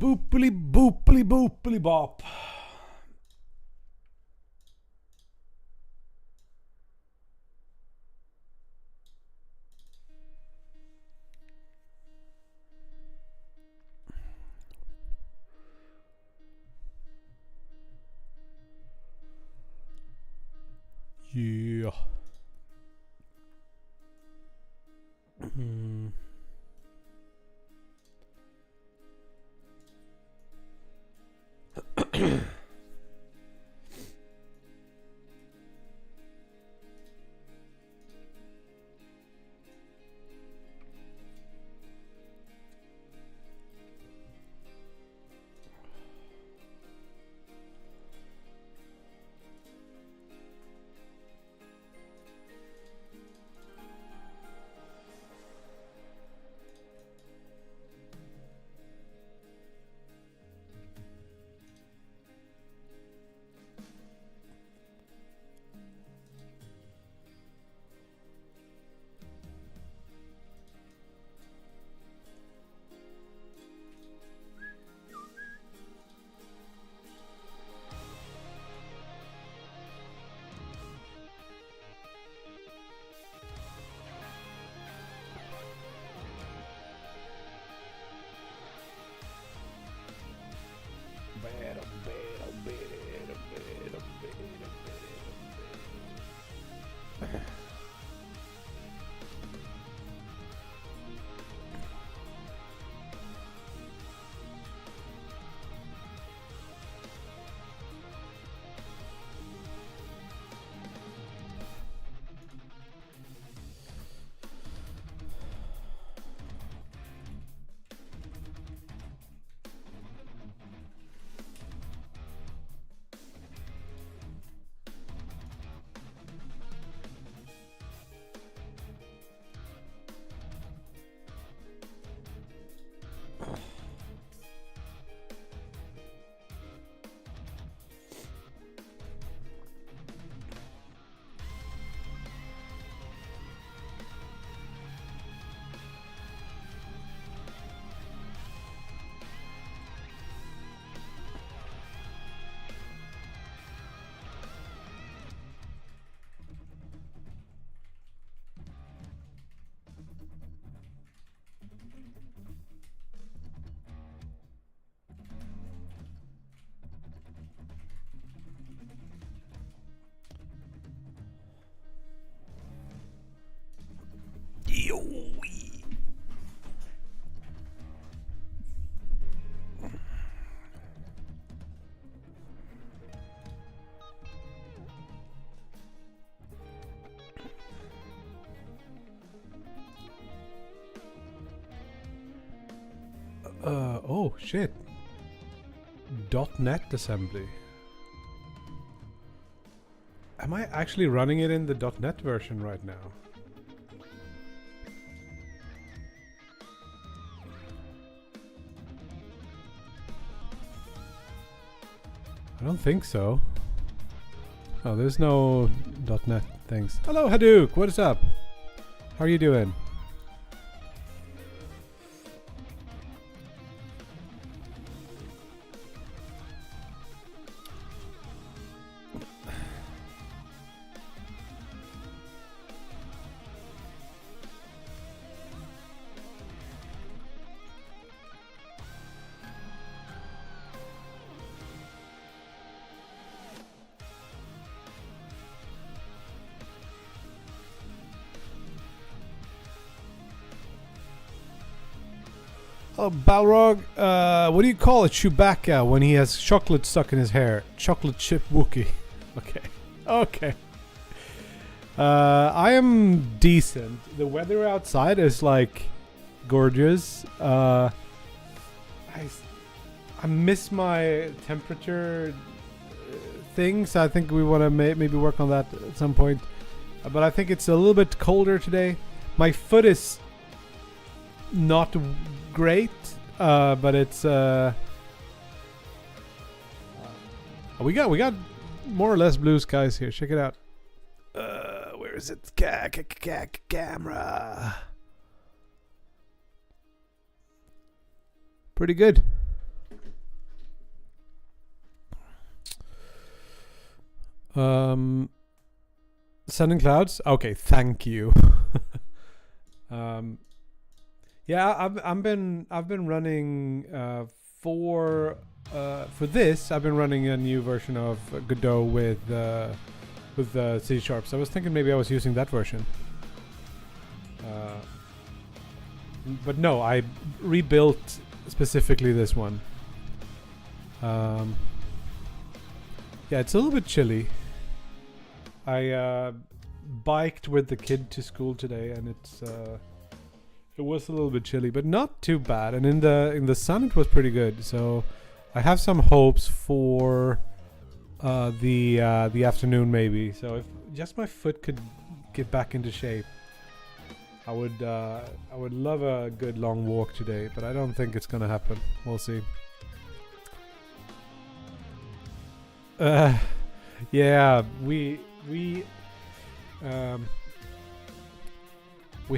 Boopily boopily boopily bop. Yeah. Oh shit. .NET assembly. Am I actually running it in the .NET version right now? I don't think so. Oh, there's no .NET things. Hello, Hadouk. What is up? How are you doing? Oh, Balrog, what do you call a Chewbacca when he has chocolate stuck in his hair? Chocolate chip Wookie. Okay. Okay. I am decent. The weather outside is like gorgeous. I miss my temperature thing, so I think we want to maybe work on that at some point. But I think it's a little bit colder today. My foot is not great, but it's we got more or less blue skies here. Check it out. Where is it? Camera. Pretty good. Um, Sun and clouds. Okay, thank you. um, yeah, I've been running for this. I've been running a new version of Godot with C sharp. So I was thinking maybe I was using that version. But no, I rebuilt specifically this one. Yeah, it's a little bit chilly. I biked with the kid to school today, and it was a little bit chilly, but not too bad. And in the sun, it was pretty good. So I have some hopes for the afternoon, maybe. So if just my foot could get back into shape, I would love a good long walk today. But I don't think it's gonna happen. We'll see. Yeah, we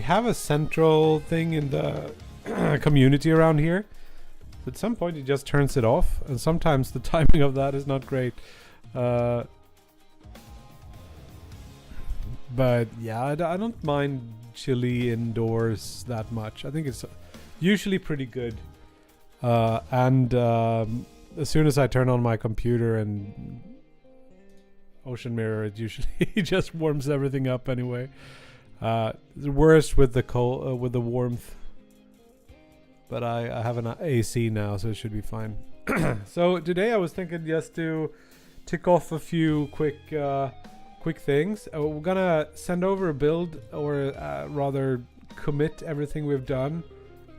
have a central thing in the community around here. At some point it just turns it off, and sometimes the timing of that is not great. But yeah, I don't mind chilly indoors that much. I think it's usually pretty good. And as soon as I turn on my computer and Ocean Mirror, it usually just warms everything up anyway. The worst with the cold, with the warmth. But I have an AC now, so it should be fine. So today I was thinking just to tick off a few quick things. We're gonna send over a build, or rather commit everything we've done,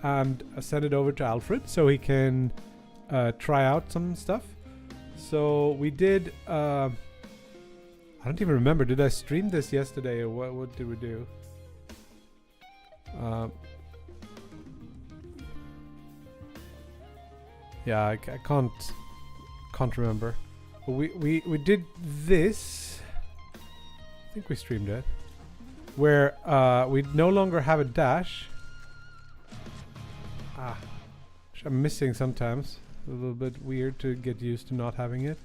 and send it over to Alfred so he can try out some stuff. So we did. I don't even remember. Did I stream this yesterday, or what did we do? Yeah, I can't remember. But we did this. I think we streamed it, where we no longer have a dash. Which I'm missing sometimes. A little bit weird to get used to not having it.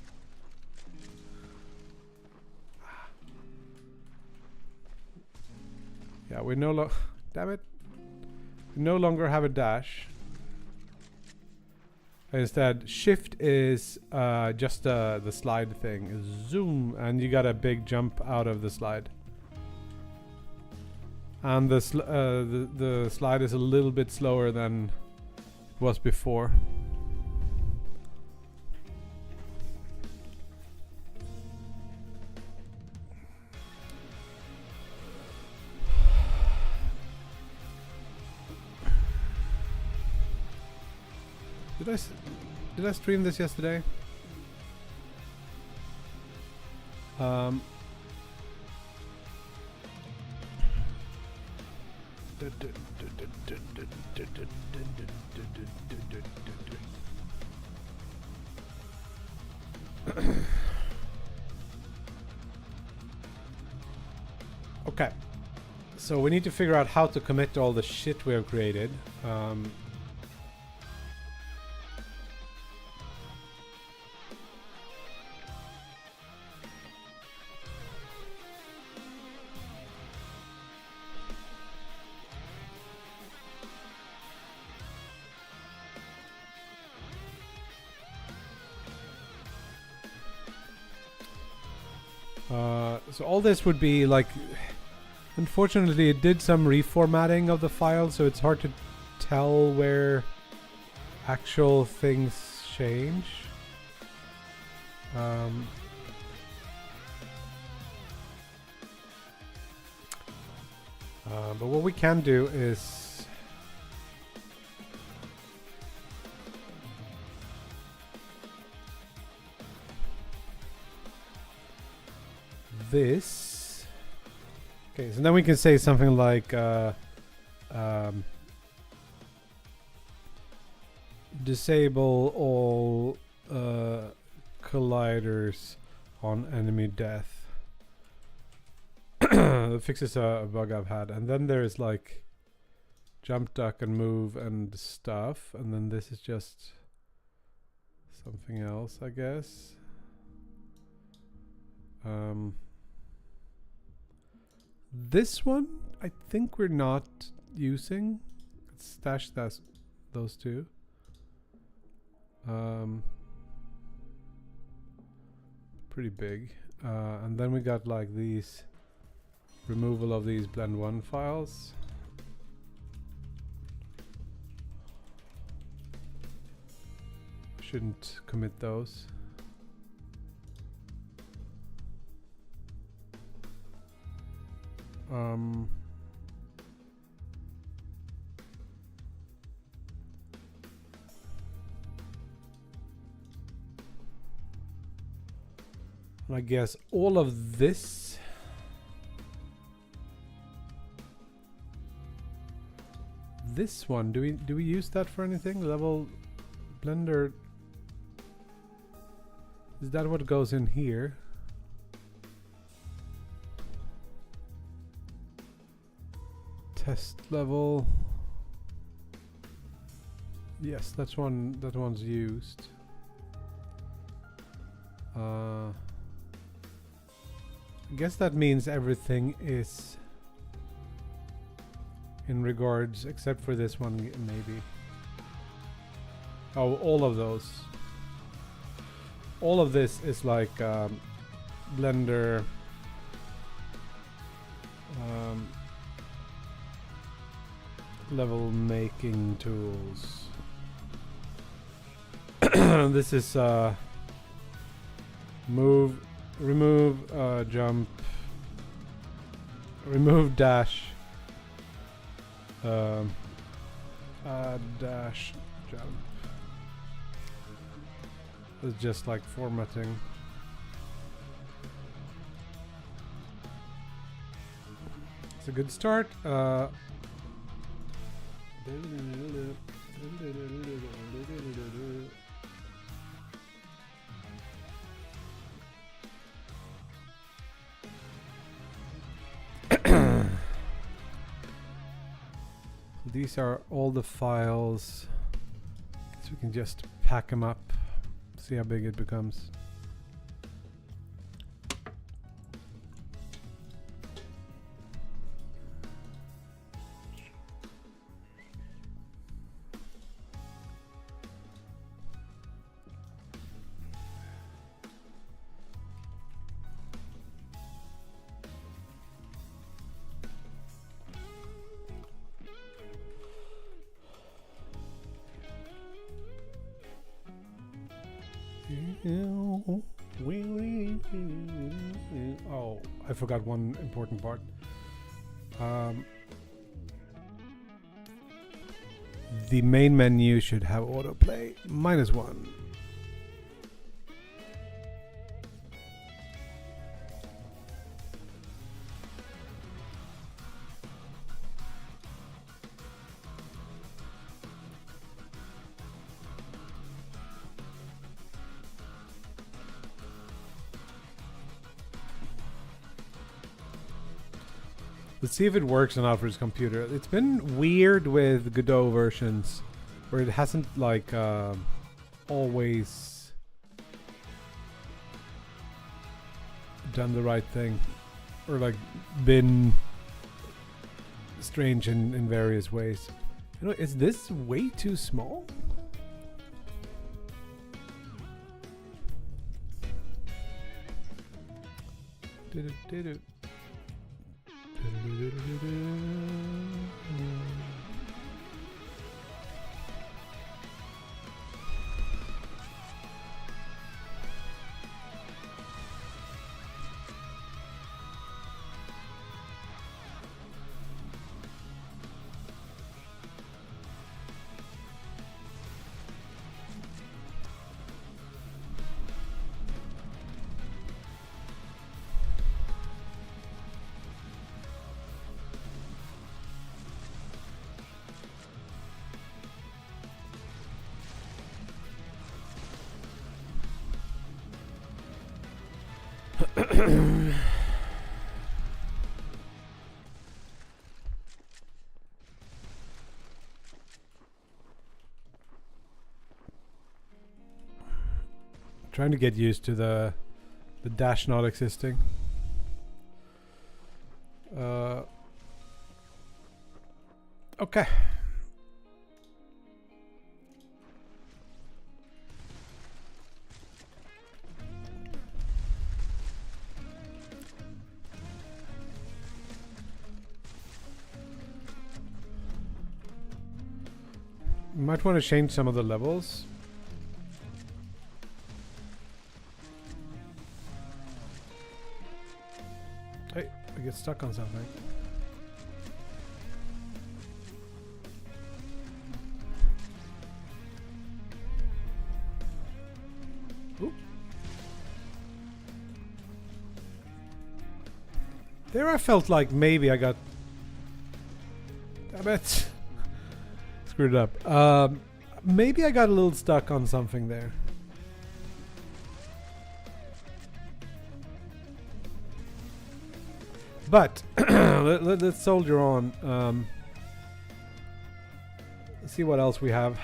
Yeah, we no longer. Damn it! We no longer have a dash. Instead, shift is just the slide thing. Zoom, and you got a big jump out of the slide. And the slide is a little bit slower than it was before. Did I stream this yesterday? Okay. So we need to figure out how to commit all the shit we have created. So all this would be like, unfortunately it did some reformatting of the file, so it's hard to tell where actual things change. But what we can do is this. Okay, so then we can say something like disable all colliders on enemy death. That fixes a bug I've had. And then there's like jump, duck, and move and stuff. And then this is just something else, I guess. This one, I think we're not using. Let's stash those two. Pretty big. And then we got like these removal of these blend one files. Shouldn't commit those. I guess all of this one, do we use that for anything? Level blender, is that what goes in here? Test level, yes, that one's used. I guess that means everything is in regards, except for this one, maybe. Oh, all of those. All of this is like Blender level making tools. This is move, remove, jump, remove dash, add dash, jump. It's just like formatting. It's a good start. These are all the files, so we can just pack them up, see how big it becomes. Oh, I forgot one important part. The main menu should have autoplay -1. Let's see if it works on Alfred's computer. It's been weird with Godot versions where it hasn't like always done the right thing, or like been strange in various ways. You know, is this way too small? Did it. Trying to get used to the The dash not existing. Okay. Might want to change some of the levels. Hey, I get stuck on something. Ooh. There I felt like maybe I got... Damn it. Screwed up. Maybe I got a little stuck on something there. But let's soldier on. Let's see what else we have.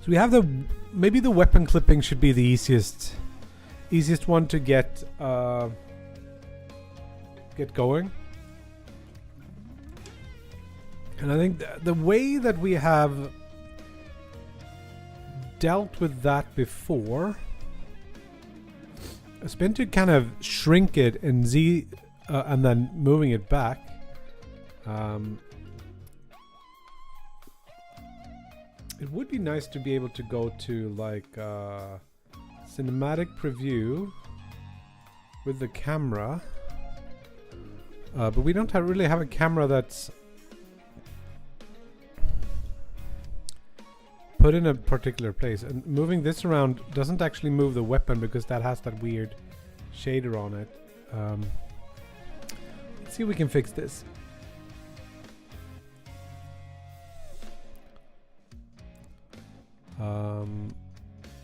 So we have maybe the weapon clipping should be the easiest one to get going. And I think the way that we have dealt with that before has been to kind of shrink it in Z and then moving it back. It would be nice to be able to go to like cinematic preview with the camera, but we don't really have a camera that's put in a particular place, and moving this around doesn't actually move the weapon because that has that weird shader on it. Let's see if we can fix this.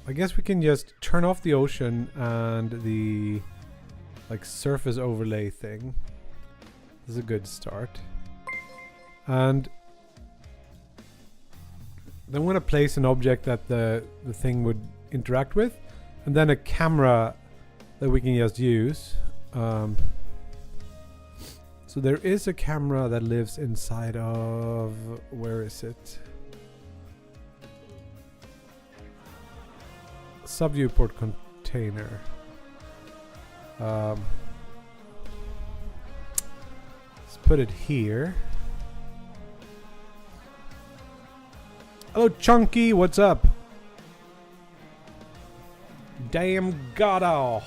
I guess we can just turn off the ocean and the like surface overlay thing. This is a good start. And then we're going to place an object that the thing would interact with, and then a camera that we can just use. So there is a camera that lives inside of, where is it? Sub-viewport container. Let's put it here. Hello, Chunky. What's up? Damn godo.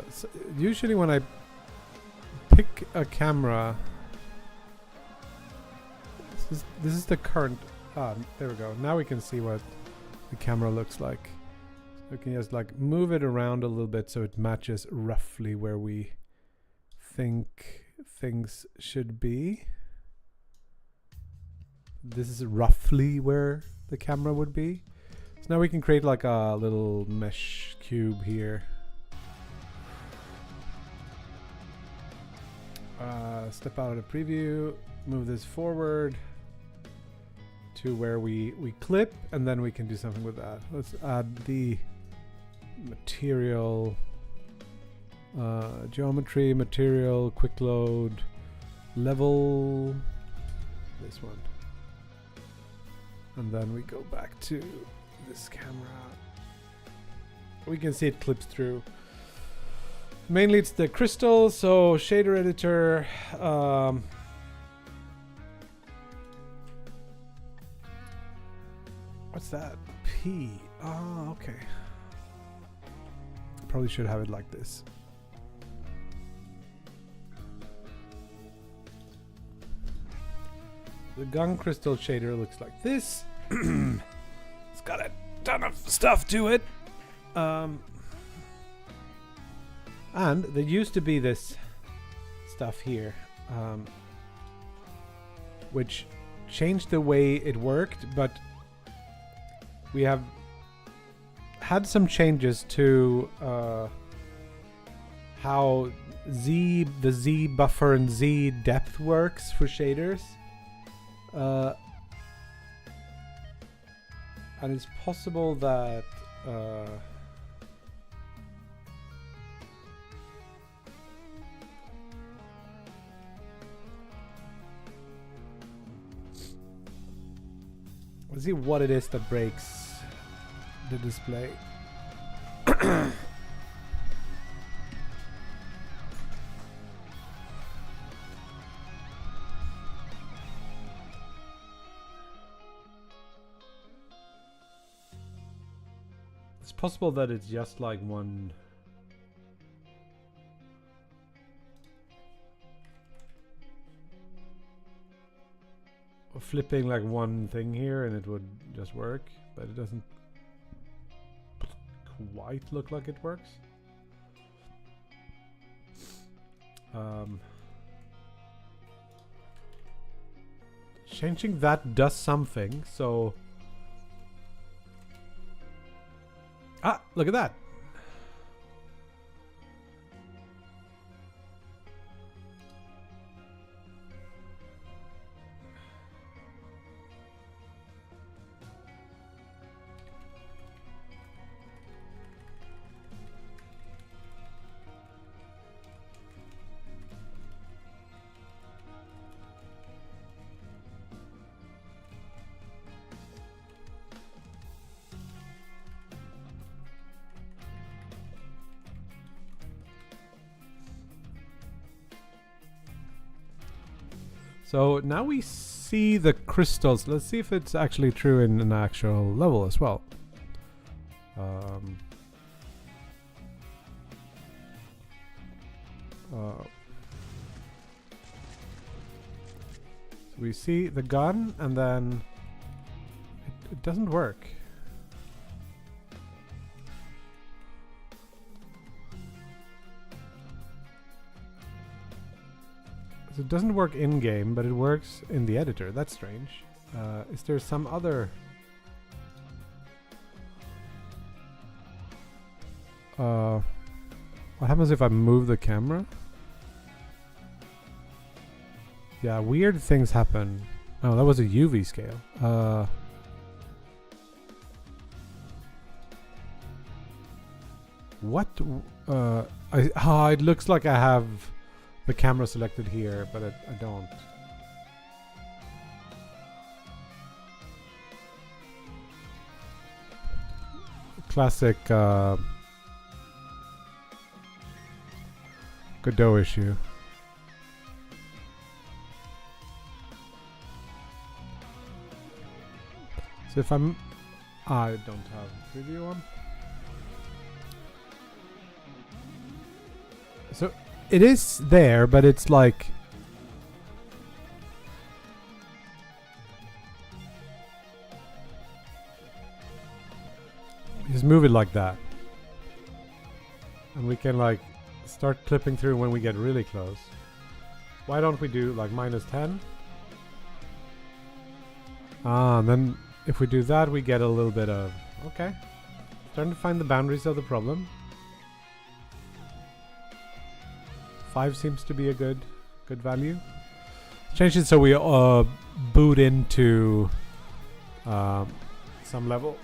So usually when I pick a camera, this is the current. There we go. Now we can see what the camera looks like. So we can just like move it around a little bit so it matches roughly where we think things should be. This is roughly where the camera would be. So now we can create like a little mesh cube here. Step out of the preview, move this forward to where we clip, and then we can do something with that. Let's add the material, geometry, material, quick load, level, this one. And then we go back to this camera. We can see it clips through. Mainly it's the crystal, so shader editor. What's that? P. Oh, okay. Probably should have it like this. The gun crystal shader looks like this. It's got a ton of stuff to it. And there used to be this stuff here, which changed the way it worked, but we have had some changes to how the Z buffer and Z depth works for shaders. And it's possible that let's see what it is that breaks the display. It's possible that it's just like one. Flipping like one thing here and it would just work, but it doesn't quite look like it works. Changing that does something, so look at that. So now we see the crystals. Let's see if it's actually true in an actual level as well. So we see the gun and then it doesn't work. So it doesn't work in-game, but it works in the editor. That's strange. Is there some other... what happens if I move the camera? Yeah, weird things happen. Oh, that was a UV scale. What? It looks like I have the camera selected here, but I don't. Classic Godot issue. So if I don't have preview on. So it is there, but it's like just move it like that, and we can like start clipping through when we get really close. Why don't we do like -10? And then if we do that, we get a little bit of okay. Starting to find the boundaries of the problem. 5 seems to be a good value. Change it so we boot into some level.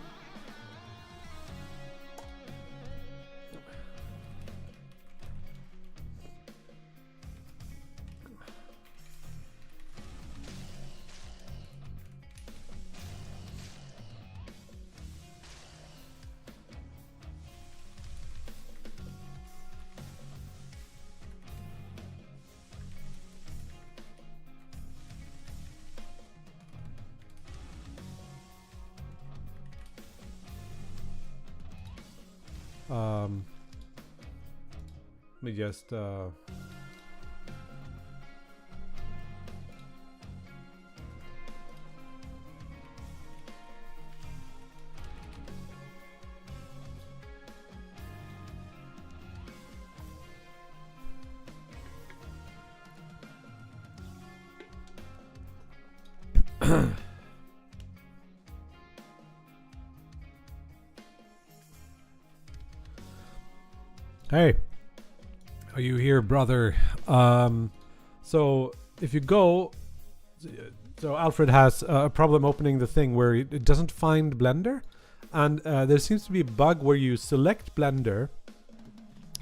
Let me just hey, Are you here, brother? So if you go, so Alfred has a problem opening the thing where it doesn't find Blender, and there seems to be a bug where you select Blender,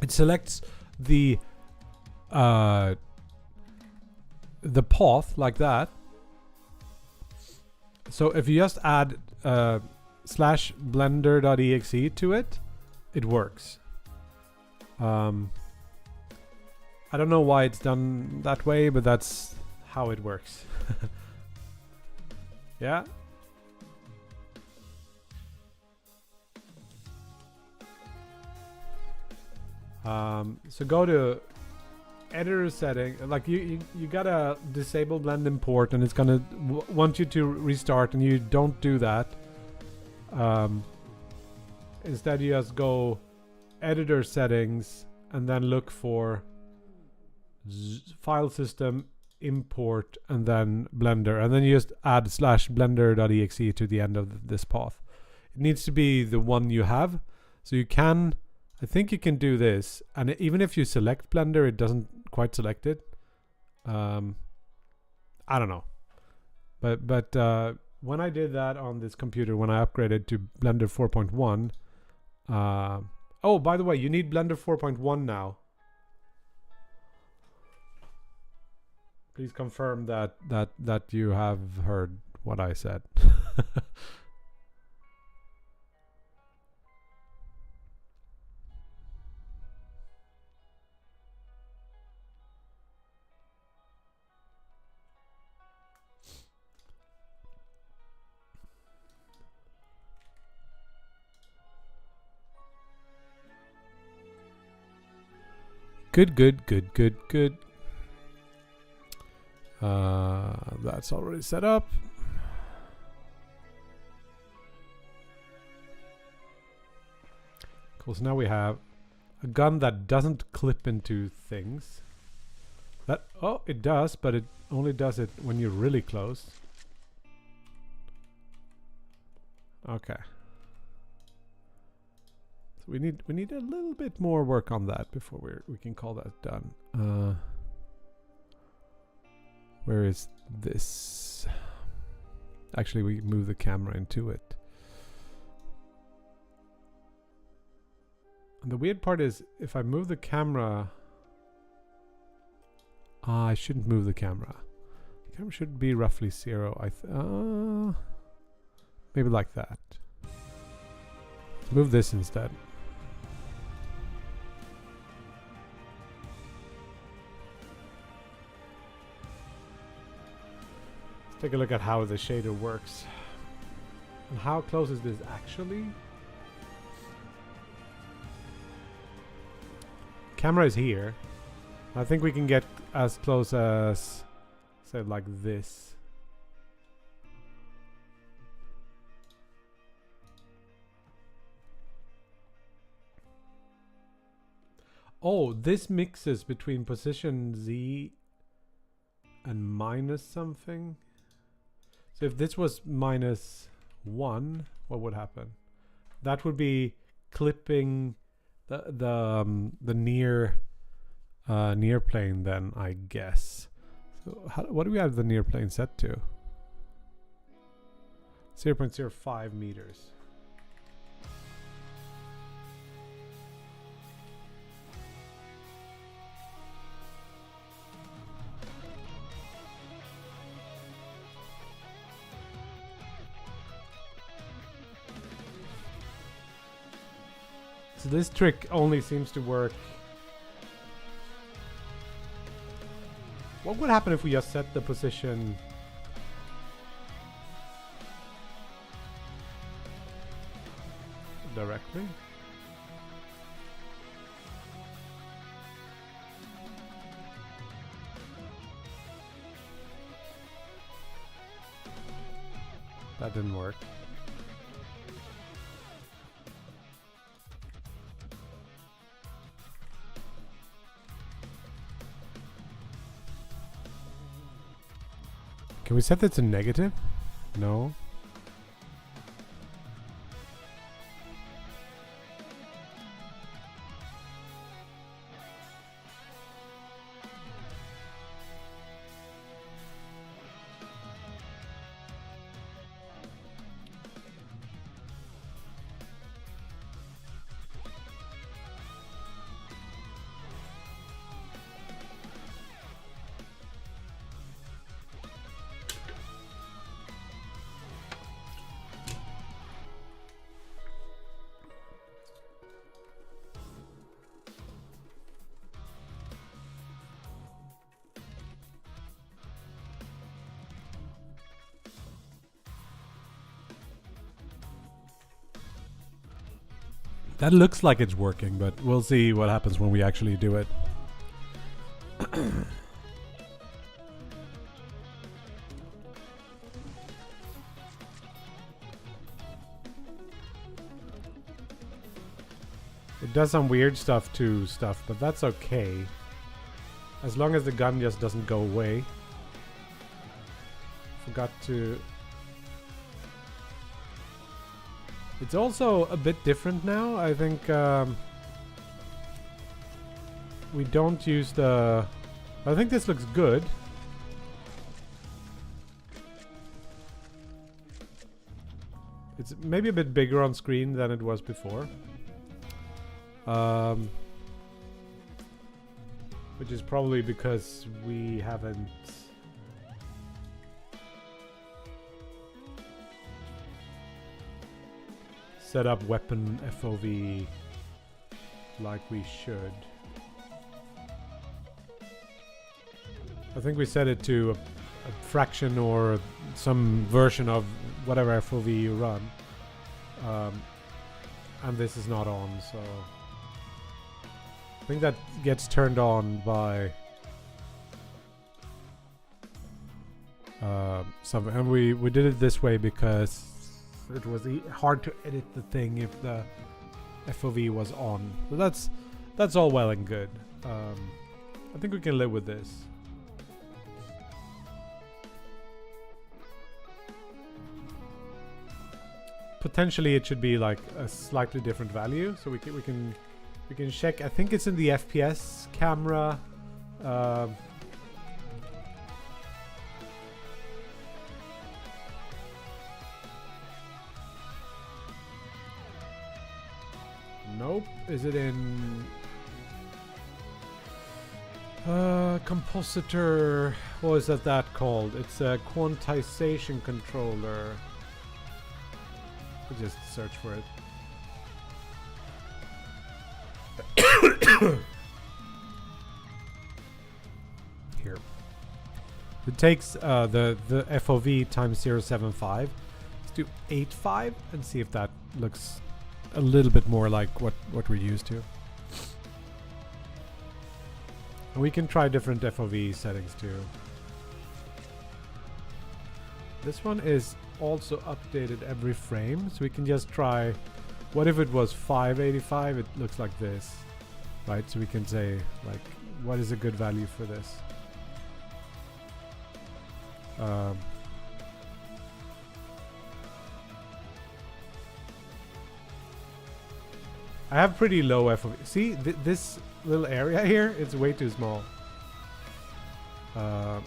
it selects the path like that. So if you just add slash blender.exe to it, it works. I don't know why it's done that way, but that's how it works. Yeah. So go to editor setting. Like you gotta disable blend import, and it's gonna want you to restart, and you don't do that. Instead, you just go editor settings, and then look for file system import, and then Blender, and then you just add slash blender.exe to the end of this path. It needs to be the one you have, so you can, I think you can do this, and even if you select Blender, it doesn't quite select it. I don't know, but when I did that on this computer, when I upgraded to Blender 4.1, oh, by the way, you need Blender 4.1 now. Please confirm that you have heard what I said. Good. That's already set up. Cool, so now we have a gun that doesn't clip into things. That, oh, it does, but it only does it when you're really close. Okay. So we need a little bit more work on that before we can call that done. Where is this? Actually, we move the camera into it. And the weird part is, if I move the camera, I shouldn't move the camera. The camera should be roughly 0. Maybe like that. Let's move this instead. Take a look at how the shader works. And how close is this actually? Camera is here. I think we can get as close as, say, like this. Oh, this mixes between position Z and minus something. So if this was -1, what would happen? That would be clipping the near plane then, I guess. So what do we have the near plane set to? 0.05 meters. So this trick only seems to work. What would happen if we just set the position directly? That didn't work. Can we set that to negative? No. That looks like it's working, but we'll see what happens when we actually do it. It does some weird stuff to stuff, but that's okay. As long as the gun just doesn't go away. Forgot to... It's also a bit different now. I think we don't use the... I think this looks good. It's maybe a bit bigger on screen than it was before. Which is probably because we haven't set up weapon FOV like we should. I think we set it to a fraction or some version of whatever FOV you run. And this is not on, so... I think that gets turned on by something, and we did it this way because it was hard to edit the thing if the FOV was on. So that's all well and good. I think we can live with this. Potentially, it should be like a slightly different value, so we can check. I think it's in the FPS camera. Nope. Is it in compositor? What is that called? It's a quantization controller. We'll just search for it. Here. It takes the FOV times 0.75. Let's do 8.5 and see if that looks a little bit more like what we're used to. And we can try different FOV settings too. This one is also updated every frame, so we can just try. What if it was 585? It looks like this, right? So we can say, like, what is a good value for this? I have pretty low FOV. See, this little area here, it's way too small. I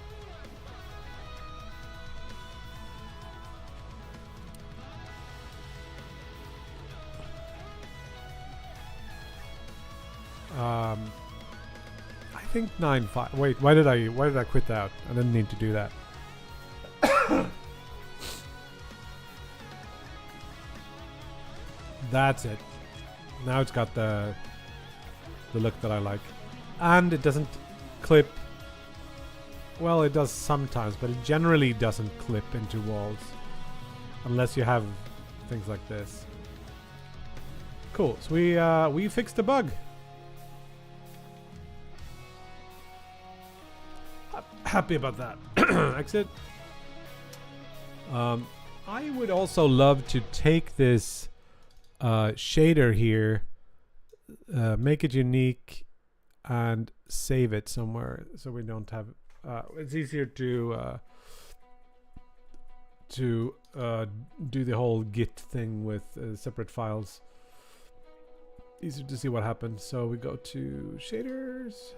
think 9.5. Wait, why did I quit that? I didn't need to do that. That's it. Now it's got the look that I like. And it doesn't clip. Well, it does sometimes, but it generally doesn't clip into walls. Unless you have things like this. Cool. So we fixed the bug. Happy about that. Exit. I would also love to take this shader here, make it unique, and save it somewhere so we don't have. It's easier to do the whole Git thing with separate files. Easier to see what happens. So we go to shaders.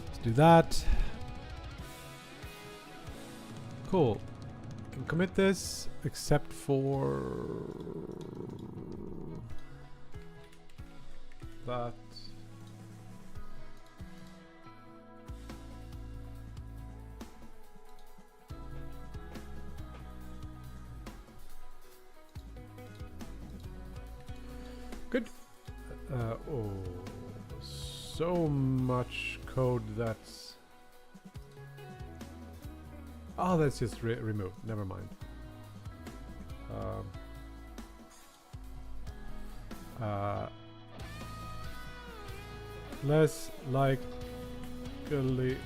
Let's do that. Cool. We can commit this except for that. Good. so much code that's... Oh, that's just removed. Never mind. Less likely...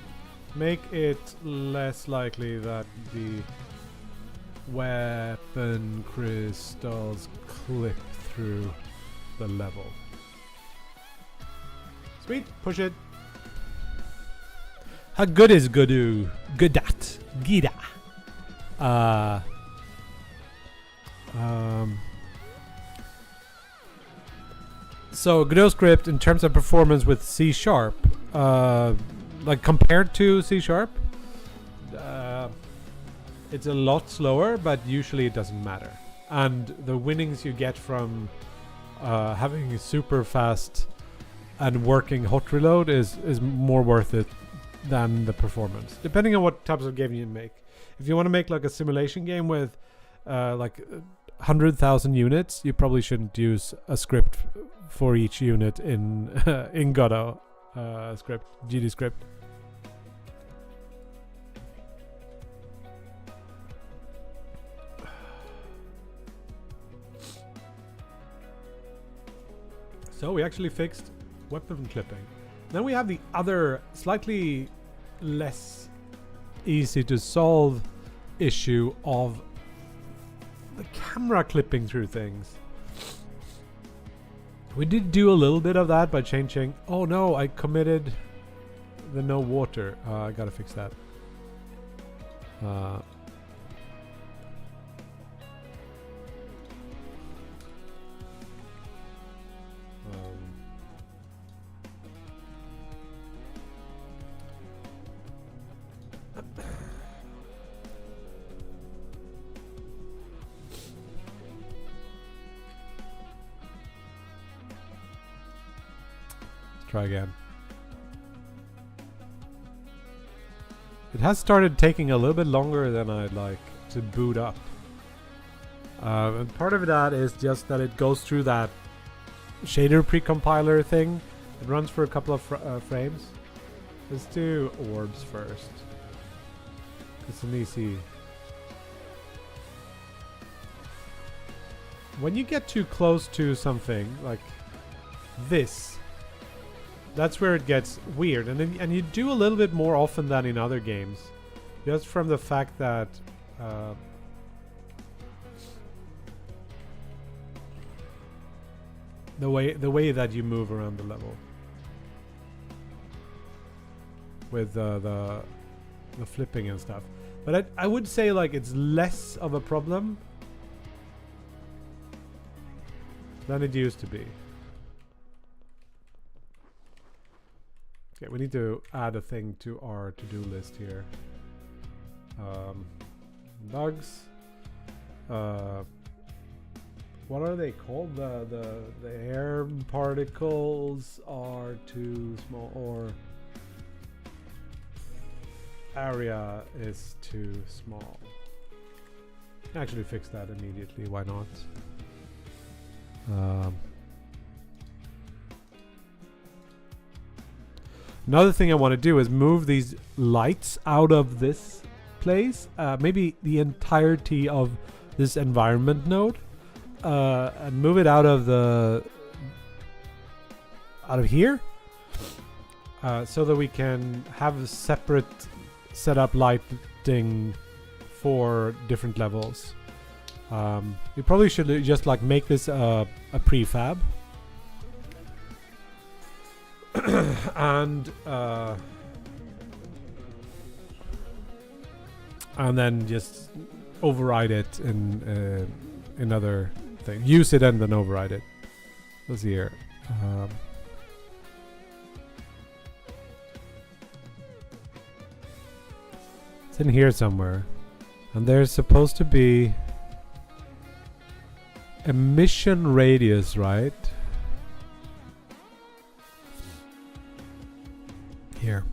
Make it less likely that the weapon crystals clip through the level. Sweet, push it. How good is Godu? Goodat. Gida. So Godot script in terms of performance with C#, like compared to C#, it's a lot slower, but usually it doesn't matter. And the winnings you get from having super fast and working hot reload is more worth it than the performance, depending on what types of game you make. If you want to make like a simulation game with like 100,000 units, you probably shouldn't use a script for each unit in in Godot script, GD script. So we actually fixed weapon clipping. Then we have the other slightly less easy to solve issue of the camera clipping through things. We did do a little bit of that by changing... Oh no, I committed the no water. I gotta fix that. Try again. It has started taking a little bit longer than I'd like to boot up. And part of that is just that it goes through that shader precompiler thing. It runs for a couple of frames. Let's do orbs first. It's an easy... When you get too close to something like this, that's where it gets weird, and you do a little bit more often than in other games, just from the fact that the way that you move around the level with the flipping and stuff. But I would say like it's less of a problem than it used to be. Okay, we need to add a thing to our to-do list here. Bugs. What are they called? The air particles are too small, or area is too small. Actually fix that immediately, why not? Another thing I want to do is move these lights out of this place, maybe the entirety of this environment node, and move it out of here, so that we can have a separate setup lighting for different levels. We probably should just like make this a prefab. and then just override it in another thing. Use it and then override it. Let's see here. It's in here somewhere, and there's supposed to be emission radius, right? Here.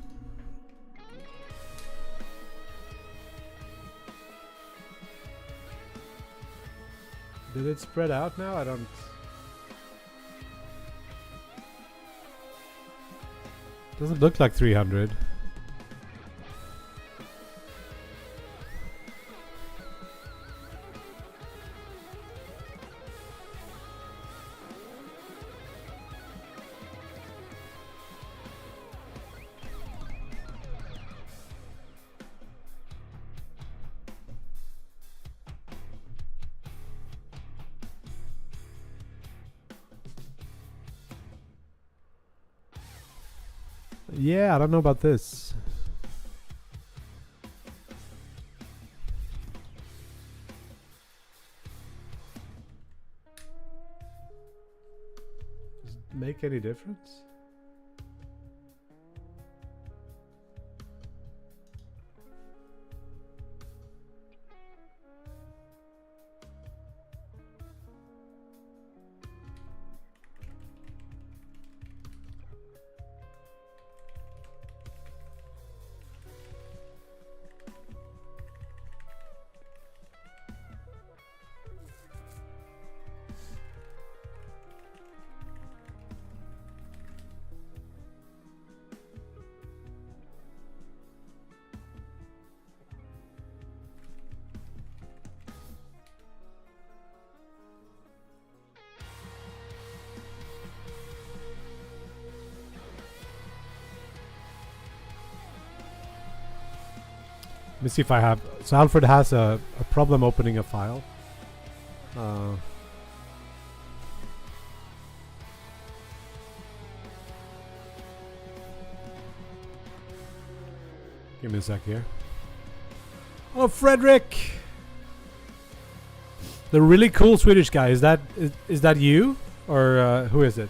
Did it spread out now? I don't... Doesn't look like 300. Yeah, I don't know about this. Does it make any difference? Let me see if I have. So Alfred has a problem opening a file. Give me a sec here. Oh, Frederick! The really cool Swedish guy. Is that you? Or who is it?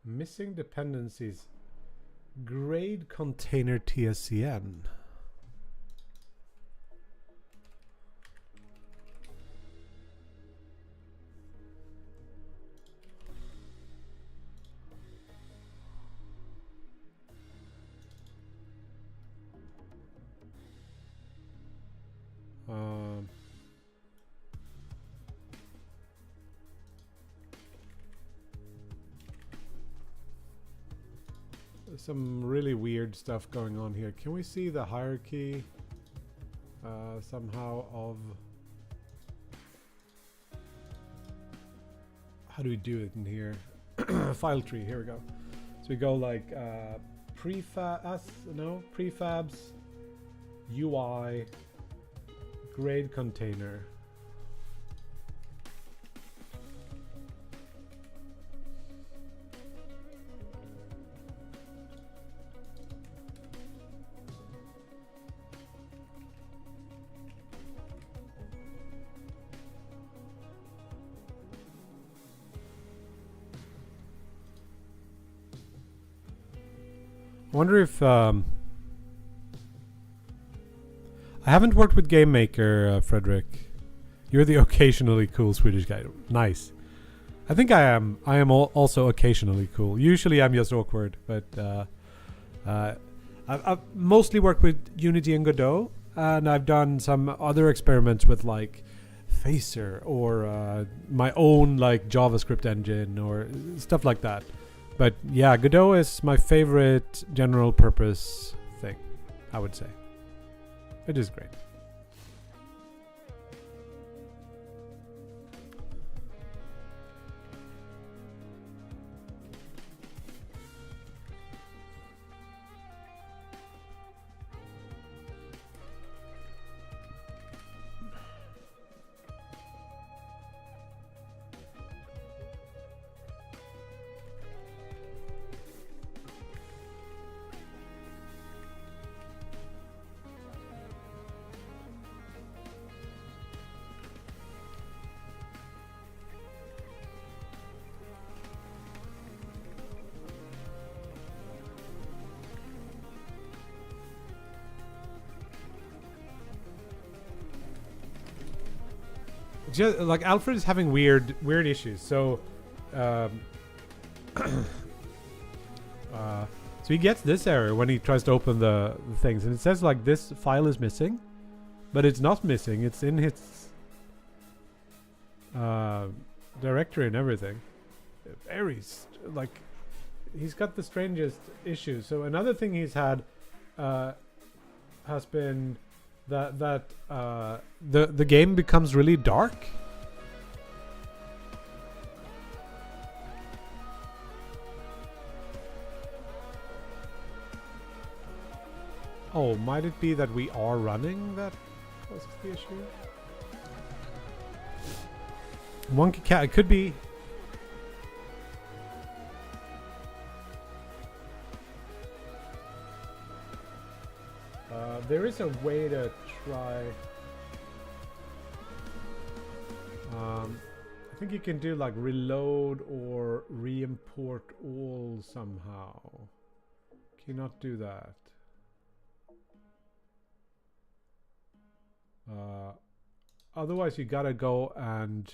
Missing dependencies. Grade container TSCN. Some really weird stuff going on here. Can we see the hierarchy somehow of how do we do it in here? File tree, here we go. So we go like prefabs, UI, grade container. I wonder if I haven't worked with Game Maker, Frederick. You're the occasionally cool Swedish guy. Nice. I think I am. I am also occasionally cool. Usually I'm just awkward, but I've mostly worked with Unity and Godot, and I've done some other experiments with like Phaser or my own like JavaScript engine or stuff like that. But yeah, Godot is my favorite general purpose thing, I would say. It is great. just like Alfred is having weird issues. So, so he gets this error when he tries to open the things, and it says like this file is missing, but it's not missing. It's in his directory and everything. Very like he's got the strangest issues. So another thing he's had has been that the game becomes really dark. Oh, might it be that we are running that causes the issue? Monkey cat, it could be. There is a way to try. I think you can do like reload or re-import all somehow. Can you not do that? Otherwise you gotta go and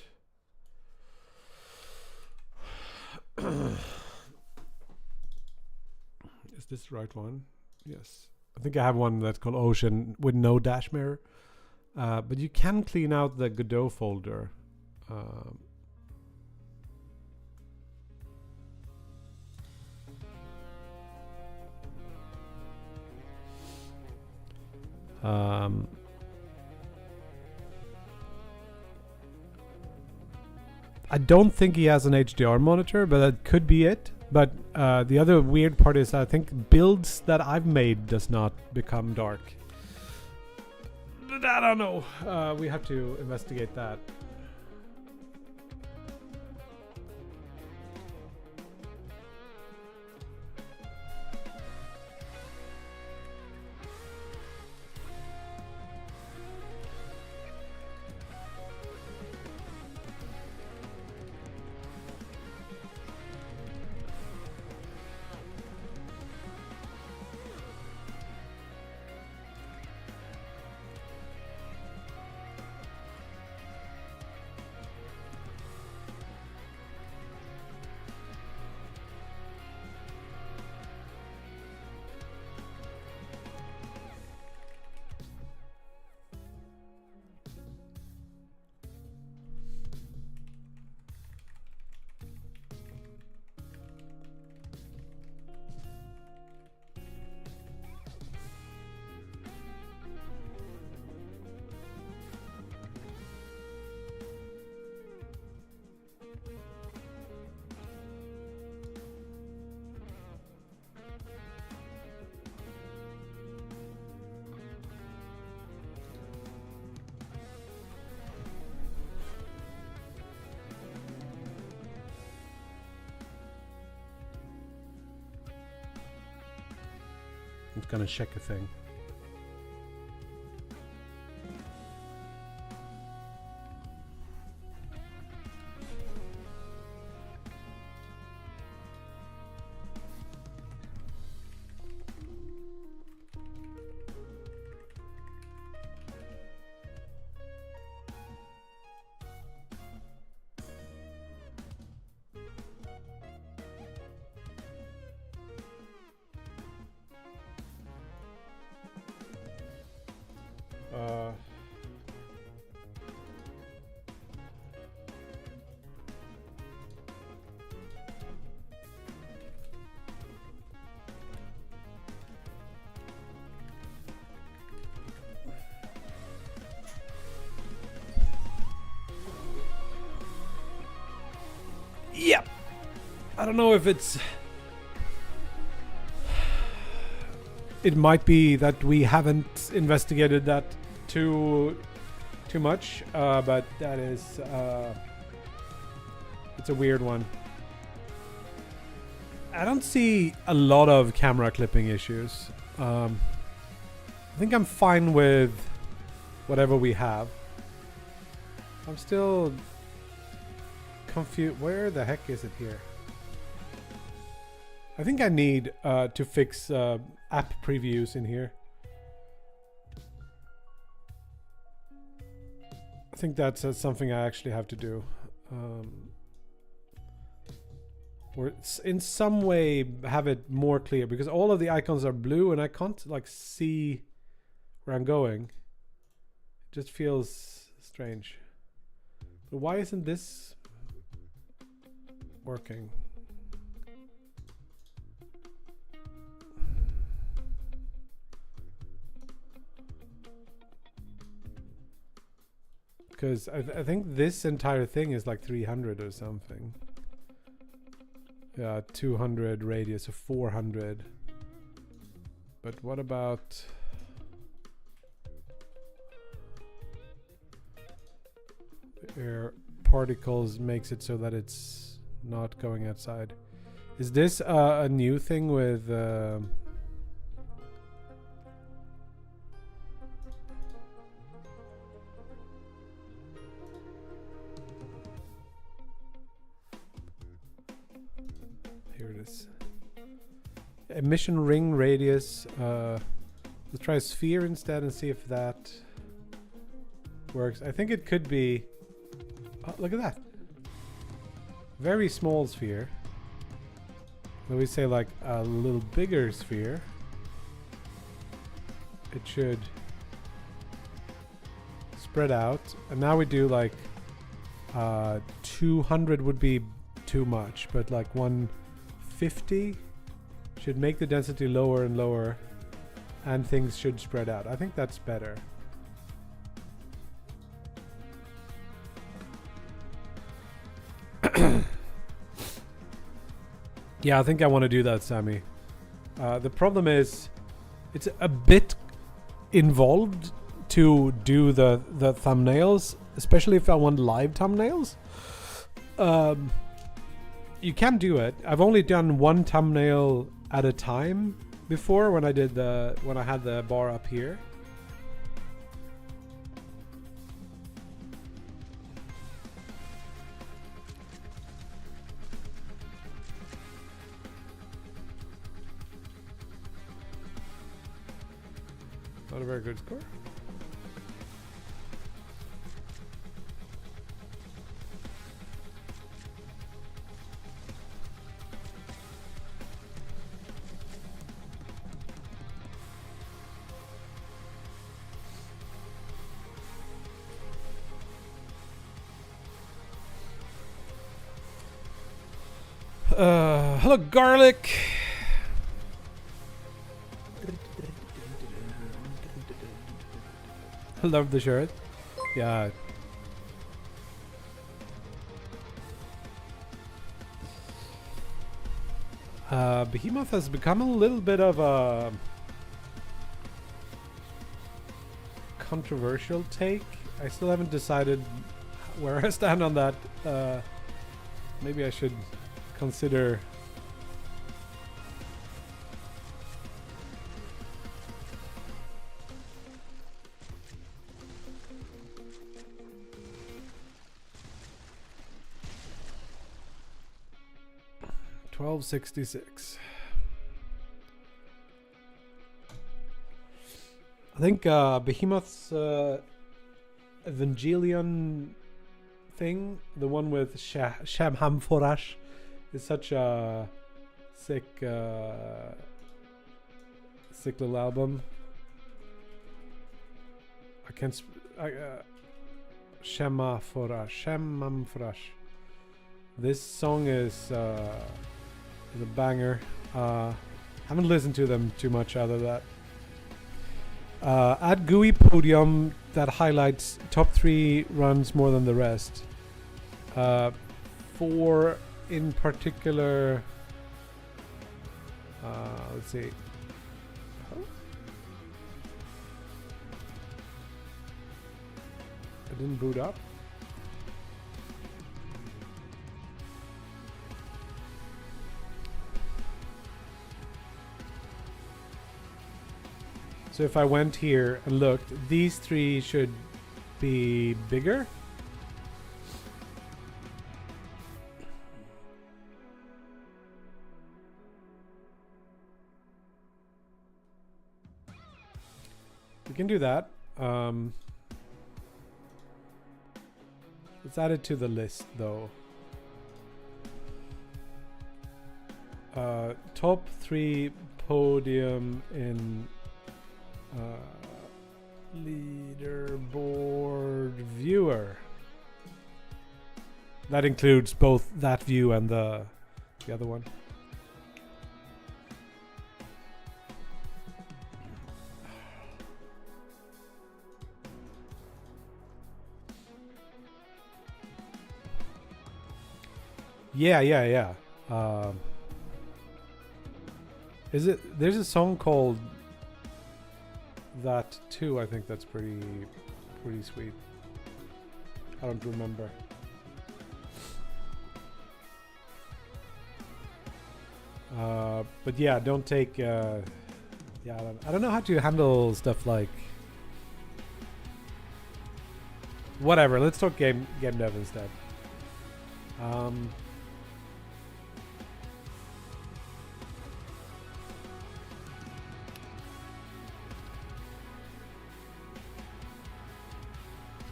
is this the right one? Yes. I think I have one that's called Ocean with no dash mirror. But you can clean out the Godot folder. I don't think he has an HDR monitor, but that could be it. But the other weird part is I think builds that I've made does not become dark. But I don't know. We have to investigate that. I'm gonna check a thing. Yep. I don't know if it's... It might be that we haven't investigated that too much, but that is... it's a weird one. I don't see a lot of camera clipping issues. I think I'm fine with whatever we have. I'm still confused. Where the heck is it here? I think I need to fix app previews in here. I think that's something I actually have to do. Or in some way have it more clear, because all of the icons are blue and I can't like see where I'm going. It just feels strange. But why isn't this working? Because I think this entire thing is like 300 or something. Yeah, 200 radius of 400. But what about... air particles makes it so that it's not going outside. Is this a new thing with... Here it is. Emission ring radius. Let's try a sphere instead and see if that works. I think it could be... Oh, look at that. Very small sphere. Let me say like a little bigger sphere. It should spread out. And now we do like 200 would be too much, but like 150 should make the density lower and lower, and things should spread out. I think that's better. Yeah, I think I want to do that, Sammy. The problem is it's a bit involved to do the thumbnails, especially if I want live thumbnails. You can do it. I've only done one thumbnail at a time before when I did when I had the bar up here. Not a very good score. Hello, Garlic. I love the shirt. Yeah. Behemoth has become a little bit of a controversial take. I still haven't decided where I stand on that. Maybe I should consider... $12.66. I think Behemoth's Evangelion thing, the one with Shamham Forash, is such a sick sick little album. I can't Shemam Forash. This song is a banger. Haven't listened to them too much other than that. At GUI Podium that highlights top 3 runs more than the rest. 4 in particular. Let's see. Oh. It didn't boot up. So if I went here and looked, these 3 should be bigger. We can do that. Let's add it to the list though. Top 3 podium in leaderboard viewer. That includes both that view and the other one. Yeah. Is it? There's a song called that too. I think that's pretty sweet. I don't remember. But yeah, don't take. Yeah, I don't know how to handle stuff like. Whatever. Let's talk game dev instead.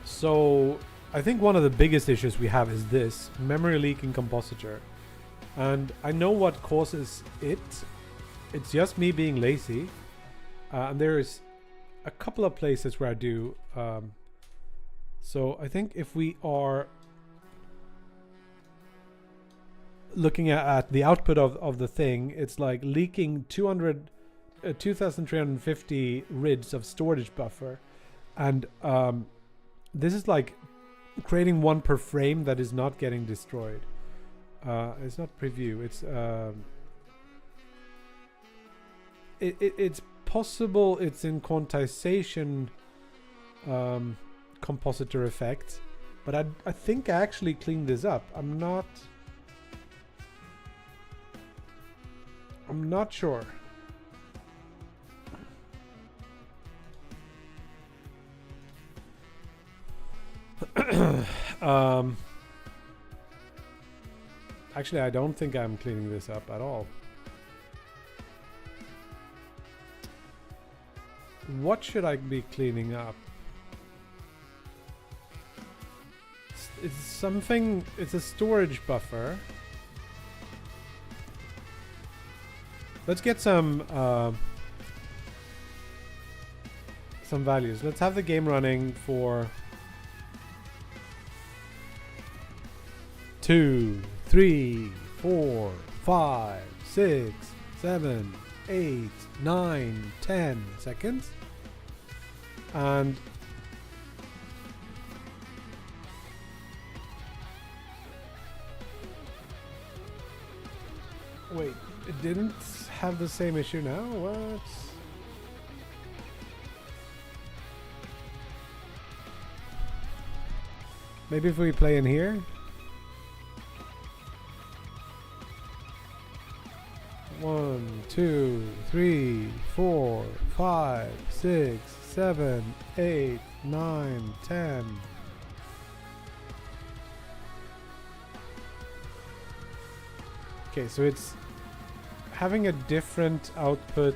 So I think one of the biggest issues we have is this memory leak in Compositor. And I know what causes it. It's just me being lazy. And there's a couple of places where I do. So I think if we are looking at the output of the thing, it's like leaking 2350 rids of storage buffer. And this is like creating one per frame that is not getting destroyed. It's not preview. It's possible it's in quantization compositor effect, but I think I actually cleaned this up. I'm not sure. Actually, I don't think I'm cleaning this up at all. What should I be cleaning up? It's something. It's a storage buffer. Let's get some values. Let's have the game running for 2, 3, 4, 5, 6, 7, 8, 9, 10 seconds. And wait, it didn't have the same issue now? What? Maybe if we play in here? 1, 2, 3, 4, 5, 6, 7, 8, 9, 10. Okay, so it's having a different output.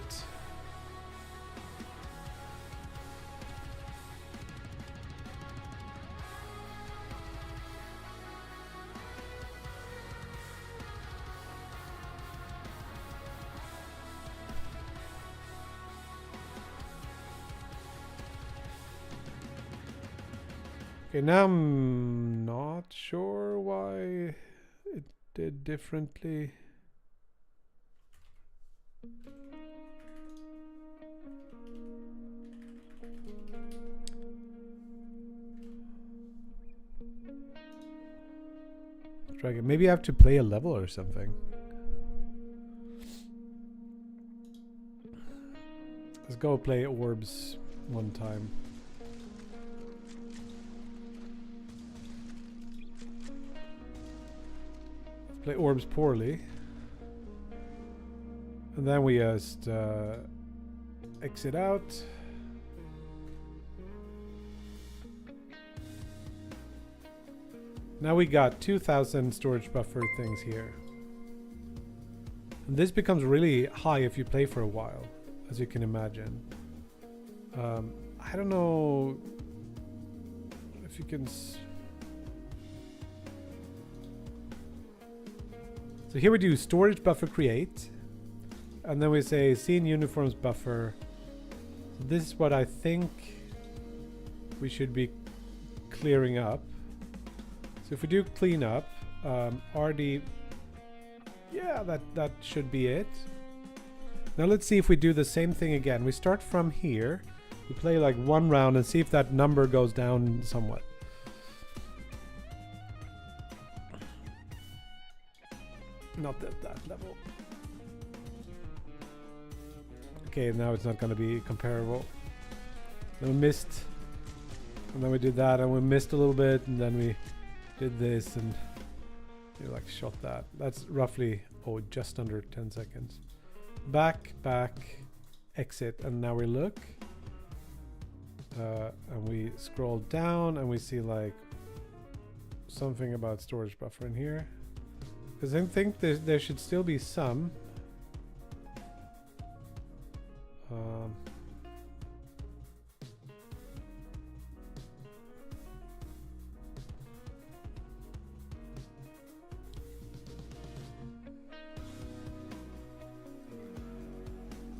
Okay, now I'm not sure why it did differently. Try again. Maybe I have to play a level or something. Let's go play orbs one time. Play orbs poorly. And then we just exit out. Now we got 2000 storage buffer things here. And this becomes really high if you play for a while, as you can imagine. I don't know if you can... So here we do storage buffer create, and then we say scene uniforms buffer. So this is what I think we should be clearing up. So if we do clean up, RD, yeah, that should be it. Now let's see if we do the same thing again. We start from here, we play like one round and see if that number goes down somewhat. Not at that level. Okay, now it's not going to be comparable. Then we missed, and then we did that, and we missed a little bit, and then we did this, and we like shot that. That's roughly, oh, just under 10 seconds. Back, exit, and now we look, and we scroll down, and we see like something about storage buffer in here. Because I think there should still be some.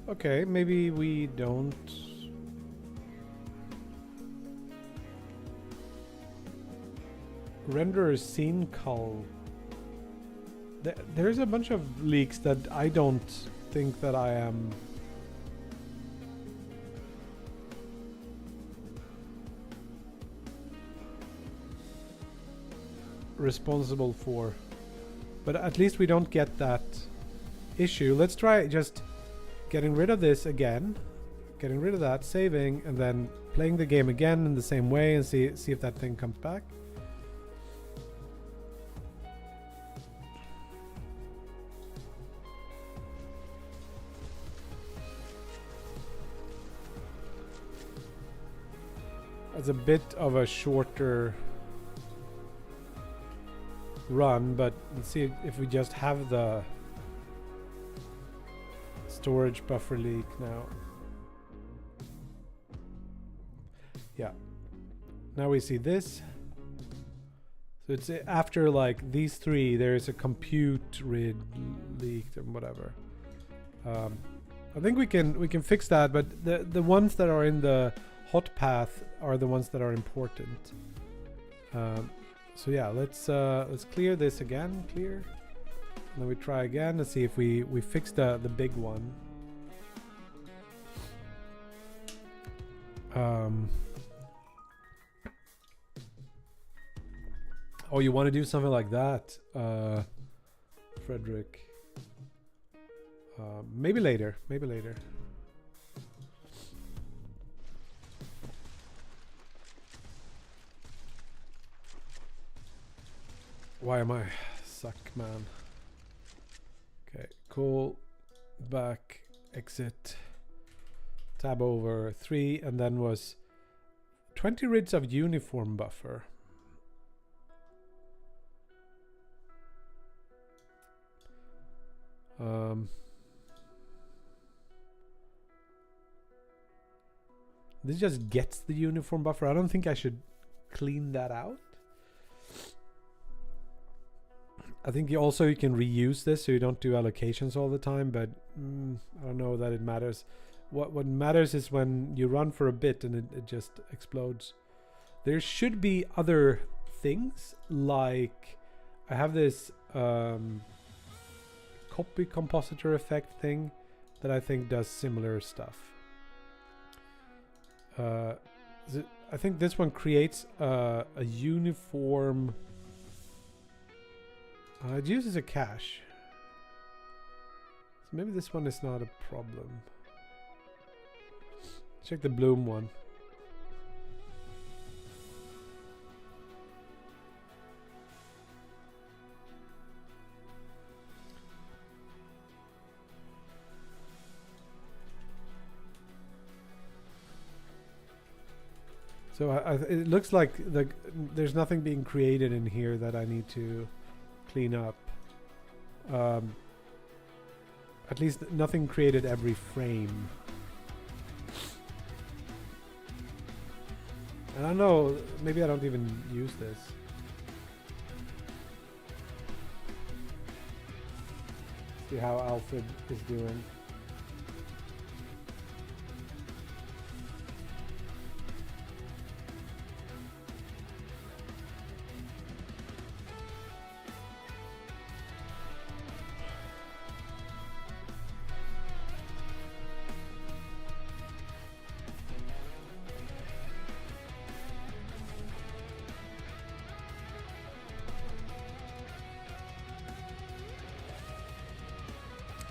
Okay, maybe we don't. Render scene cull. There's a bunch of leaks that I don't think that I am responsible for, but at least we don't get that issue. Let's try just getting rid of this again, getting rid of that, saving, and then playing the game again in the same way and see if that thing comes back. It's a bit of a shorter run, but let's see if we just have the storage buffer leak now. Yeah. Now we see this. So it's after like these three, there's a compute rid leaked and whatever. I think we can fix that, but the ones that are in the hot path are the ones that are important. So yeah, let's clear this again. Clear. And then we try again to see if we fix the big one. Oh, you want to do something like that, Frederick? Maybe later. Maybe later. Why am I suck, man? Okay, cool. Back, exit, tab over 3, and then was 20 rids of uniform buffer. This just gets the uniform buffer. I don't think I should clean that out. I think you can reuse this, so you don't do allocations all the time, but I don't know that it matters. What matters is when you run for a bit and it just explodes. There should be other things, like I have this copy compositor effect thing that I think does similar stuff. I think this one creates a uniform. It uses a cache. So maybe this one is not a problem. Check the Bloom one. So it looks like there's nothing being created in here that I need to clean up. At least nothing created every frame. And I don't know, maybe I don't even use this. See how Alfred is doing.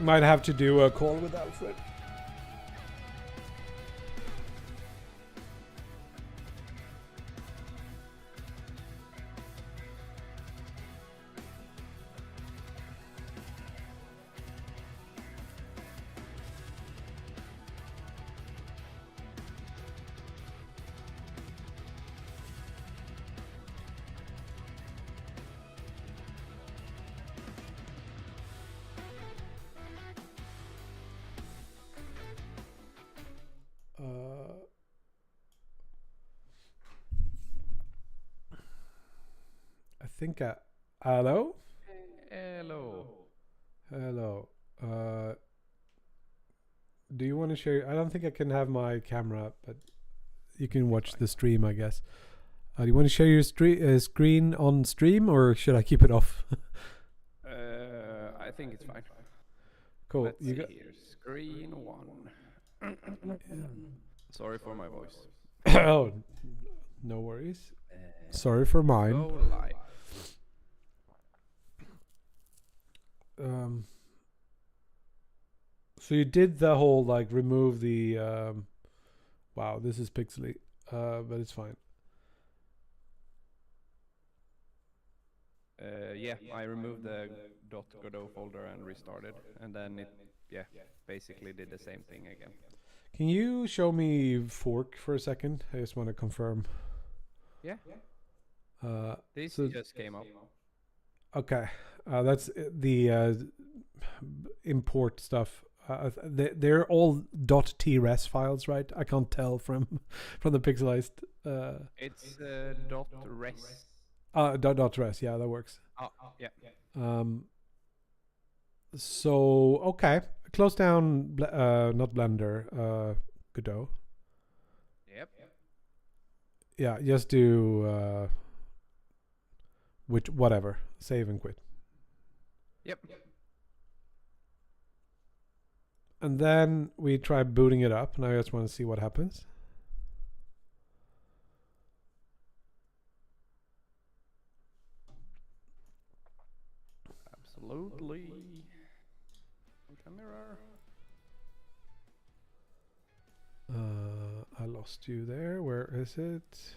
Might have to do a call with Alfred. I think hello? Hello. Hello. Do you want to share? I don't think I can have my camera up, but you can watch the stream, I guess. Do you want to share your screen on stream, or should I keep it off? I think it's fine. Cool. Let's see here. Screen one. Sorry for my voice. Oh, no worries. Sorry for mine. Go live. So you did the whole like remove the wow, this is pixely, but it's fine. Yeah, I removed the .godot folder and restarted, and then it basically did the same thing again. Can you show me fork for a second? I just want to confirm. Yeah. This just came up. Okay, that's the import stuff. They're all .trs files, right? I can't tell from the pixelized. It's .res. .res, yeah, that works. Oh, yeah. So okay, close down. Not Blender. Godot. Yep. Yeah, just do whatever. Save and quit. Yep. And then we try booting it up, and I just want to see what happens. Absolutely. Camera. I lost you there. Where is it?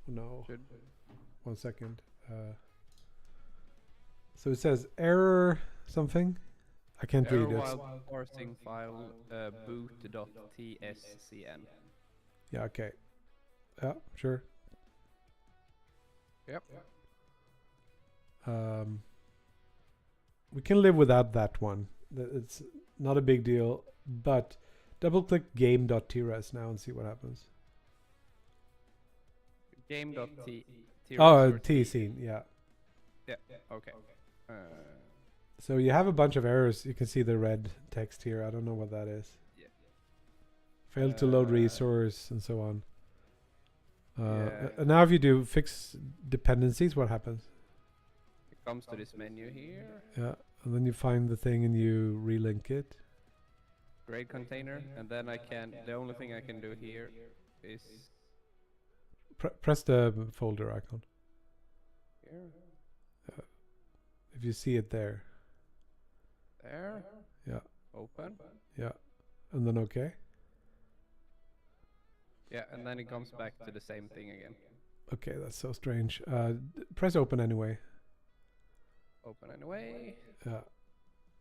No. Should. 1 second. So it says error something. I can't read it. While parsing file boot.tscn. Yeah, okay. Yeah, sure. Yep. We can live without that one. It's not a big deal, but double click game.trs now and see what happens. Game.trs. Oh, T scene, yeah. Yeah, okay. So you have a bunch of errors. You can see the red text here. I don't know what that is. Yeah. Failed to load resource and so on. And now if you do fix dependencies, what happens? It comes to this menu here. Yeah, and then you find the thing and you relink it. Grade container, and then the only thing I can do here is... Press the folder icon. Here. If you see it there. There. Yeah. Open. Yeah. And then okay. Yeah, and then it comes back to the same thing again. Okay, that's so strange. Press open anyway. Open anyway. Yeah.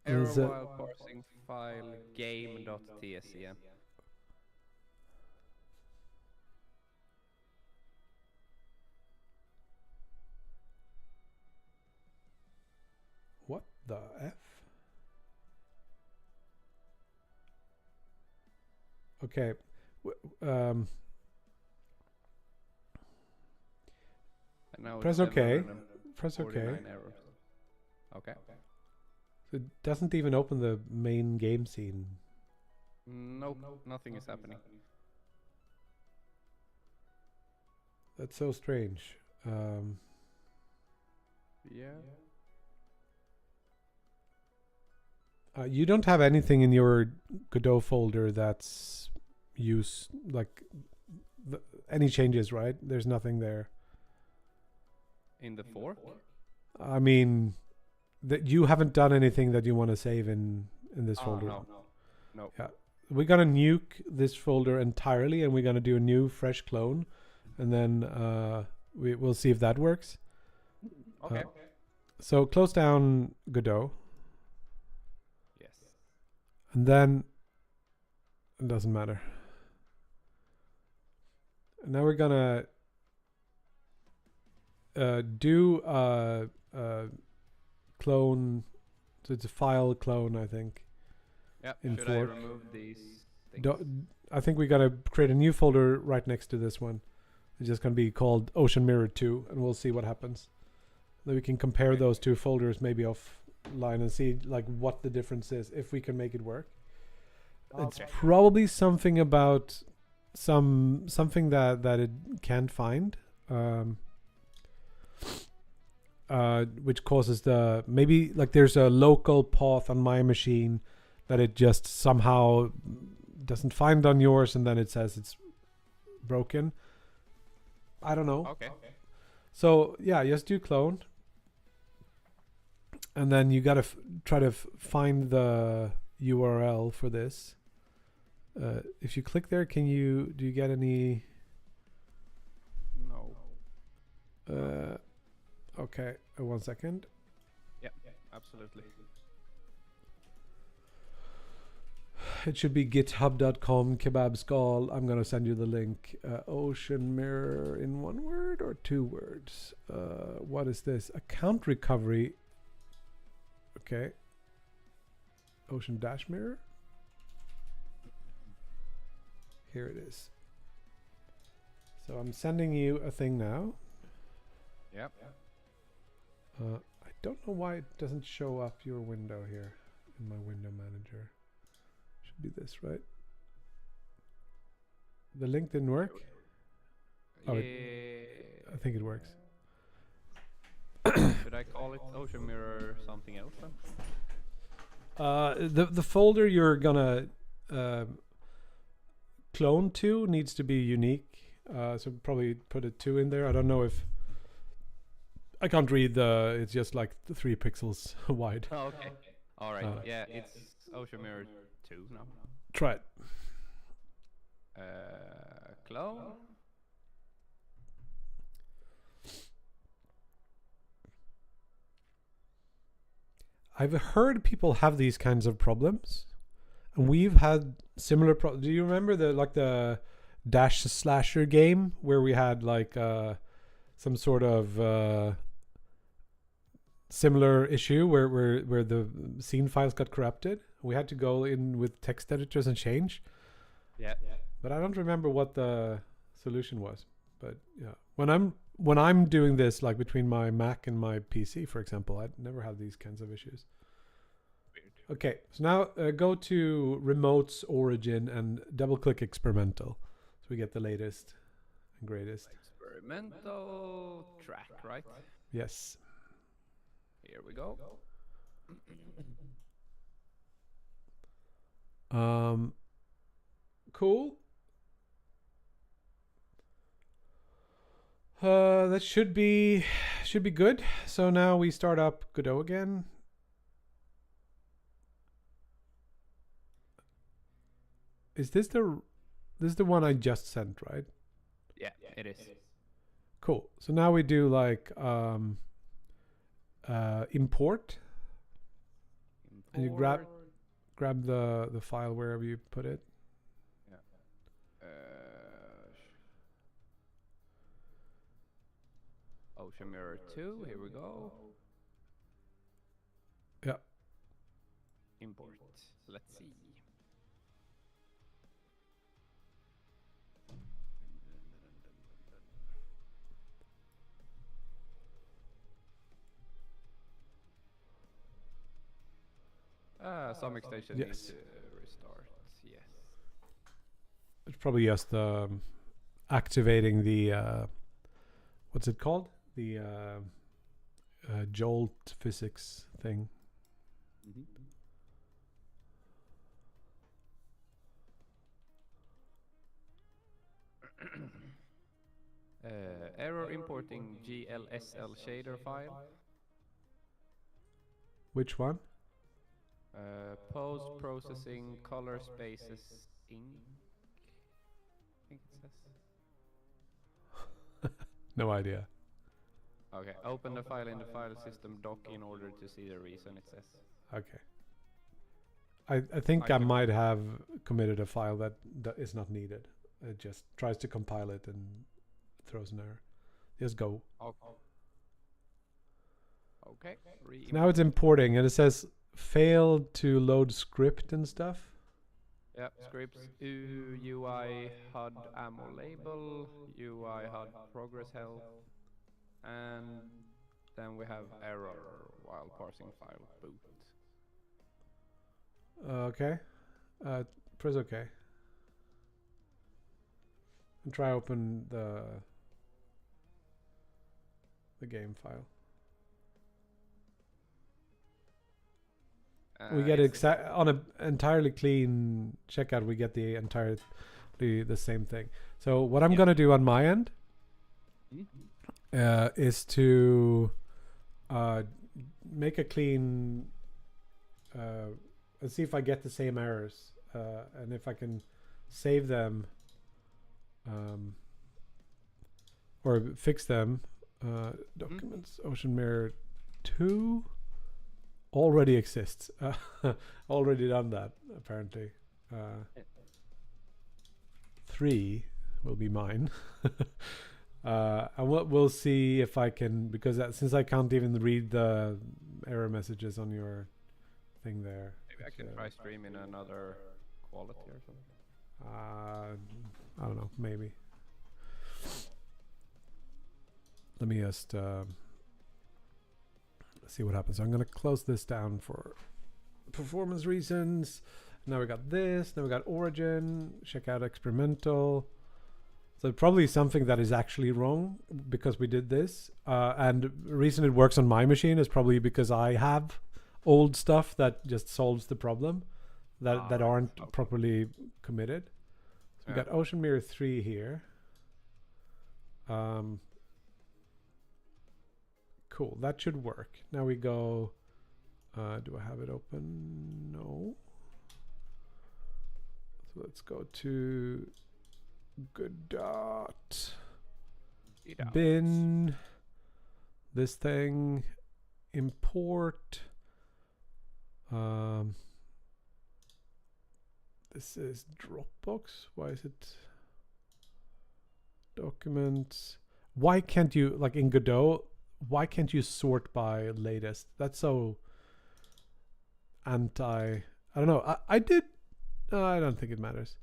Error while parsing file game.tscn. What the F? Okay. And now Press OK. Press OK. Errors. Okay. It doesn't even open the main game scene. Nope, nothing is happening. That's so strange. Yeah. You don't have anything in your Godot folder that's any changes, right? There's nothing there. In the fork? I mean, that you haven't done anything that you want to save in this folder. No. Yeah, we're gonna nuke this folder entirely, and we're gonna do a new fresh clone, and then we'll see if that works. Okay. So close down Godot, Yes. and then it doesn't matter. And now we're gonna do clone. So it's a file clone, I think. Yeah. In Should fork. I remove these things? I think we gotta create a new folder right next to this one. It's just gonna be called Ocean Mirror 2, and we'll see what happens. Then we can compare those two folders maybe offline and see like what the difference is if we can make it work. Okay. It's probably something about something that it can't find, which causes maybe like there's a local path on my machine that it just somehow doesn't find on yours, and then it says it's broken. I don't know. Okay. So yeah, just do clone, and then you gotta try to find the URL for this. If you click there, do you get any? No. Okay, 1 second. Yeah, absolutely. It should be github.com kebab skull. I'm gonna send you the link. Ocean Mirror in one word or two words. What is this? Account recovery. Okay. Ocean dash mirror. Here it is. So I'm sending you a thing now. Yep. I don't know why it doesn't show up your window here in my window manager. Should be this, right? The link didn't work? Oh, I think it works. Should I call it Ocean Mirror something else then? The folder you're gonna clone to needs to be unique. So probably put a 2 in there. I don't know if I can't read it's just like 3 pixels wide. Oh, okay. All right. Yeah, it's Ocean Mirror 2 now. Try it. Clone. I've heard people have these kinds of problems, and we've had similar problems. Do you remember the dash slasher game where we had like some sort of similar issue where the scene files got corrupted? We had to go in with text editors and change. Yeah. But I don't remember what the solution was. But yeah, when I'm doing this, like between my Mac and my PC, for example, I never have these kinds of issues. Weird. Okay, so now go to Remotes Origin and double-click Experimental, so we get the latest and greatest. Experimental track, right? Yes. Here we go. Cool. That should be good. So now we start up Godot again. Is this the one I just sent, right? Yeah, it is. Cool. So now we do like import, and you grab the file wherever you put it. Yeah. Ocean Mirror 2. Here we go. Yeah. Import. Let's see. Some extension Yes. needs to restart. Yes. It's probably just activating the what's it called? The jolt physics thing. Error importing GLSL shader file. Which one? Post processing color spaces ink. I think it says. No idea. Okay, open the file in the file system doc in order to see the reason it says. Okay. I think I might have committed a file that is not needed. It just tries to compile it and throws an error. Just go. Okay. Now it's importing and it says failed to load script and stuff. Yeah, scripts UI HUD ammo label, UI HUD progress health, and then we have error while parsing file boot. Okay. Press OK. And try open the game file. We get on an entirely clean checkout. We get the the same thing. So what I'm gonna do on my end is to make a clean and see if I get the same errors and if I can save them or fix them. Documents Ocean Mirror 2 already exists. Already done that apparently. 3 will be mine. And we'll see if I can, because since I can't even read the error messages on your thing there. Maybe I can try streaming another quality or something. I don't know, maybe. Let me just see what happens. I'm going to close this down for performance reasons. Now we got this. Now we got origin. Check out experimental. So probably something that is actually wrong because we did this. And the reason it works on my machine is probably because I have old stuff that just solves the problem that aren't properly committed. So we got Ocean Mirror 3 here. Cool, that should work. Now we go, do I have it open? No. So let's go to Godot. Bin, this thing, import. This is Dropbox. Why is it documents? Why can't you, like in Godot, why can't you sort by latest? That's so I don't know. I did. I don't think it matters.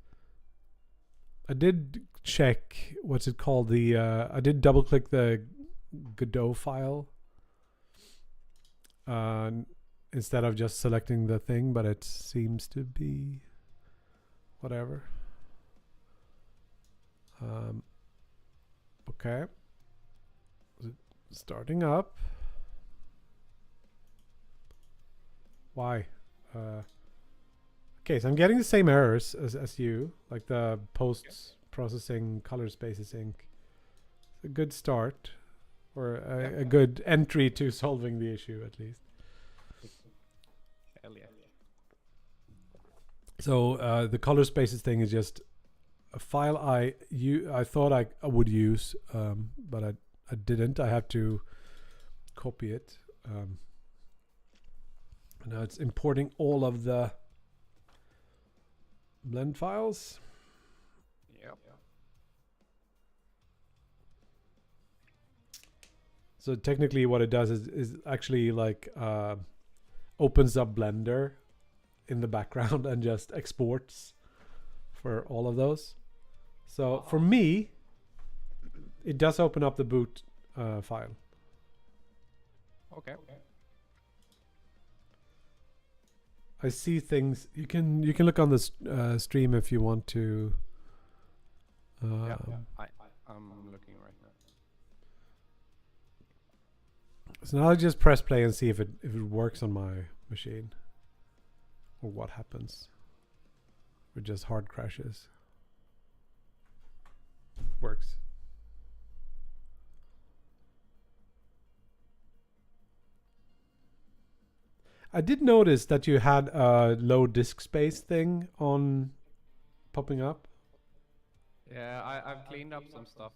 I did check. What's it called? I did double click the Godot file instead of just selecting the thing, but it seems to be whatever. Okay. Starting up. Why? Okay, so I'm getting the same errors as you, like the post processing color spaces inc. It's a good start, or a good entry to solving the issue at least. Hell yeah. So the color spaces thing is just a file I thought I would use, but I didn't. I have to copy it. Now it's importing all of the blend files. Yep. So technically what it does is actually like opens up Blender in the background and just exports for all of those. So for me, it does open up the boot file. Okay. I see things. You can look on the stream if you want to. Yeah, I'm looking right now. So now I just press play and see if it works on my machine, or what happens. Or just hard crashes. Works. I did notice that you had a low disk space thing on popping up. Yeah, I've cleaned up some stuff.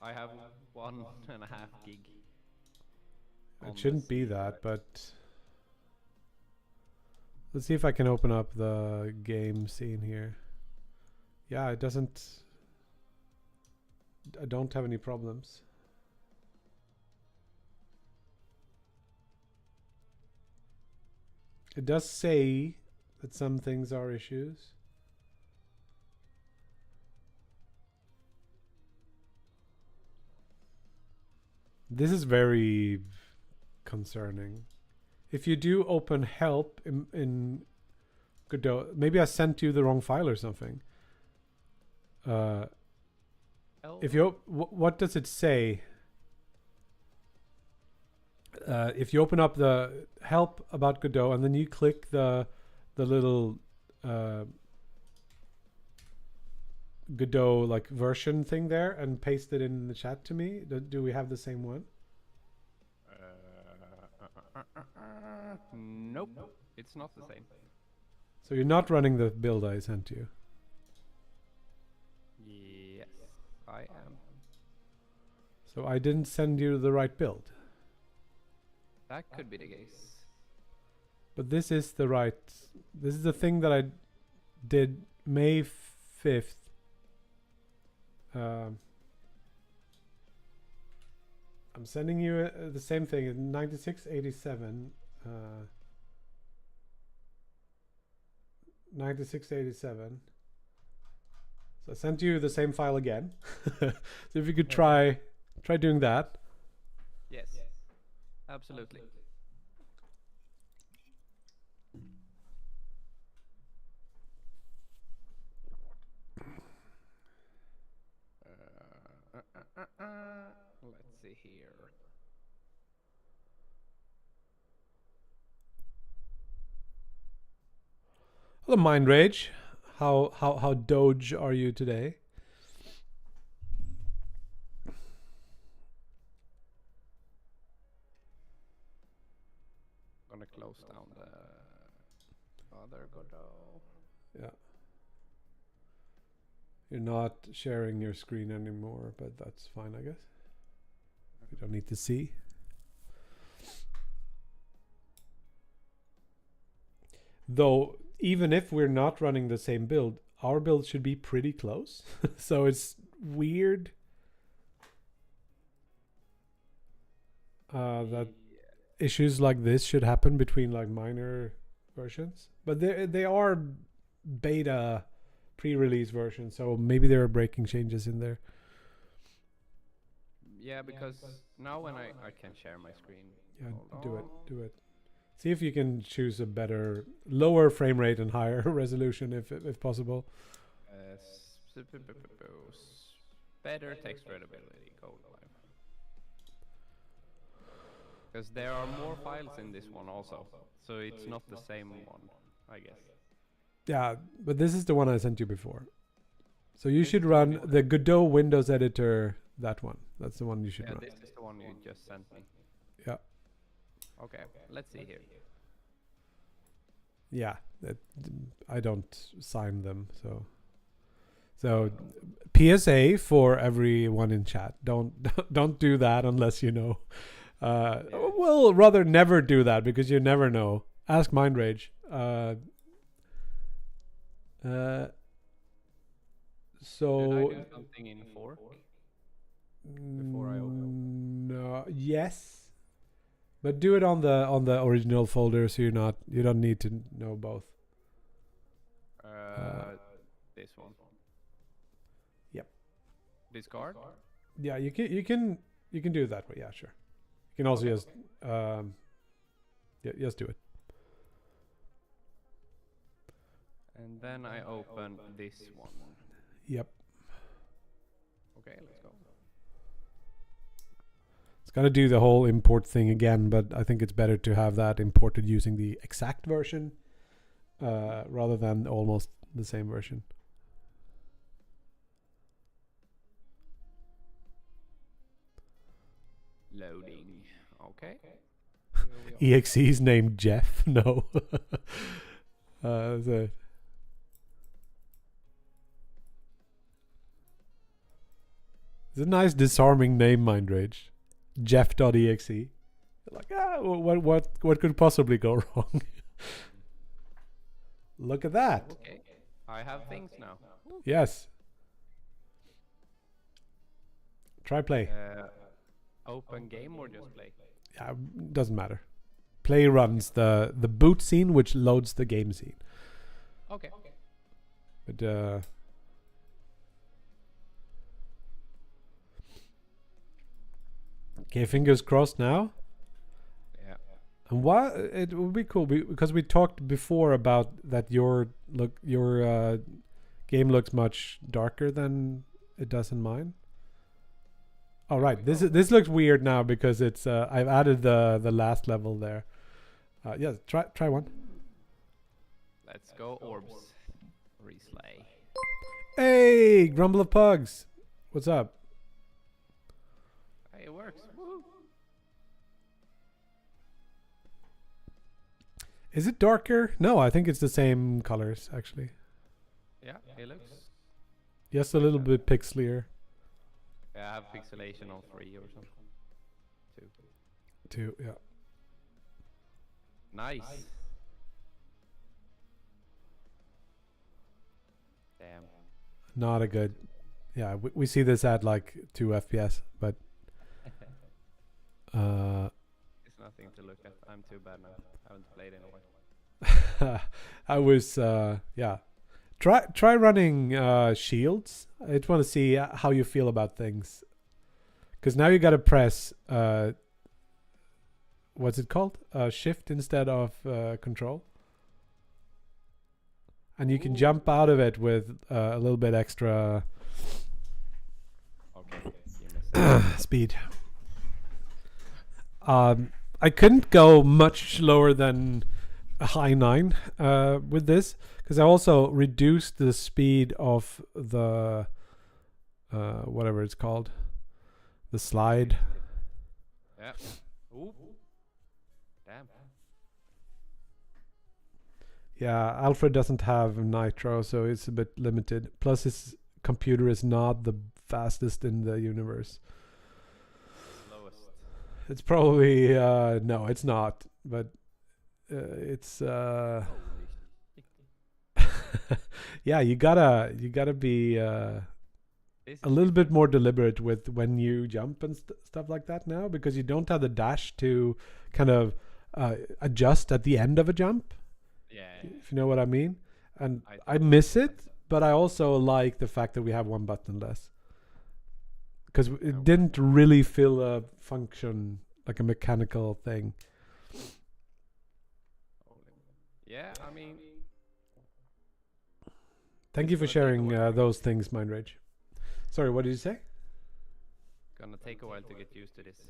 I have 1.5 gig. It shouldn't be that, but let's see if I can open up the game scene here. Yeah, it doesn't. I don't have any problems. It does say that some things are issues. This is very concerning. If you do open help in Godot, maybe I sent you the wrong file or something. If you what does it say? If you open up the help about Godot and then you click the little Godot like version thing there and paste it in the chat to me, do we have the same one? Nope, it's not the same. So you're not running the build I sent you? Yes, I am. So I didn't send you the right build. That could be the case. But this is the right. This is the thing that I did May 5th. I'm sending you the same thing in 9687. 9687. So I sent you the same file again. So if you could try doing that. Yes, absolutely. Let's see here. Hello, Mind Rage. How doge are you today? Gonna close down the other Godot. Yeah. You're not sharing your screen anymore, but that's fine, I guess. You don't need to see. Though, even if we're not running the same build, our build should be pretty close. So it's weird that issues like this should happen between like minor versions. But they are beta pre-release versions, so maybe there are breaking changes in there. Yeah, because now when I can share my screen. Yeah, do it. See if you can choose a lower frame rate and higher resolution if possible. Better text readability, code live. Because there are more files in this one also, so it's not the same one, I guess. Yeah, but this is the one I sent you before. So you should run the Godot Windows Editor, that one. That's the one you should run. This is the one you just sent me. Yeah. Okay, let's see here. Yeah, I don't sign them, so PSA for everyone in chat. Don't do that unless you know. Well, rather never do that because you never know. Ask Mind Rage. So did I do something in fork before I open? No. Yes. But do it on the original folder, so you don't need to know both. This one. Yep. Discard. Yeah, you can do it that way. Yeah, sure. You can also just just do it. And then I open this one. Yep. Okay, let's go. It's gonna do the whole import thing again, but I think it's better to have that imported using the exact version rather than almost the same version. Loading. Okay. EXE's named Jeff. No. So it's a nice disarming name, Mind Rage. Jeff.exe. Like, what could possibly go wrong? Look at that. Okay. I have things now. Yes. Try play. Open game or just play? Yeah, doesn't matter. Play runs the boot scene, which loads the game scene. Okay. But okay, fingers crossed now. Yeah. And why it would be cool because we talked before about that your game looks much darker than it does in mine. Oh right, this looks weird now because it's I've added the last level there. Yeah, try one. Let's go orbs. Reslay. Hey, Grumble of Pugs. What's up? Hey, it works. Woo. Is it darker? No, I think it's the same colors actually. Yeah, it looks. Just a little bit pixelier. Yeah, I have pixelation on 3 or something. 2, yeah. Nice. Damn. Not a good. Yeah, we see this at like 2 FPS, but It's nothing to look at. I'm too bad now. I haven't played in a while. I was yeah. Try running shields. I just want to see how you feel about things. Because now you got to press what's it called? Shift instead of control. And you can jump out of it with a little bit extra speed. I couldn't go much lower than a high 9 with this because I also reduced the speed of the whatever it's called, the slide. Yeah. Ooh. Damn. Yeah, Alfred doesn't have Nitro, so it's a bit limited. Plus, his computer is not the fastest in the universe. Slowest. It's probably no, it's not, but it's yeah, you gotta be a little bit more deliberate with when you jump and stuff like that now, because you don't have the dash to kind of adjust at the end of a jump. Yeah. If you know what I mean. And I miss it, but I also like the fact that we have one button less, because it didn't really fill a function like a mechanical thing. Yeah, I mean. Thank you for sharing those things, Mind Rage. Sorry, what did you say? Gonna take a while to get used to this.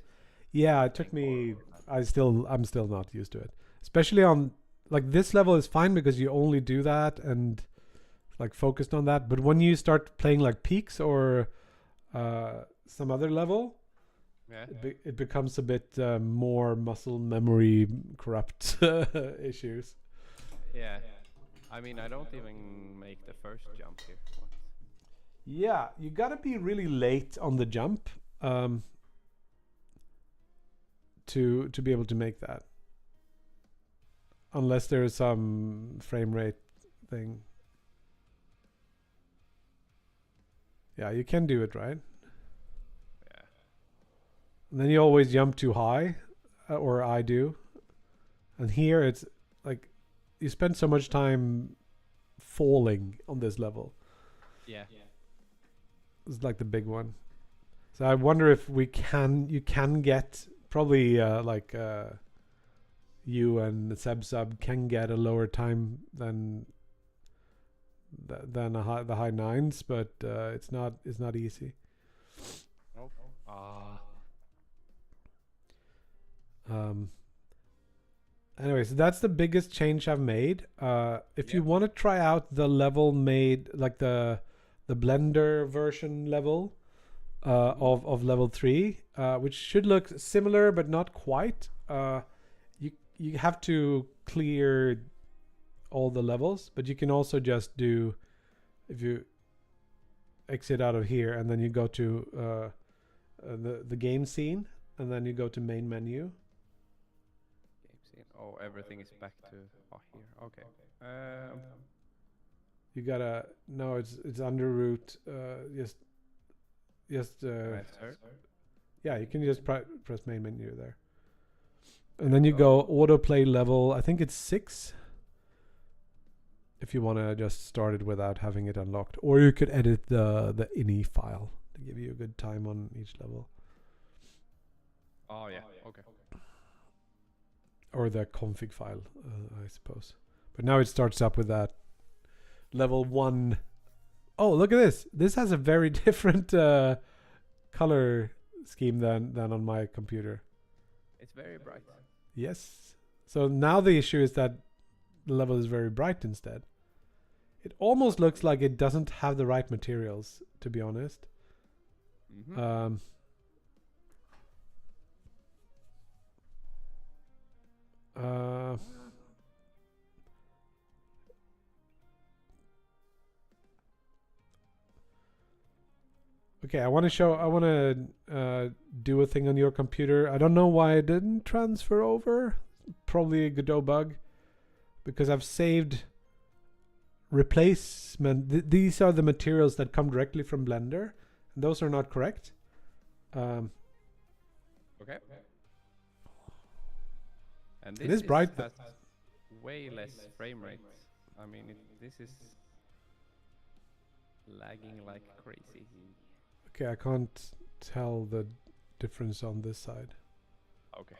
Yeah, it took me. I'm still not used to it, especially on like this level is fine because you only do that and like focused on that. But when you start playing like peaks or some other level, yeah, it becomes a bit more muscle memory corrupt issues. Yeah, I mean, I don't even make the first jump here. What? Yeah, you gotta be really late on the jump to be able to make that. Unless there's some frame rate thing. Yeah, you can do it, right? Yeah. And then you always jump too high, or I do. And here it's like you spend so much time falling on this level. Yeah. It's like the big one. So I wonder if you can get probably like you and Seb can get a lower time than than the high nines, but it's not easy. Nope. Anyway, so that's the biggest change I've made. If you want to try out the level made, like the Blender version level of level 3, which should look similar but not quite, you have to clear all the levels, but you can also just do, if you exit out of here and then you go to the game scene and then you go to main menu. Oh, everything is back to here. Okay. You gotta it's under root. Just yeah, you can just press main menu there, and then you go autoplay level. I think it's 6. If you want to just start it without having it unlocked, or you could edit the ini file to give you a good time on each level. Oh yeah. Okay. Or the config file, I suppose. But now it starts up with that level 1. Oh, look at this. This has a very different color scheme than on my computer. It's very bright. Yes. So now the issue is that the level is very bright instead. It almost looks like it doesn't have the right materials, to be honest. Mm-hmm. Okay, I want to do a thing on your computer. I don't know why it didn't transfer over. Probably a Godot bug, because I've saved replacement. These are the materials that come directly from Blender, and those are not correct. Okay. And this it is bright. Has way less frame rate. I mean, this is lagging like crazy. Okay, I can't tell the difference on this side. Okay.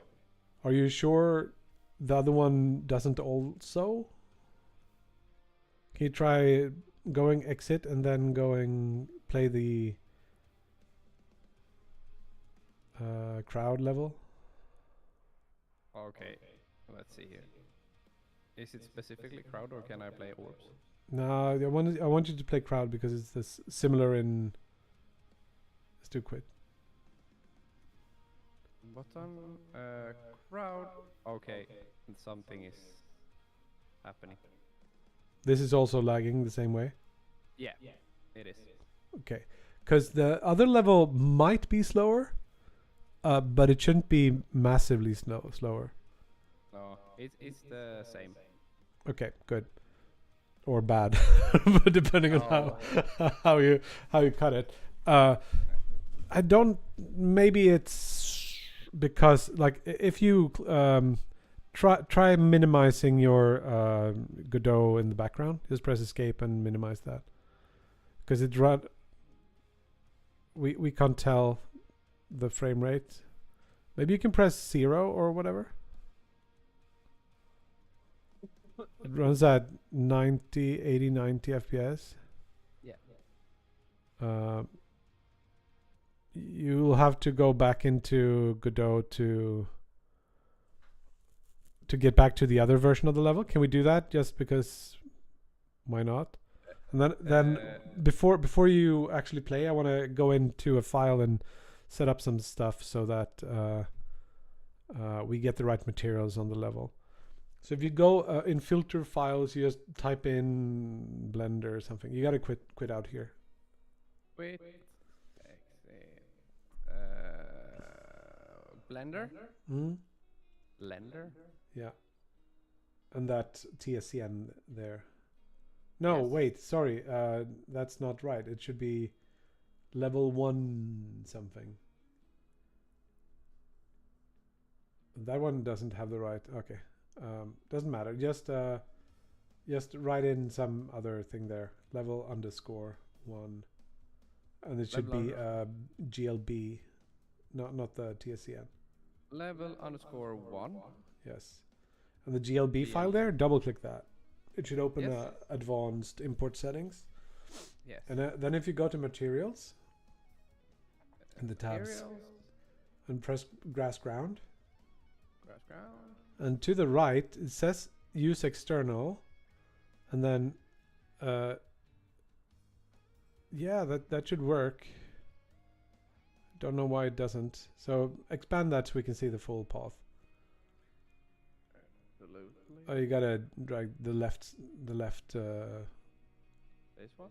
Are you sure the other one doesn't also? Can you try going exit and then going play the crowd level? Okay. Let's see here. Is it specifically crowd or can I play orbs? No, I want you to play crowd because it's this similar in. Let's do quit. Button, crowd. Okay, and something is happening. This is also lagging the same way. Yeah, it is. Okay, because the other level might be slower, but it shouldn't be massively slower. No, it's the same. Okay, good. Or bad, but depending on how you cut it. I don't. Maybe it's because like if you try minimizing your Godot in the background. Just press escape and minimize that, because it's we can't tell the frame rate. Maybe you can press 0 or whatever. It runs at 90, 80, 90 FPS. Yeah. You'll have to go back into Godot to get back to the other version of the level. Can we do that? Just because, why not? And then before you actually play, I want to go into a file and set up some stuff so that we get the right materials on the level. So if you go in filter files, you just type in Blender or something. You gotta quit out here. Wait. Blender? Blender? Yeah. And that TSCN there. No, Yes. wait, sorry. That's not right. It should be level 1 something. That one doesn't have the right. Okay. Doesn't matter. Just write in some other thing there. Level _1. And it should be GLB. Not the TSCN. Level _1. Yes. And the GLB file there, double click that. it should open Yes. advanced import settings. Yes. And then if you go to materials in the tabs Materials. and press grass ground, Grass ground. and to the right it says use external, and then yeah, that should work. Don't know why it doesn't. So expand that so we can see the full path. Absolutely. Oh, you gotta drag the left. This one?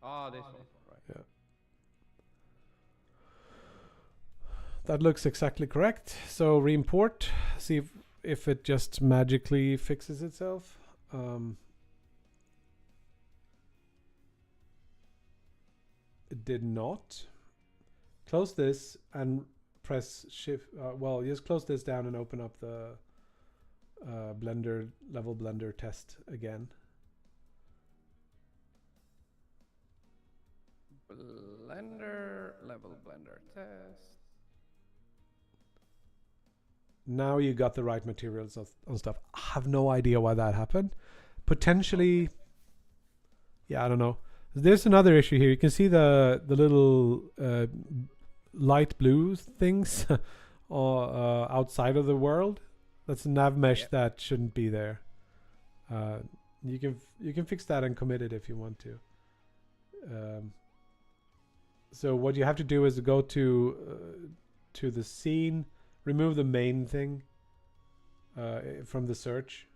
Ah, this one. Right. Yeah. That looks exactly correct. So re-import. See if it just magically fixes itself. It did not. Close this and press shift. Well, just close this down and open up the Blender level Blender test again. Blender level Blender test. Now you got the right materials on stuff. I have no idea why that happened. Potentially, yeah, I don't know. There's another issue here. You can see the little light blue things outside of the world. That's a nav mesh that shouldn't be there. You can fix that and commit it if you want to. So what you have to do is go to the scene, remove the main thing from the search.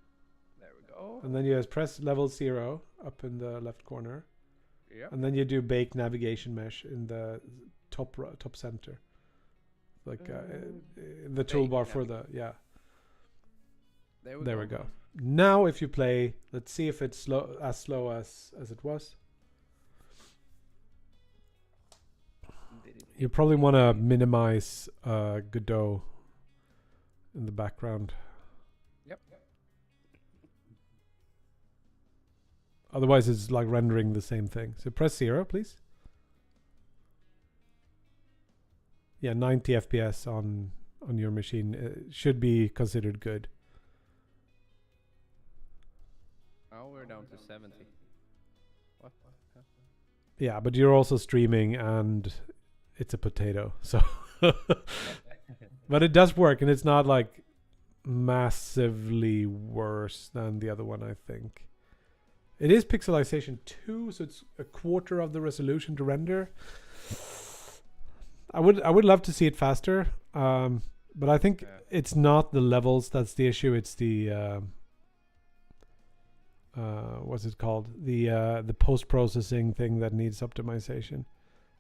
There we go. And then you just press level 0 up in the left corner. Yep. And then you do bake navigation mesh in the top center. Like in the toolbar for the, yeah. There we go. Now if you play, let's see if it's slow as it was. You probably want to minimize Godot in the background. Yep. Otherwise it's like rendering the same thing. So press 0, please. Yeah, 90 FPS on your machine should be considered good. Oh, we're down to 70. What? Yeah, but you're also streaming and it's a potato. So but it does work, and it's not like massively worse than the other one, I think. It is pixelization 2, so it's a quarter of the resolution to render. I would love to see it faster, but I think it's not the levels that's the issue. It's the what's it called? The post processing thing that needs optimization,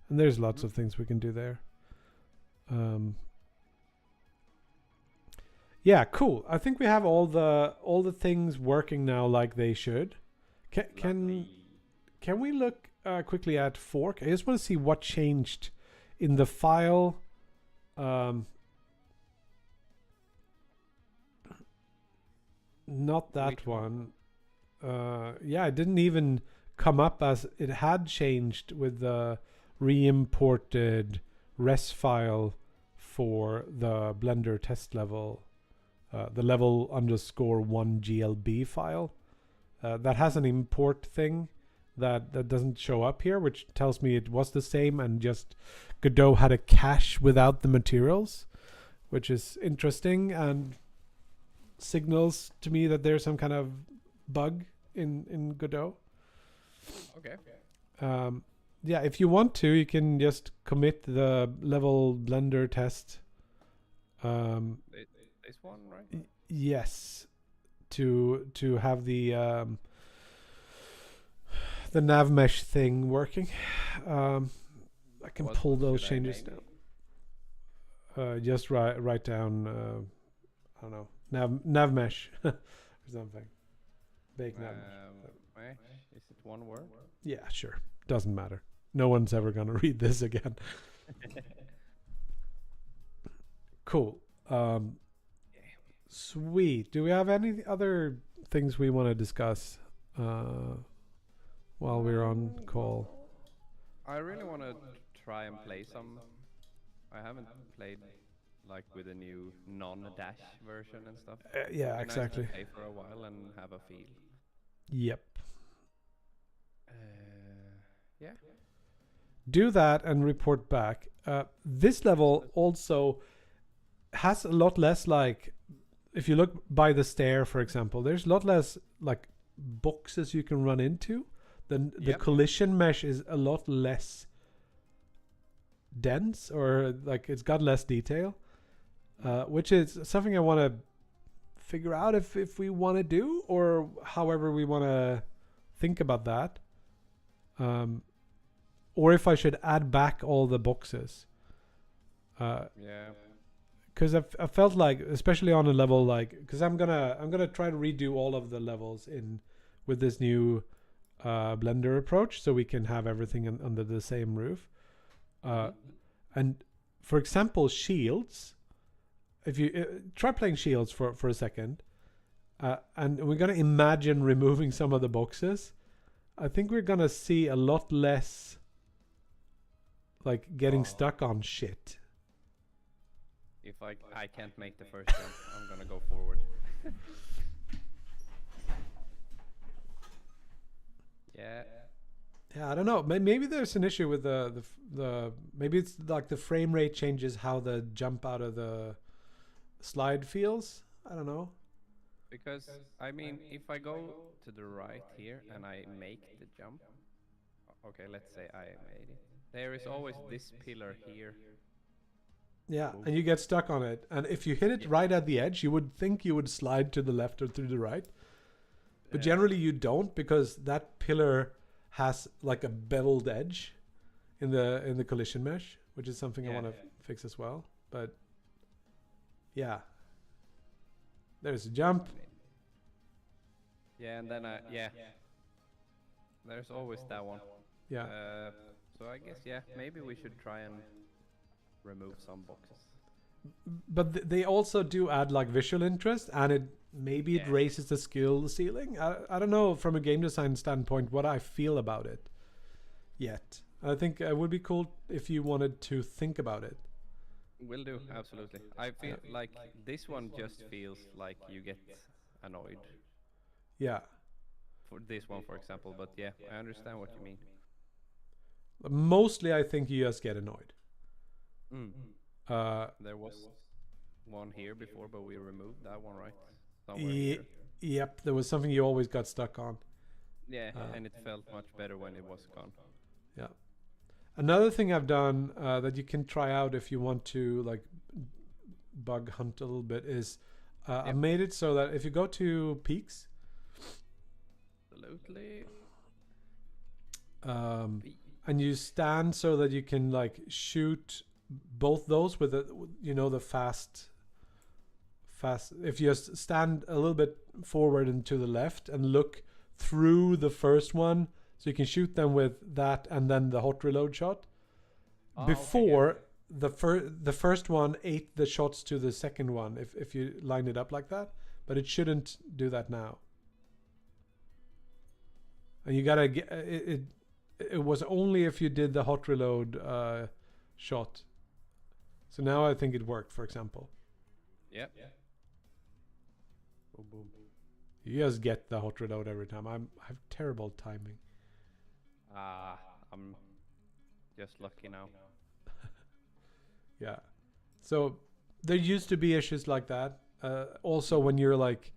and there's lots of things we can do there. Yeah, cool. I think we have all the things working now like they should. Can we look quickly at fork? I just want to see what changed in the file. Not that one. Yeah, it didn't even come up as it had changed with the re-imported res file for the Blender test level, the level _1 GLB file. That has an import thing that doesn't show up here, which tells me it was the same and just Godot had a cache without the materials, which is interesting and signals to me that there's some kind of bug in Godot. Okay. Yeah, if you want to, you can just commit the level Blender test. This one, right? Yes, to have the nav mesh thing working. I can pull those changes down. Just write down I don't know, nav mesh or something. Bake nav mesh. Is it one word? Yeah, sure. Doesn't matter. No one's ever gonna read this again. Cool. Sweet. Do we have any other things we want to discuss while we're on call? I really want to try and play some. I haven't played like with a new non-dash version and stuff. Yeah, It'd be exactly. nice to play for a while and have a feel. Yep. Yeah. Do that and report back. This level also has a lot less, like, if you look by the stair, for example, there's a lot less like boxes you can run into. The collision mesh is a lot less dense, or like it's got less detail, which is something I want to figure out if we want to do, or however we want to think about that. Or if I should add back all the boxes. Yeah. Because I felt like, especially on a level like, because I'm gonna try to redo all of the levels in with this new Blender approach, so we can have everything under the same roof. And for example, shields. If you try playing shields for a second, and we're gonna imagine removing some of the boxes, I think we're gonna see a lot less like getting stuck on shit. If I can't make the first jump, I'm gonna go forward. Yeah. Yeah, I don't know. Maybe there's an issue with the maybe it's like the frame rate changes how the jump out of the slide feels. I don't know. Because I mean, if I go to the right here and I make the jump, okay, let's say I made it. There is always this pillar here. Yeah, and you get stuck on it. And if you hit it right at the edge, you would think you would slide to the left or to the right. But generally you don't, because that pillar has like a beveled edge in the collision mesh, which is something I want to fix as well. But yeah. There's a jump. Yeah, and then there's always that one. Yeah. So I guess maybe we should try and remove some boxes. But they also do add like visual interest, and it raises the skill ceiling. I don't know from a game design standpoint what I feel about it yet. I think it would be cool if you wanted to think about it. Will do, absolutely. I feel like this one just feels like you get annoyed. Yeah. For this one, for example, but yeah, I understand what you mean. Mostly I think you just get annoyed. There was one here before, but we removed that one, right? Somewhere here. Yep, there was something you always got stuck on. Yeah, and it felt much better when it was gone. Yeah. Another thing I've done that you can try out if you want to like bug hunt a little bit is I made it so that if you go to peaks, absolutely, and you stand so that you can like shoot both those with the fast. If you just stand a little bit forward and to the left and look through the first one, so you can shoot them with that and then the hot reload shot. Before the first one ate the shots to the second one, if you line it up like that, but it shouldn't do that now. And you gotta get it. It was only if you did the hot reload shot. So now I think it worked, for example. Yep. Boom, boom. You just get the hot reload every time. I have terrible timing. I'm just lucky now. Yeah. So there used to be issues like that. Also, when you're like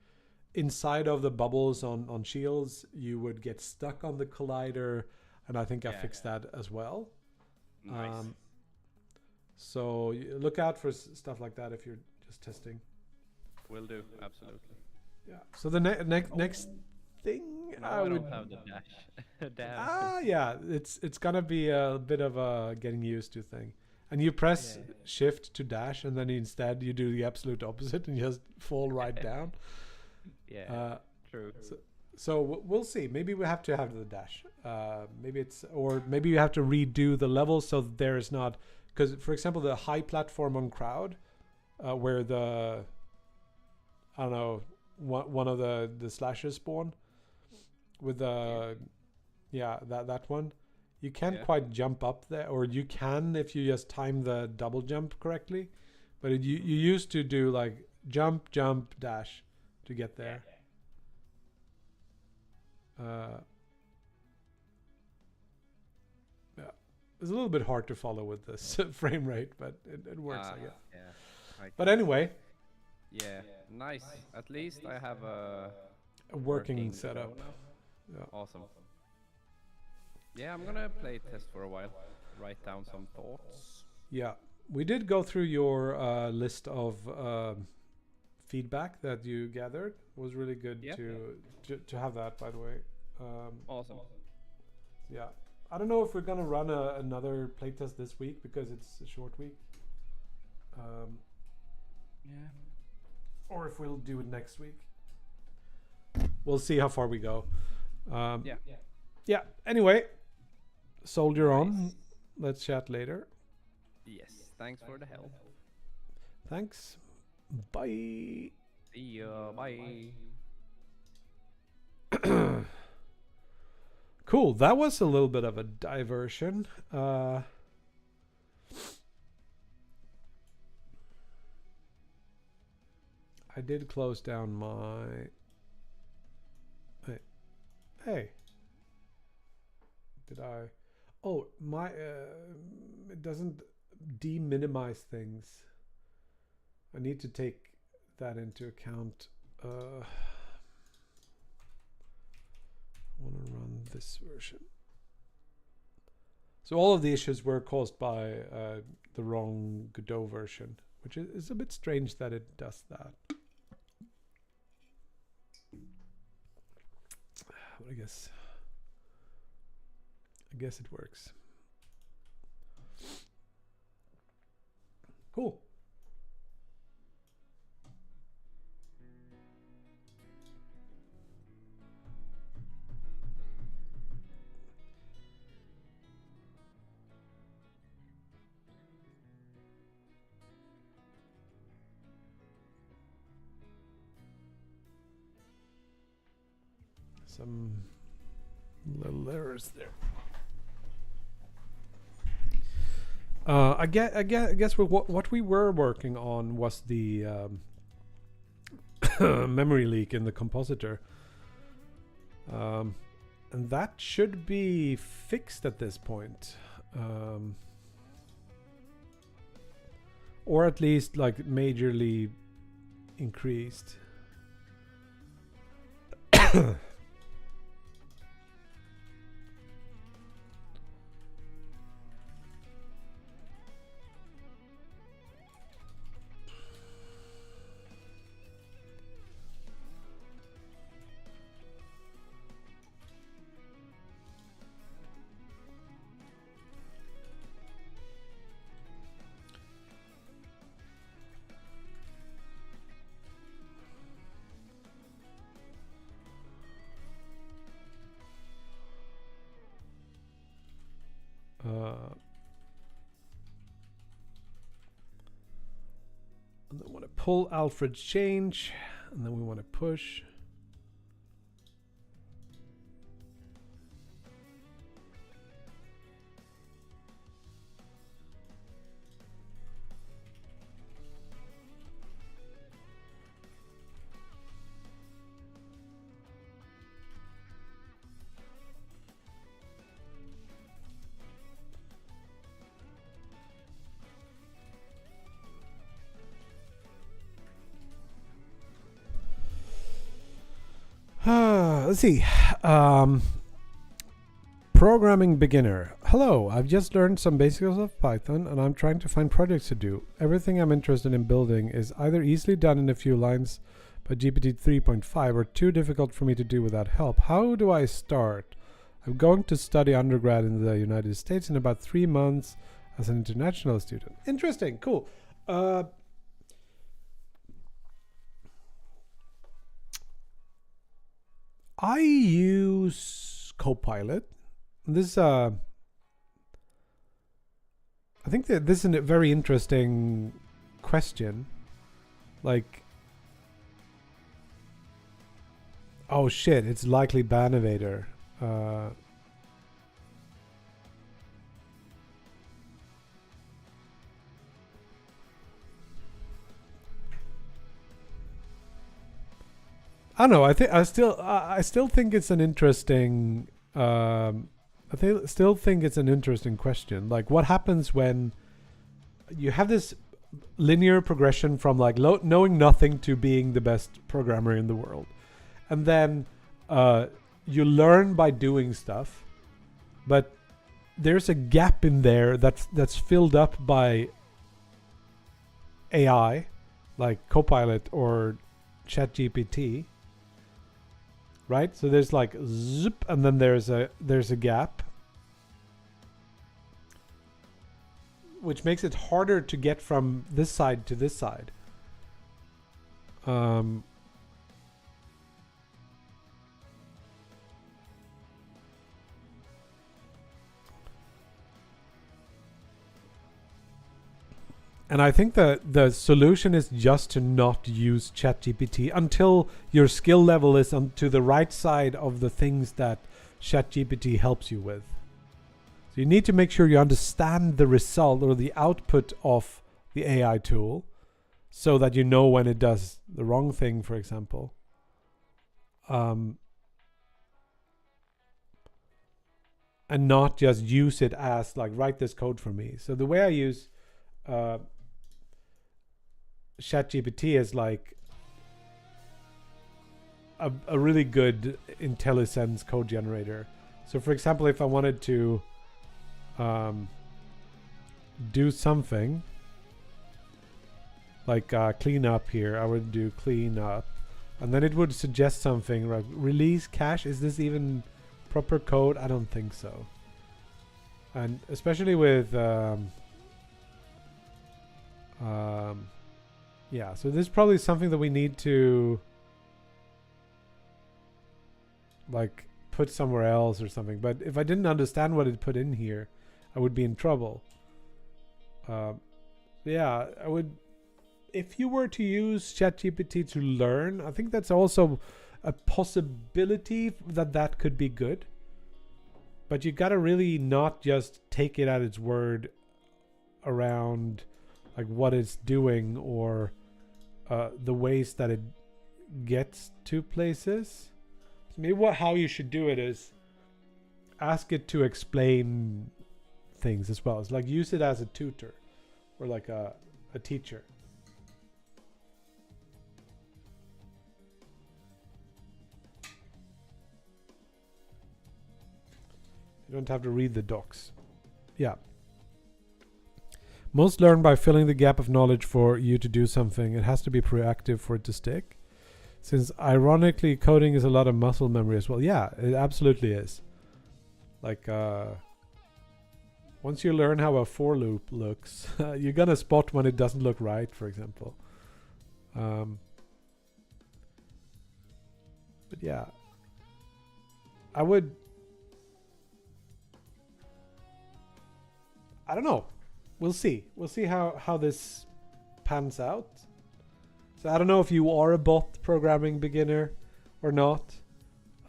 inside of the bubbles on shields, you would get stuck on the collider, and I think I fixed that as well. Nice. So look out for stuff like that if you're just testing. Will do, absolutely. Yeah. So the next thing I don't have the dash. Damn. Yeah, it's gonna be a bit of a getting used to thing. And you press shift to dash, and then instead you do the absolute opposite and you just fall right down. Yeah, true. So we'll see. Maybe we have to have the dash. Maybe you have to redo the levels so that there is not, because for example the high platform on crowd, where the one of the slashes spawn with the that one. You can't quite jump up there, or you can if you just time the double jump correctly. But you used to do like jump, dash to get there. Yeah, it's a little bit hard to follow with this frame rate, but it works, I guess. Yeah. But anyway, Yeah, nice. At least I have a a working show setup. now. Yeah. Awesome. Yeah, I'm gonna play test for a while. Write down some thoughts. Yeah, we did go through your list of feedback that you gathered. It was really good Yep. to have that, by the way. Awesome. Yeah, I don't know if we're gonna run another playtest this week because it's a short week. Yeah. Or if we'll do it next week. We'll see how far we go. Yeah. Yeah. Anyway, soldier on. Let's chat later. Yes. Thanks for the help. Thanks. Bye. See ya. Bye. Cool. That was a little bit of a diversion. I did close down my... Hey. Did I... Oh, my... it doesn't de-minimize things. I need to take that into account. I want to run this version. So all of the issues were caused by the wrong Godot version, which is a bit strange that it does that. But I guess it works. Cool. Some little errors there. I guess what we were working on was the memory leak in the compositor, and that should be fixed at this point, or at least like majorly increased. And then we want to pull Alfred's change, and then we want to push. Let's see. Programming beginner. Hello, I've just learned some basics of Python and I'm trying to find projects to do. Everything I'm interested in building is either easily done in a few lines by GPT 3.5 or too difficult for me to do without help. How do I start? I'm going to study undergrad in the United States in about 3 months as an international student. Interesting, cool. I use Copilot. This I think that this is a very interesting question. Like, oh shit, it's likely Banavator. I don't know. I still think it's an interesting. Still think it's an interesting question. Like, what happens when you have this linear progression from like knowing nothing to being the best programmer in the world, and then you learn by doing stuff, but there's a gap in there that's filled up by AI, like Copilot or ChatGPT, right? So there's like zip, and then there's a gap, which makes it harder to get from this side to this side. And I think the solution is just to not use ChatGPT until your skill level is to the right side of the things that ChatGPT helps you with. So you need to make sure you understand the result or the output of the AI tool so that you know when it does the wrong thing, for example. And not just use it as like, write this code for me. So the way I use ChatGPT is like a really good IntelliSense code generator. So for example, if I wanted to do something like clean up here, I would do clean up, and then it would suggest something like release cache. Is this even proper code? I don't think so. And especially with yeah, so this is probably something that we need to like put somewhere else or something. But if I didn't understand what it put in here, I would be in trouble. Yeah, I would. If you were to use ChatGPT to learn, I think that's also a possibility that could be good. But you gotta really not just take it at its word around like what it's doing or the ways that it gets to places. So maybe how you should do it is ask it to explain things as well. It's like use it as a tutor or like a teacher. You don't have to read the docs. Yeah. Most learn by filling the gap of knowledge for you to do something. It has to be proactive for it to stick. Since ironically coding is a lot of muscle memory as well. Yeah, it absolutely is. Like once you learn how a for loop looks, you're gonna spot when it doesn't look right, for example. But yeah, I don't know. We'll see. We'll see how this pans out. So I don't know if you are a bot programming beginner or not.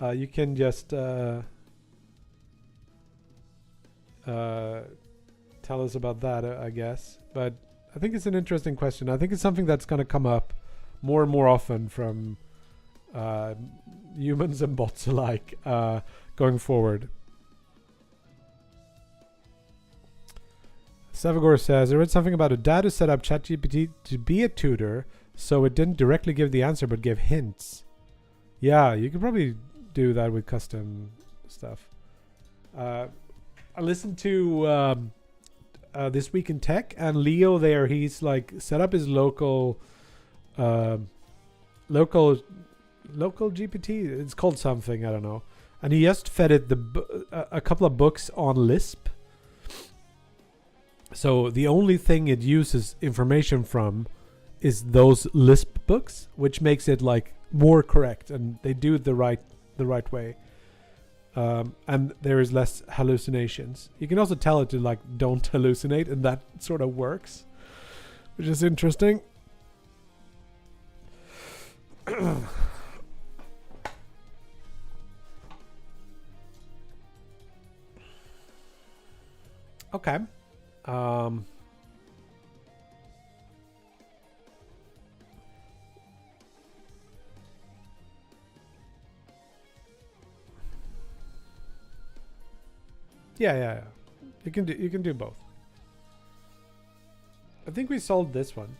You can just tell us about that, I guess. But I think it's an interesting question. I think it's something that's going to come up more and more often from humans and bots alike going forward. Savagor says, I read something about a dad who set up ChatGPT to be a tutor, so it didn't directly give the answer, but gave hints. Yeah, you could probably do that with custom stuff. I listened to This Week in Tech, and Leo there, he's like set up his local GPT. It's called something, I don't know. And he just fed it a couple of books on Lisp. So the only thing it uses information from is those Lisp books, which makes it like more correct, and they do it the right way. And there is less hallucinations. You can also tell it to like don't hallucinate, and that sort of works, which is interesting. Okay. Yeah. You can do both. I think we solved this one.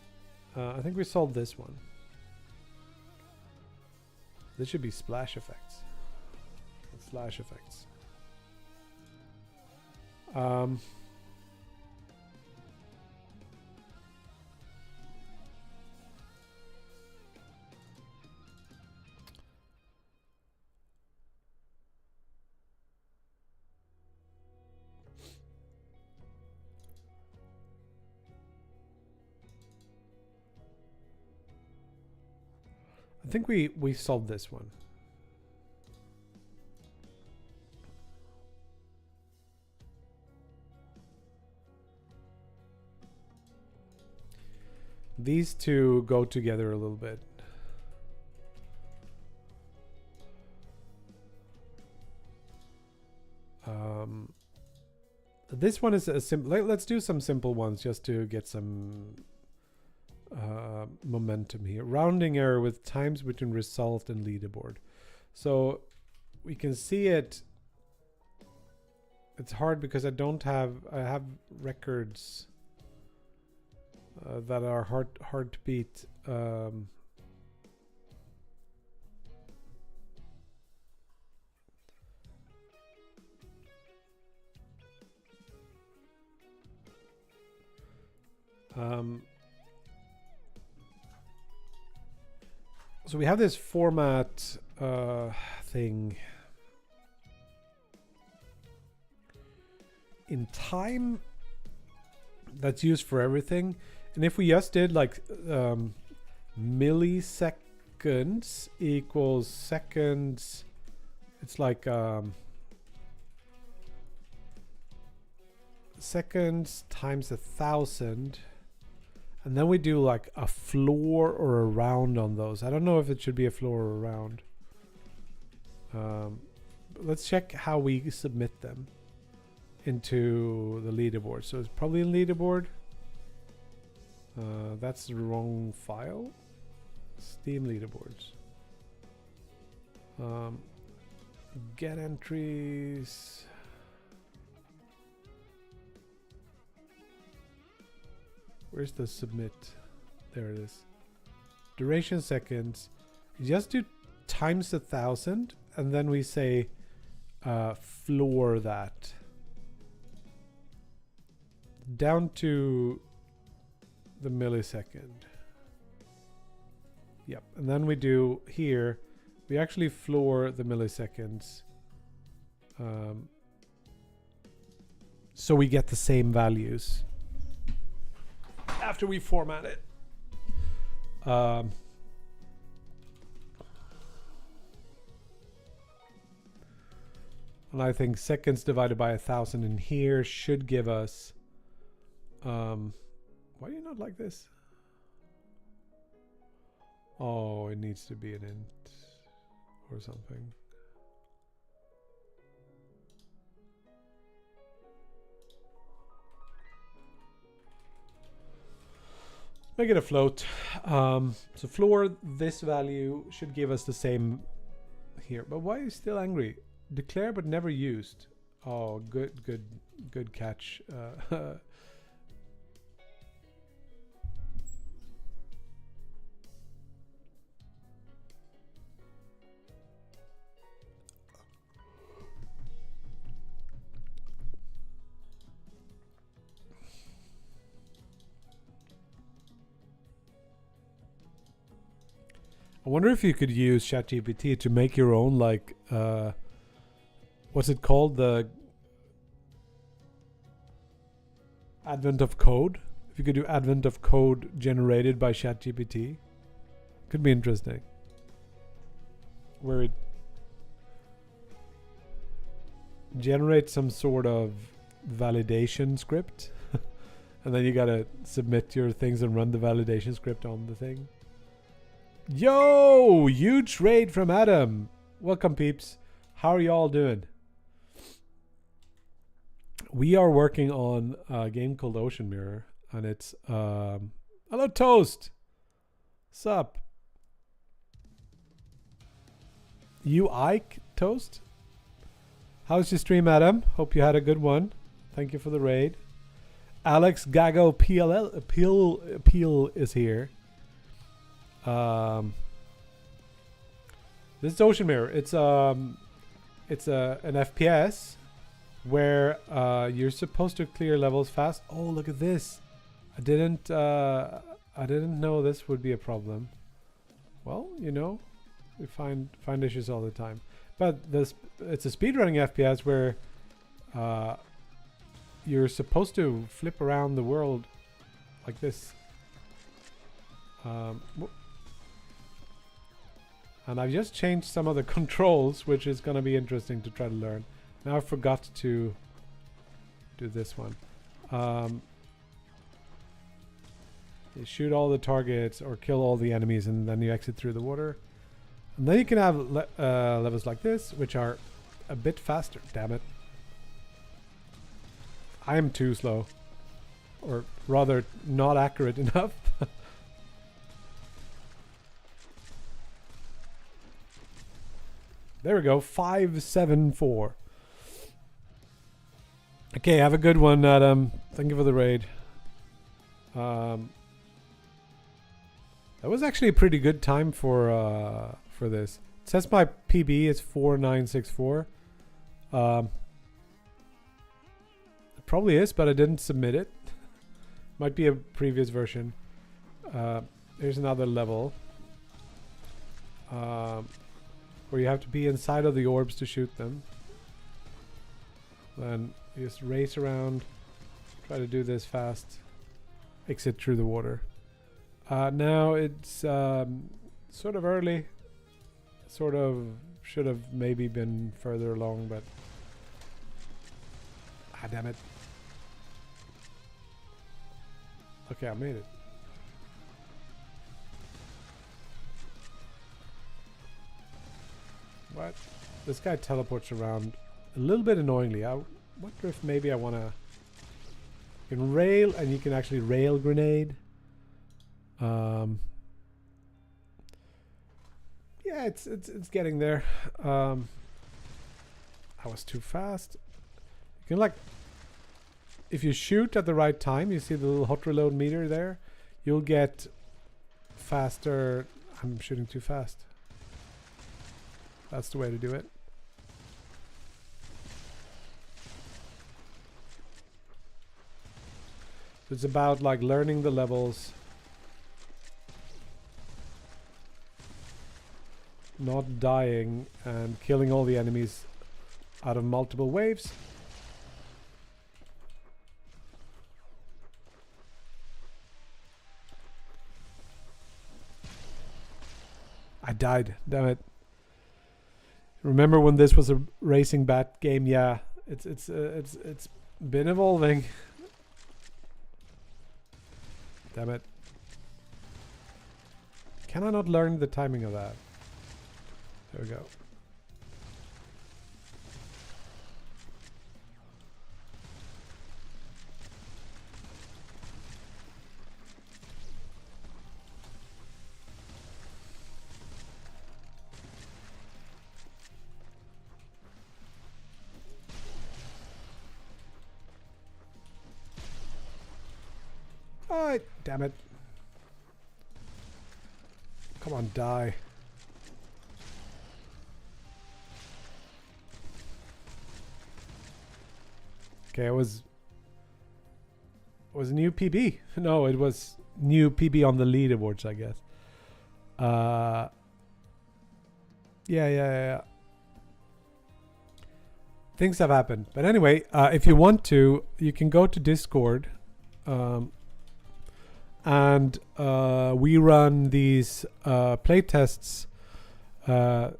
This should be splash effects. Slash effects. I think we solved this one. These two go together a little bit. This one is a simple. Let's do some simple ones just to get some momentum here. Rounding error with times between result and leaderboard. So we can see it. It's hard because I have records that are hard to beat. So we have this format thing in time that's used for everything, and if we just did like milliseconds equals seconds, it's like seconds times 1,000. And then we do like a floor or a round on those. I don't know if it should be a floor or a round. Let's check how we submit them into the leaderboard. So it's probably in leaderboard. That's the wrong file. Steam leaderboards. Get entries. Where's the submit? There it is. Duration seconds. You just do times 1,000, and then we say floor that down to the millisecond. Yep, and then we do here. We actually floor the milliseconds, so we get the same values after we format it. And I think seconds divided by 1,000 in here should give us why do you not like this? Oh, it needs to be an int or something. Make it a float. So floor, this value should give us the same here. But why are you still angry? Declare but never used. Oh, good catch. I wonder if you could use ChatGPT to make your own, like, what's it called? The advent of code. If you could do advent of code generated by ChatGPT, could be interesting. Where it generates some sort of validation script, and then you gotta submit your things and run the validation script on the thing. Yo, huge raid from Adam. Welcome, peeps. How are y'all doing? We are working on a game called Ocean Mirror, and it's hello Toast. Sup? You Ike Toast? How's your stream, Adam? Hope you had a good one. Thank you for the raid. Alex Gago Peel is here. This is Ocean Mirror. It's an FPS where you're supposed to clear levels fast. Oh, look at this! I didn't know this would be a problem. Well, you know, we find issues all the time. But it's a speedrunning FPS where you're supposed to flip around the world like this. And I've just changed some of the controls, which is going to be interesting to try to learn. Now I forgot to do this one. You shoot all the targets or kill all the enemies, and then you exit through the water. And then you can have levels like this, which are a bit faster. Damn it. I am too slow. Or rather, not accurate enough. There we go. 574. Okay, have a good one, Adam. Thank you for the raid. That was actually a pretty good time for this. It says my PB is 4964. It probably is, but I didn't submit it. Might be a previous version. Here's another level. Where you have to be inside of the orbs to shoot them. Then you just race around, try to do this fast, exit through the water. Now it's sort of early, sort of should have maybe been further along, but damn it. Okay, I made it. What? This guy teleports around a little bit annoyingly. I wonder if maybe I want to... You can rail, and you can actually rail grenade. Yeah, it's getting there. I was too fast. You can like... If you shoot at the right time, you see the little hot reload meter there, you'll get faster. I'm shooting too fast. That's the way to do it. It's about like learning the levels, not dying, and killing all the enemies out of multiple waves. I died, damn it. Remember when this was a racing bat game? Yeah, it's been evolving. Damn it. Can I not learn the timing of that? There we go. Oh, damn it. Come on, die. Okay, it was new PB. No, it was new PB on the leaderboards, I guess. Yeah. Things have happened. But anyway, if you want to, you can go to Discord. And we run these playtests. I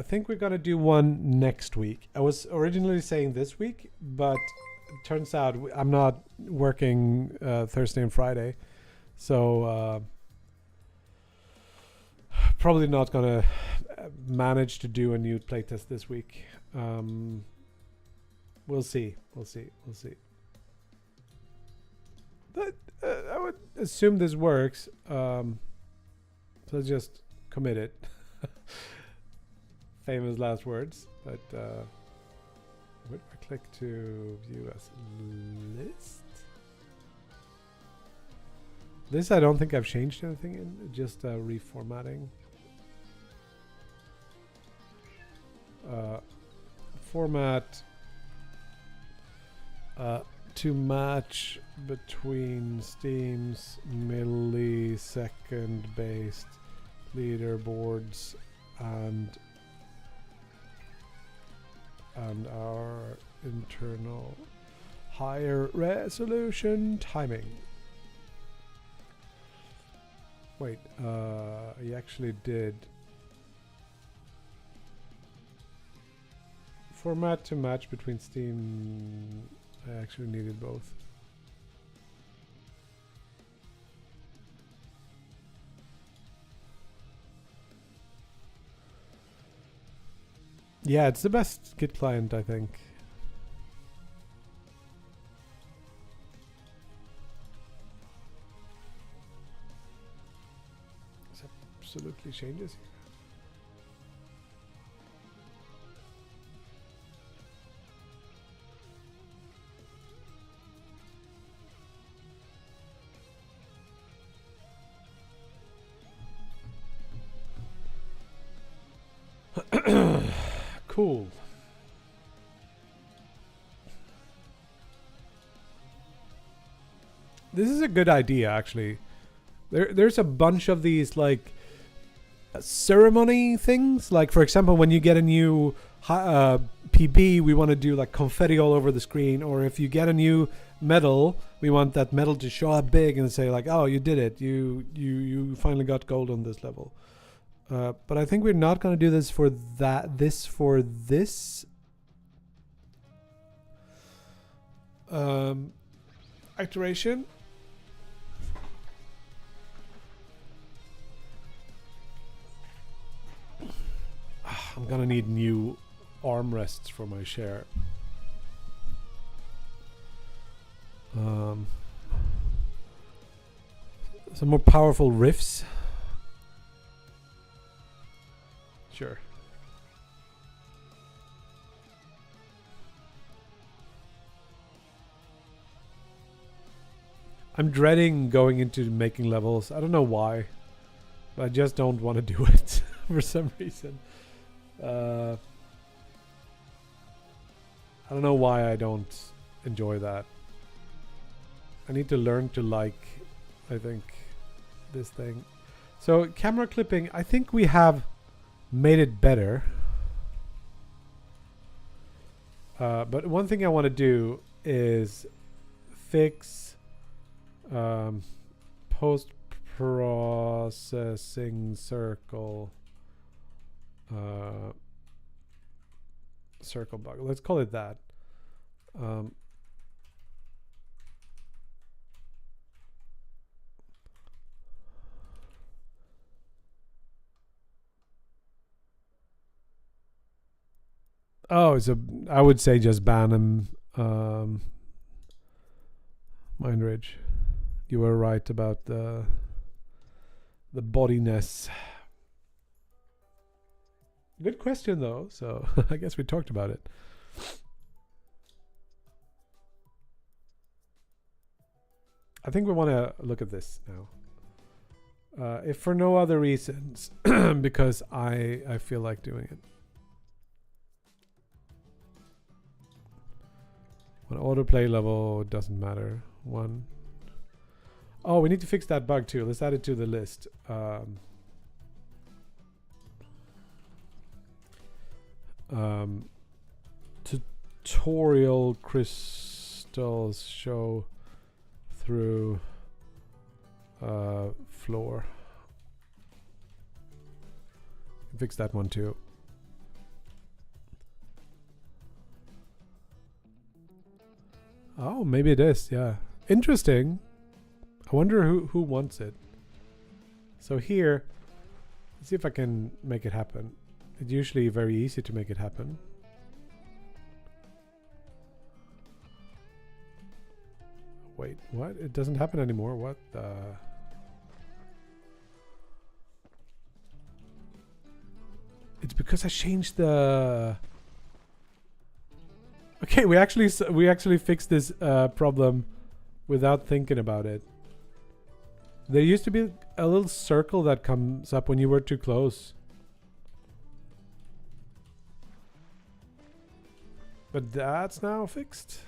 think we're gonna do one next week. I was originally saying this week, but it turns out I'm not working Thursday and Friday, so probably not gonna manage to do a new playtest this week. We'll see. But I would assume this works. So let's just commit it. Famous last words. But Where do I click to view as list? This I don't think I've changed anything in, just reformatting. Format to match between Steam's millisecond based leaderboards and our internal higher resolution timing. Wait, he actually did format to match between Steam. I actually needed both. Yeah, it's the best Git client, I think. This absolutely changes here. Cool. This is a good idea, actually. There's a bunch of these like ceremony things. Like, for example, when you get a new PB, we want to do like confetti all over the screen. Or if you get a new medal, we want that medal to show up big and say like, "Oh, you did it! You finally got gold on this level." But I think we're not going to do this for that. This for this iteration. I'm gonna need new armrests for my share. Some more powerful riffs. Sure. I'm dreading going into making levels. I don't know why, but I just don't want to do it for some reason. I don't know why I don't enjoy that. I need to learn to like, I think, this thing. So camera clipping, I think we have made it better. But one thing I want to do is fix post-processing circle bug. Let's call it that. Oh, so I would say just ban him. Mindridge, you were right about the bodiness. Good question though, so I guess we talked about it. I think we want to look at this now. If for no other reasons, because I feel like doing it. When autoplay level doesn't matter. One. Oh, we need to fix that bug too. Let's add it to the list. Tutorial crystals show through floor. Fix that one too. Oh, maybe it is. Yeah, interesting. I wonder who wants it. So here, let's see if I can make it happen. It's usually very easy to make it happen. Wait, what? It doesn't happen anymore. What the? It's because I changed the... Okay, we actually fixed this problem without thinking about it. There used to be a little circle that comes up when you were too close. But that's now fixed.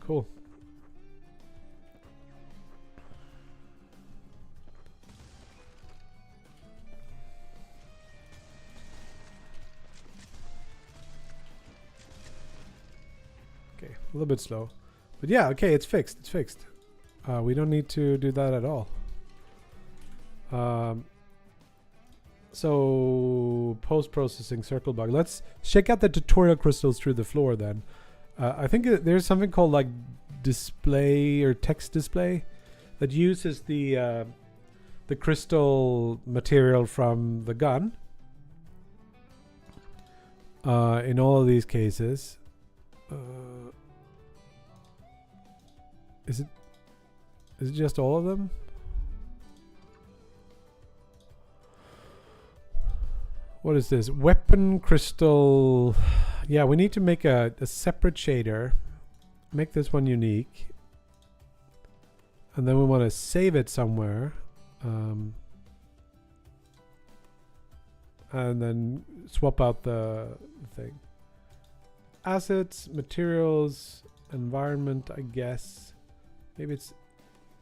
Cool. Okay, a little bit slow. But yeah, okay, it's fixed. It's fixed. We don't need to do that at all. So post-processing circle bug. Let's check out the tutorial crystals through the floor then. I think there's something called like display or text display that uses the crystal material from the gun. In all of these cases. Is it just all of them? What is this? Weapon crystal. Yeah, we need to make a separate shader. Make this one unique. And then we want to save it somewhere. And then swap out the thing. Assets, materials, environment, I guess. Maybe it's...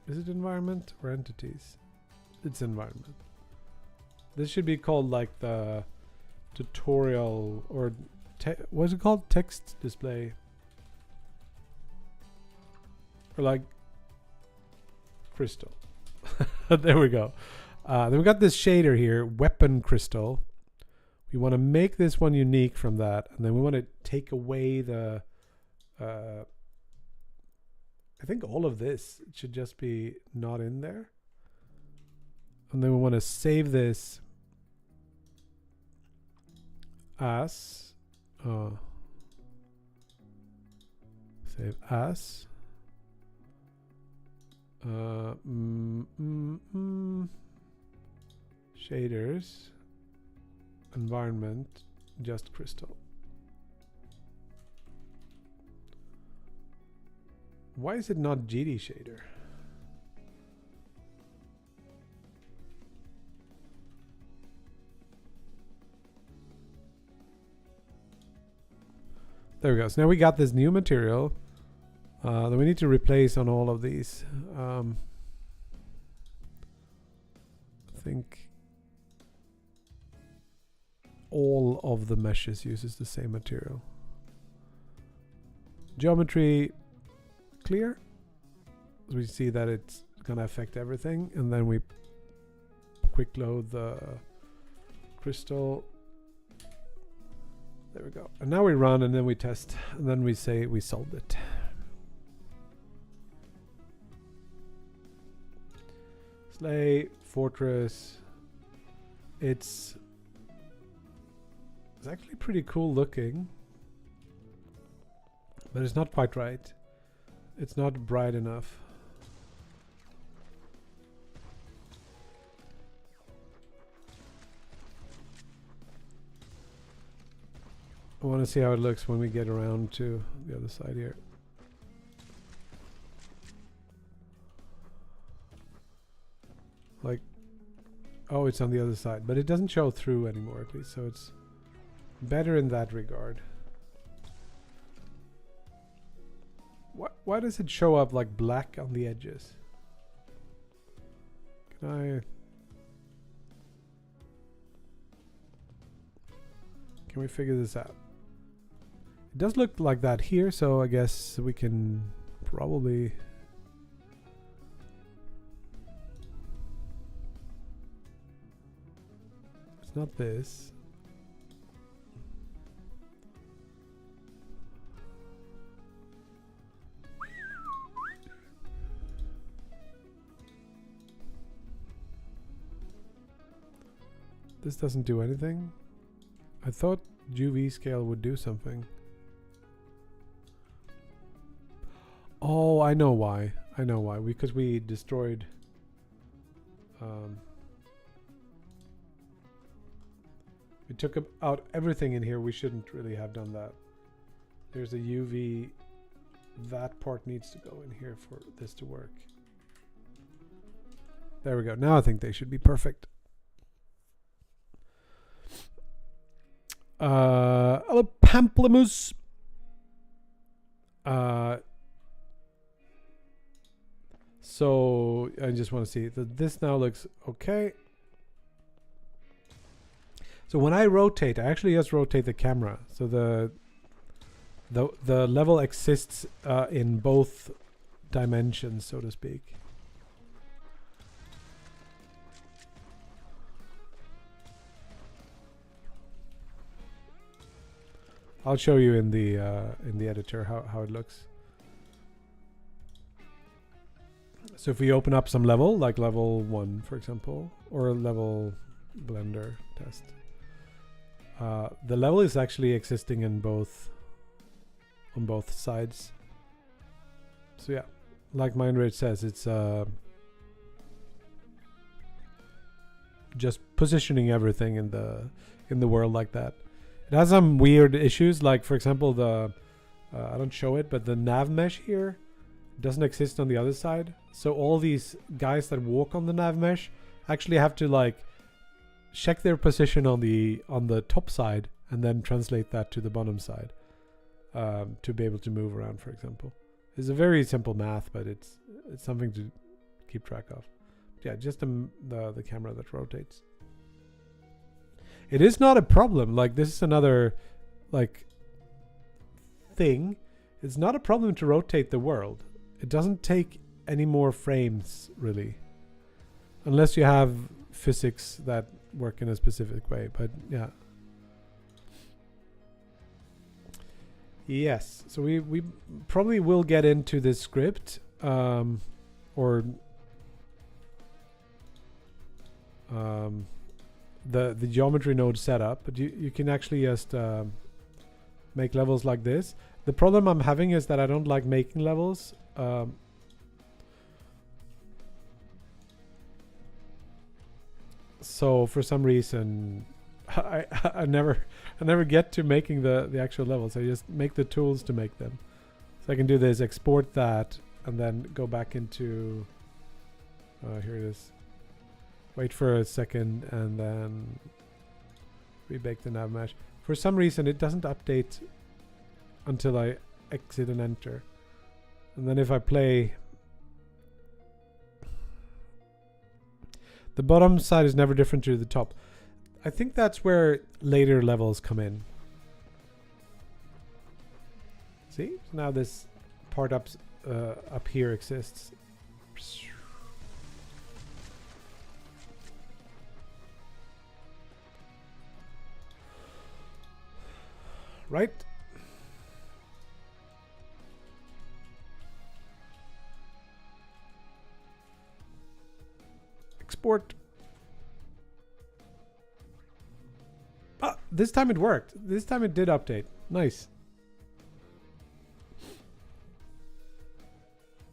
Is it environment or entities? It's environment. This should be called like the tutorial or what's it called? Text display. Or like crystal. There we go. Then we got this shader here, weapon crystal. We want to make this one unique from that, and then we want to take away the I think all of this should just be not in there. And then we want to save this as save as shaders, environment, just crystal. Why is it not GD shader? There we go. So now we got this new material that we need to replace on all of these. I think all of the meshes uses the same material. Geometry clear. So we see that it's gonna affect everything, and then we quick load the crystal. There we go. And now we run, and then we test, and then we say we solved it. Slay, fortress. It's actually pretty cool looking, but it's not quite right. It's not bright enough. I want to see how it looks when we get around to the other side here. Like, oh, it's on the other side, but it doesn't show through anymore, at least, so it's better in that regard. Why does it show up like black on the edges? Can we figure this out? It does look like that here, so I guess we can probably... It's not this. This doesn't do anything. I thought UV scale would do something. Oh, I know why. I know why. Because we destroyed... we took out everything in here. We shouldn't really have done that. There's a UV. That part needs to go in here for this to work. There we go. Now I think they should be perfect. Hello, Pamplemousse. So I just want to see that this now looks okay. So when I rotate, I actually just rotate the camera. So the level exists in both dimensions, so to speak. I'll show you in the editor how it looks. So if we open up some level, like level 1, for example, or a level blender test, the level is actually existing in both on both sides. So yeah, like Mindrage says, it's just positioning everything in the world like that. It has some weird issues, like for example the I don't show it, but the nav mesh here doesn't exist on the other side. So all these guys that walk on the nav mesh actually have to like check their position on the top side and then translate that to the bottom side to be able to move around, for example. It's a very simple math, but it's something to keep track of. Yeah, just the camera that rotates. It is not a problem. Like, this is another like thing. It's not a problem to rotate the world. It doesn't take any more frames really, unless you have physics that work in a specific way. But yeah. Yes, so we probably will get into this script or the geometry node setup, but you can actually just make levels like this. The problem I'm having is that I don't like making levels. So for some reason I never get to making the actual levels. I just make the tools to make them. So I can do this, export that, and then go back into here it is. Wait for a second and then rebake the nav mesh. For some reason it doesn't update until I exit and enter. And then if I play, the bottom side is never different to the top. I think that's where later levels come in. See? So now this part up here exists. Right? Export. Ah, this time it worked. This time it did update. Nice.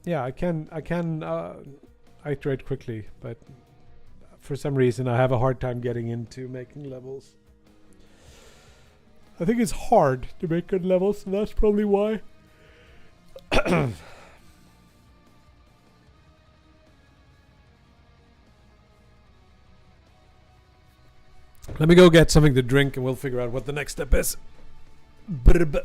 Yeah, I can iterate quickly, but for some reason I have a hard time getting into making levels. I think it's hard to make good levels, and that's probably why. Let me go get something to drink and we'll figure out what the next step is. Brb.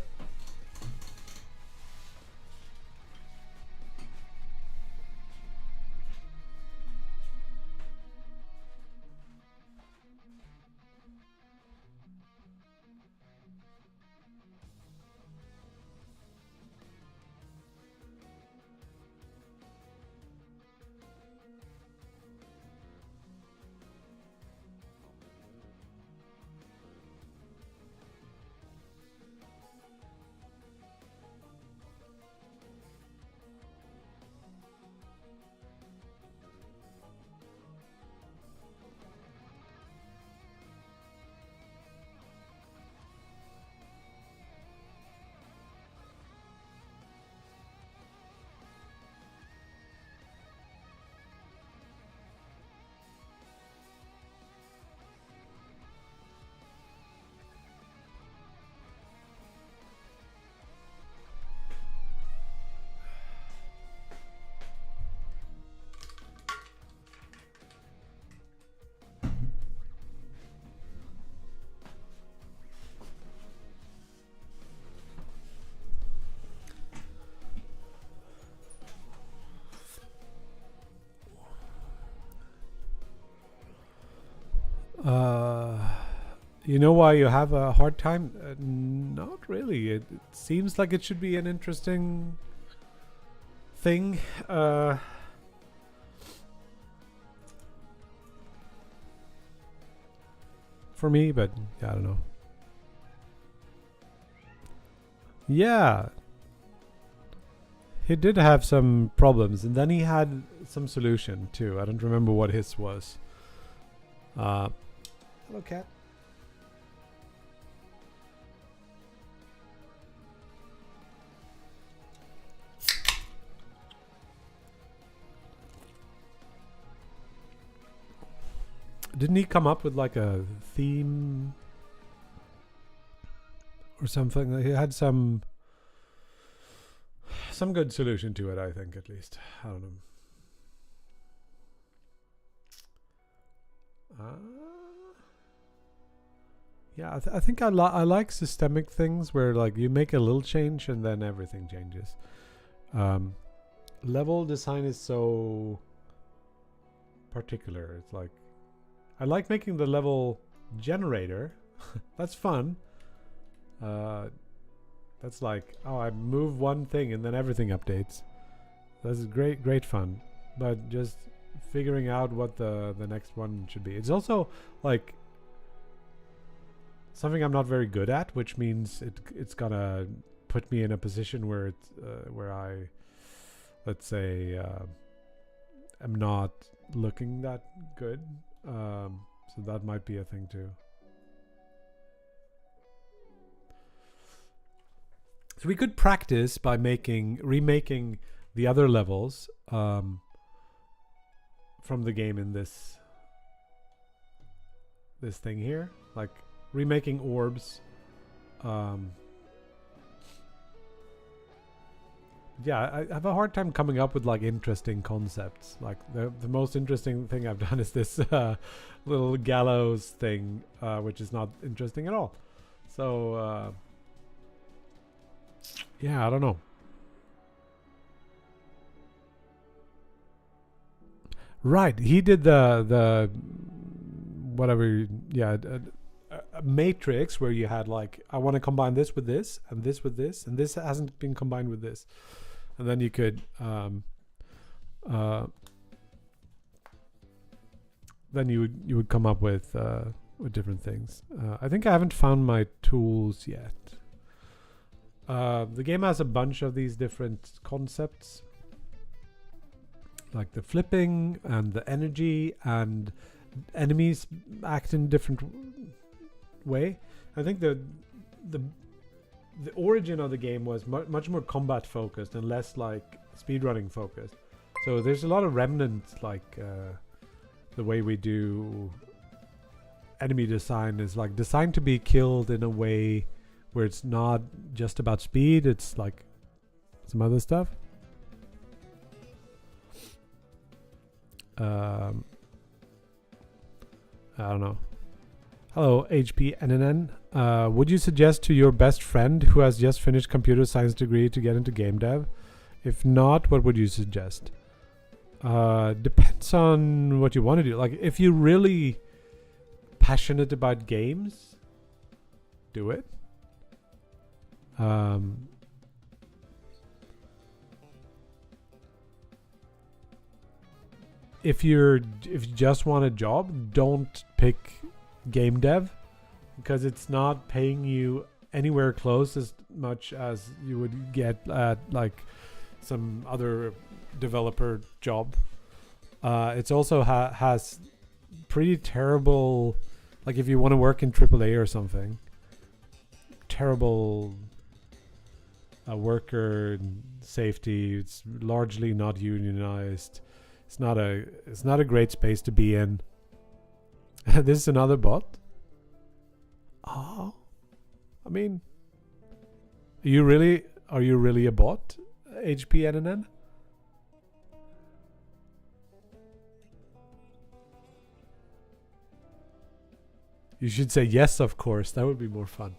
You know why you have a hard time? Not really. It seems like it should be an interesting thing. For me, but yeah, I don't know. Yeah. He did have some problems, and then he had some solution too. I don't remember what his was. Hello, cat. Didn't he come up with like a theme or something? He had some good solution to it, I think, at least. I don't know. Yeah, I think I like systemic things where like you make a little change and then everything changes. Level design is so particular. It's like I like making the level generator. That's fun. That's like, oh, I move one thing and then everything updates. That's great fun. But just figuring out what the next one should be. It's also like something I'm not very good at, which means it's gonna put me in a position where it's where I, let's say, am not looking that good. So that might be a thing too. So we could practice by remaking the other levels from the game in this thing here, like remaking orbs. Yeah, I have a hard time coming up with like interesting concepts. Like the most interesting thing I've done is this little gallows thing, which is not interesting at all. So yeah, I don't know. Right, he did the whatever. Yeah, a matrix where you had like, I want to combine this with this and this with this, and this hasn't been combined with this, and then you could then you would come up with different things. I think I haven't found my tools yet. The game has a bunch of these different concepts, like the flipping and the energy, and enemies act in different way. I think the origin of the game was much more combat focused and less like speedrunning focused. So there's a lot of remnants, like the way we do enemy design is like designed to be killed in a way where it's not just about speed, it's like some other stuff. I don't know. Hello, HPNNN. Would you suggest to your best friend who has just finished computer science degree to get into game dev? If not, what would you suggest? Depends on what you want to do. Like, if you're really passionate about games, do it. If you just want a job, don't pick game dev, because it's not paying you anywhere close as much as you would get at like some other developer job. It's also has pretty terrible, like if you want to work in AAA or something, terrible worker safety. It's largely not unionized. It's not a great space to be in. This is another bot. Oh, I mean, are you really a bot, HPNNN? You should say yes, of course. That would be more fun.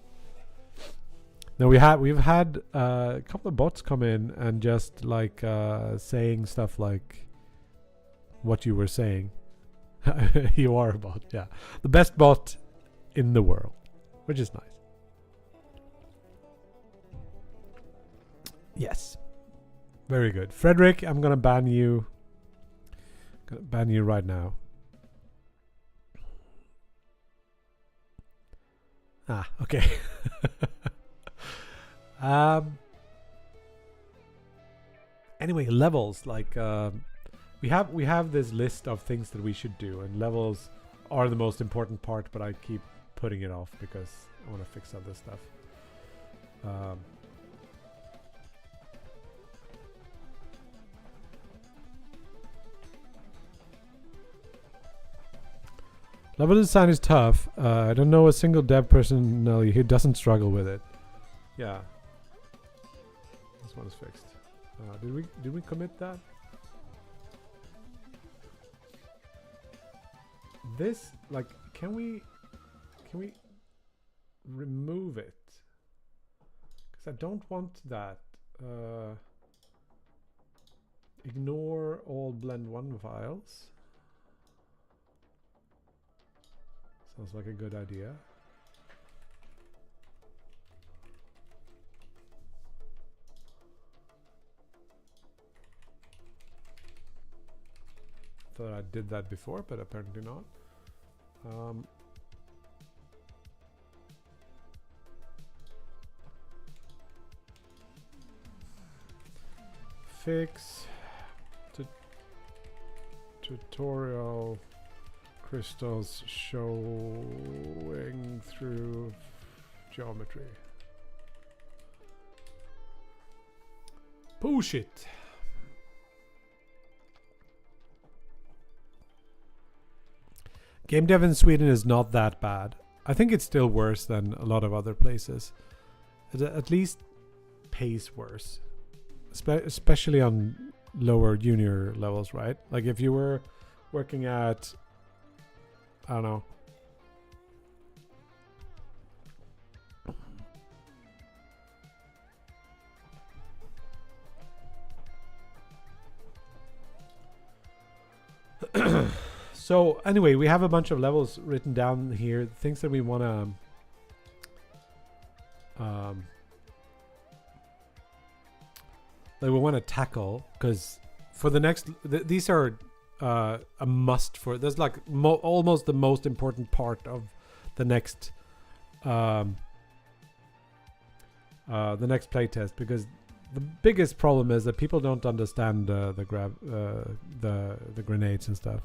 No, we've had a couple of bots come in and just like saying stuff like what you were saying. You are a bot, yeah. The best bot in the world, which is nice. Yes. Very good. Frederick, I'm gonna ban you. Gonna ban you right now. Ah, okay. Anyway, levels, like we have this list of things that we should do, and levels are the most important part, but I keep putting it off because I want to fix other stuff. Level design is tough. I don't know a single dev personally who doesn't struggle with it. Yeah. This one is fixed. Did we commit that? This, like, can we remove it? Because I don't want that. Ignore all blend 1 files. Sounds like a good idea. Thought I did that before, but apparently not. Fix tutorial crystals showing through geometry. Push it. Game dev in Sweden is not that bad. I think it's still worse than a lot of other places. It at least pays worse. Especially on lower junior levels, right? Like if you were working at, I don't know, so anyway, we have a bunch of levels written down here, things that we want to that we want to tackle, because for the next these are a must for, there's like almost the most important part of the next playtest, because the biggest problem is that people don't understand the grenades and stuff.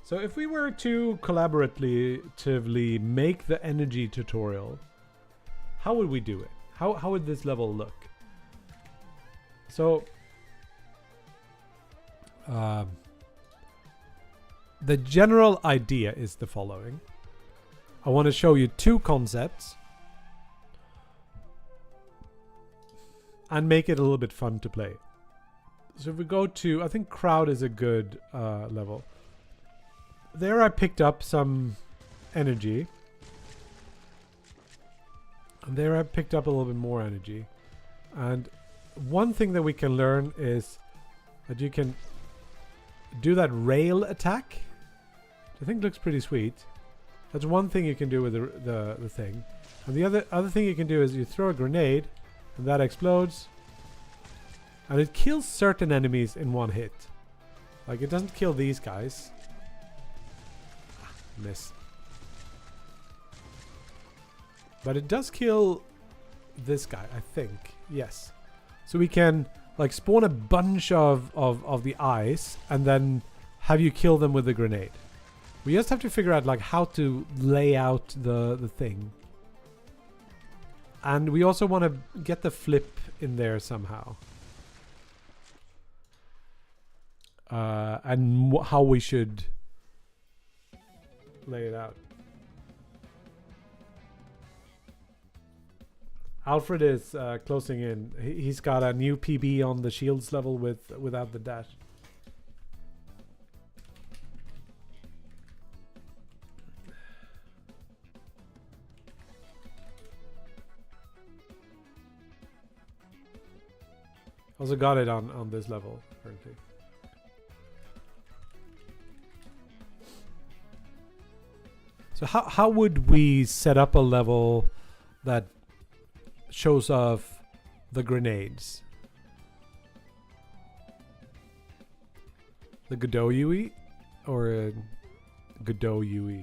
So if we were to collaboratively make the energy tutorial, how would we do it? How would this level look? So the general idea is the following. I want to show you 2 concepts and make it a little bit fun to play. So if we go to, I think crowd is a good level. There I picked up some energy. And there I picked up a little bit more energy. And one thing that we can learn is that you can do that rail attack. I think looks pretty sweet. That's one thing you can do with the thing. And the other thing you can do is you throw a grenade and that explodes. And it kills certain enemies in one hit. Like it doesn't kill these guys. Miss. But it does kill this guy, I think. Yes. So we can like spawn a bunch of the eyes and then have you kill them with the grenade. We just have to figure out like how to lay out the thing. And we also want to get the flip in there somehow. And how we should lay it out. Alfred is closing in. He's got a new PB on the shields level without the dash. Also got it on this level currently. So how would we set up a level that shows off the grenades? The Godot UE or Godot UE?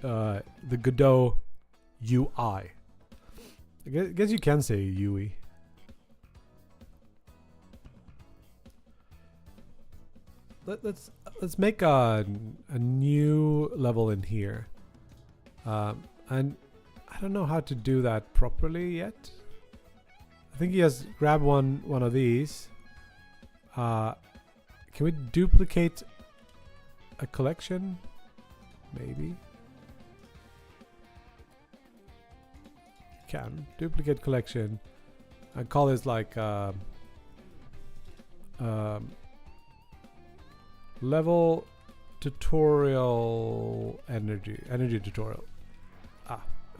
The Godot UI. I guess you can say UE. Let's make a new level in here, and I don't know how to do that properly yet. I think he has grab one of these. Can we duplicate a collection? Maybe. Can duplicate collection. I call this like level tutorial energy tutorial.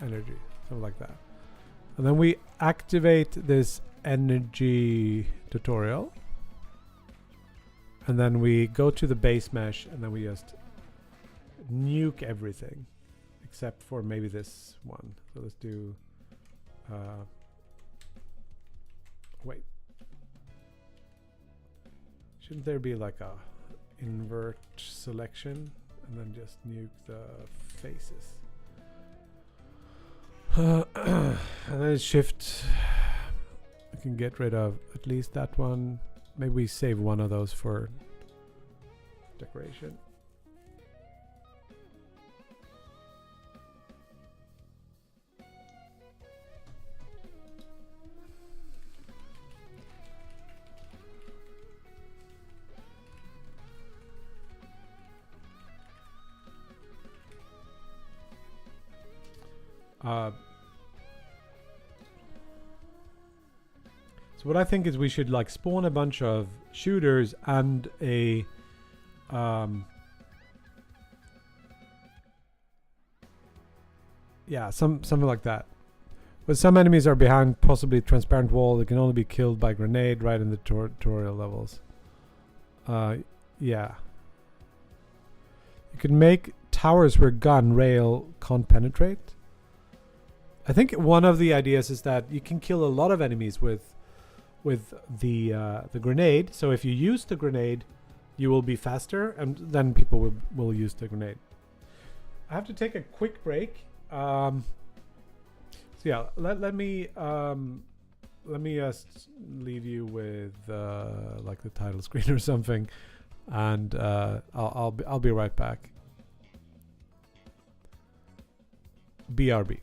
Energy, something like that. And then we activate this energy tutorial. And then we go to the base mesh and then we just nuke everything except for maybe this one. So let's do wait. Shouldn't there be like a invert selection and then just nuke the faces? And then shift. I can get rid of at least that one. Maybe we save one of those for decoration. So what I think is we should like spawn a bunch of shooters and a yeah, something like that. But some enemies are behind possibly transparent wall. They can only be killed by grenade right in the tutorial levels. Yeah. You can make towers where gun rail can't penetrate. I think one of the ideas is that you can kill a lot of enemies with the grenade. So if you use the grenade, you will be faster, and then people will use the grenade. I have to take a quick break. So yeah, let me just leave you with like the title screen or something, and I'll be right back. BRB.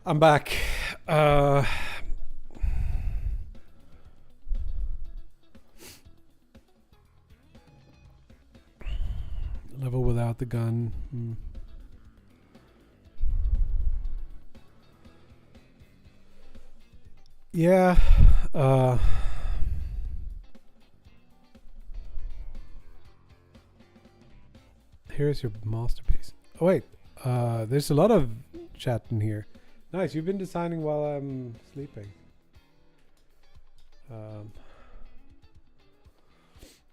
I'm back. Level without the gun. Yeah. Here's your masterpiece. Oh wait. There's a lot of chat in here. Nice. You've been designing while I'm sleeping.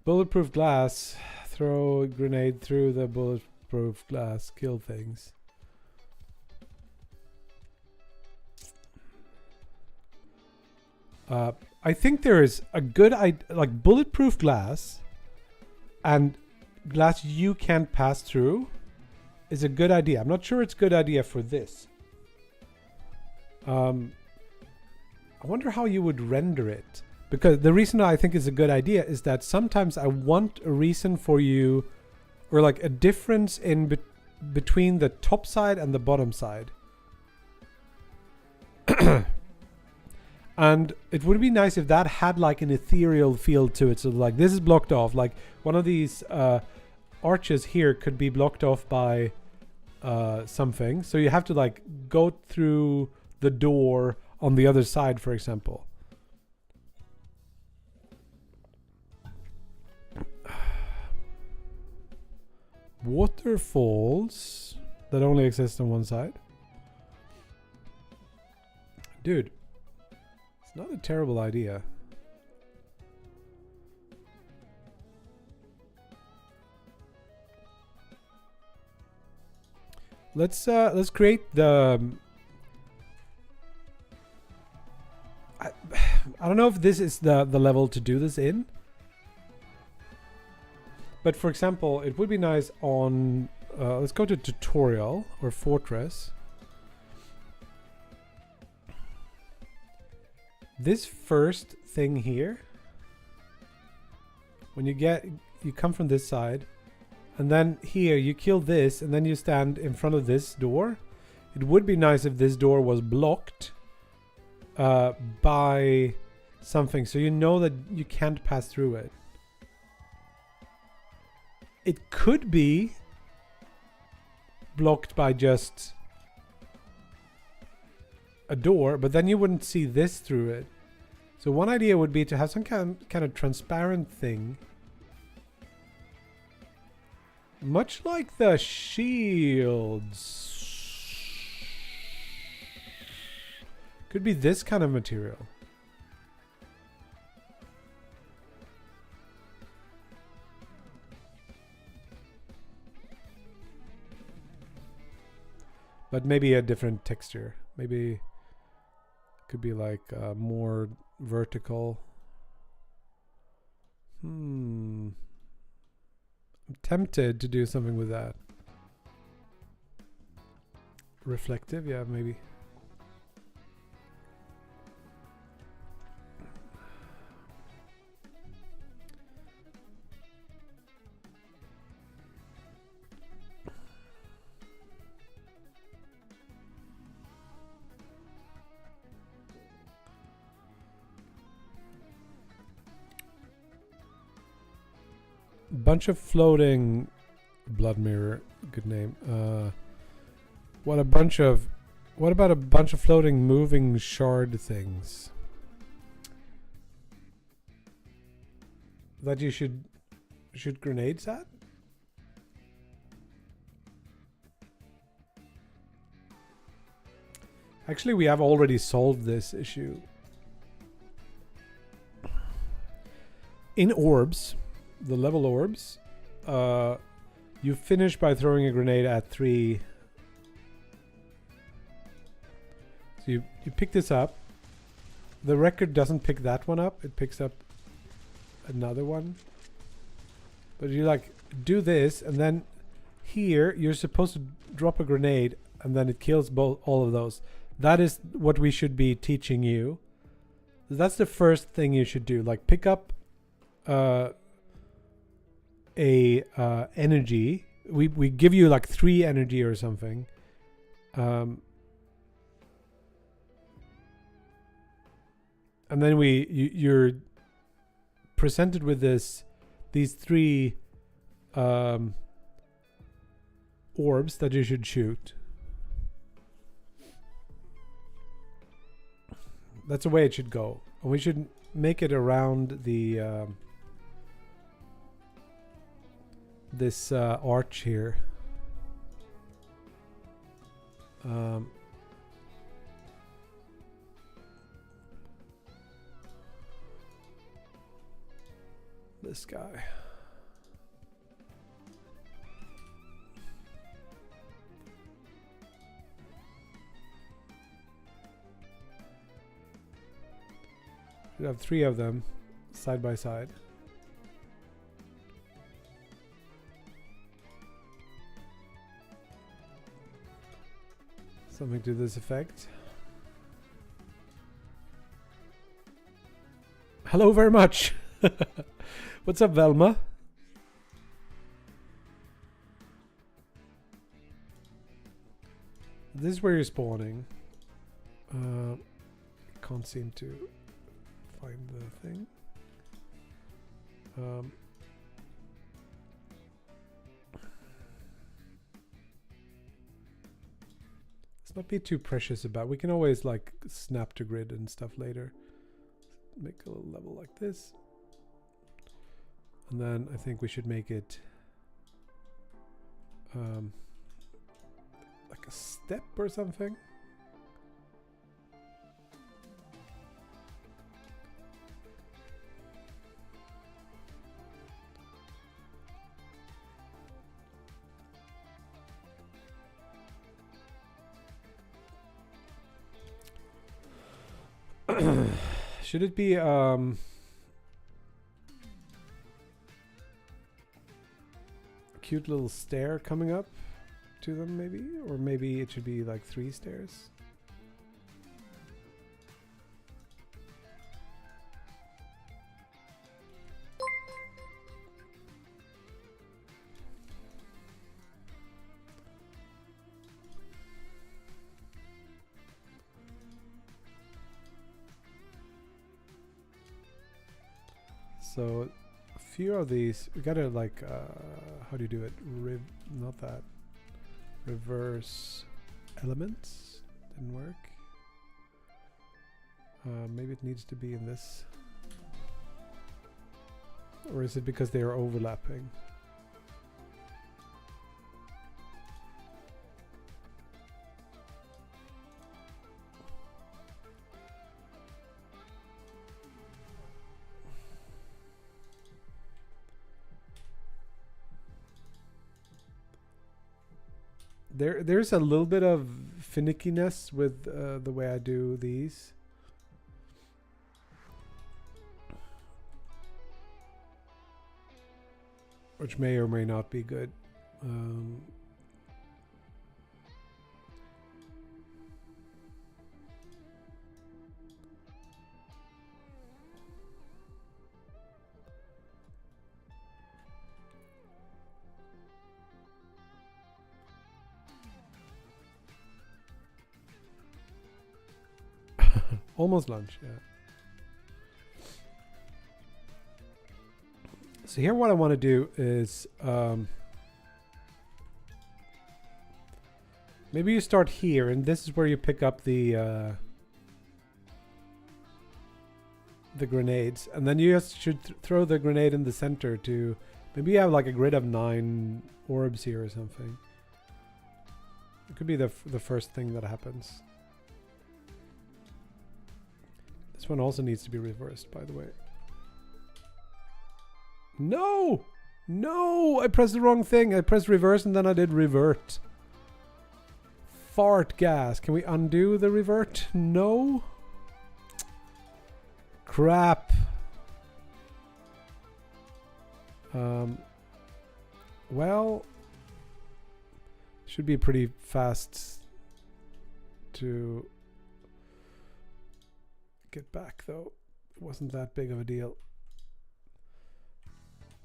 Bulletproof glass. Throw a grenade through the bulletproof glass. Kill things. I think there is a good idea, like bulletproof glass and glass you can't pass through is a good idea. I'm not sure it's a good idea for this. I wonder how you would render it. Because the reason I think is a good idea is that sometimes I want a reason for you, or like a difference in between the top side and the bottom side. And it would be nice if that had like an ethereal feel to it. So like this is blocked off. Like one of these arches here could be blocked off by something. So you have to like go through the door on the other side, for example. Waterfalls that only exist on one side. Dude, it's not a terrible idea. Let's create the I don't know if this is the level to do this in. But for example, it would be nice on let's go to tutorial or fortress. This first thing here, when you come from this side, and then here you kill this, and then you stand in front of this door. It would be nice if this door was blocked by something, so you know that you can't pass through it. It could be blocked by just a door, but then you wouldn't see this through it. So one idea would be to have some kind of transparent thing, much like the shields. Could be this kind of material. But maybe a different texture. Maybe could be like more vertical. I'm tempted to do something with that. Reflective, yeah, maybe. Bunch of floating blood mirror, good name. What about a bunch of floating moving shard things that you should shoot grenades at? Actually, we have already solved this issue. In orbs, the level orbs, you finish by throwing a grenade at 3. So you pick this up. The record doesn't pick that one up. It picks up another one. But you like do this, and then here you're supposed to drop a grenade, and then it kills all of those. That is what we should be teaching you. That's the first thing you should do. Like pick up energy. We give you like 3 energy or something. And then you're presented with these 3 orbs that you should shoot. That's the way it should go. And we should make it around the this arch here. This guy. Should have 3 of them side by side. Something to this effect. Hello very much. What's up, Velma? This is where you're spawning. Can't seem to find the thing. Let's not be too precious about. We can always like snap to grid and stuff later. Make a little level like this. And then I think we should make it like a step or something. Should it be cute little stair coming up to them, maybe? Or maybe it should be like 3 stairs. So a few of these, we gotta like, how do you do it? Not that. Reverse elements. Didn't work. Maybe it needs to be in this. Or is it because they are overlapping? There's a little bit of finickiness with the way I do these. Which may or may not be good. Almost lunch, yeah. So here what I want to do is maybe you start here, and this is where you pick up the grenades, and then you just should throw the grenade in the center to maybe you have like a grid of 9 orbs here or something. It could be the first thing that happens. This one also needs to be reversed, by the way. No! No! I pressed the wrong thing. I pressed reverse and then I did revert. Fart gas. Can we undo the revert? No? Crap. Well, should be pretty fast to get back, though. It wasn't that big of a deal.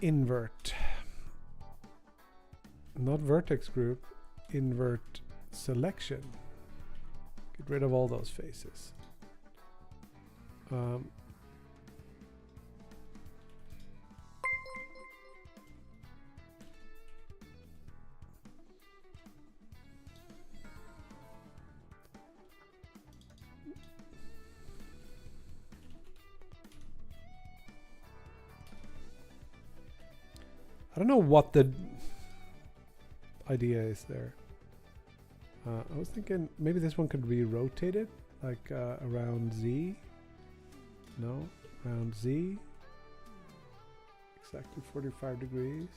Invert. Not vertex group. Invert selection. Get rid of all those faces. Um, I don't know what the idea is there. I was thinking maybe this one could be rotated, like around Z. No, around Z. Exactly 45 degrees.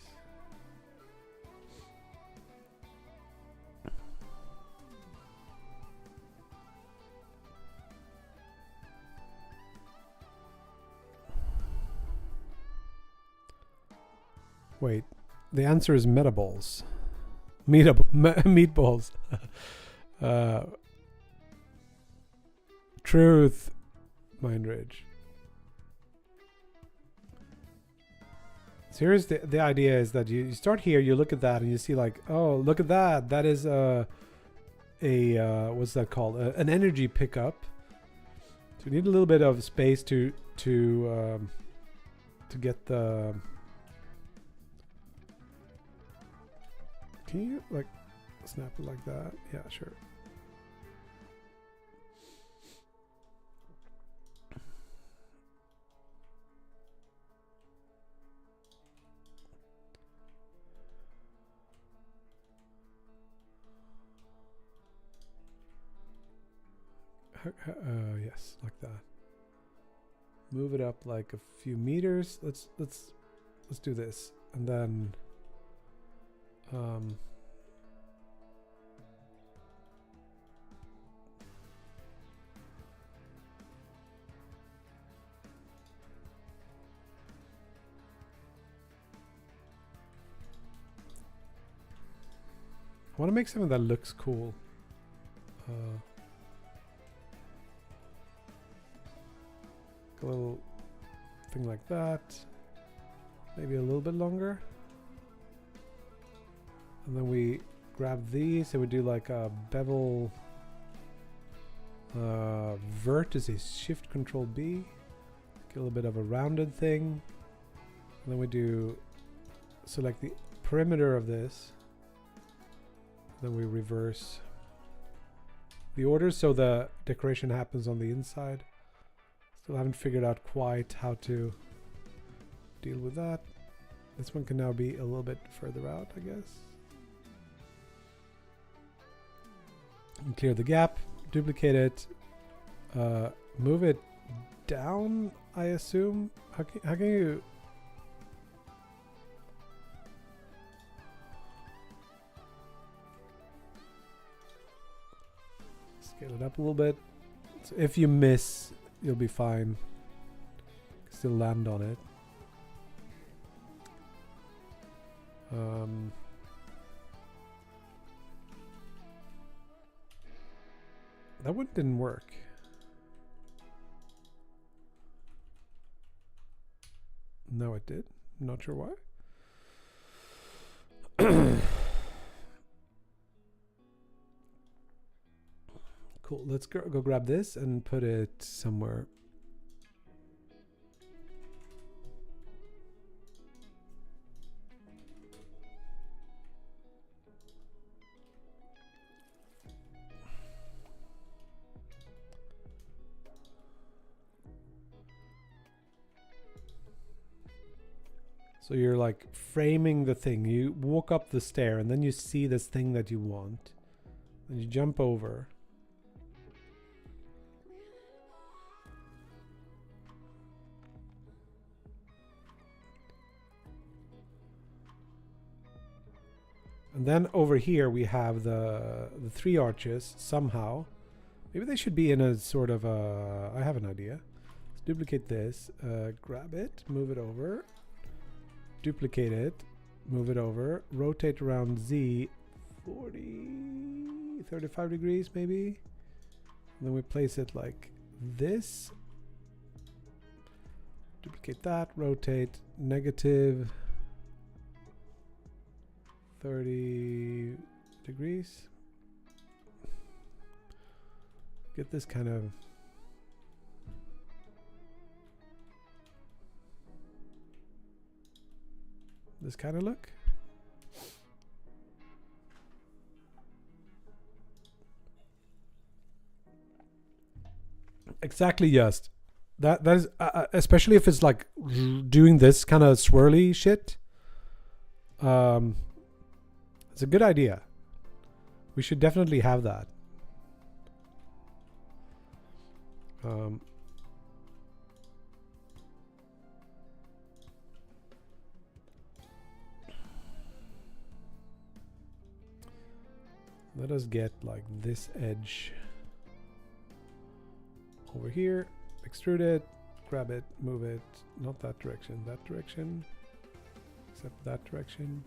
Wait, the answer is meatballs. Meatballs. Truth, Mindridge. So here's the idea is that you start here, you look at that, and you see like, oh, look at that. That is a what's that called? An energy pickup. So we need a little bit of space to get the. Can you like snap it like that? Yeah, sure. Yes, like that. Move it up like a few meters. Let's do this, and then I want to make something that looks cool. A little thing like that. Maybe a little bit longer. And then we grab these and we do like a bevel vert is a shift control B. Get a little bit of a rounded thing. And then we do select the perimeter of this. Then we reverse the orders so the decoration happens on the inside. Still haven't figured out quite how to deal with that. This one can now be a little bit further out, I guess. And clear the gap, duplicate it, move it down, I assume. How can you... Scale it up a little bit. So if you miss, you'll be fine. Still land on it. That one didn't work. No, it did. Not sure why. Cool. Let's go grab this and put it somewhere. So you're like framing the thing. You walk up the stair and then you see this thing that you want. And you jump over. And then over here we have the three arches somehow. Maybe they should be in a sort of a... I have an idea. Let's duplicate this. Grab it. Move it over. Duplicate it. Move it over. Rotate around Z 35 degrees maybe. And then we place it like this. Duplicate that. Rotate negative 30 degrees. Get this kind of this kind of look. Exactly, yes. That is especially if it's like doing this kind of swirly shit. It's a good idea. We should definitely have that. Let us get like this edge over here, extrude it, grab it, move it, not that direction, except that direction.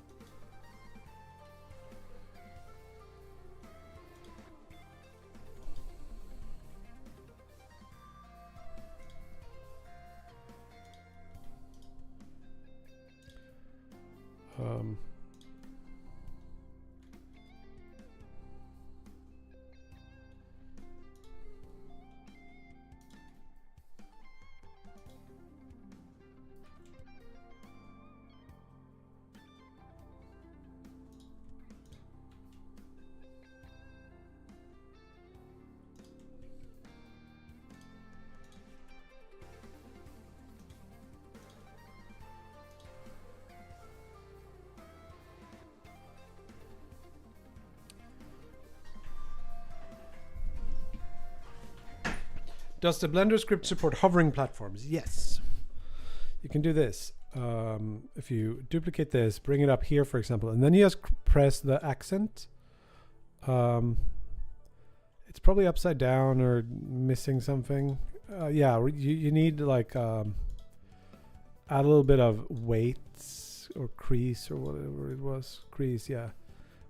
Does the Blender script support hovering platforms? Yes. You can do this. If you duplicate this, bring it up here, for example, and then you just press the accent. It's probably upside down or missing something. Yeah, you need like add a little bit of weight or crease or whatever it was. Crease, yeah.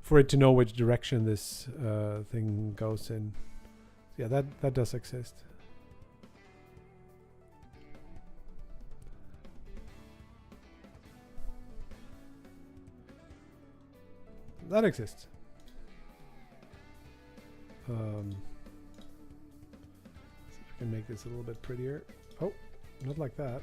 For it to know which direction this thing goes in. Yeah, that does exist. That exists. See if we can make this a little bit prettier. Oh, not like that.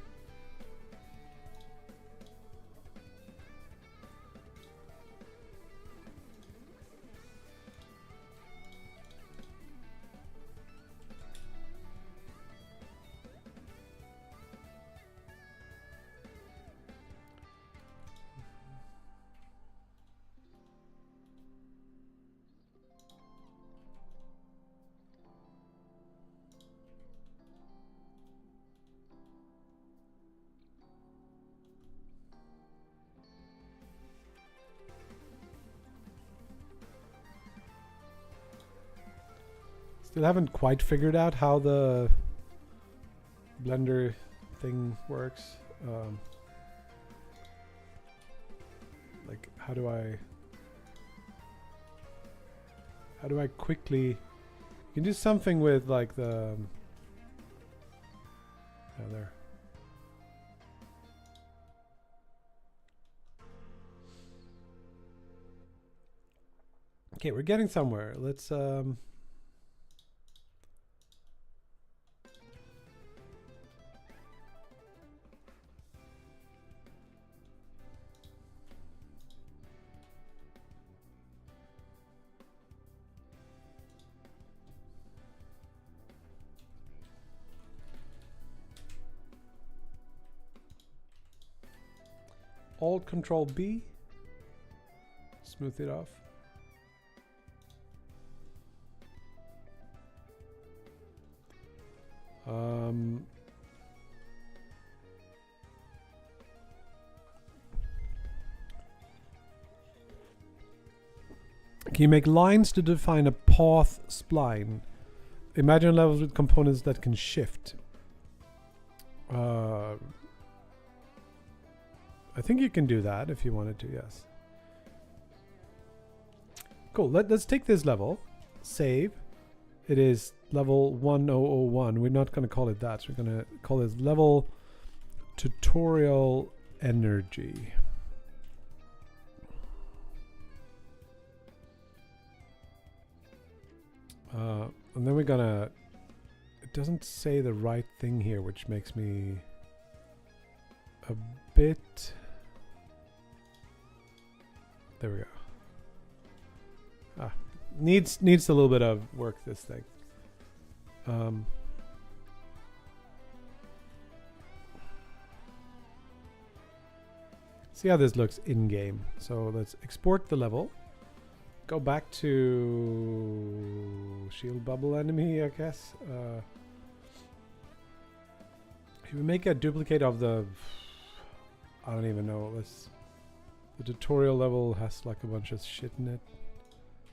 Still haven't quite figured out how the Blender thing works. Like, how do I quickly? You can do something with like the. Oh, there. Okay, we're getting somewhere. Let's Alt Control B. Smooth it off. Can you make lines to define a path spline? Imagine levels with components that can shift. I think you can do that if you wanted to, yes. Cool, let's take this level, save. It is level 1001. We're not going to call it that, so we're going to call this level tutorial energy. And then we're gonna, it doesn't say the right thing here, which makes me a bit There we go. Needs a little bit of work, this thing. See how this looks in game. So let's export the level. Go back to shield bubble enemy, I guess. If we make a duplicate of the, I don't even know. The tutorial level has like a bunch of shit in it.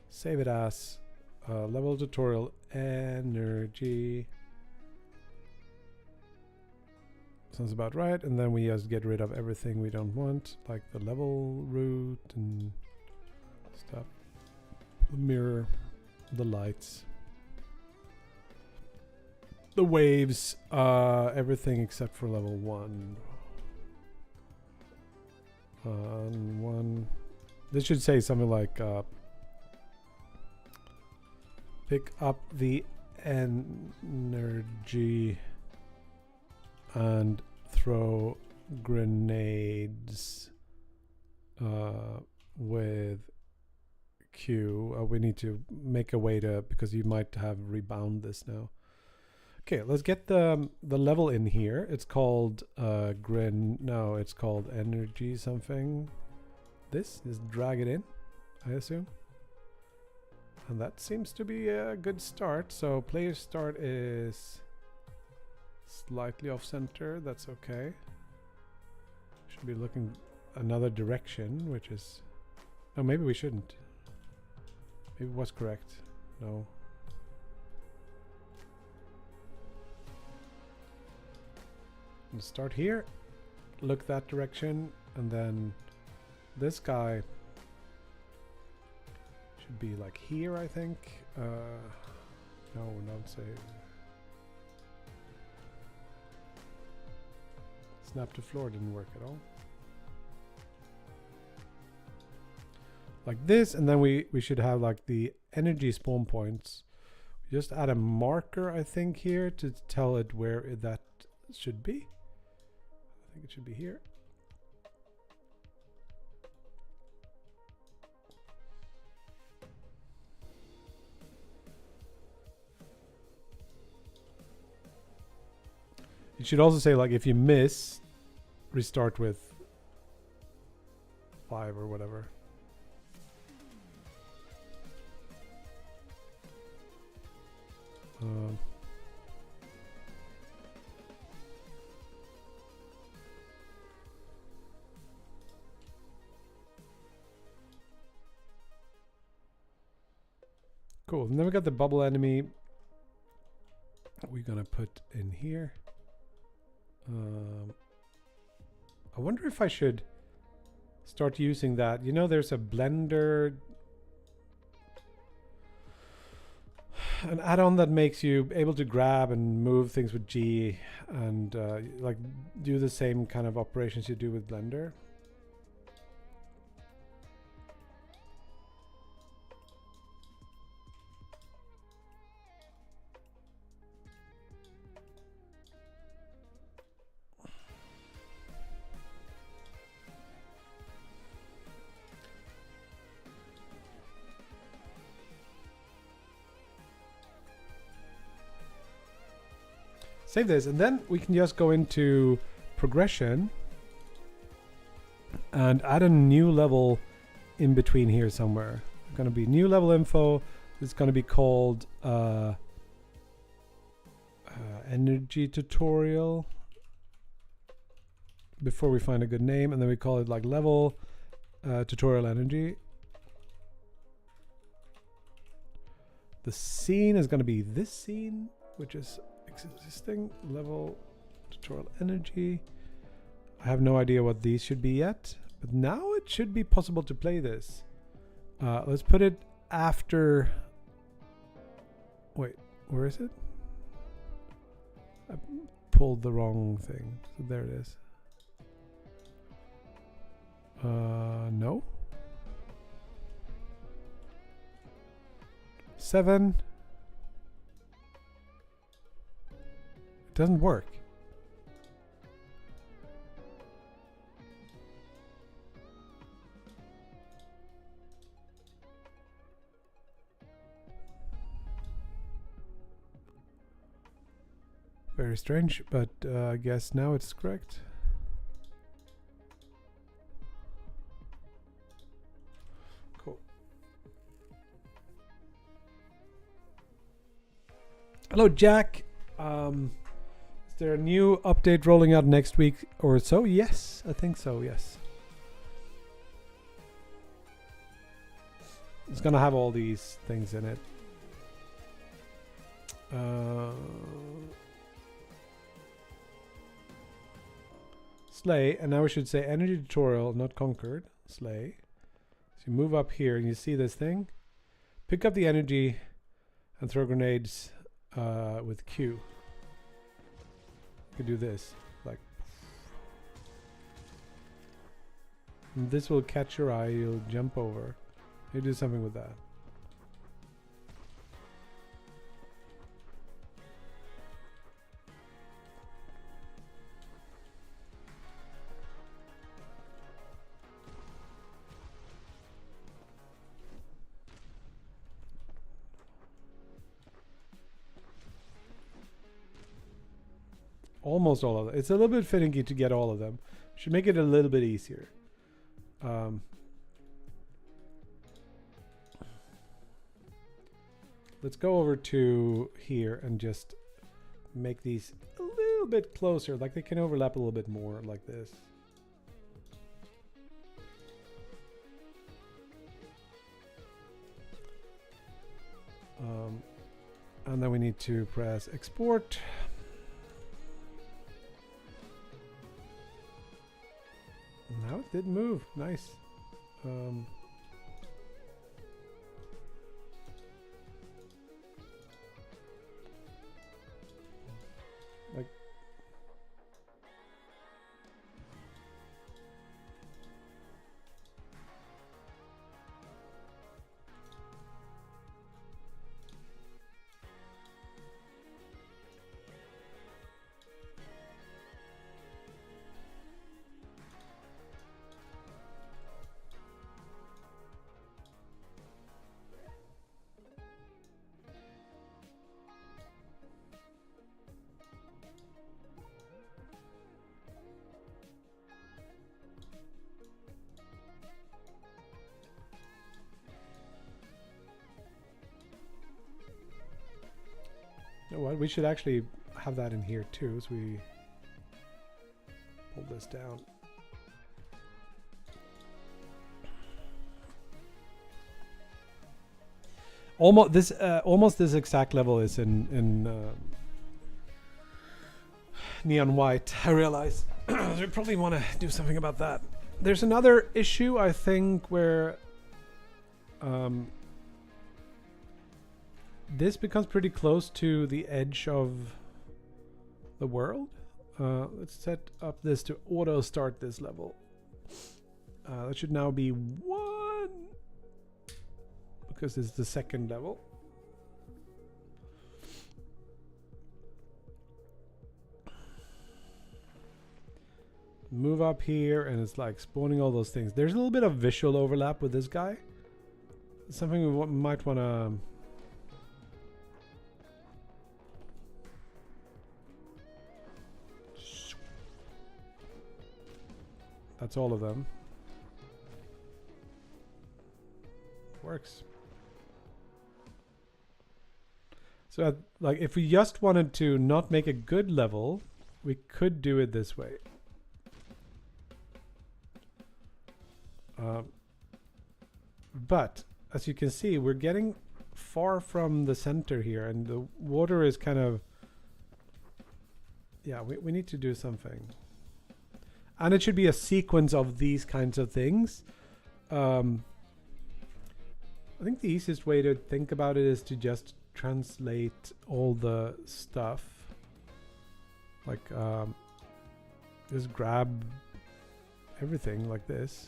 Save it as level tutorial energy. Sounds about right. And then we just get rid of everything we don't want, like the level root and stuff. The mirror, the lights, the waves, everything except for level 1. One. This should say something like pick up the energy and throw grenades with Q. We need to make a way to, because you might have rebound this now. Okay, let's get the level in here. It's called it's called energy something. Just drag it in, I assume. And that seems to be a good start. So player start is slightly off center. That's okay. Should be looking another direction, which is, no, maybe we shouldn't. Maybe it was correct. No. And start here, look that direction, and then this guy should be like here, I think. No, not say. Snap to floor didn't work at all. Like this, and then we should have like the energy spawn points. We just add a marker, I think, here to tell it where that should be. I think it should be here. It should also say, like, if you miss, restart with 5 or whatever. Cool. And then we got the bubble enemy we're gonna put in here. I wonder if I should start using that. You know, there's a blender, an add-on that makes you able to grab and move things with G and like do the same kind of operations you do with Blender. Save this, and then we can just go into progression and add a new level in between here somewhere. It's going to be new level info. It's going to be called energy tutorial before we find a good name, and then we call it like level tutorial energy. The scene is going to be this scene, which is existing level tutorial energy. I have no idea what these should be yet, but now it should be possible to play this. Let's put it after. Wait, where is it? I pulled the wrong thing. So there it is. No. 7. Doesn't work. Very strange, but I guess now it's correct. Cool. Hello, Jack. Is there a new update rolling out next week or so? Yes, I think so, yes. It's gonna have all these things in it. Slay, and now we should say energy tutorial, not conquered. Slay. So you move up here and you see this thing. Pick up the energy and throw grenades with Q. You could do this, like. And this will catch your eye. You'll jump over. You do something with that. Almost all of them. It's a little bit finicky to get all of them. Should make it a little bit easier. Let's go over to here and just make these a little bit closer. Like they can overlap a little bit more like this. And then we need to press export. Now it did move. Nice. Like you know what? We should actually have that in here too as we pull this down. Almost this exact level is in neon white. I realize we probably want to do something about that. There's another issue I think where this becomes pretty close to the edge of the world. Let's set up this to auto start this level. That should now be 1 because it's the second level. Move up here and it's like spawning all those things. There's a little bit of visual overlap with this guy. Something we might want to that's all of them. Works. So like if we just wanted to not make a good level, we could do it this way. But as you can see, we're getting far from the center here and the water is kind of, yeah, we need to do something. And it should be a sequence of these kinds of things. I think the easiest way to think about it is to just translate all the stuff. Like, just grab everything like this.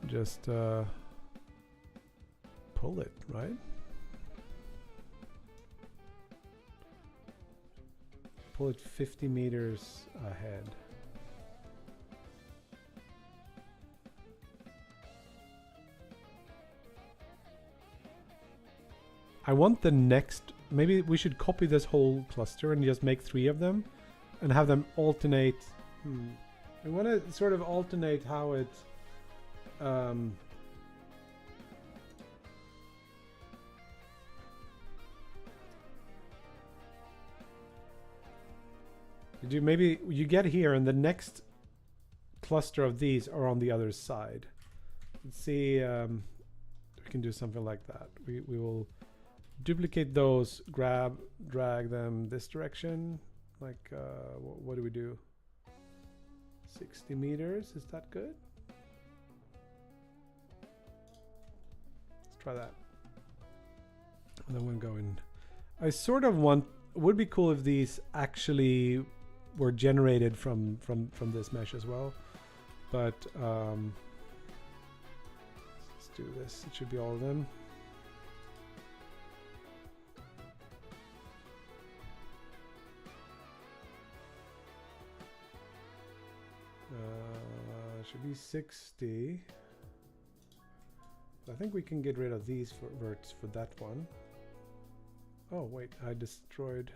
Just pull it, right? Pull it 50 meters ahead. I want the next maybe we should copy this whole cluster and just make 3 of them and have them alternate. I want to sort of alternate how it maybe you get here and the next cluster of these are on the other side. Let's see, we can do something like that. We will duplicate those, drag them this direction. Like, what do we do? 60 meters, is that good? Let's try that. And then we'll go in. I sort of want, would be cool if these actually were generated from this mesh as well. But let's do this. It should be all of them. Should be 60. I think we can get rid of these verts for that one. Oh wait, I destroyed.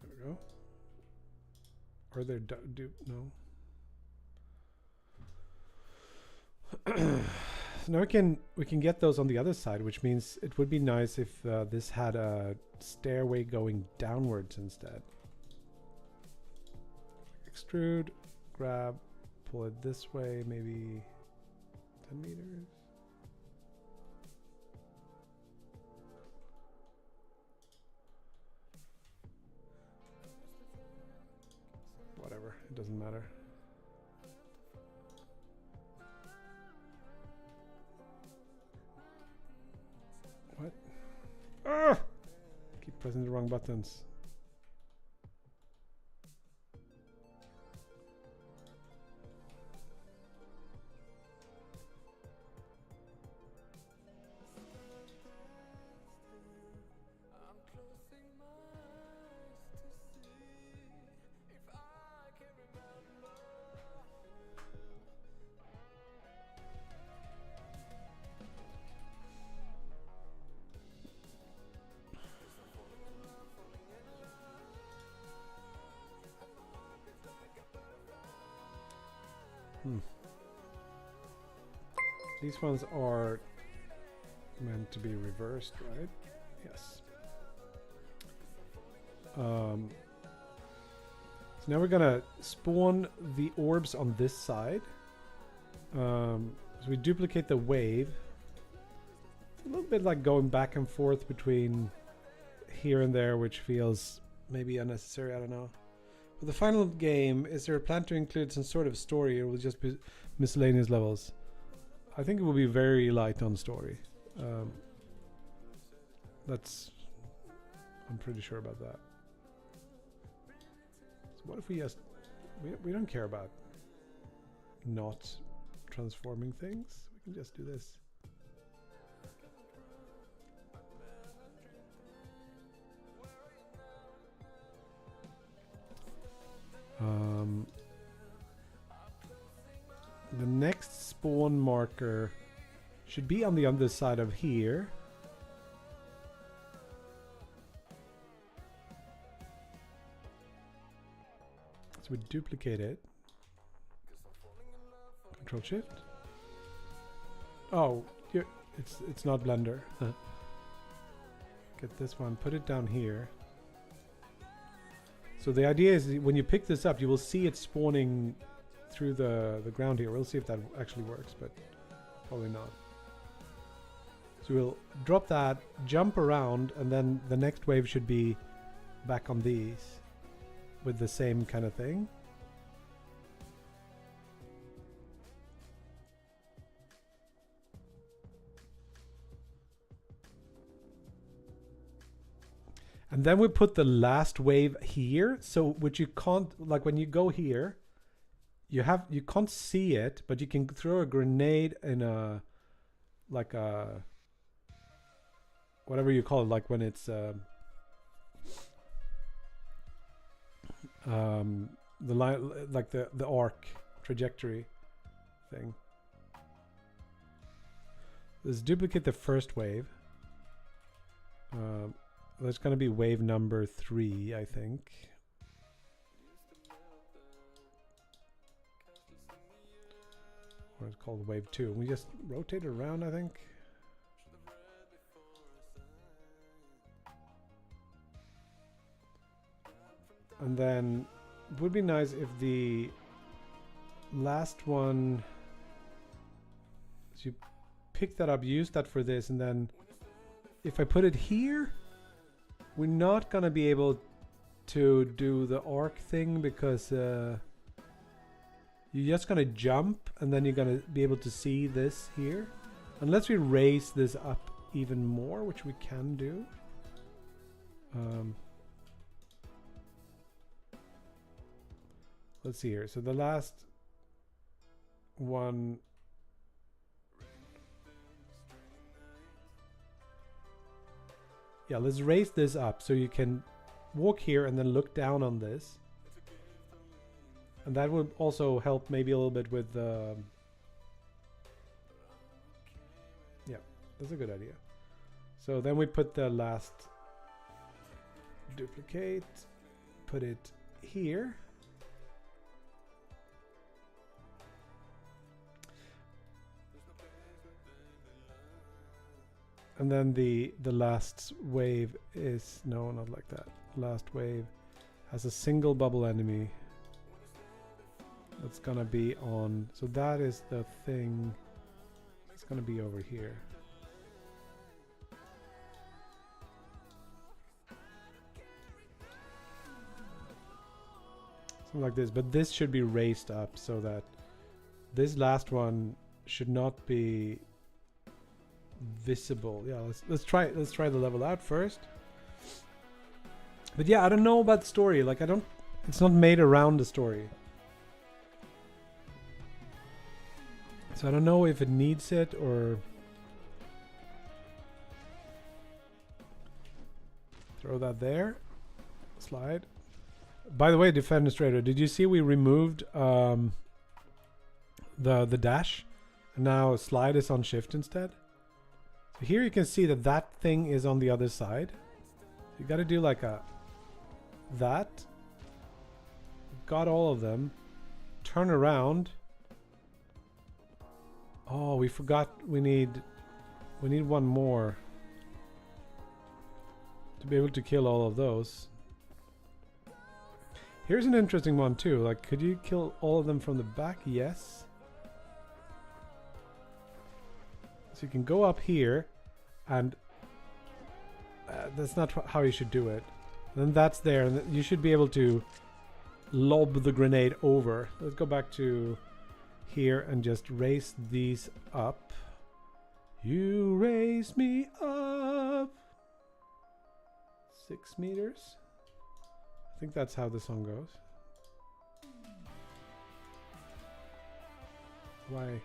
There we go. Are there no? So now we can get those on the other side, which means it would be nice if this had a stairway going downwards instead. Extrude, grab, pull it this way, maybe 10 meters. Whatever, it doesn't matter. What? Ah! Keep pressing the wrong buttons. These ones are meant to be reversed, right? Yes. So now we're gonna spawn the orbs on this side. So we duplicate the wave. It's a little bit like going back and forth between here and there, which feels maybe unnecessary, I don't know. For the final game, is there a plan to include some sort of story, or will it just be miscellaneous levels? I think it will be very light on story. That's, I'm pretty sure about that. So what if we just, we don't care about not transforming things. We can just do this. The next spawn marker should be on the other side of here. So we duplicate it. Control Shift. Oh, it's not Blender. Get this one, put it down here. So the idea is when you pick this up, you will see it spawning through the ground here. We'll see if that actually works, but probably not. So we'll drop that, jump around, and then the next wave should be back on these with the same kind of thing. And then we put the last wave here, so which you can't, like when you go here, you can't see it, but you can throw a grenade in a, like a, whatever you call it, like when it's the line, like the arc trajectory. thing. Let's duplicate the first wave. That's going to be wave number 3, I think. Or it's called wave 2. We just rotate it around, I think. And then it would be nice if the last one, so you pick that up, use that for this, and then if I put it here, we're not gonna be able to do the arc thing because you're just gonna jump and then you're gonna be able to see this here. Unless we raise this up even more, which we can do. Let's see here. So the last one. Yeah, let's raise this up so you can walk here and then look down on this. And that would also help maybe a little bit with the... yeah, that's a good idea. So then we put the last duplicate, put it here. And then the last wave is, no, not like that. Last wave has a single bubble enemy that's gonna be on, so that is the thing. It's gonna be over here. Something like this, but this should be raised up so that this last one should not be visible. Yeah, let's try the level out first. But yeah, I don't know about the story. Like it's not made around the story. So I don't know if it needs it or throw that there. Slide. By the way, Defenestrator, did you see we removed the dash and now slide is on shift instead? So here you can see that that thing is on the other side. You got to do like that. Got all of them. Turn around. Oh, we forgot we need one more to be able to kill all of those. Here's an interesting one too. Like, could you kill all of them from the back? Yes. So you can go up here and that's not how you should do it. Then that's there and you should be able to lob the grenade over. Let's go back to here and just raise these up. You raise me up 6 meters. I think that's how the song goes. Why?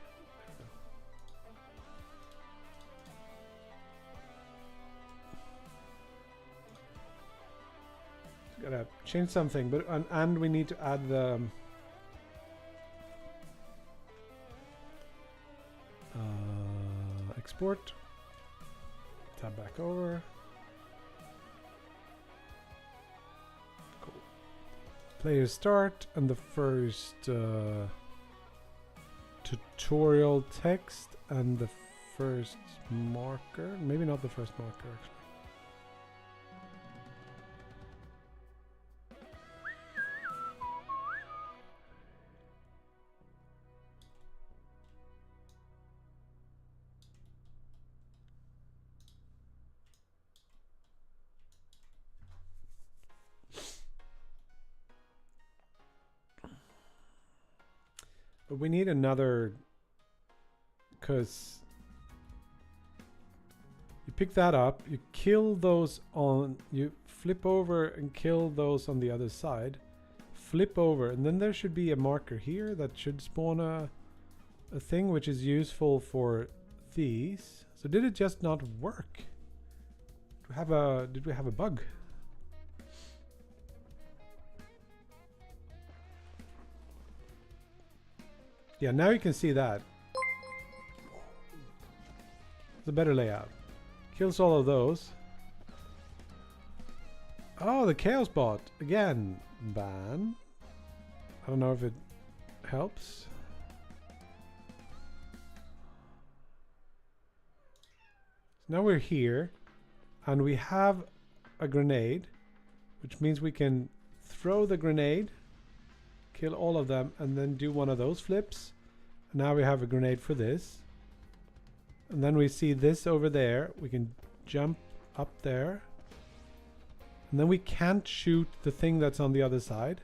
Gotta change something, but and we need to add the export. Tab back over. Cool. Player start and the first tutorial text and the first marker. Maybe not the first marker actually. But we need another, because you pick that up, you kill those on, you flip over and kill those on the other side, flip over, and then there should be a marker here that should spawn a thing which is useful for these. So did it just not work? Did we have a bug? Yeah, now you can see that. It's a better layout. Kills all of those. Oh, the Chaos Bot. Again, ban. I don't know if it helps. So now we're here. And we have a grenade. Which means we can throw the grenade. Kill all of them. And then do one of those flips. And now we have a grenade for this. And then we see this over there. We can jump up there. And then we can't shoot the thing that's on the other side.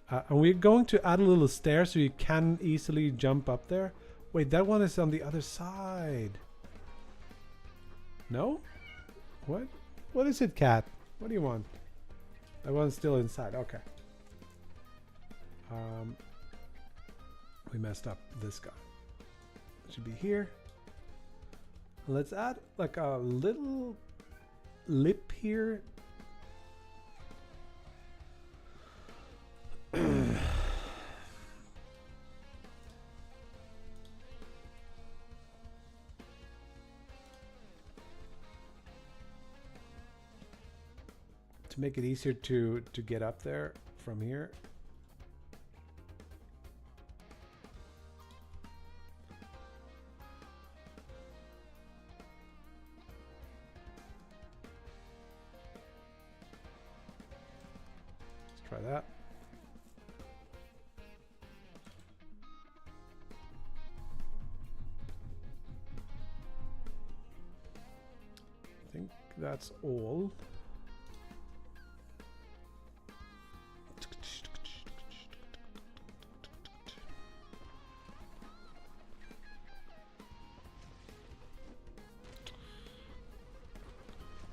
And we're going to add a little stair so you can easily jump up there. Wait, that one is on the other side. No? What? What is it, cat? What do you want? That one's still inside. Okay. We messed up this guy. It should be here. Let's add like a little lip here. To make it easier to get up there from here. Let's try that. I think that's all.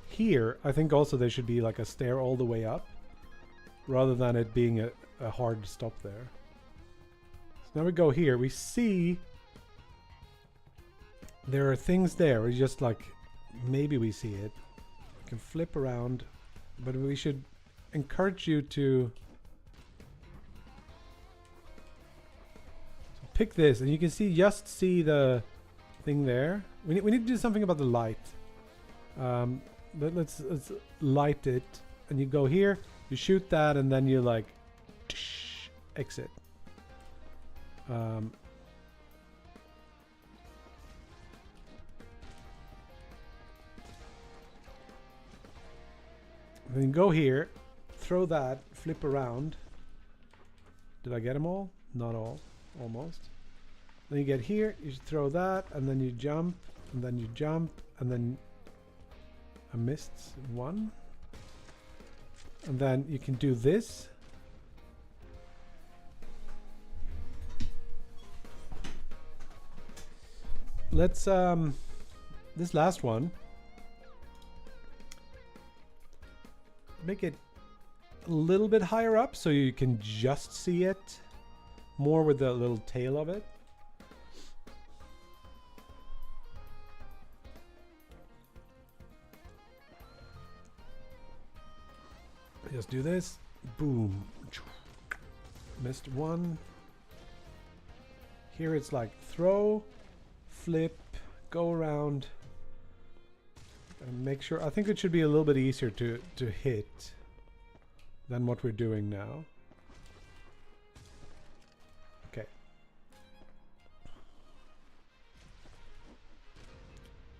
Here, I think also there should be like a stair all the way up, rather than it being a hard stop there. So now we go here. We see there are things there. We just like, maybe we see it. We can flip around, but we should encourage you to pick this, and you can see, just see the thing there. We need to do something about the light. But let's light it, and you go here, you shoot that, and then you like exit. Then you go here, throw that, flip around. Did I get them all? Not all, almost. Then you get here, you throw that, and then you jump, and then you jump, and then I missed one. And then you can do this. Let's this last one, make it a little bit higher up so you can just see it more with the little tail of it. Just do this. Boom. Missed one. Here it's like throw, flip, go around, and make sure. I think it should be a little bit easier to hit than what we're doing now. Okay.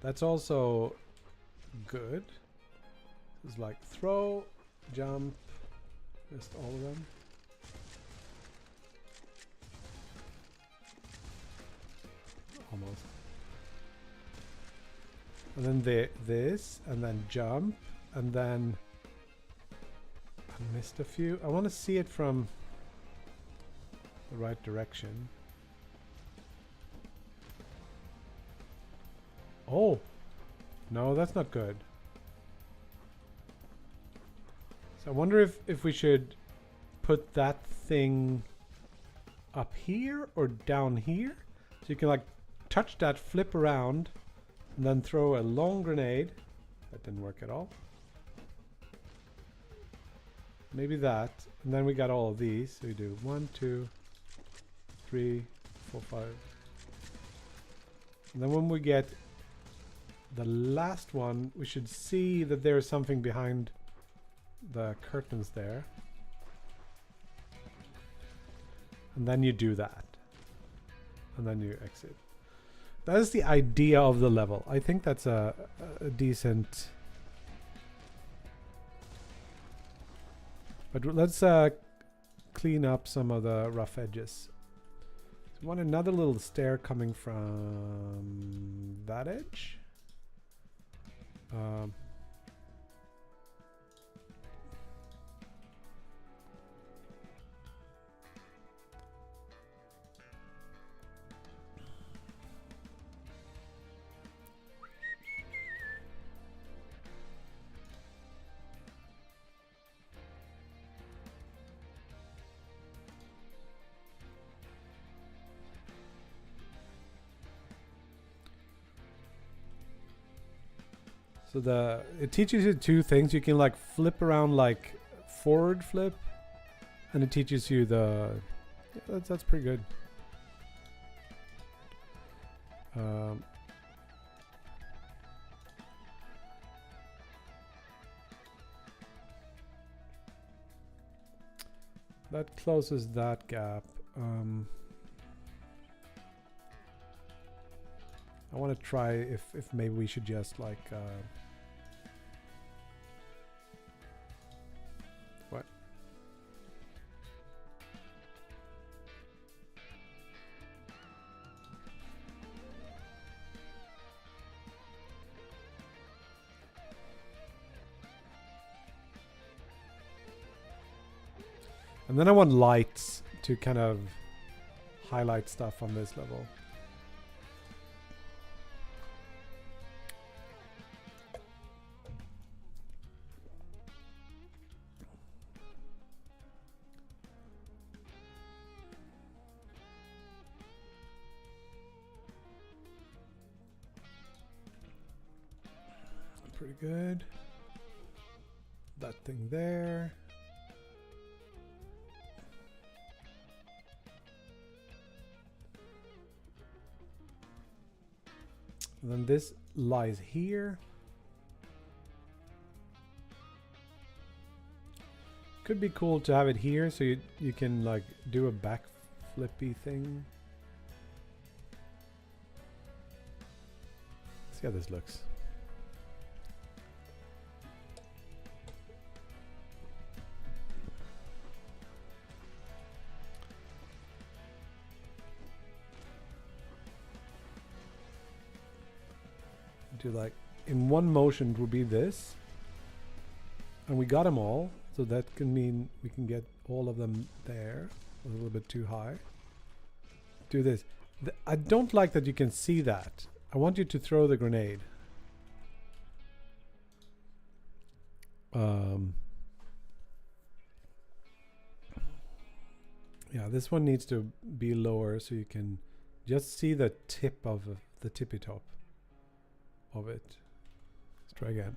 That's also good. It's like throw, jump, missed all of them. Almost. And then this, and then jump, and then I missed a few. I want to see it from the right direction. Oh, no, that's not good. So I wonder if we should put that thing up here or down here. So you can like touch that, flip around, and then throw a long grenade. That didn't work at all. Maybe that. And then we got all of these. So we do 1, 2, 3, 4, 5. And then when we get the last one, we should see that there is something behind the curtains there. And then you do that. And then you exit. That is the idea of the level. I think that's a decent... But let's clean up some of the rough edges. So we want another little stair coming from that edge. So it teaches you two things. You can like flip around like forward flip, and it teaches you the... That's pretty good. That closes that gap. I want to try if maybe we should just like what? And then I want lights to kind of highlight stuff on this level. Pretty good. That thing there. And then this lies here. Could be cool to have it here so you can like do a back flippy thing. See how this looks. Do like in one motion it would be this, and we got them all, so that can mean we can get all of them there. A little bit too high. Do this. I don't like that you can see that. I want you to throw the grenade. Yeah, this one needs to be lower so you can just see the tip of the tippy top of it. Let's try again.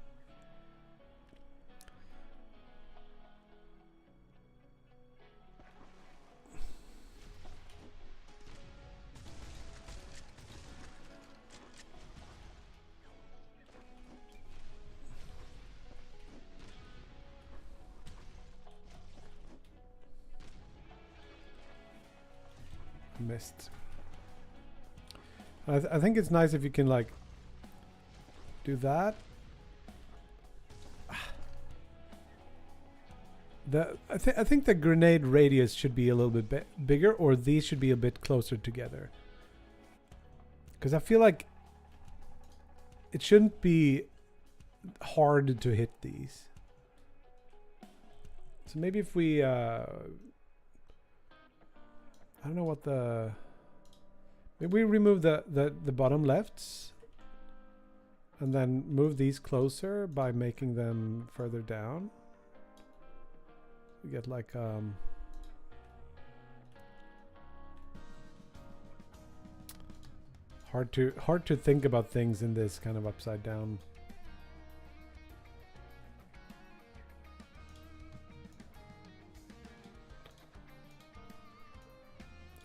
Missed. I think it's nice if you can like do that. I think the grenade radius should be a little bit bigger, or these should be a bit closer together. Because I feel like it shouldn't be hard to hit these. So maybe if we I don't know what maybe we remove the bottom lefts and then move these closer by making them further down. We get like hard to think about things in this kind of upside down.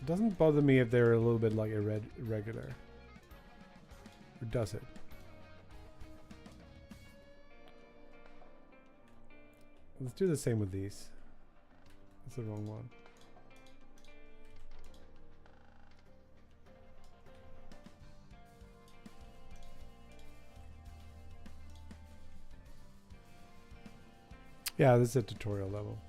doesn't bother me if they're a little bit like irregular. Or does it? Let's do the same with these. That's the wrong one. Yeah, this is a tutorial level.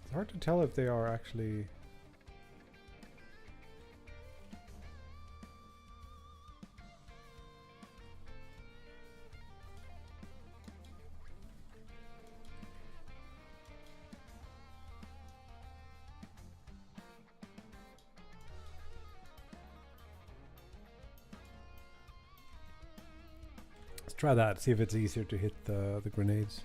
It's hard to tell if they are actually... Let's try that, see if it's easier to hit the grenades.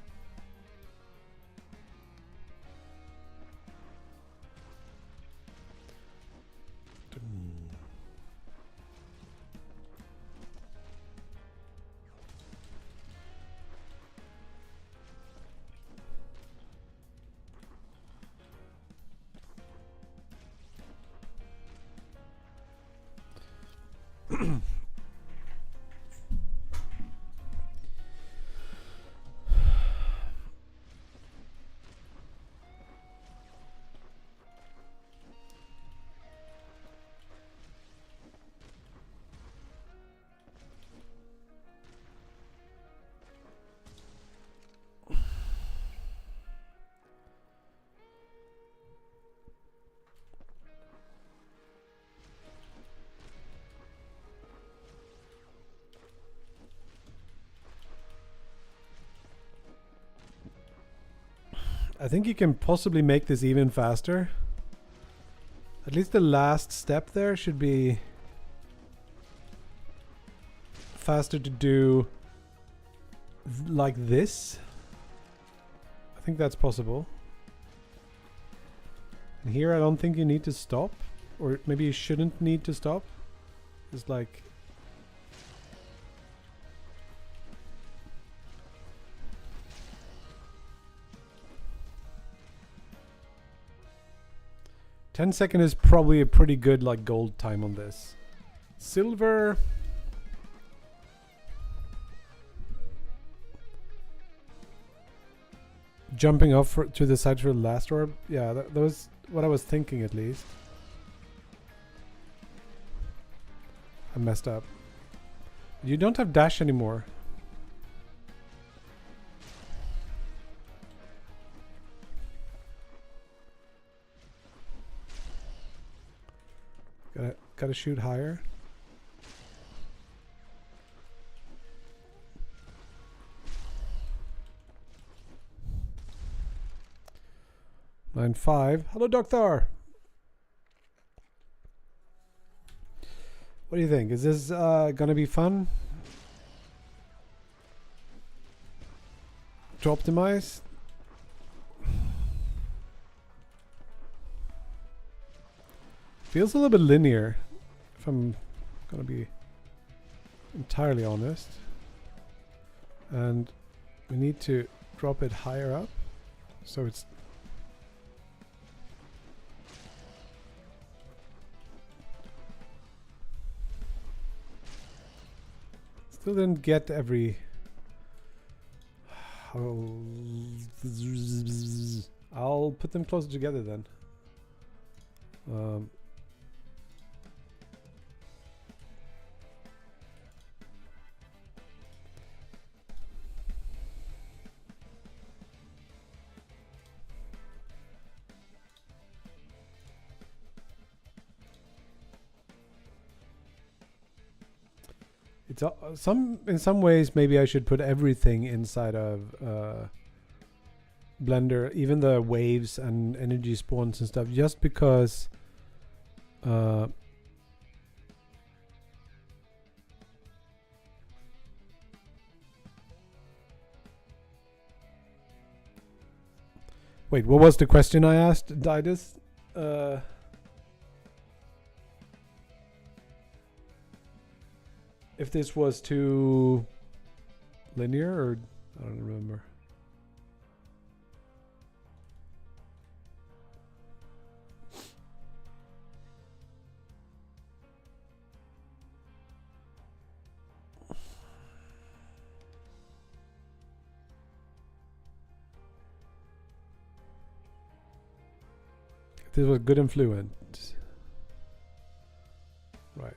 I think you can possibly make this even faster. At least the last step there should be faster to do like this. I think that's possible. And here I don't think you need to stop. Or maybe you shouldn't need to stop. It's like... $10 is probably a pretty good like gold time on this. Silver. Jumping off to the side for the last orb. Yeah, that was what I was thinking at least. I messed up. You don't have dash anymore. Gotta shoot higher. Line 5. Hello, Doctor. What do you think? Is this gonna be fun to optimize? Feels a little bit linear, if I'm gonna be entirely honest. And we need to drop it higher up, so it's still didn't get every... I'll put them closer together then. It's in some ways maybe I should put everything inside of Blender, even the waves and energy spawns and stuff, just because wait, what was the question I asked, Didus? if this was too linear, or I don't remember. This was good and fluent. Right.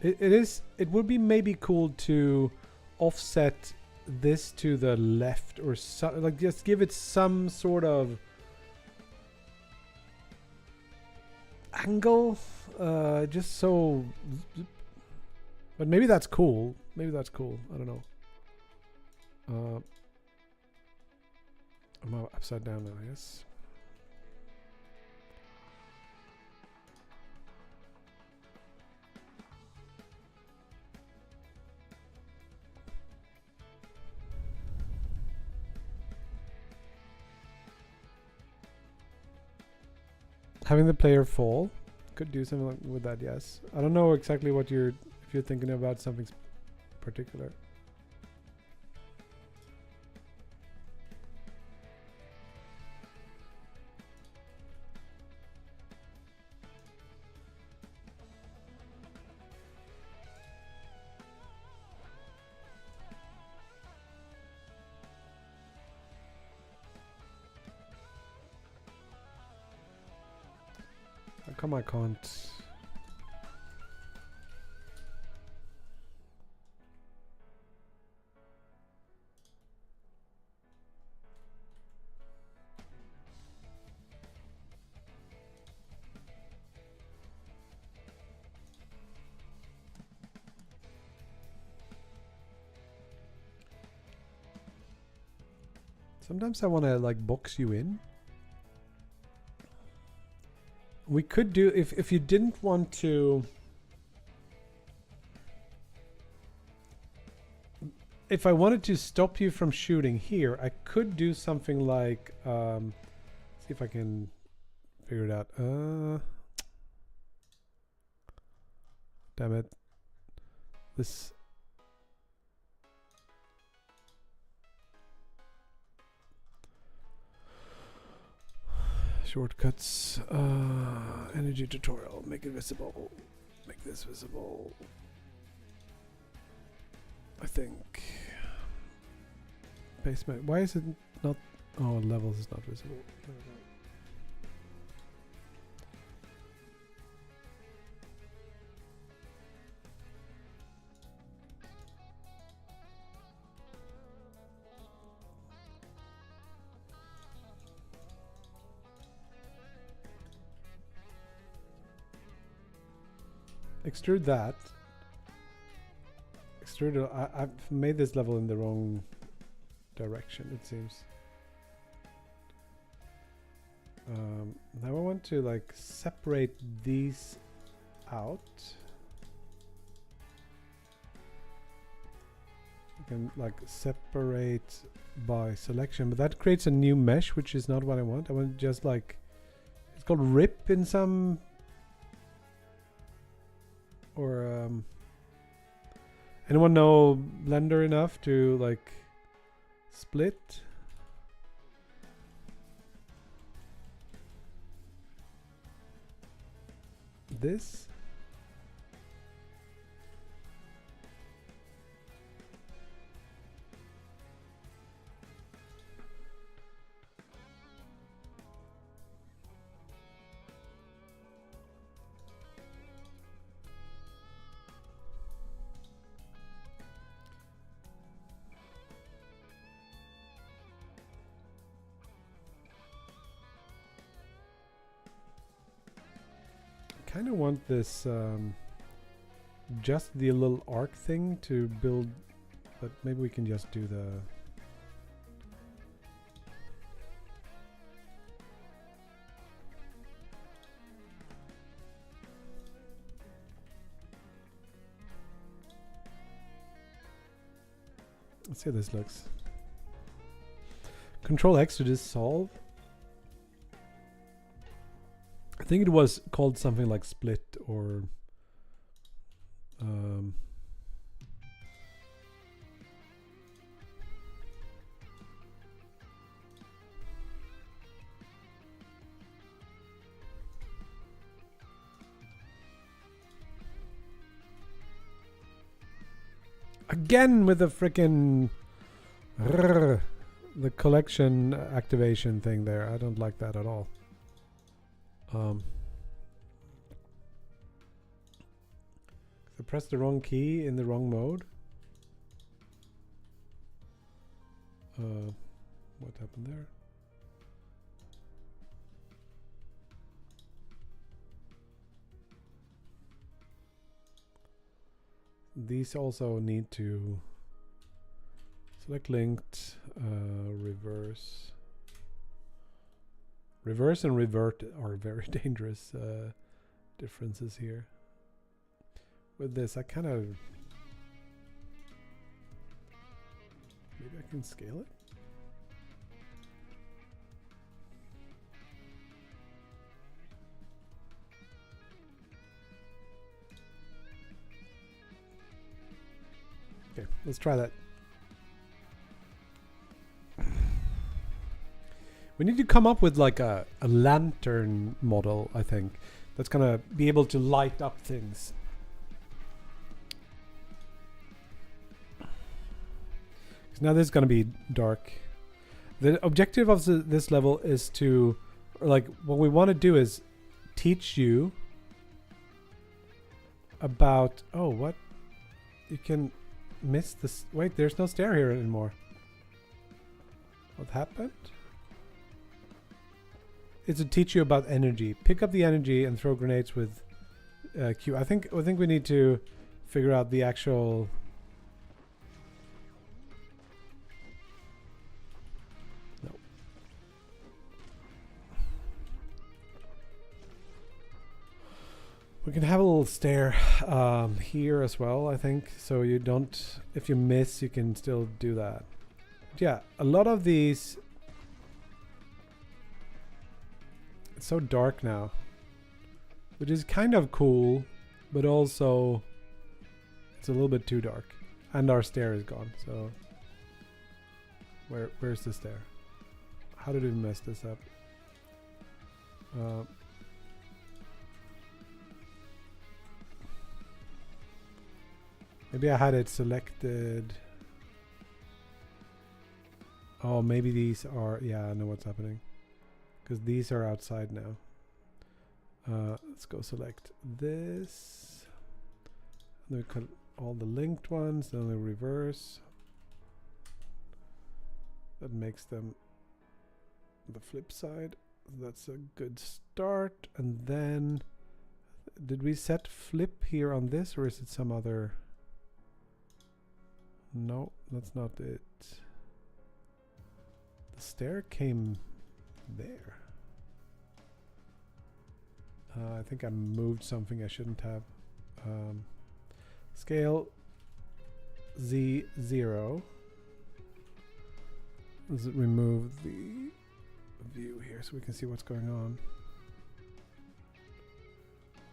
It would be maybe cool to offset this to the left, or so, like just give it some sort of angle, just so. But maybe that's cool. Maybe that's cool. I don't know. I'm upside down now, I guess. Having the player fall could do something like with that. Yes, I don't know exactly what if you're thinking about something particular. How come I can't? Sometimes I want to like box you in. We could do, if you didn't want to, if I wanted to stop you from shooting here, I could do something like, see if I can figure it out. Damn it. This. Shortcuts, energy tutorial, make it visible, make this visible. I think. Basement, why is it not, oh, levels is not visible. Extrude that. Extrude. I've made this level in the wrong direction, it seems. Now I want to like separate these out. You can like separate by selection, but that creates a new mesh, which is not what I want. I want just like, it's called rip in some, or anyone know Blender enough to like split? This? Kind of want this just the little arc thing to build, but maybe we can just do the let's see how this looks. Control X to dissolve. I think it was called something like split or Um, Again with the frickin' the collection activation thing there. I don't like that at all. I pressed the wrong key in the wrong mode. What happened there? These also need to select linked, reverse. Reverse and revert are very dangerous differences here. With this, I kind of... Maybe I can scale it? Okay, let's try that. We need to come up with like a lantern model, I think, that's gonna be able to light up things. Now this is gonna be dark. The objective of this level is to, like, what we want to do is teach you about, oh, what? You can miss this. Wait, there's no stair here anymore. What happened? It's to teach you about energy. Pick up the energy and throw grenades with Q. I think we need to figure out the actual... No. We can have a little stair here as well, I think. So you don't... If you miss, you can still do that. But yeah, a lot of these... It's so dark now, which is kind of cool, but also it's a little bit too dark. And our stair is gone, so where's the stair? How did we mess this up? Maybe I had it selected. Oh, maybe these are... Yeah, I know what's happening. Because these are outside now. Let's go select this. Then we cut all the linked ones. Then we reverse. That makes them the flip side. That's a good start. And then... Did we set flip here on this? Or is it some other... No, that's not it. The stair came... there. I think I moved something I shouldn't have. Scale Z0. Let's remove the view here so we can see what's going on.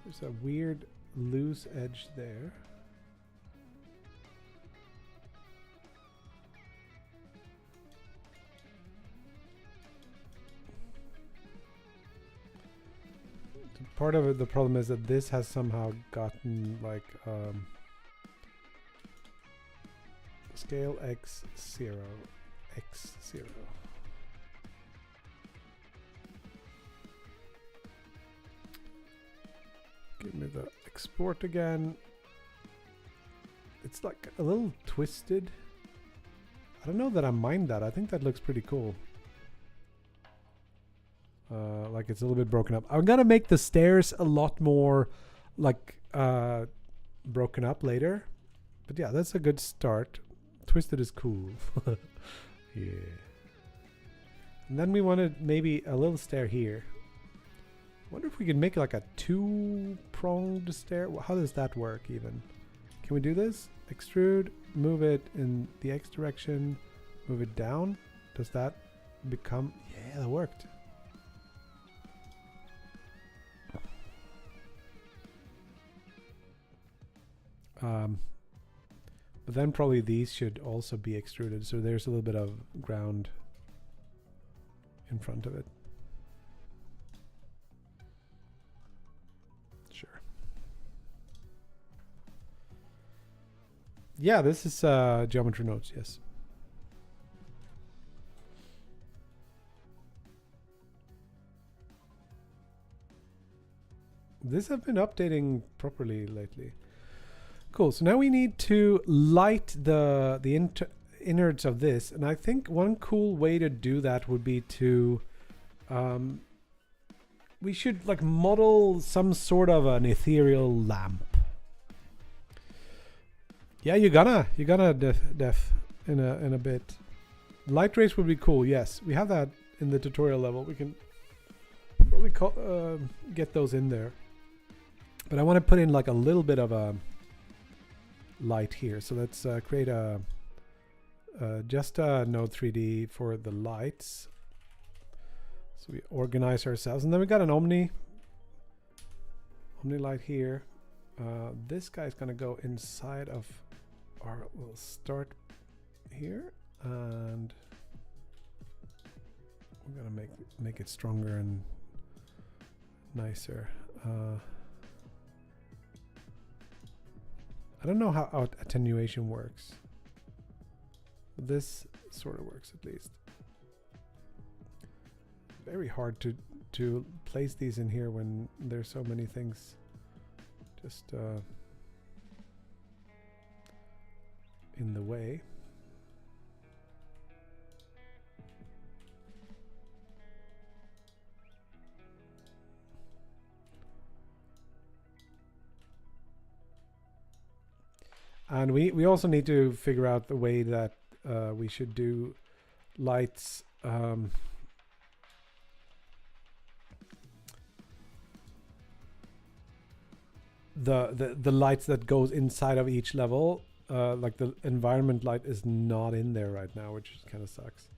There's a weird loose edge there. Part of it, the problem is that this has somehow gotten like scale x0. Give me the export again. It's like a little twisted. I don't know that I mind that. I think that looks pretty cool. Like it's a little bit broken up. I'm gonna make the stairs a lot more like broken up later. But yeah, that's a good start. Twisted is cool. Yeah. And then we wanted maybe a little stair here. Wonder if we could make like a two-pronged stair. How does that work even? Can we do this? Extrude, move it in the X direction, move it down. Does that become... Yeah, that worked. But then probably these should also be extruded, so there's a little bit of ground in front of it. Sure. Yeah, this is geometry nodes, yes. This have been updating properly lately. Cool. So now we need to light the innards of this, and I think one cool way to do that would be to we should like model some sort of an ethereal lamp. Yeah, you're gonna def in a bit. Light rays would be cool. Yes, we have that in the tutorial level. We can probably get those in there. But I want to put in like a little bit of a light here. So let's create a just a node 3D for the lights. So we organize ourselves, and then we got an omni light here. This guy's gonna go inside of our. We'll start here, and we're gonna make it stronger and nicer. I don't know how attenuation works. This sort of works at least. Very hard to place these in here when there's so many things just in the way. And we also need to figure out the way that we should do lights. The lights that goes inside of each level, like the environment light is not in there right now, which kind of sucks.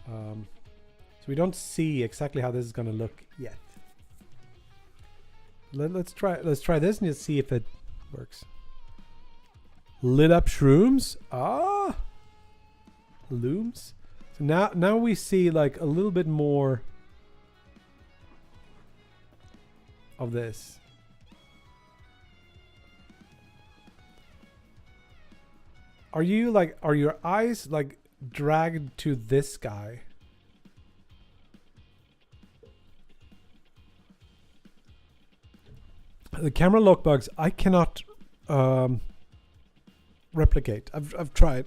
So we don't see exactly how this is going to look yet. Let's try this and just see if it works. Lit up shrooms. Ah, looms. So now we see like a little bit more of this. Are your eyes like dragged to this guy? The camera lock bugs I cannot replicate. I've tried.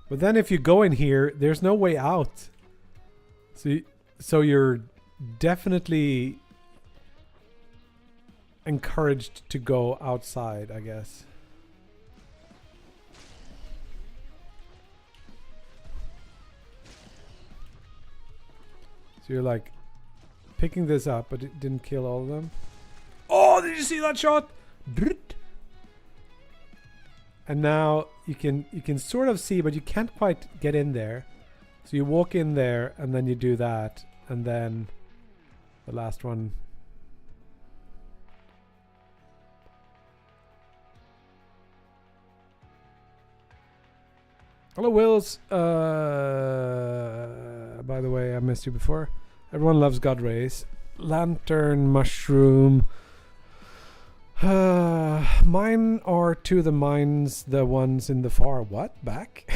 But then if you go in here, there's no way out. So you're definitely encouraged to go outside, I guess. So you're like picking this up, but it didn't kill all of them. Oh, did you see that shot? And now you can sort of see, but you can't quite get in there. So you walk in there, and then you do that, and then the last one. Hello, Wills. By the way, I missed you before. Everyone loves God Rays. Lantern, mushroom. Mine are to the mines, the ones in the far what? Back?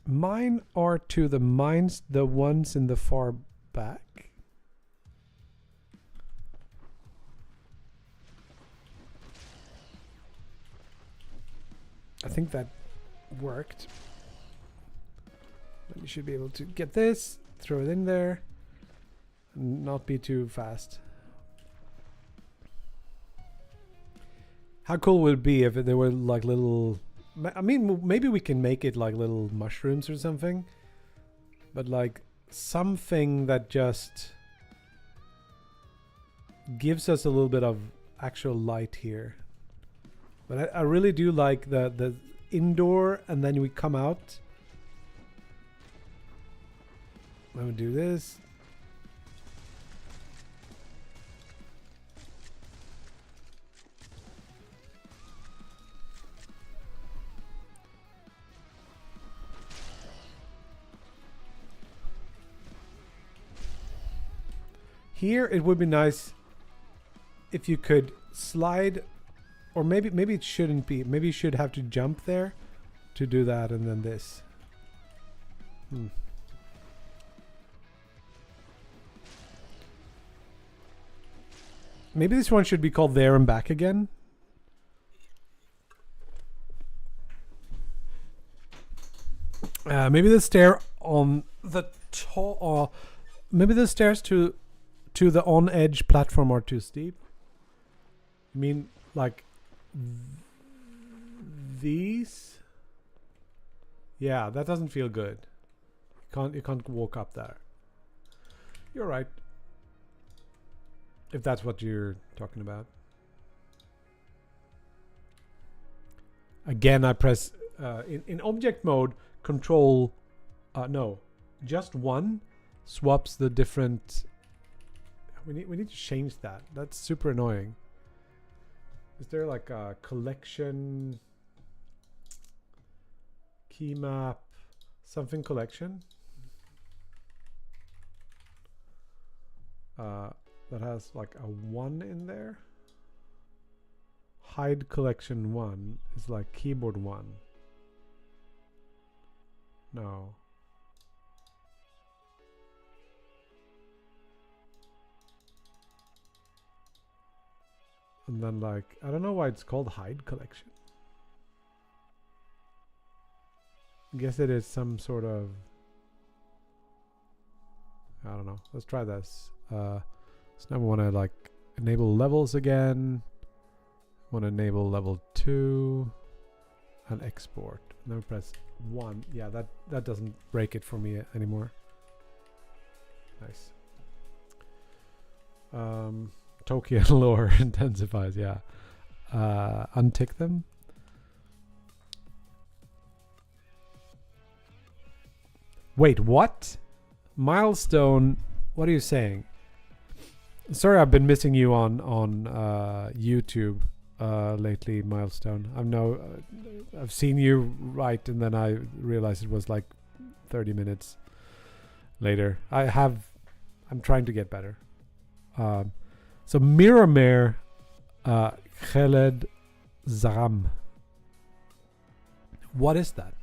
Mine are to the mines, the ones in the far back? I think that worked. You should be able to get this, throw it in there, and not be too fast. How cool would it be if there were like little... I mean, maybe we can make it like little mushrooms or something. But like something that just gives us a little bit of actual light here. But I really do like the indoor, and then we come out. I'm gonna do this. Here it would be nice if you could slide, or maybe it shouldn't be. Maybe you should have to jump there to do that, and then this. Maybe this one should be called There and Back Again. Maybe the stair on the top, maybe the stairs to the on-edge platform are too steep. I mean, like these. Yeah, that doesn't feel good. You can't walk up there. You're right. If that's what you're talking about. Again, I press in object mode, control no, just one swaps the different. We need to change that. That's super annoying. Is there like a collection key map something collection that has like a 1 in there? Hide collection 1 is like keyboard 1. No. And then like, I don't know why it's called hide collection. I guess it is some sort of, I don't know. Let's try this. So now we want to like enable levels again. Want to enable level 2 and export. And then we press 1. Yeah, that doesn't break it for me anymore. Nice. Tokyo lore intensifies, yeah. Untick them. Wait, what? Milestone, what are you saying? Sorry, I've been missing you on YouTube lately, Milestone. I've seen you write, and then I realized it was like 30 minutes later. I'm trying to get better. So Miramare Khaled Zaram. What is that?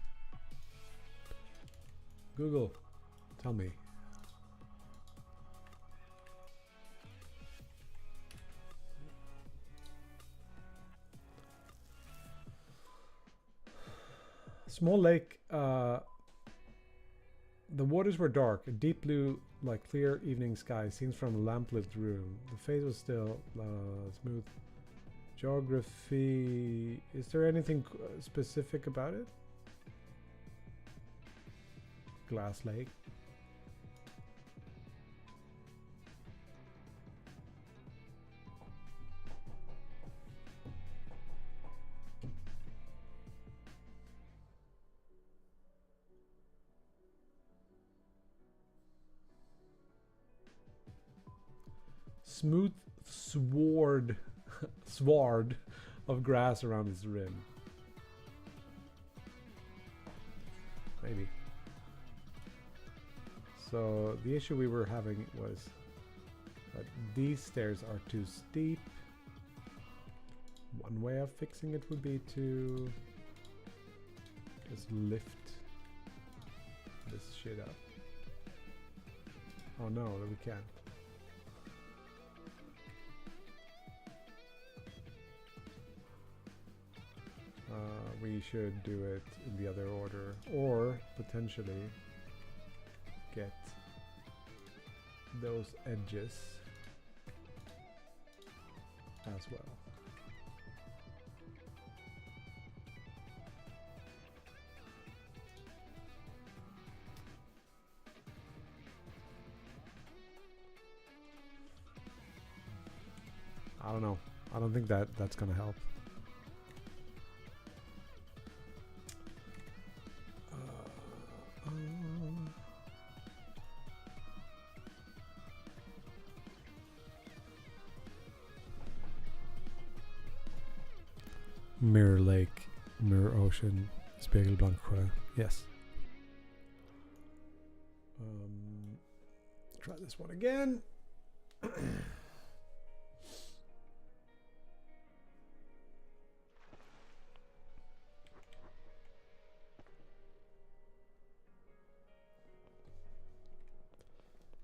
Google, tell me. Small lake. The waters were dark, a deep blue, like clear evening sky, seen from a lamplit room. The face was still smooth. Geography. Is there anything specific about it? Glass lake. Smooth sward of grass around its rim. Maybe. So the issue we were having was that these stairs are too steep. One way of fixing it would be to just lift this shit up. Oh no, we can't. We should do it in the other order, or potentially get those edges as well. I don't know. I don't think that's gonna help. Mirror Lake, Mirror Ocean, Spegelblanksjö. Yes. Try this one again. I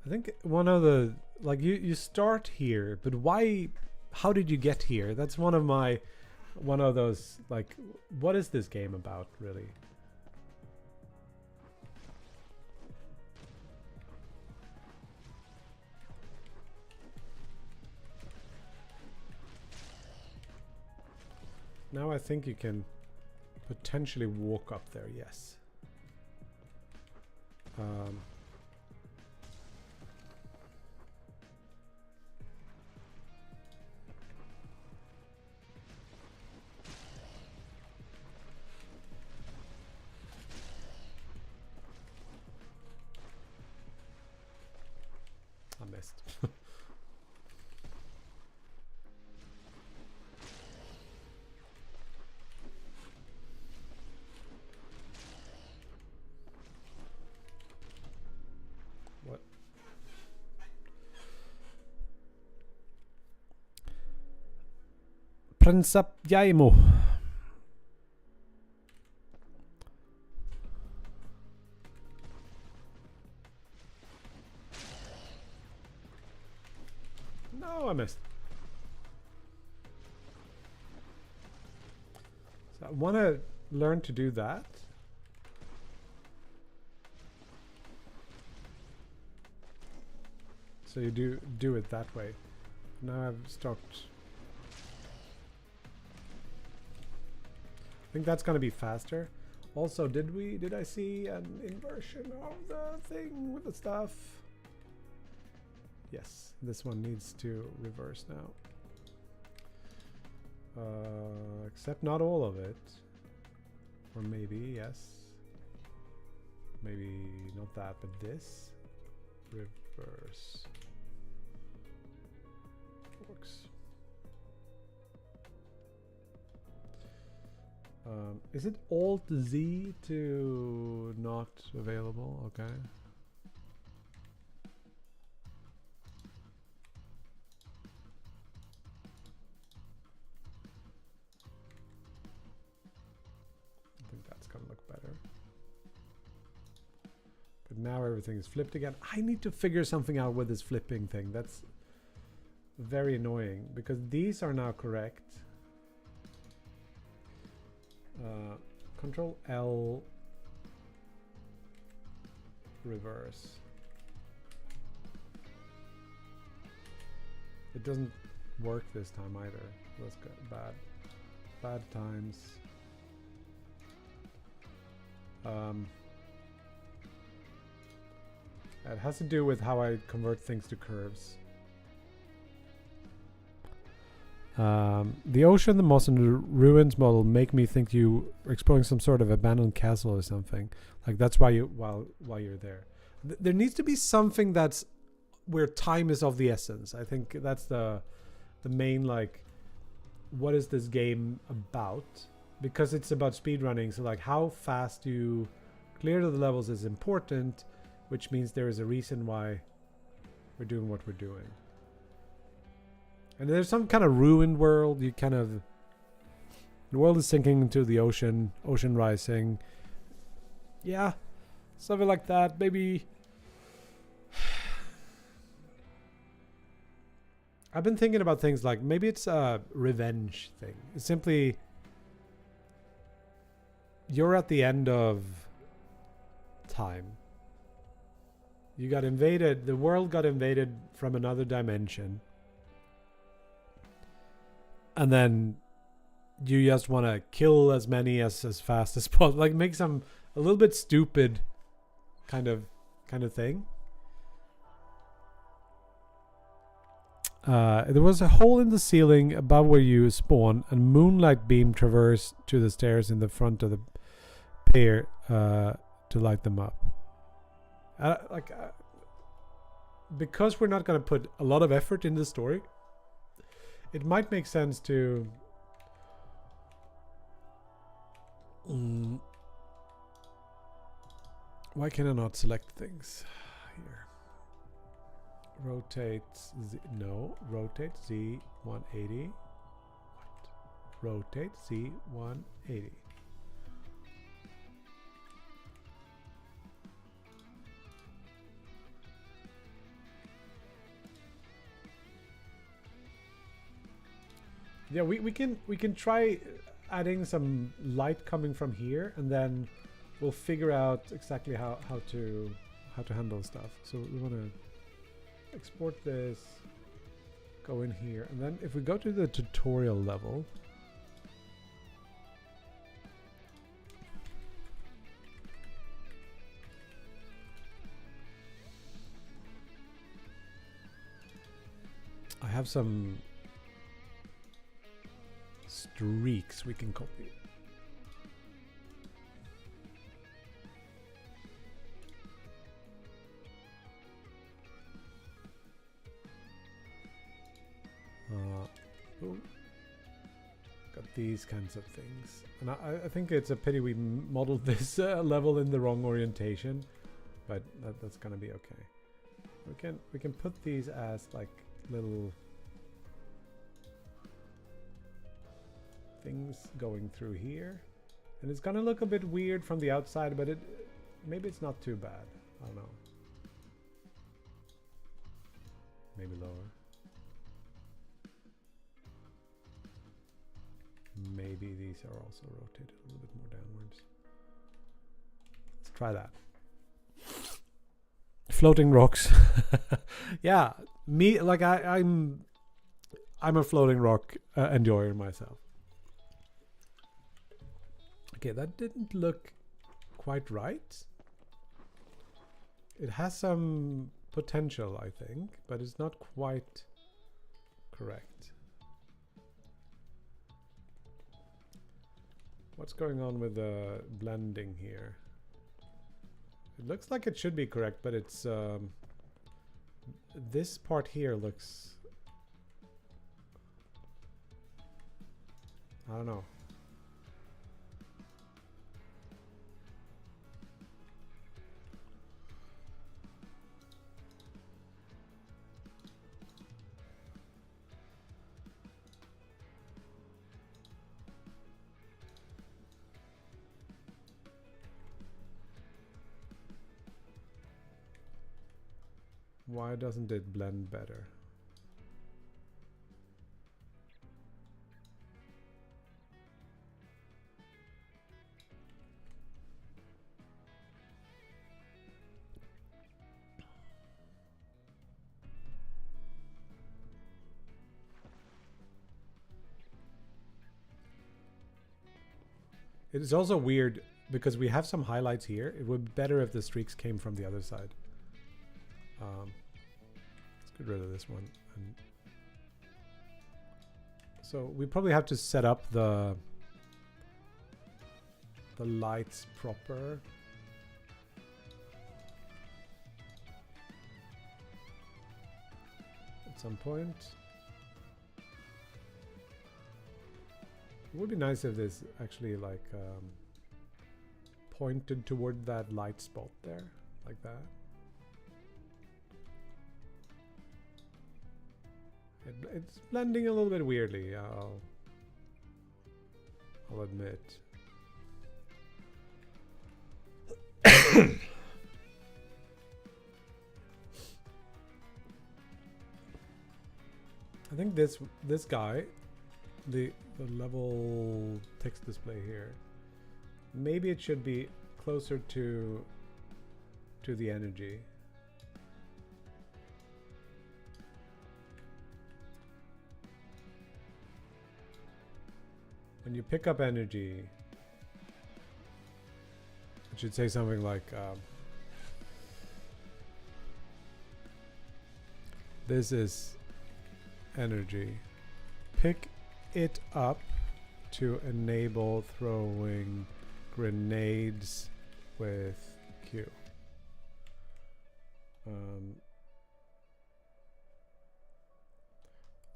think one of the, like, you start here, but why, how did you get here? That's one of those, like, what is this game about, really? Now I think you can potentially walk up there, yes. I missed. What? Prinsap Jaimo. No, I missed. So I want to learn to do that. So you do it that way. Now I've stopped. I think that's gonna be faster. Also, did I see an inversion of the thing with the stuff? Yes, this one needs to reverse now. Except not all of it. Or maybe, yes. Maybe not that, but this. Reverse. Works. Is it Alt Z to not available? Okay. I think that's gonna look better. But now everything is flipped again. I need to figure something out with this flipping thing. That's very annoying because these are now correct. Control L reverse. It doesn't work this time either. That's good. Bad times. It has to do with how I convert things to curves. The ocean, the moss, and the ruins model make me think you are exploring some sort of abandoned castle or something. Like that's why while you're there. There needs to be something that's where time is of the essence. I think that's the main, like, what is this game about? Because it's about speedrunning, so like how fast you clear the levels is important, which means there is a reason why we're doing what we're doing. And there's some kind of ruined world. The world is sinking into the ocean rising. Yeah, something like that. Maybe. I've been thinking about things like maybe it's a revenge thing. It's simply you're at the end of time. You got invaded. The world got invaded from another dimension. And then you just want to kill as many as fast as possible. Like make some a little bit stupid kind of thing. There was a hole in the ceiling above where you spawn, and moonlight beam traversed to the stairs in the front of the pier to light them up. Because we're not going to put a lot of effort in the story, it might make sense to why can I not select things here? Rotate rotate Z 180. What? Rotate Z 180. Yeah, we can try adding some light coming from here, and then we'll figure out exactly how to handle stuff. So we want to export this, go in here, and then if we go to the tutorial level, I have some streaks we can copy. Got these kinds of things, and I think it's a pity we modeled this level in the wrong orientation, but that's gonna be okay. We can put these as like little things going through here, and it's gonna look a bit weird from the outside, but maybe it's not too bad. I don't know. Maybe lower. Maybe these are also rotated a little bit more downwards. Let's try that. Floating rocks. Yeah, me like I'm a floating rock enjoyer myself. Okay, that didn't look quite right. It has some potential, I think, but it's not quite correct. What's going on with the blending here? It looks like it should be correct, but it's this part here looks, I don't know. Why doesn't it blend better? It is also weird because we have some highlights here. It would be better if the streaks came from the other side. Let's get rid of this one. And so we probably have to set up the lights proper. At some point. It would be nice if this actually like pointed toward that light spot there, like that. It's blending a little bit weirdly, I'll admit. I think this guy, the level text display here, maybe it should be closer to the energy. When you pick up energy, it should say something like this is energy. Pick it up to enable throwing grenades with Q. So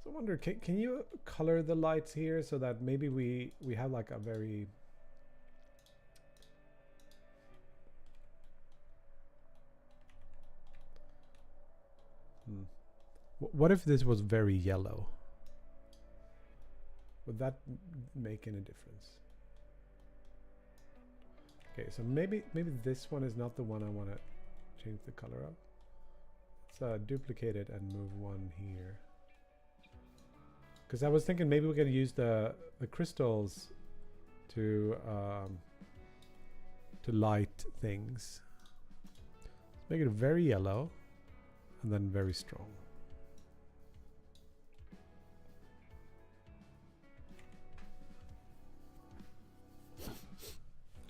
I wonder, can you color the lights here so that maybe we have like a very What if this was very yellow? Would that make any difference? Okay, so maybe this one is not the one I want to change the color of. Let's duplicate it and move one here. Because I was thinking maybe we can use the crystals to light things. Let's make it very yellow and then very strong.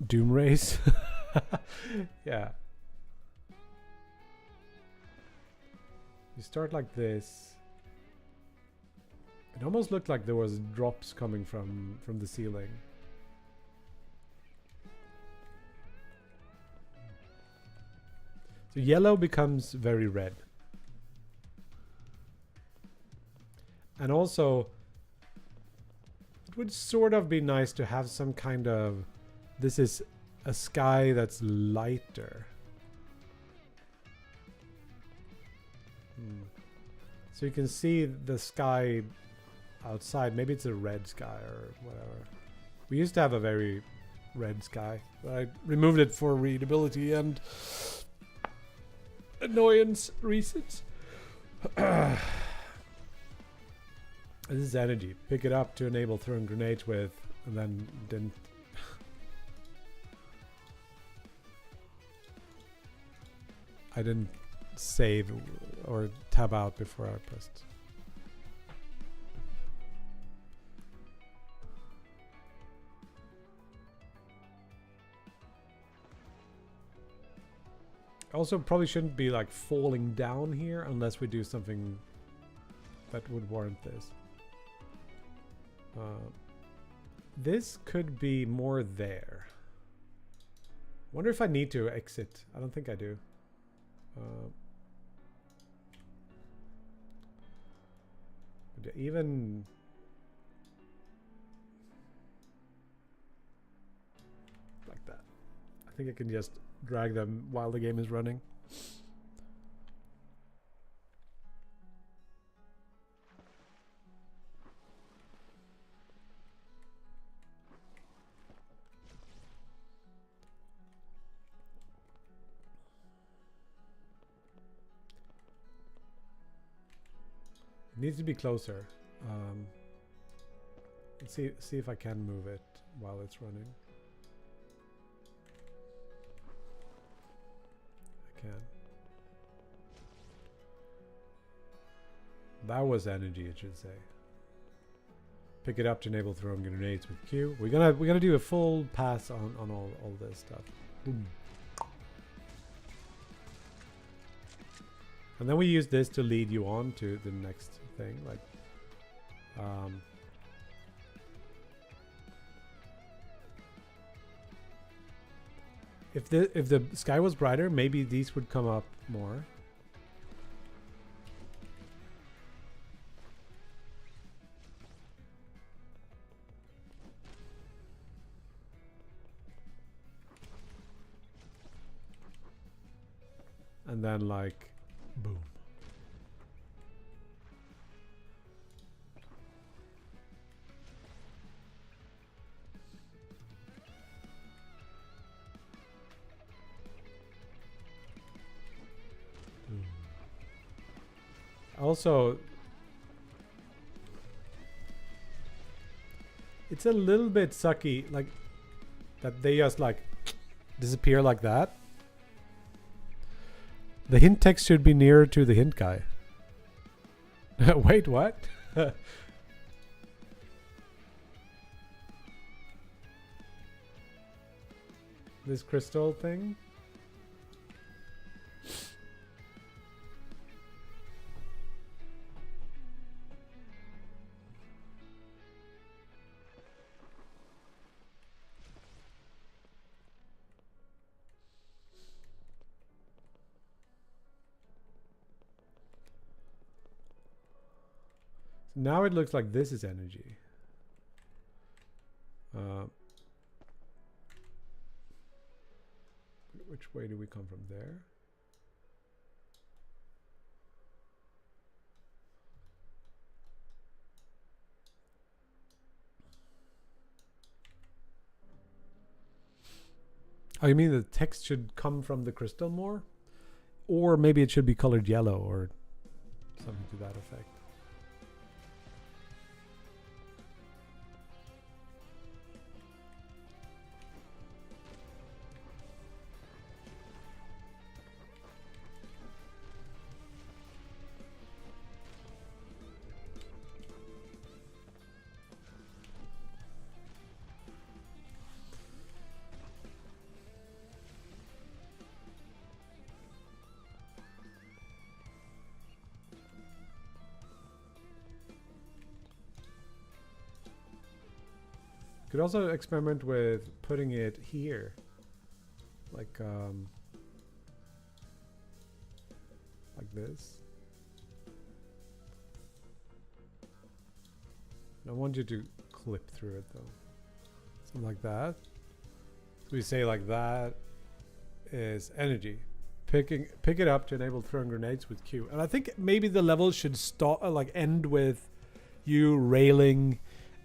Doom race. Yeah. You start like this. It almost looked like there was drops coming from the ceiling. So yellow becomes very red. And also, it would sort of be nice to have some kind of, this is a sky that's lighter. So you can see the sky outside. Maybe it's a red sky or whatever. We used to have a very red sky, but I removed it for readability and annoyance reasons. This is energy. Pick it up to enable throwing grenades with, and then didn't. I didn't save or tab out before I pressed. Also, probably shouldn't be like falling down here unless we do something that would warrant this. This could be more there. Wonder if I need to exit. I don't think I do. But even like that, I think I can just drag them while the game is running. It needs to be closer. Let's see if I can move it while it's running. I can. That was energy, it should say. Pick it up to enable throwing grenades with Q. We're gonna do a full pass on all this stuff. Boom. And then we use this to lead you on to the next thing, like if the sky was brighter, maybe these would come up more. And then like boom. Also, it's a little bit sucky, like that they just like disappear like that. The hint text should be nearer to the hint guy. Wait, what? This crystal thing? So now it looks like this is energy. Which way do we come from there? Oh, you mean the text should come from the crystal more? Or maybe it should be colored yellow or something to that effect. Could also experiment with putting it here, like this. I want you to clip through it though, something like that. So we say like that is energy. Pick it up to enable throwing grenades with Q. And I think maybe the level should start like end with you railing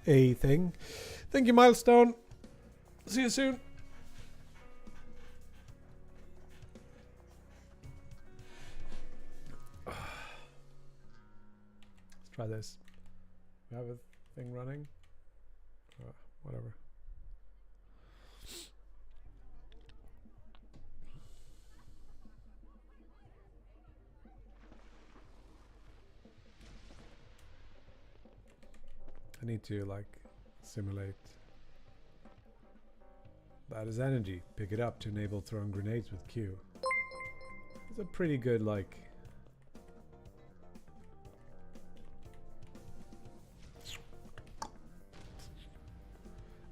a thing. Thank you, Milestone. See you soon. Let's try this. We have a thing running. Whatever. I need to like simulate. That is energy. Pick it up to enable throwing grenades with Q. It's a pretty good like.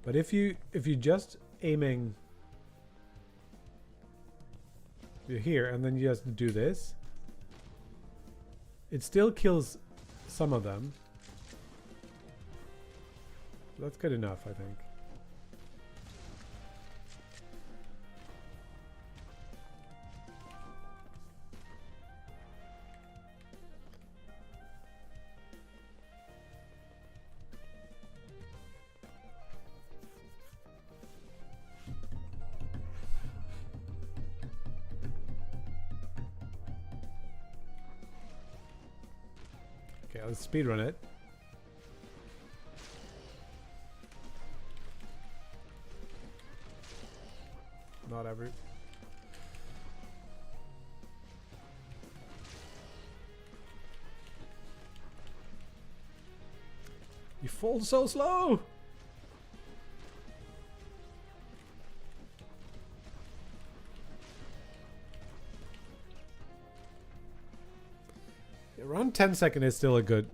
But if you just aiming, you're here and then you just do this, it still kills some of them. That's good enough, I think. Okay, let's speedrun it. Not ever. You fall so slow. Around 10 seconds is still a good.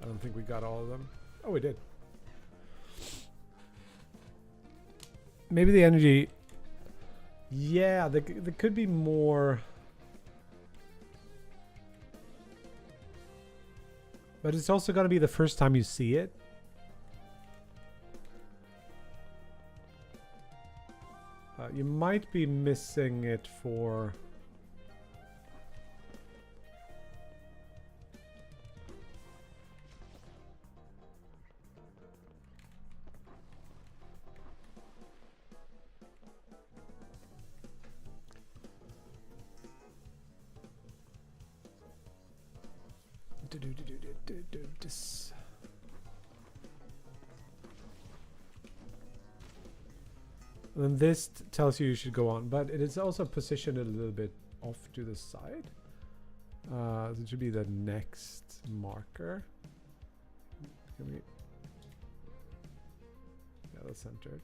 I don't think we got all of them. Oh, we did. Maybe the energy. Yeah, there could be more. But it's also going to be the first time you see it. You might be missing it for. And this tells you should go on, but it is also positioned a little bit off to the side. So it should be the next marker. Can we? Yeah, that's centered.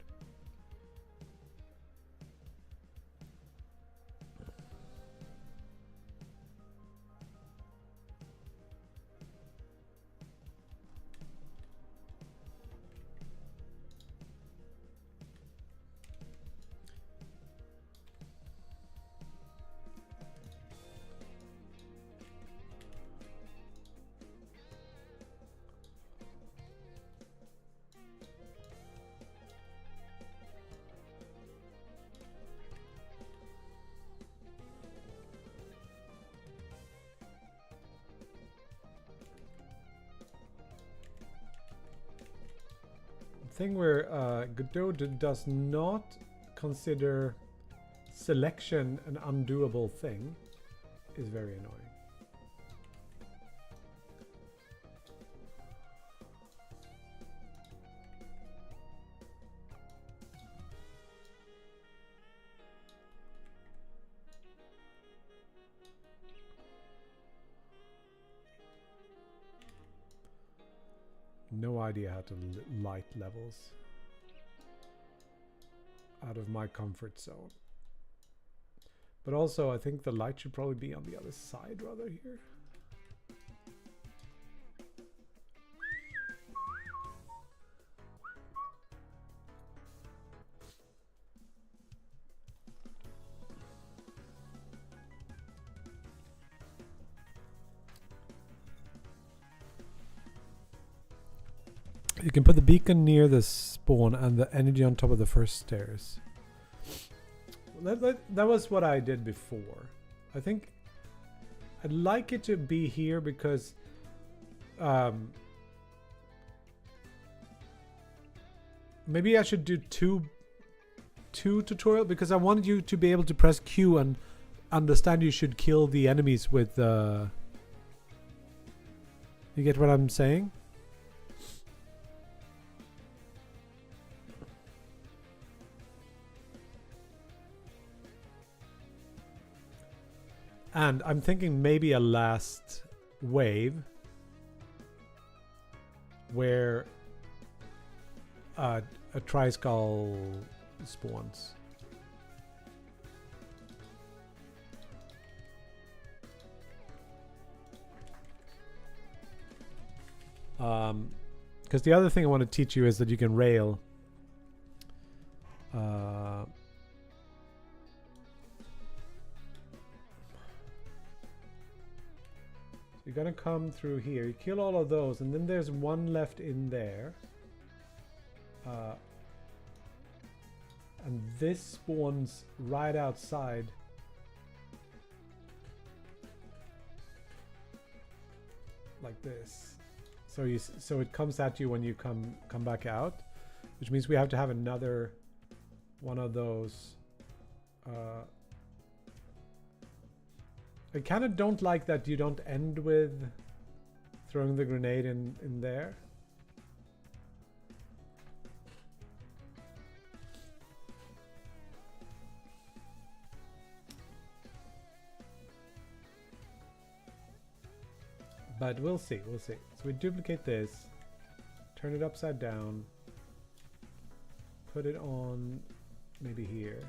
thing where Godot does not consider selection an undoable thing is very annoying. No idea how to light levels. Out of my comfort zone. But also, I think the light should probably be on the other side rather here. You can put the beacon near the spawn and the energy on top of the first stairs. That was what I did before. I think I'd like it to be here because maybe I should do two tutorial because I wanted you to be able to press Q and understand you should kill the enemies with you get what I'm saying? And I'm thinking maybe a last wave where a Tri-Skull spawns. Because the other thing I want to teach you is that you can rail. You're gonna come through here. You kill all of those, and then there's one left in there. And this spawns right outside. Like this. So it comes at you when you come back out, which means we have to have another one of those. I kind of don't like that you don't end with throwing the grenade in there. But we'll see, we'll see. So we duplicate this, turn it upside down, put it on maybe here.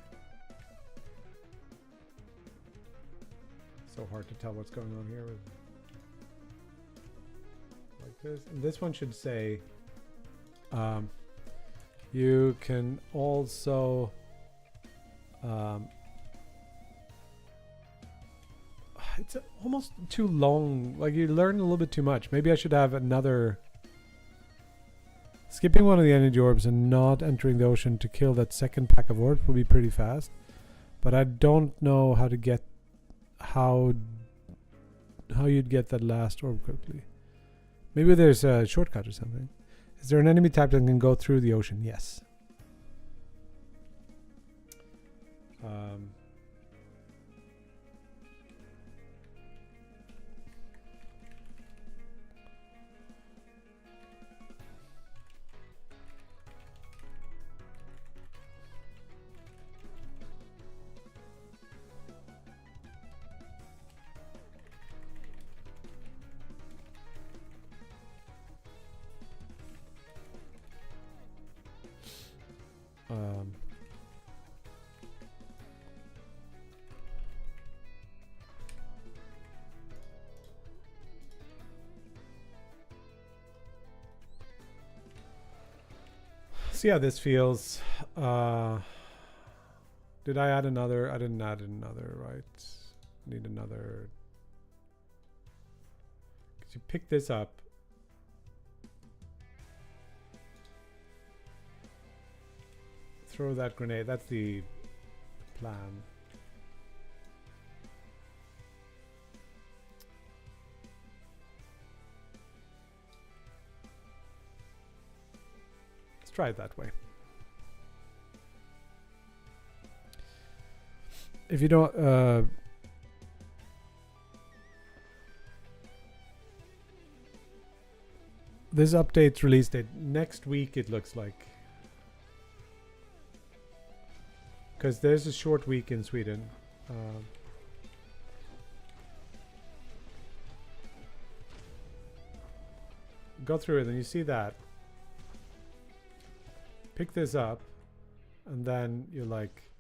So hard to tell what's going on here with like this. And this one should say you can also it's almost too long, like you learn a little bit too much. Maybe I should have another skipping one of the energy orbs and not entering the ocean to kill that second pack of orbs will be pretty fast, but I don't know how to get how you'd get that last orb quickly. Maybe there's a shortcut or something. Is there an enemy type that can go through the ocean? Yes. See how this feels. Did I add another? I didn't add another, right? Need another. Could you pick this up? Throw that grenade. That's the plan. try it that way. If you don't this update's release date next week, it looks like, because there's a short week in Sweden. Go through it and you see that. Pick this up, and then you're like,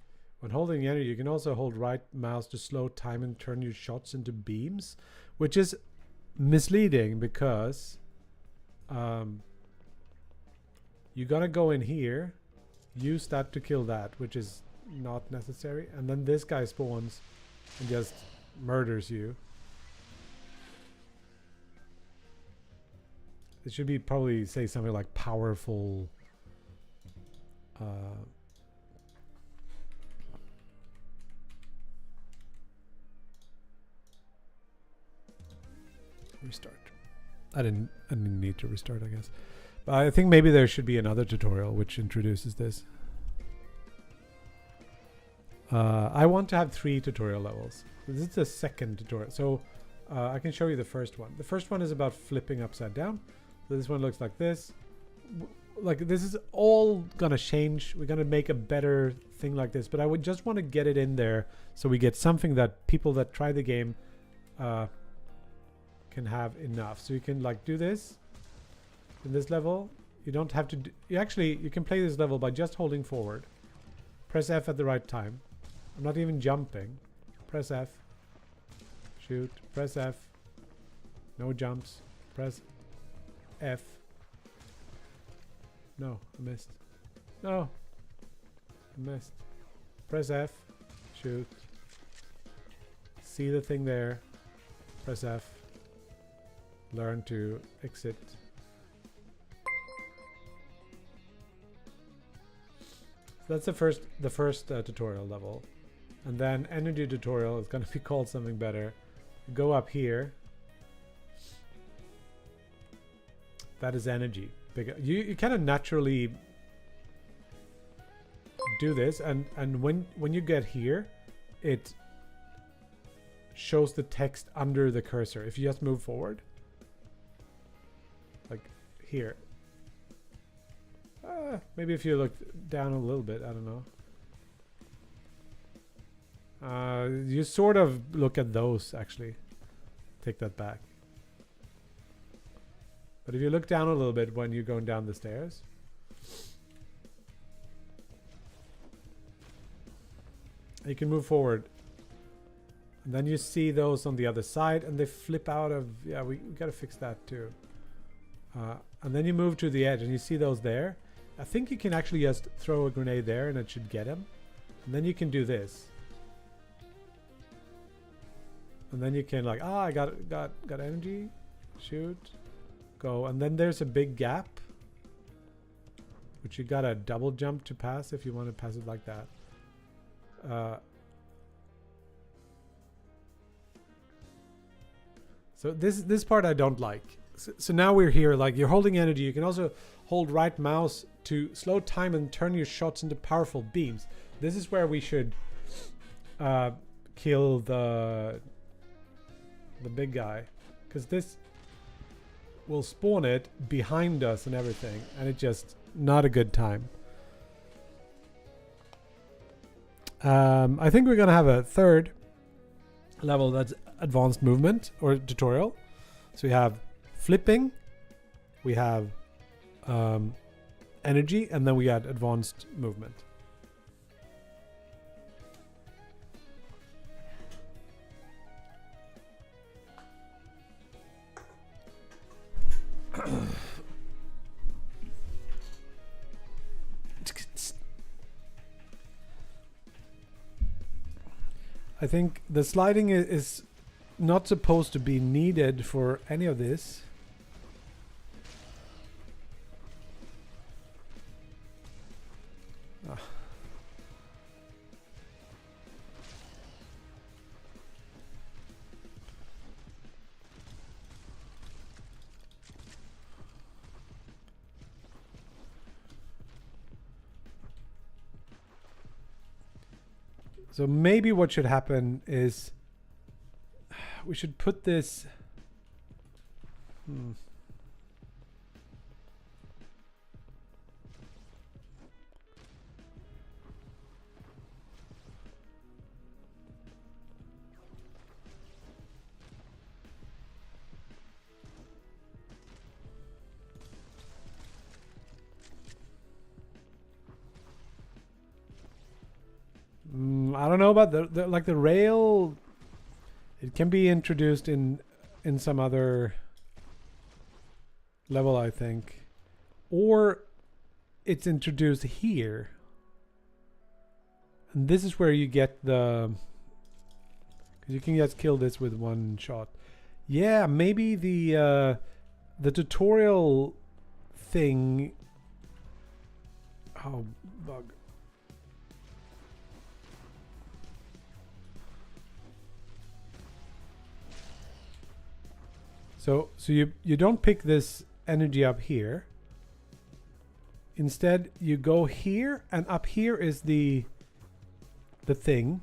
when holding the energy, you can also hold right mouse to slow time and turn your shots into beams, which is misleading because you gotta go in here, use that to kill that, which is not necessary, and then this guy spawns and just murders you. It should be probably say something like powerful. Restart. I didn't need to restart, I guess. But I think maybe there should be another tutorial which introduces this. I want to have 3 tutorial levels. This is the second tutorial, so I can show you the first one. The first one is about flipping upside down. So this one looks like this. Like, this is all gonna change. We're gonna make a better thing like this, but I would just want to get it in there so we get something that people that try the game can have enough. So you can like do this in this level. You don't have to you can play this level by just holding forward. Press F at the right time. I'm not even jumping. Press F. Shoot. Press F. No jumps. Press F. No, I missed. No. I missed. Press F. Shoot. See the thing there. Press F. Learn to exit. So that's the first tutorial level. And then energy tutorial is going to be called something better. Go up here. That is energy. You kind of naturally do this, and when you get here, it shows the text under the cursor. If you just move forward, like here. Maybe if you look down a little bit, I don't know. You sort of look at those, actually. Take that back. But if you look down a little bit when you're going down the stairs, you can move forward. And then you see those on the other side, and they flip out of... Yeah, we gotta fix that too. And then you move to the edge, and you see those there. I think you can actually just throw a grenade there, and it should get him. And then you can do this. And then you can like, I got energy. Shoot. Go. And then there's a big gap, which you gotta double jump to pass if you want to pass it like that. So this part I don't like. So now we're here, like you're holding energy. You can also hold right mouse to slow time and turn your shots into powerful beams. This is where we should kill the big guy, because this will spawn it behind us and everything, and it's just not a good time. I think we're gonna have a third level that's advanced movement or tutorial. So we have flipping, we have energy, and then we add advanced movement. I think the sliding is not supposed to be needed for any of this. So maybe what should happen is we should put this. I don't know about the like the rail. It can be introduced in some other level, I think, or it's introduced here, and this is where you get the, because you can just kill this with one shot. Yeah, maybe the tutorial thing. Oh, bug. So you don't pick this energy up here. Instead, you go here, and up here is the thing.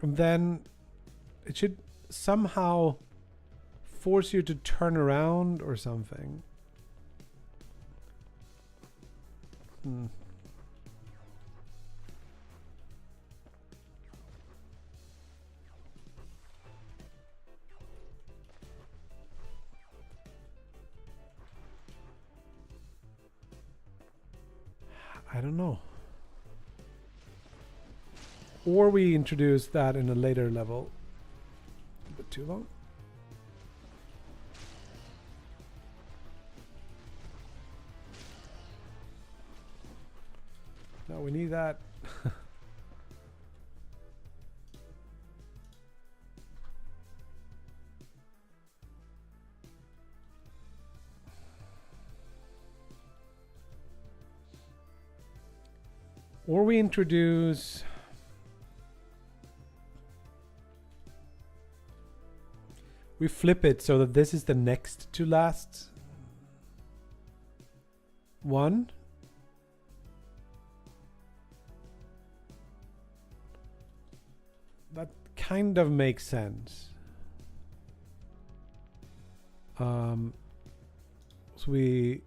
And then it should somehow force you to turn around or something. I don't know. Or we introduce that in a later level. A bit too long. No, we need that. Or we introduce. We flip it so that this is the next to last one. That kind of makes sense. So we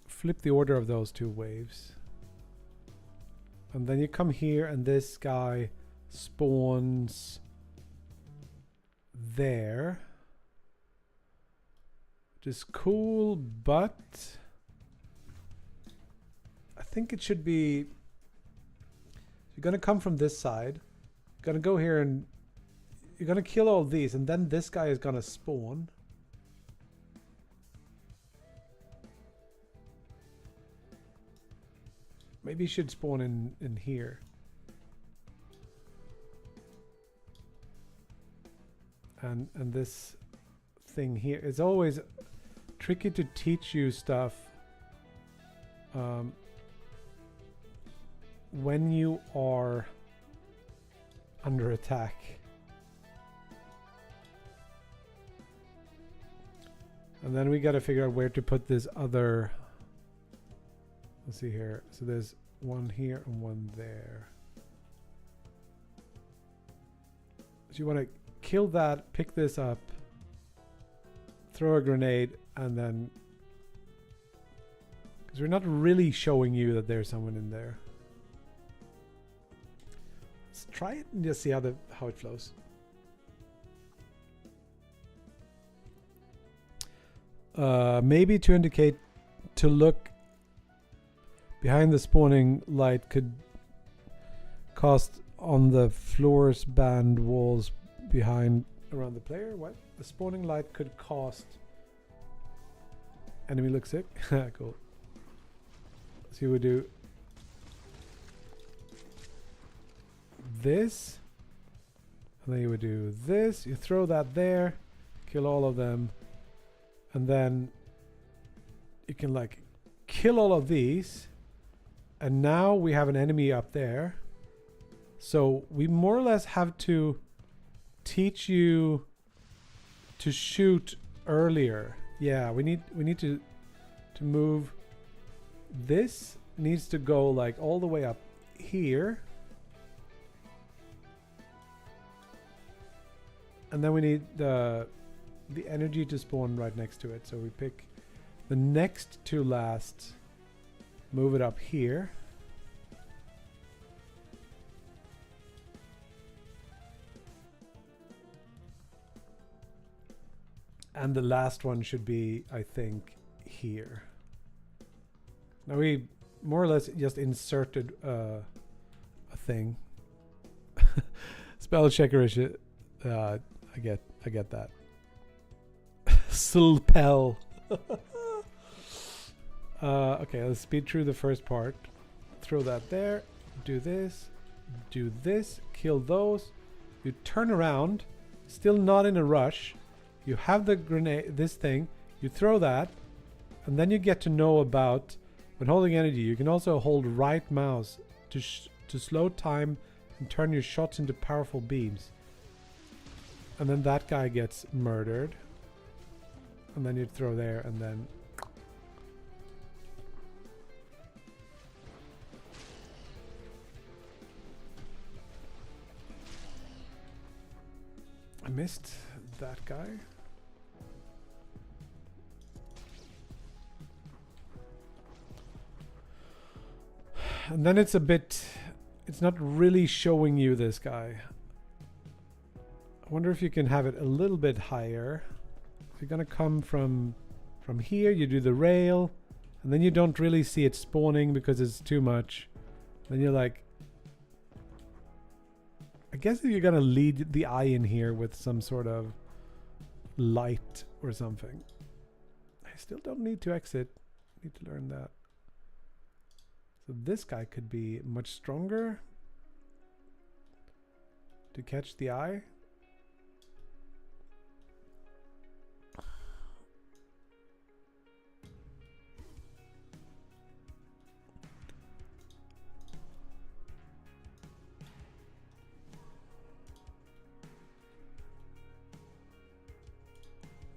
flip the order of those two waves. And then you come here and this guy spawns there. Which is cool, but I think it should be, you're gonna come from this side, you're gonna go here and you're gonna kill all these, and then this guy is gonna spawn. Maybe he should spawn in here. And this thing here, it's always tricky to teach you stuff when you are under attack. And then we got to figure out where to put this other. Let's see here. So there's one here and one there. So you want to kill that, pick this up, throw a grenade, and then, because we're not really showing you that there's someone in there. Let's try it and just see how it flows. Maybe to indicate to look behind the spawning light could cast on the floors band walls behind around the player. What? The spawning light could cast. Enemy looks sick. Cool. So you would do this, and then you would do this. You throw that there, kill all of them, and then you can like kill all of these. And now we have an enemy up there. So we more or less have to teach you to shoot earlier. Yeah, we need to move. This needs to go like all the way up here. And then we need the energy to spawn right next to it. So we pick the next to last, move it up here. And the last one should be, I think, here. Now we more or less just inserted a thing. Spell checker is shit. I get that. Spell. Okay, let's speed through the first part. Throw that there. Do this. Do this. Kill those. You turn around. Still not in a rush. You have the grenade, this thing. You throw that. And then you get to know about, when holding energy, you can also hold right mouse to slow time and turn your shots into powerful beams. And then that guy gets murdered. And then you throw there and then... I missed that guy. And then it's a bit... It's not really showing you this guy. I wonder if you can have it a little bit higher. If you're gonna come from here, you do the rail, and then you don't really see it spawning because it's too much. Then you're like... I guess if you're gonna lead the eye in here with some sort of light or something. I still don't need to exit. Need to learn that. So this guy could be much stronger to catch the eye.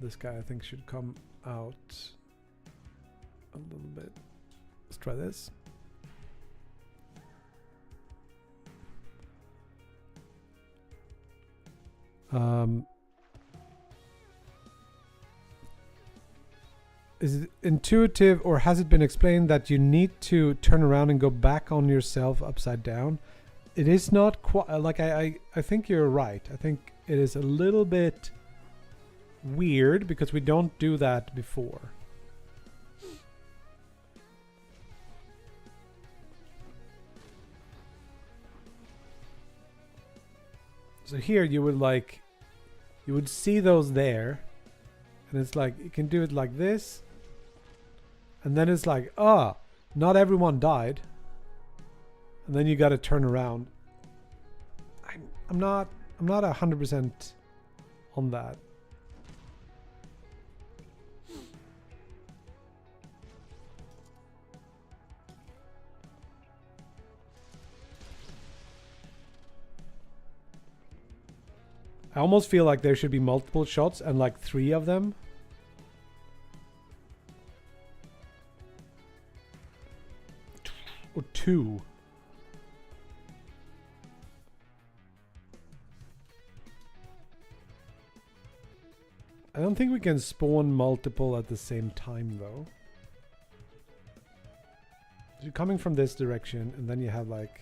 This guy I think should come out a little bit. Let's try this. Is it intuitive, or has it been explained that you need to turn around and go back on yourself upside down? It is not quite like I think you're right. I think it is a little bit weird because we don't do that before. So here you would see those there, and it's like you can do it like this, and then it's like, not everyone died, and then you got to turn around. I'm not 100% on that. I almost feel like there should be multiple shots and like 3 of them. Or 2. I don't think we can spawn multiple at the same time though. You're coming from this direction and then you have like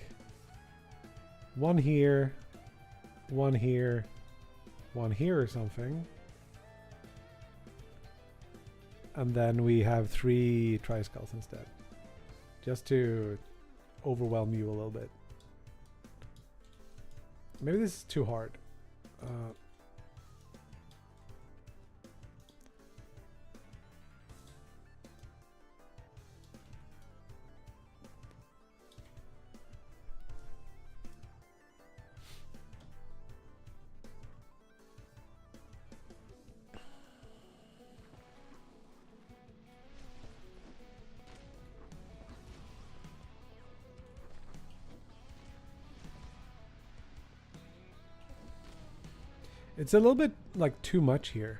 one here, one here, one here or something. And then we have 3 tri-skulls instead. Just to overwhelm you a little bit. Maybe this is too hard. It's a little bit like too much here.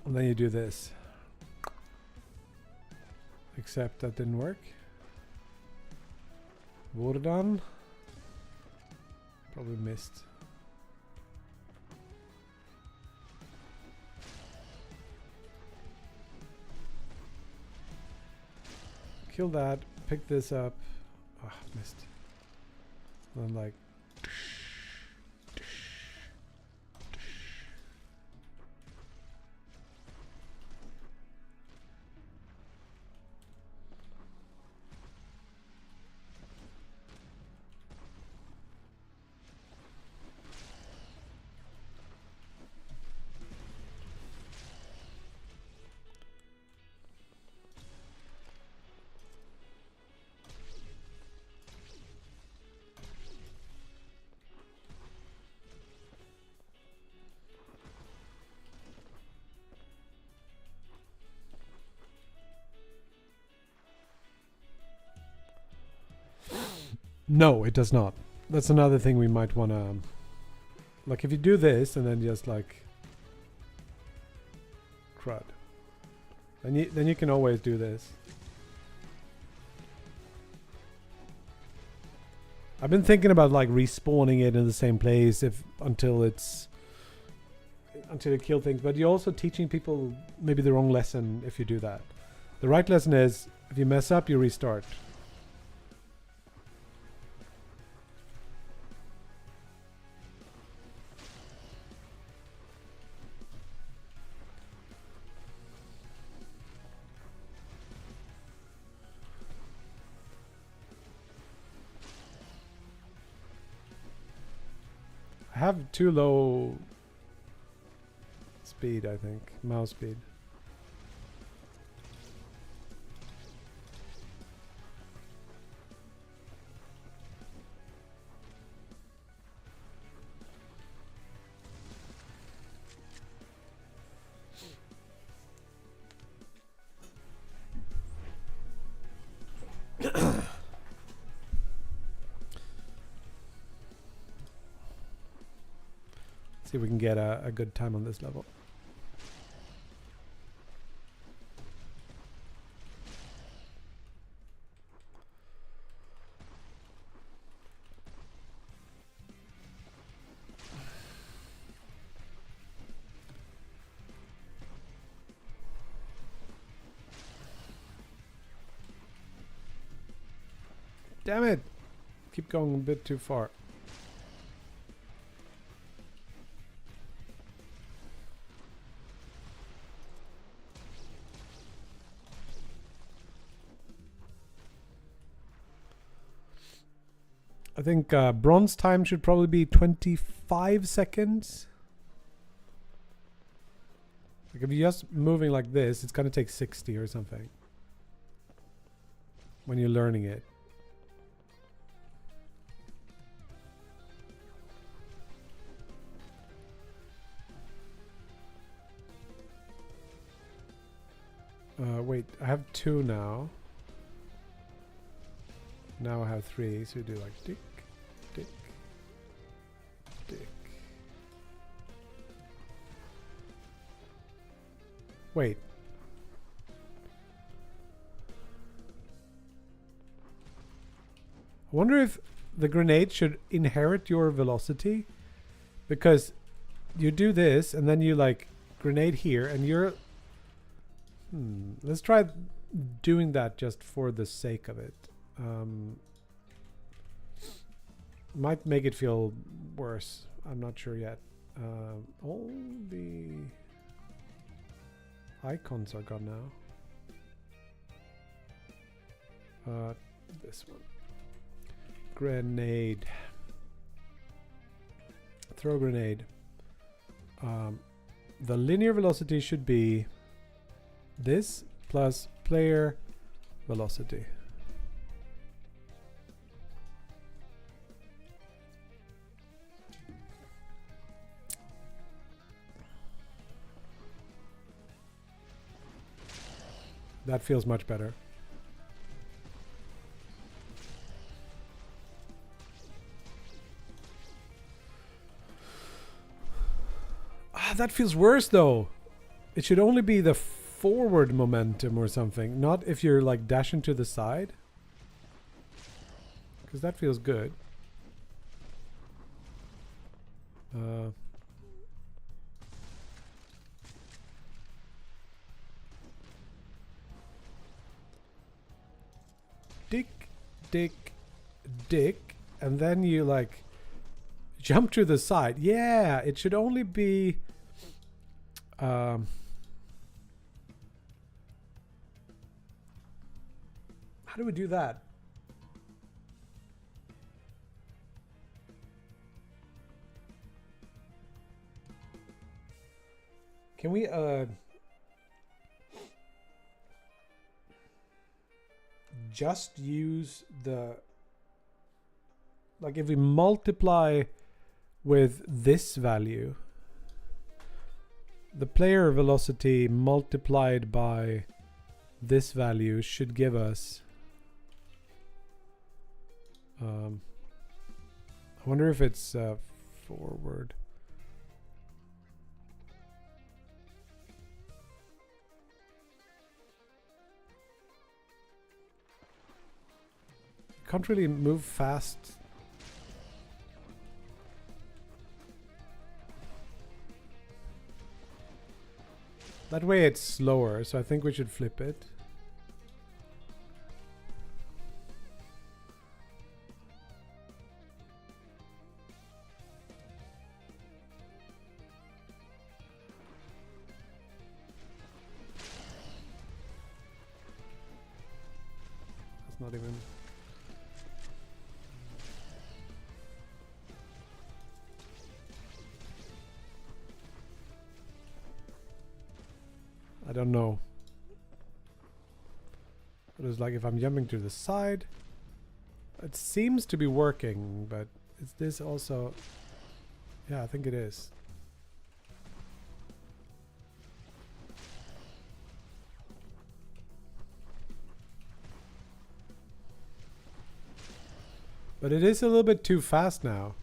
And then you do this. Except that didn't work. Vordan. Probably missed. Kill that. Pick this up. Ah, missed. And I'm like... No, it does not. That's another thing we might want to... Like, if you do this and then just, like... Crud. Then you can always do this. I've been thinking about, like, respawning it in the same place until you kill things. But you're also teaching people maybe the wrong lesson if you do that. The right lesson is, if you mess up, you restart. I have too low speed, I think. Mouse speed. See if we can get a good time on this level. Damn it! Keep going a bit too far. I think bronze time should probably be 25 seconds. Like if you're just moving like this, it's gonna take 60 or something when you're learning it. Wait, I have 2 now. Now I have 3, so we do like tick, tick, tick. Wait. I wonder if the grenade should inherit your velocity, because you do this and then you like grenade here and you're... Let's try doing that just for the sake of it. Might make it feel worse. I'm not sure yet. All the icons are gone now. This one. Grenade. Throw grenade. The linear velocity should be this plus player velocity. That feels much better. That feels worse though. It should only be the forward momentum or something. Not if you're like dashing to the side. Because that feels good. Dick, and then you like jump to the side. Yeah, it should only be how do we do that? Can we just use the, like if we multiply with this value, the player velocity multiplied by this value should give us I wonder if it's forward. Can't really move fast. That way it's slower, so I think we should flip it. That's not even... I don't know. It was like if I'm jumping to the side. It seems to be working, but is this also... Yeah, I think it is. But it is a little bit too fast now.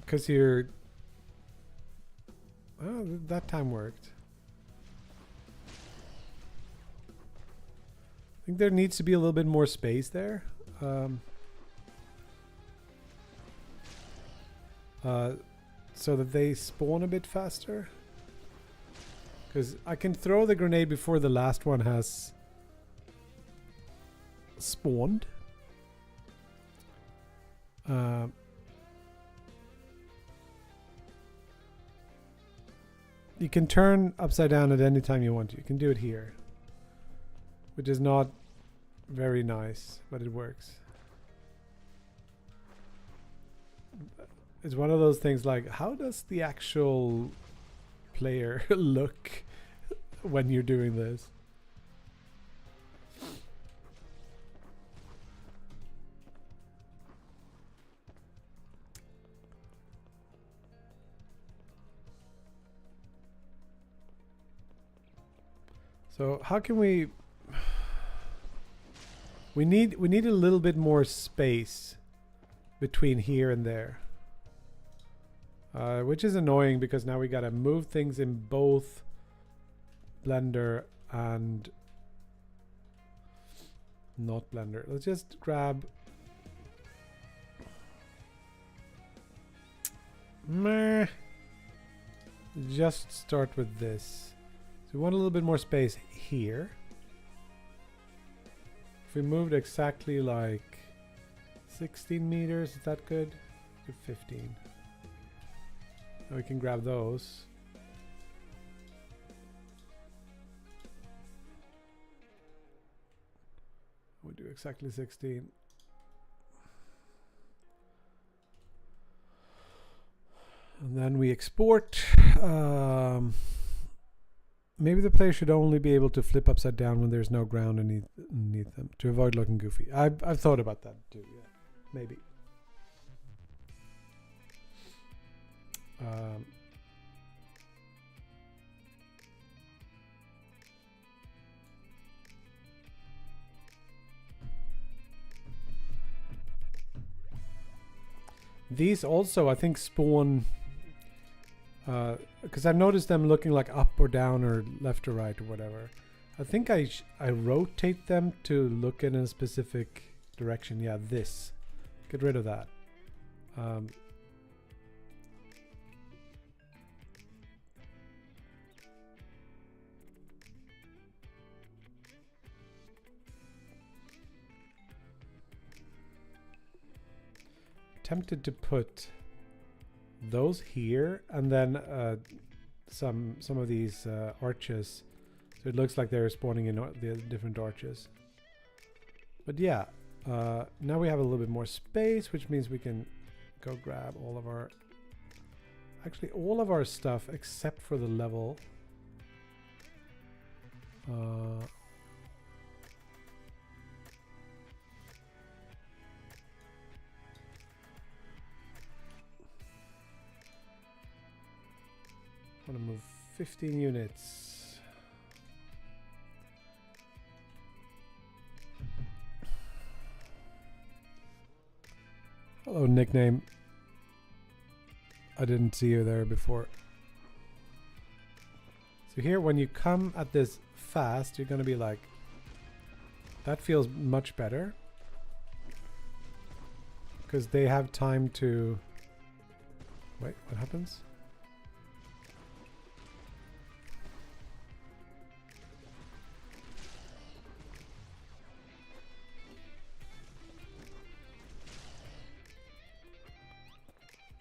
Because you're... Oh, that time worked. I think there needs to be a little bit more space there. So that they spawn a bit faster. Because I can throw the grenade before the last one has spawned. You can turn upside down at any time you want to. You can do it here. Which is not very nice, but it works. It's one of those things like, how does the actual player look when you're doing this? So how can we need a little bit more space between here and there. Which is annoying because now we gotta move things in both Blender and not Blender. Let's just grab just start with this. So we want a little bit more space here. If we moved exactly like 16 meters, is that good? Good 15. Now we can grab those. We'll do exactly 16. And then we export. Maybe the player should only be able to flip upside down when there's no ground underneath them to avoid looking goofy. I've thought about that too. Yeah, maybe. These also, I think, spawn because I've noticed them looking like up or down or left or right or whatever. I think I rotate them to look in a specific direction. Yeah, this. Get rid of that. Tempted to put those here and then some of these arches, so it looks like they're spawning in the different arches. But yeah, now we have a little bit more space, which means we can go grab all of our, actually all of our stuff except for the level. I want to move 15 units. Hello, nickname. I didn't see you there before. So here, when you come at this fast, you're going to be like, that feels much better. Because they have time to... Wait, what happens?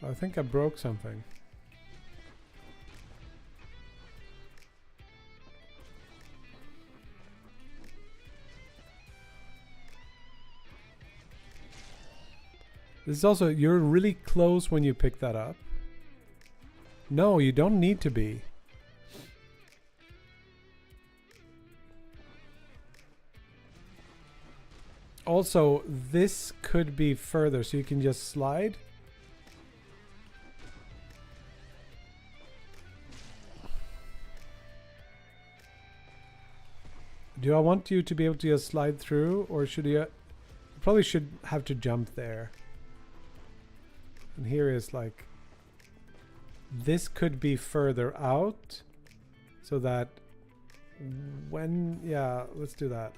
I think I broke something. This is also, you're really close when you pick that up. No, you don't need to be. Also, this could be further, so you can just slide. Do I want you to be able to just slide through, or should you probably should have to jump there? And here is like, this could be further out so that when, yeah, let's do that.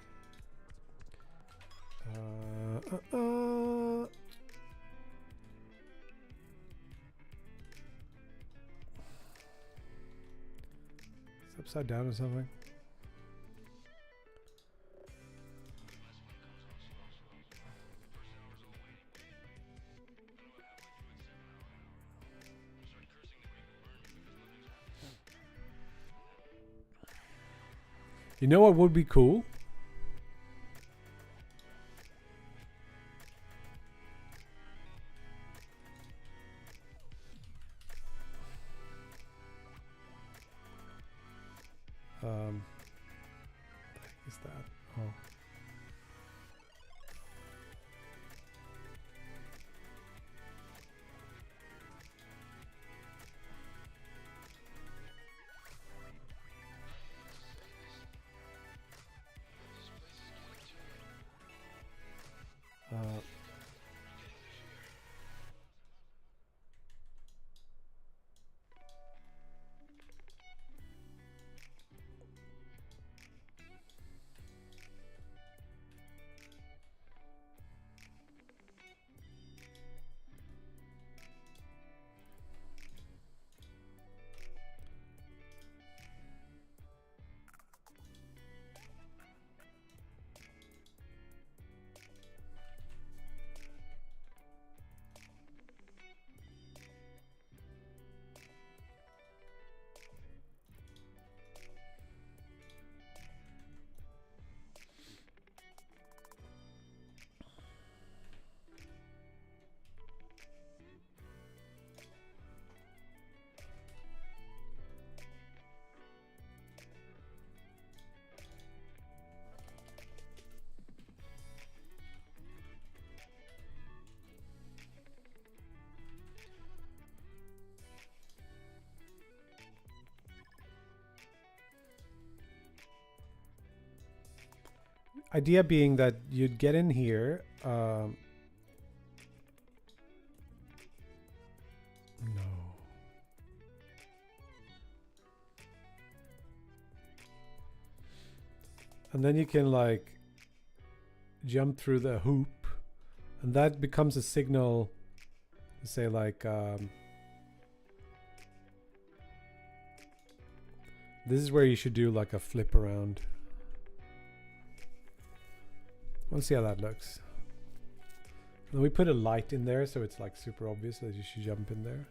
It's upside down or something. You know what would be cool? What the heck is that? Oh. Idea being that you'd get in here. No. And then you can like jump through the hoop, and that becomes a signal to say like this is where you should do like a flip around. We'll see how that looks. And we put a light in there so it's like super obvious that you should jump in there.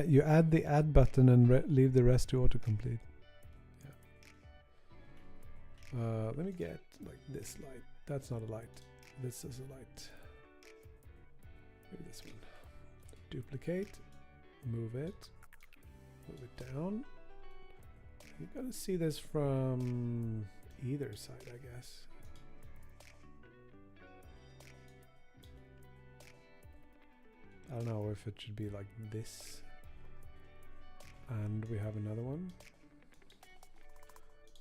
You add the add button and leave the rest to autocomplete. Yeah. Let me get like this light. That's not a light. This is a light. Maybe this one. Duplicate. Move it. Move it down. You gotta see this from either side, I guess. I don't know if it should be like this. And we have another one.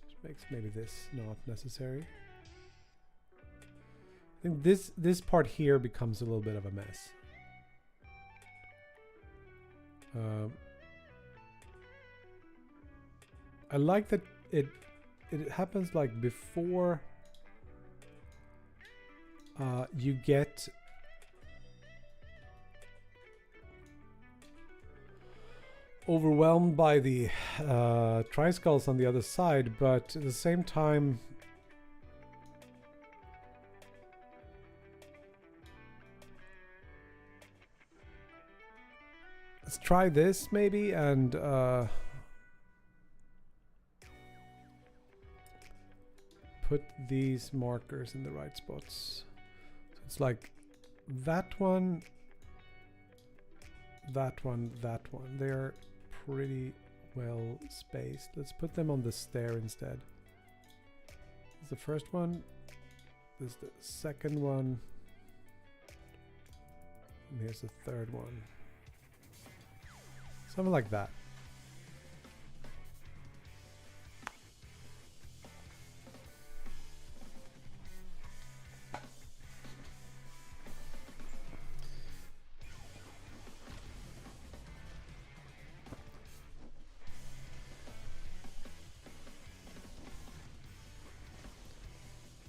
Which makes maybe this not necessary. I think this part here becomes a little bit of a mess. I like that it happens like before you get overwhelmed by the tri-skulls on the other side, but at the same time let's try this maybe and put these markers in the right spots. So it's like that one, that one, that one. They're pretty well spaced. Let's put them on the stair instead. This is the first one. This is the second one. And here's the third one. Something like that.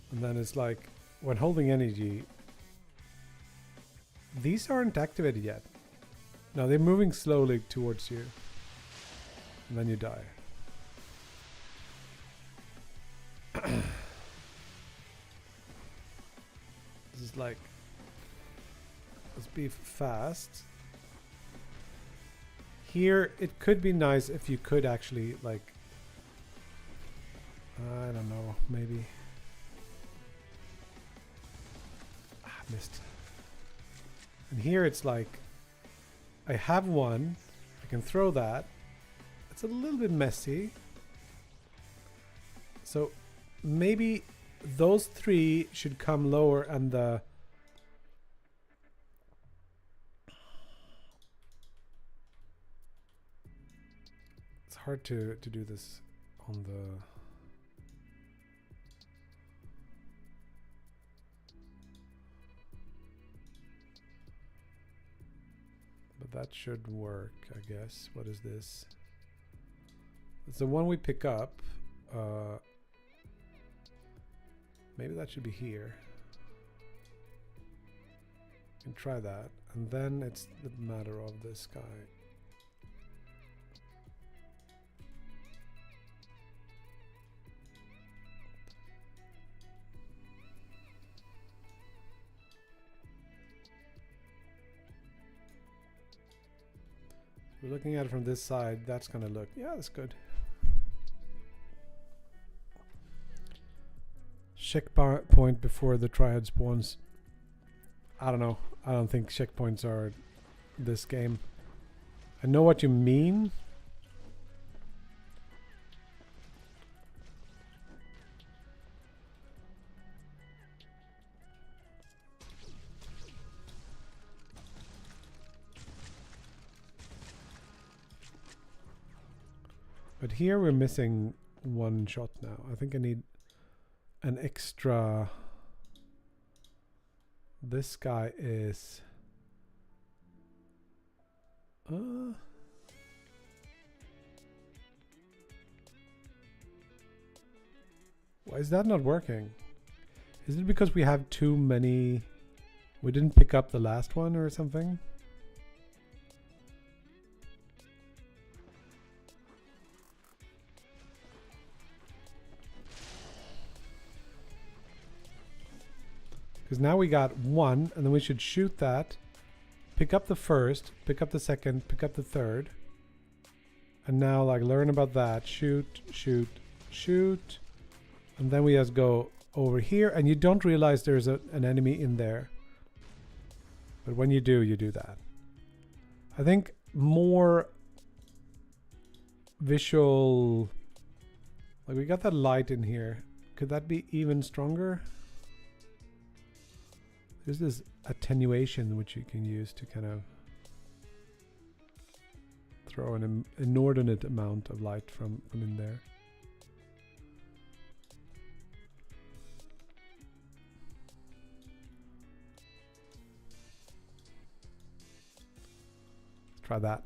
And then it's like, when holding energy, these aren't activated yet. No, they're moving slowly towards you. And then you die. This is like, let's be fast. Here, it could be nice if you could actually like, I don't know, maybe. Missed. And here it's like, I have one, I can throw that. It's a little bit messy. So maybe those three should come lower and the it's hard to do this on the that should work, I guess. What is this? It's the one we pick up. Maybe that should be here. You can try that. And then it's the matter of this guy. We're looking at it from this side. That's gonna look, yeah, that's good. Checkpoint before the triad spawns. I don't know. I don't think checkpoints are this game. I know what you mean. But here we're missing one shot now. I think I need an extra This guy is... why is that not working? Is it because we have too many... we didn't pick up the last one or something? Because now we got one, and then we should shoot that. Pick up the first, pick up the second, pick up the third. And now like learn about that. Shoot, shoot, shoot. And then we just go over here, and you don't realize there's an enemy in there. But when you do that. I think more visual... like we got that light in here. Could that be even stronger? There's this attenuation which you can use to kind of throw an inordinate amount of light from in there. Let's try that.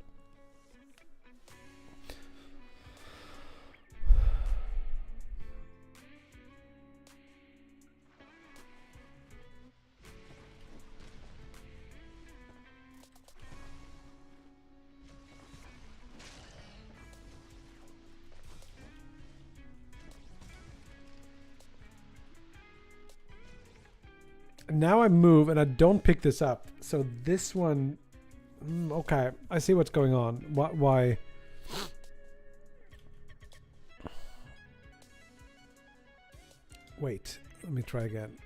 Now I move and I don't pick this up. So this one... okay, I see what's going on. Why? Wait, let me try again.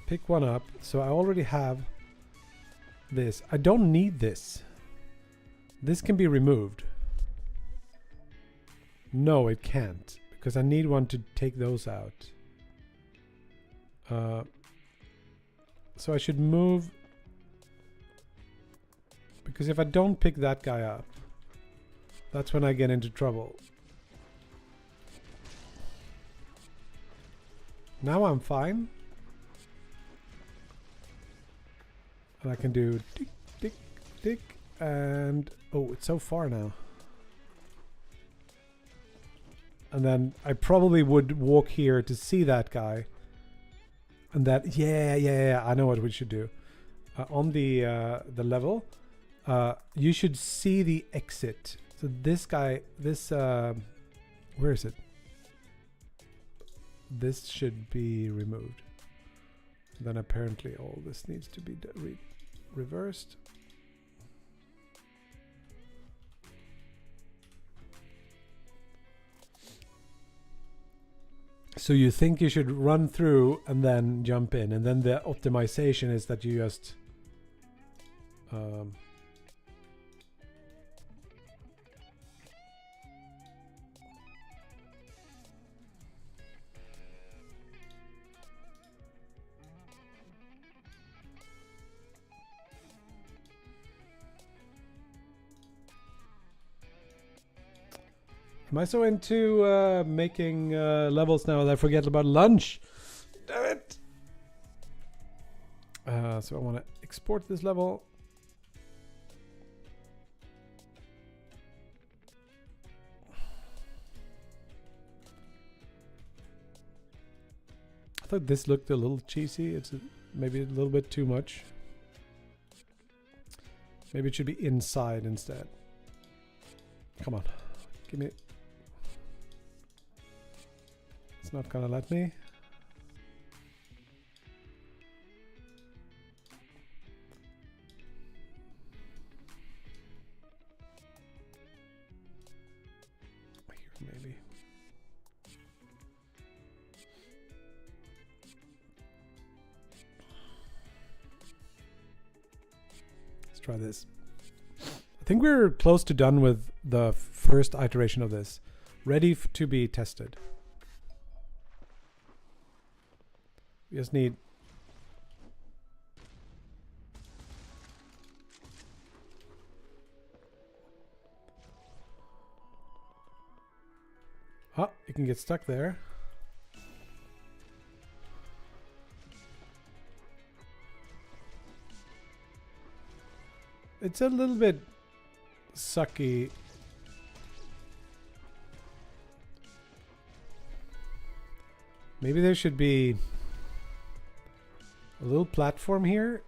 Pick one up. So I already have this. I don't need this. This can be removed. No, it can't. Because I need one to take those out. So I should move. Because if I don't pick that guy up, that's when I get into trouble. Now I'm fine. And I can do tick, tick, tick, and... oh, it's so far now. And then I probably would walk here to see that guy. And that, yeah, I know what we should do. On the level, you should see the exit. So this guy, this, where is it? This should be removed. Then apparently all this needs to be reversed. So you think you should run through and then jump in, and then the optimization is that you just am I so into making levels now that I forget about lunch? Damn it! So I want to export this level. I thought this looked a little cheesy. It's maybe a little bit too much. Maybe it should be inside instead. Come on, give me... It's not gonna let me. Here, maybe. Let's try this. I think we're close to done with the first iteration of this. Ready to be tested. We just need... ah, you can get stuck there. It's a little bit sucky. Maybe there should be a little platform here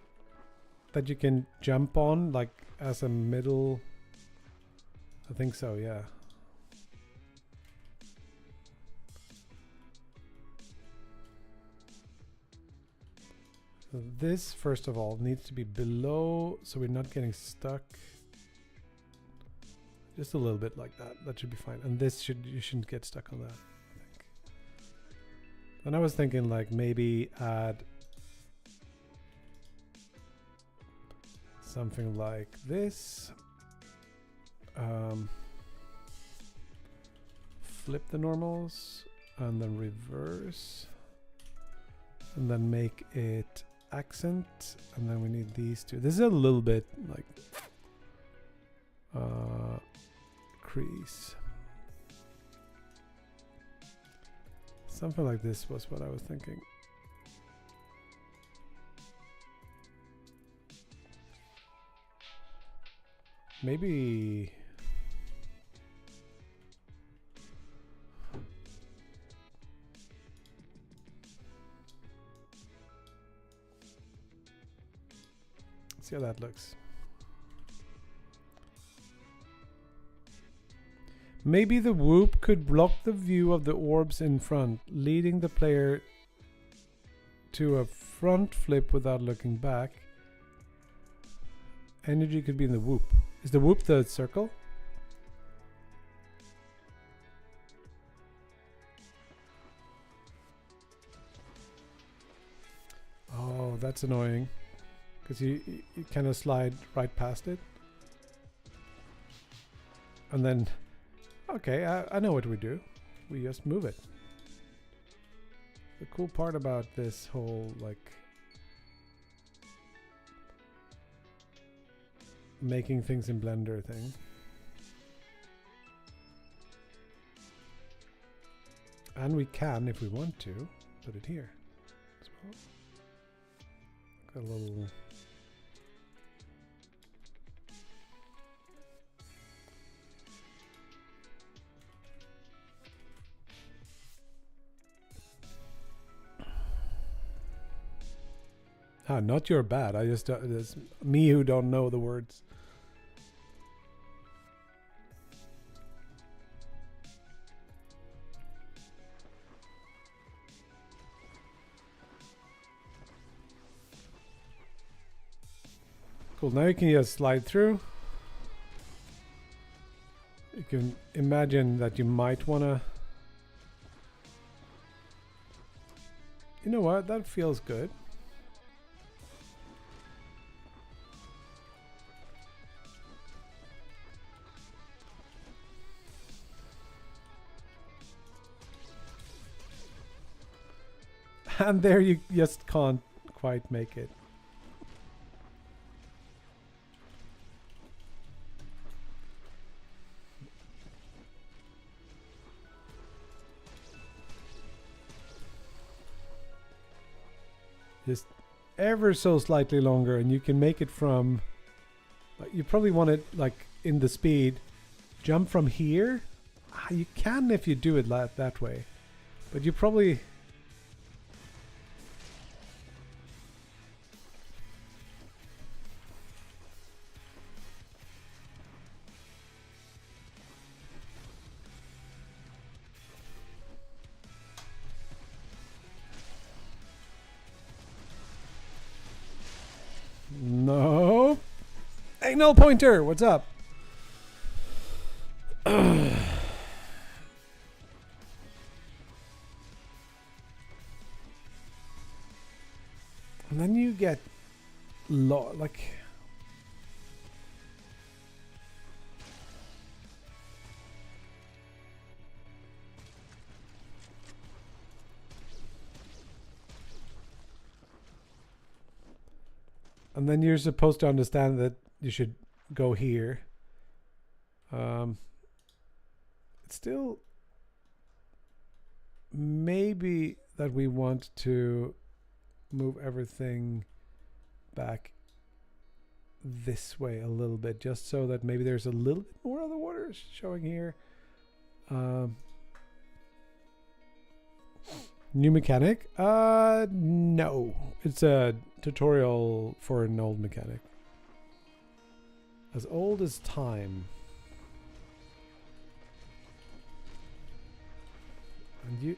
that you can jump on, like as a middle. I think so, yeah. So this, first of all, needs to be below so we're not getting stuck. Just a little bit like that. That should be fine. And this you shouldn't get stuck on that, I think. And I was thinking like maybe add something like this. Flip the normals and then reverse. And then make it accent. And then we need these two. This is a little bit like crease. Something like this was what I was thinking. Maybe see how that looks. Maybe the whoop could block the view of the orbs in front, leading the player to a front flip without looking back. Energy could be in the whoop. Is the whoop the circle? Oh, that's annoying. Because you kind of slide right past it. And then, okay, I know what we do. We just move it. The cool part about this whole, like, making things in Blender thing. And we can, if we want to, put it here as well. Got a little... Ah, not your bad. I just, it's me who don't know the words. Cool, now you can just slide through. You can imagine that you might want to... You know what, that feels good. And there you just can't quite make it. Just ever so slightly longer, and you can make it from, you probably want it like in the speed, jump from here. You can if you do it that way, but you probably... No. Anal pointer, what's up? And then you get like... And then you're supposed to understand that you should go here. It's still maybe that we want to move everything back this way a little bit, just so that maybe there's a little bit more of the water showing here. New mechanic? No. It's a tutorial for an old mechanic. As old as time. And you...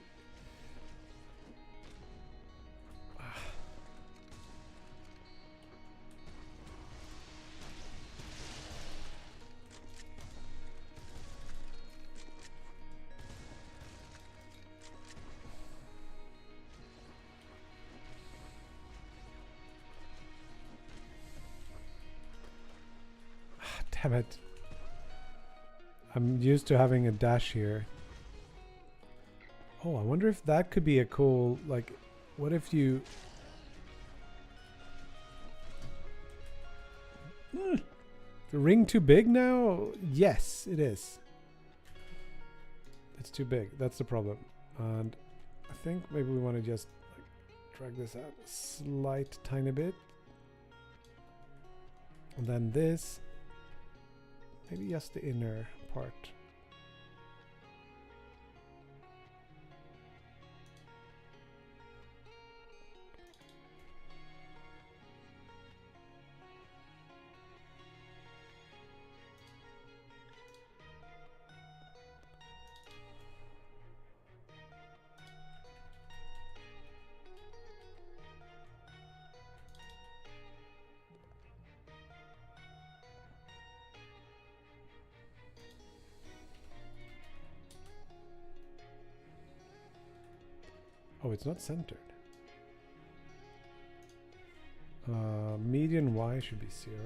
Damn it. I'm used to having a dash here. Oh, I wonder if that could be a cool, like, what if you... The ring too big now? Yes, it is. It's too big. That's the problem. And I think maybe we want to just like, drag this out a slight tiny bit. And then this. Maybe just the inner part. Oh, it's not centered. Median Y should be 0.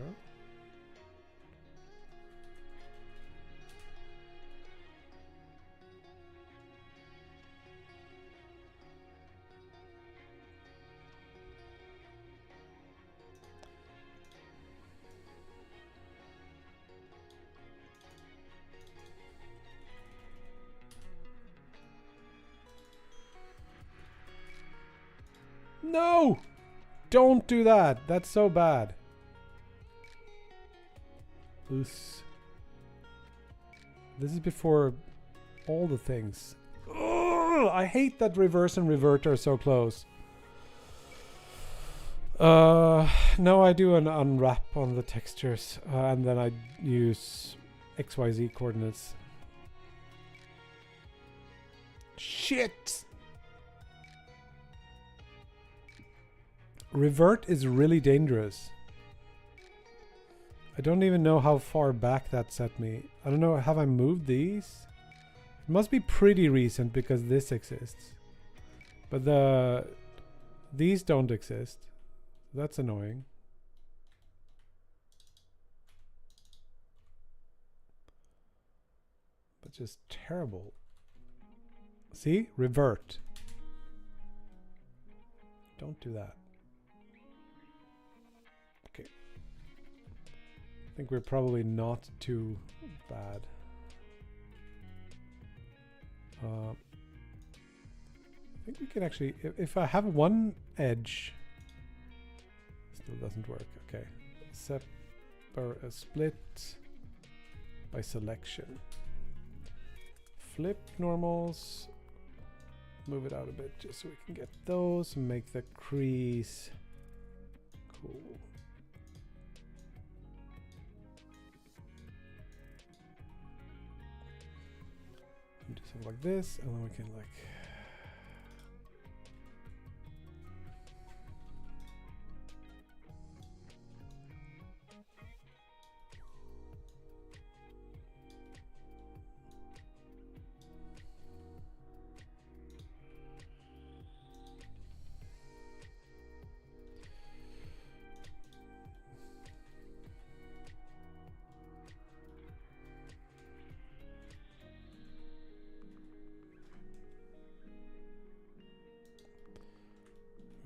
No! Don't do that. That's so bad. This is before all the things. Ugh, I hate that reverse and revert are so close. No, I do an unwrap on the textures and then I use XYZ coordinates. Shit! Revert is really dangerous. I don't even know how far back that set me. I don't know, have I moved these? It must be pretty recent because this exists. But these don't exist. That's annoying. But just terrible. See? Revert. Don't do that. I think we're probably not too bad. I think we can actually, if I have one edge, still doesn't work. Okay, split by selection. Flip normals, move it out a bit just so we can get those and make the crease cool. Do something like this, and then we can like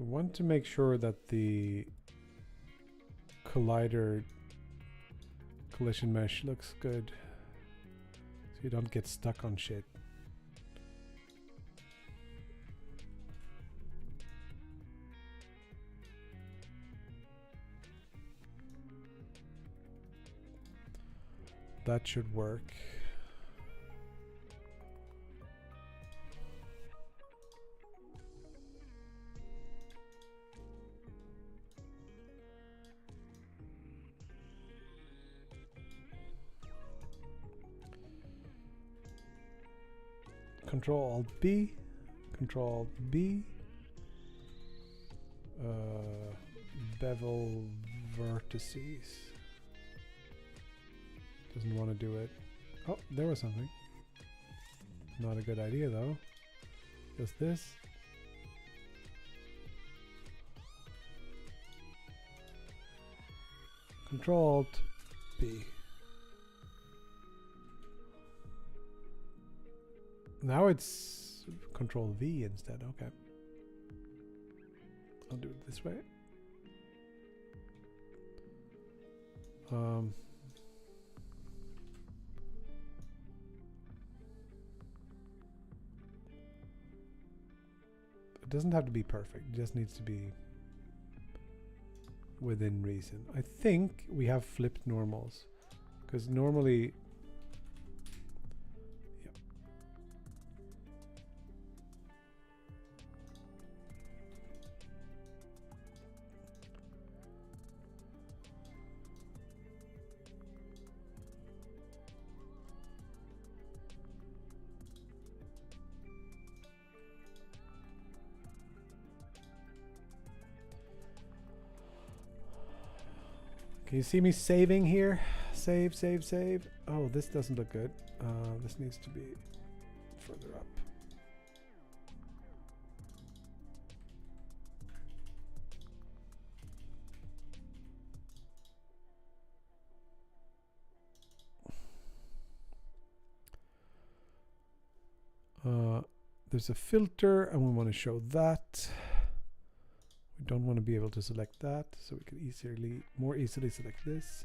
we want to make sure that the collision mesh looks good so you don't get stuck on shit. That should work. Control Alt B, Control Alt B, bevel vertices. Doesn't want to do it. Oh, there was something. Not a good idea though. Just this. Control Alt B. Now it's Control V instead. Okay. I'll do it this way. It doesn't have to be perfect. It just needs to be within reason. I think we have flipped normals because normally can you see me saving here? Save, save, save. Oh, this doesn't look good. This needs to be further up. There's a filter and we want to show that. We don't want to be able to select that, so we can more easily select this.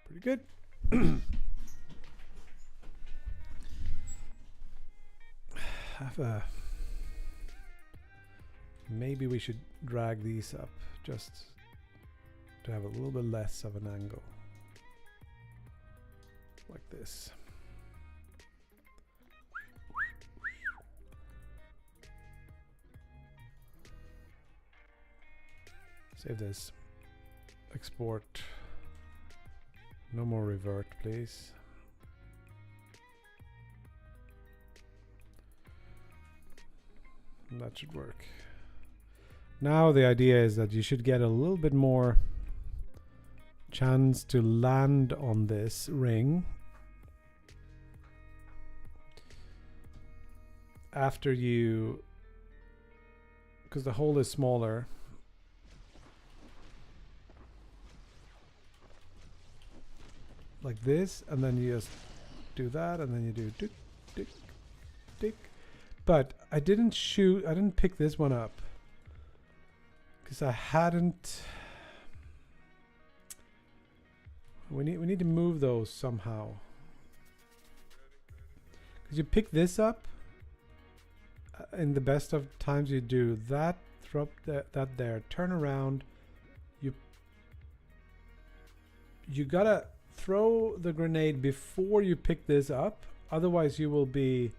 Pretty good. Maybe we should drag these up just to have a little bit less of an angle. Like this. Save this. Export. No more revert, please. And that should work. Now the idea is that you should get a little bit more chance to land on this ring after you, because the hole is smaller. Like this, and then you just do that, and then you do tick, tick, tick. But I didn't pick this one up because I hadn't. We need to move those somehow. Because you pick this up, in the best of times you do that, throw that there, turn around. You gotta throw the grenade before you pick this up, otherwise you will be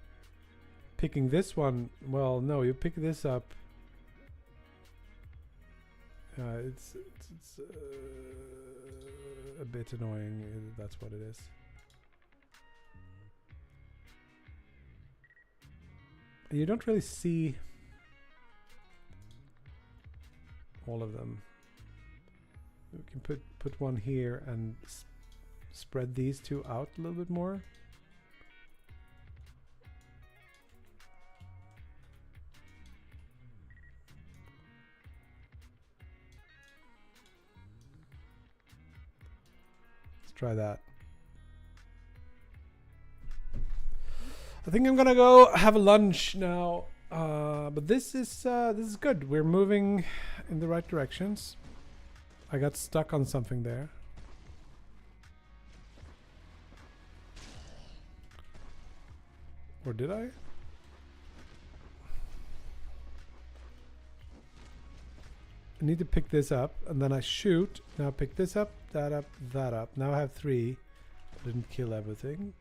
picking this one. Well, no, you pick this up. It's a bit annoying. That's what it is. You don't really see all of them. We can put one here and spread these two out a little bit more. Let's try that. I think I'm gonna go have a lunch now. But this is good. We're moving in the right directions. I got stuck on something there. Or did I? need to pick this up, and then I shoot. Now pick this up, that up, that up. Now I have 3. Didn't kill everything.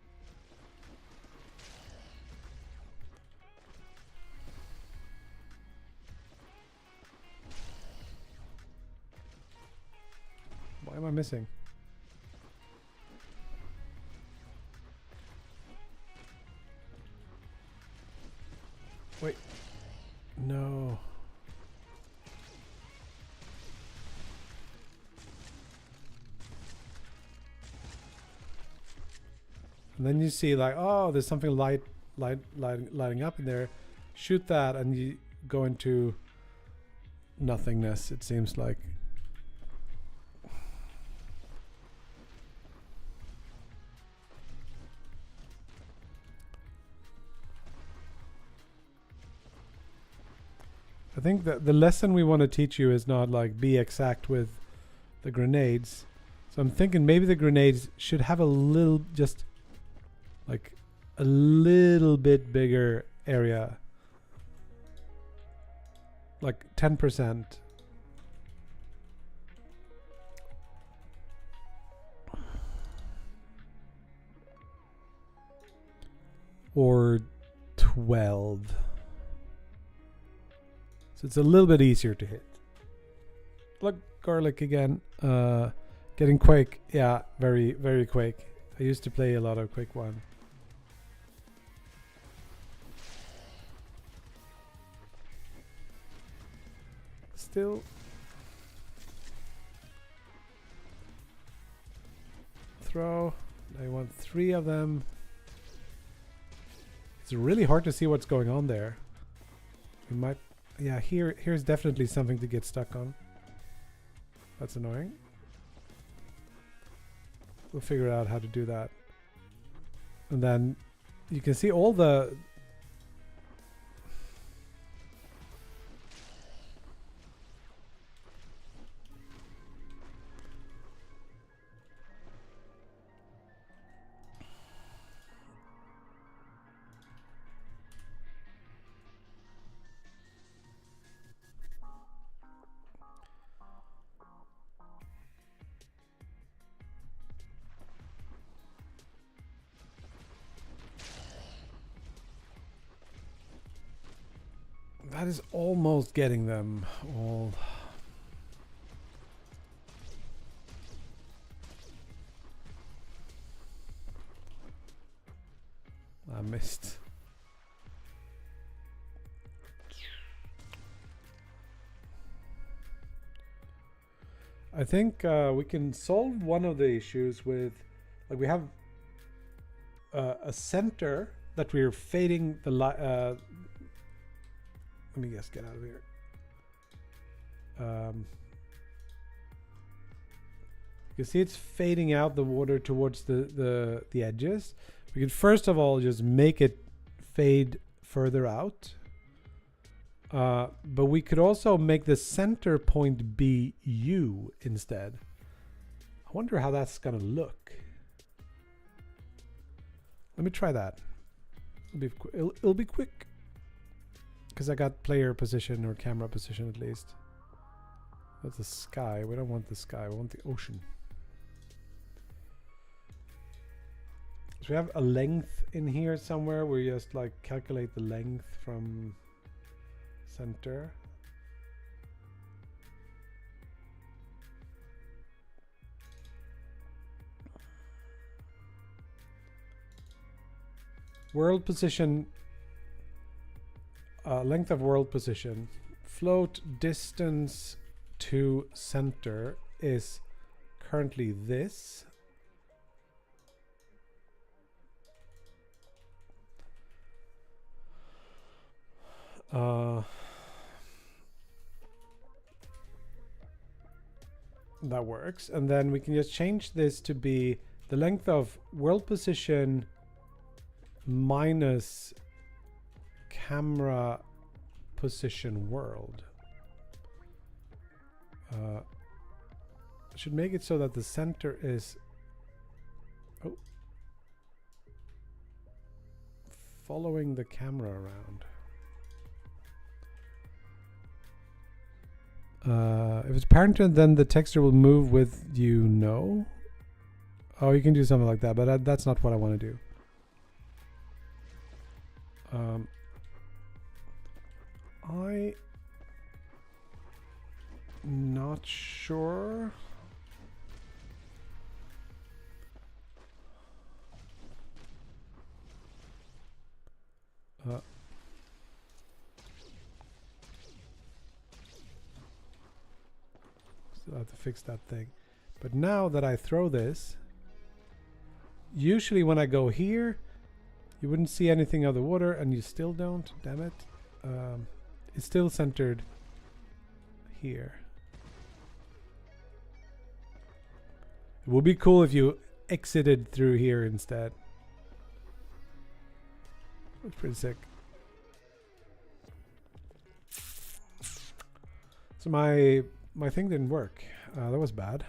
Why am I missing? Wait. No. And then you see like, oh, there's something lighting up in there. Shoot that and you go into nothingness, it seems like. I think that the lesson we want to teach you is not like be exact with the grenades. So I'm thinking maybe the grenades should have a little, just like a little bit bigger area. Like 10%. Or 12. So it's a little bit easier to hit. Look, garlic again. Getting Quake. Yeah, very, very Quake. I used to play a lot of Quake 1. Still. Throw. I want 3 of them. It's really hard to see what's going on there. We might. Yeah, here's definitely something to get stuck on. That's annoying. We'll figure out how to do that. And then you can see all the... That is almost getting them all. I missed. I think we can solve one of the issues with, like, we have a center that we're fading the light. Let me just get out of here. You can see it's fading out the water towards the edges. We can first of all just make it fade further out. But we could also make the center point be U instead. I wonder how that's gonna look. Let me try that. It'll be quick. Because I got player position or camera position at least. That's the sky. We don't want the sky. We want the ocean. So we have a length in here somewhere. We just like calculate the length from center. World position. Length of world position. Float distance to center is currently this. That works. And then we can just change this to be the length of world position minus camera position world. Should make it so that the center is following the camera around. If it's parented, then the texture will move with you. No. Oh, you can do something like that, but that's not what I want to do. I'm not sure. Still have to fix that thing. But now that I throw this, usually when I go here, you wouldn't see anything of the water, and you still don't. Damn it. It's still centered here. It would be cool if you exited through here instead. That's pretty sick. So my thing didn't work. That was bad.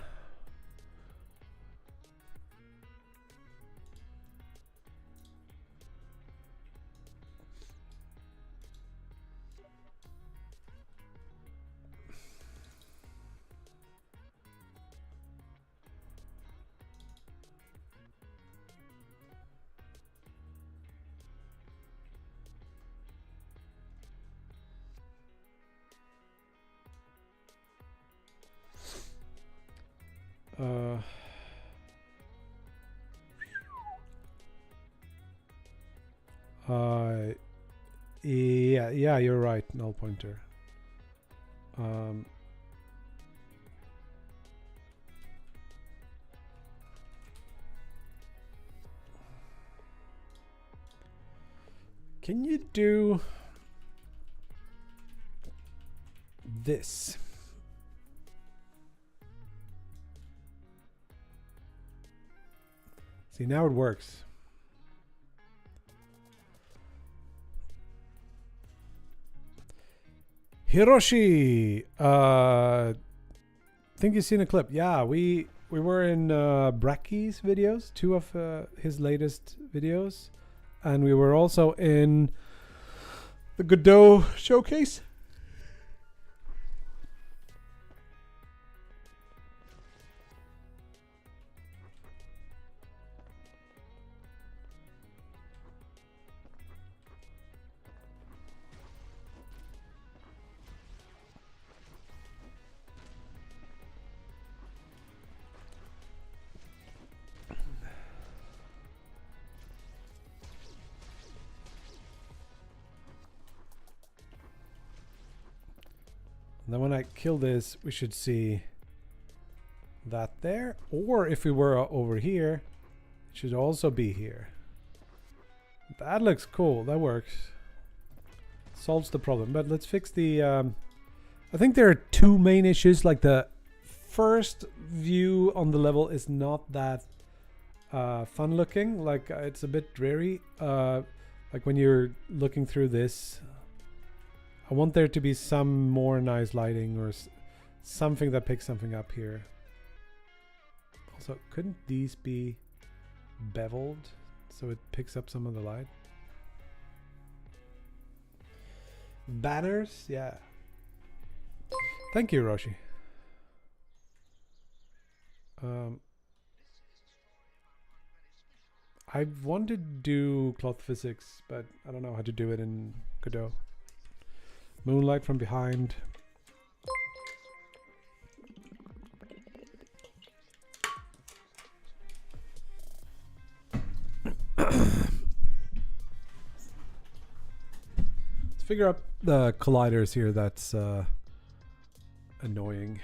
Yeah, you're right, null pointer. Can you do this? See, now it works. Hiroshi, think you've seen a clip. Yeah, we were in Bracky's videos, 2 of his latest videos, and we were also in the Godot showcase. And then when I kill this, we should see that there. Or if we were over here, it should also be here. That looks cool. That works. Solves the problem. But let's fix the... I think there are 2 main issues. Like the first view on the level is not that fun looking. Like it's a bit dreary. Like when you're looking through this... I want there to be some more nice lighting or something that picks something up here. Also, couldn't these be beveled so it picks up some of the light? Banners? Yeah. Thank you, Roshi. I wanted to do cloth physics, but I don't know how to do it in Godot. Moonlight from behind. Let's figure out the colliders here. That's annoying.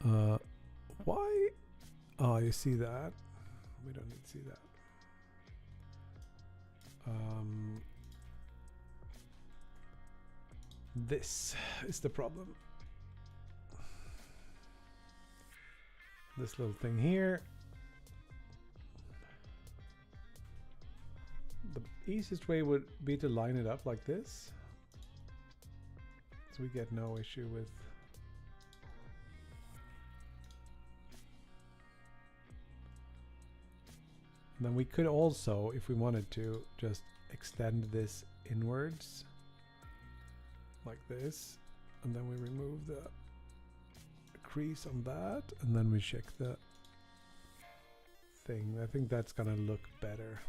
Why? Oh, you see that? We don't need to see that. This is the problem. This little thing here. The easiest way would be to line it up like this, so we get no issue with and then we could also, if we wanted to, just extend this inwards like this, and then we remove the crease on that, and then we check the thing. I think that's gonna look better.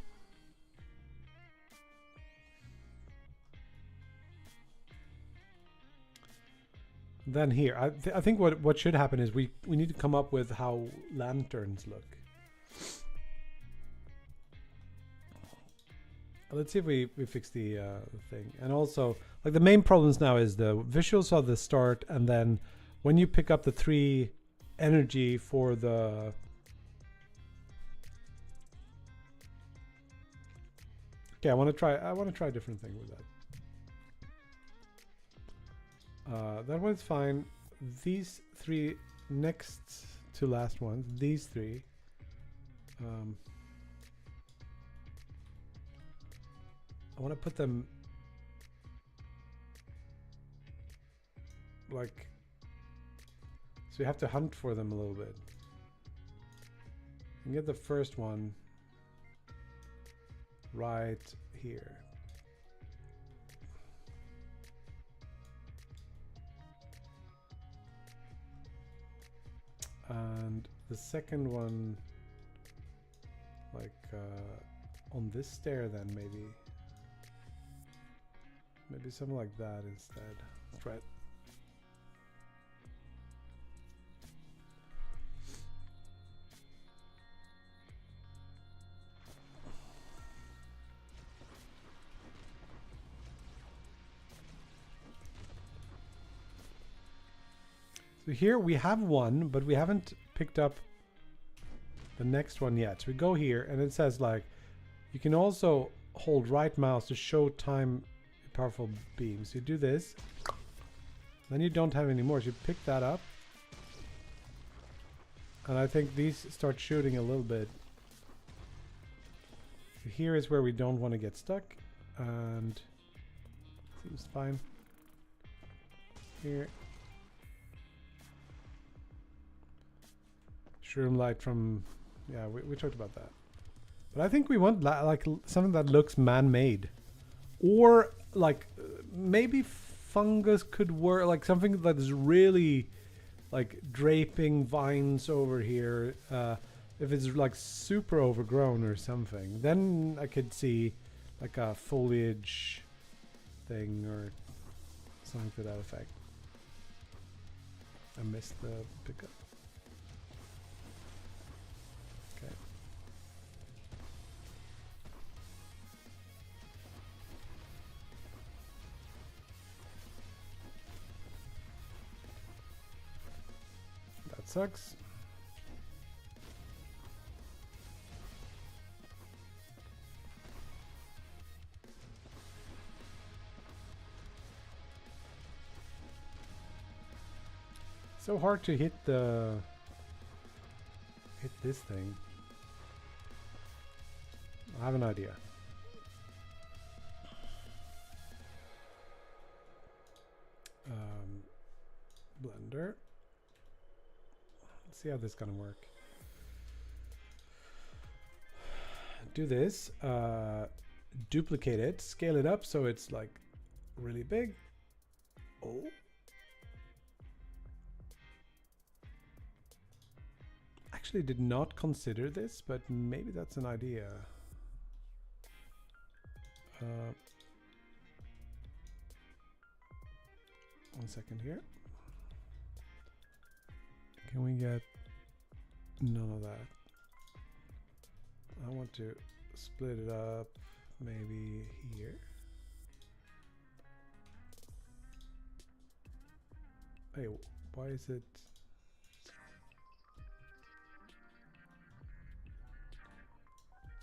Then here, I think what should happen is we need to come up with how lanterns look. Let's see if we fix the thing. And also, like, the main problems now is the visuals are the start, and then when you pick up the 3 energy for the okay, I want to try a different thing with that. That one's fine. These 3 next to last ones, these 3. I want to put them like, so you have to hunt for them a little bit. And get the first one right here. And the second one, like on this stair, then maybe something like that instead. Let's try it. So here we have one, but we haven't picked up the next one yet. So we go here, and it says, like, you can also hold right mouse to show time powerful beams. You do this, then you don't have any more. So you pick that up, and I think these start shooting a little bit. So here is where we don't want to get stuck, and seems fine. Here. Shroom light from, yeah, we talked about that. But I think we want like something that looks man-made, or like maybe fungus could work, like something that is really like draping vines over here. If it's like super overgrown or something, then I could see like a foliage thing or something to that effect. I missed the pickup. Okay. That sucks. So hard to hit this thing. I have an idea. Blender. Let's see how this is gonna work. Do this. Duplicate it. Scale it up so it's like really big. Oh. Actually did not consider this, but maybe that's an idea. One second here. Can we get none of that? I want to split it up maybe here. Hey, why is it?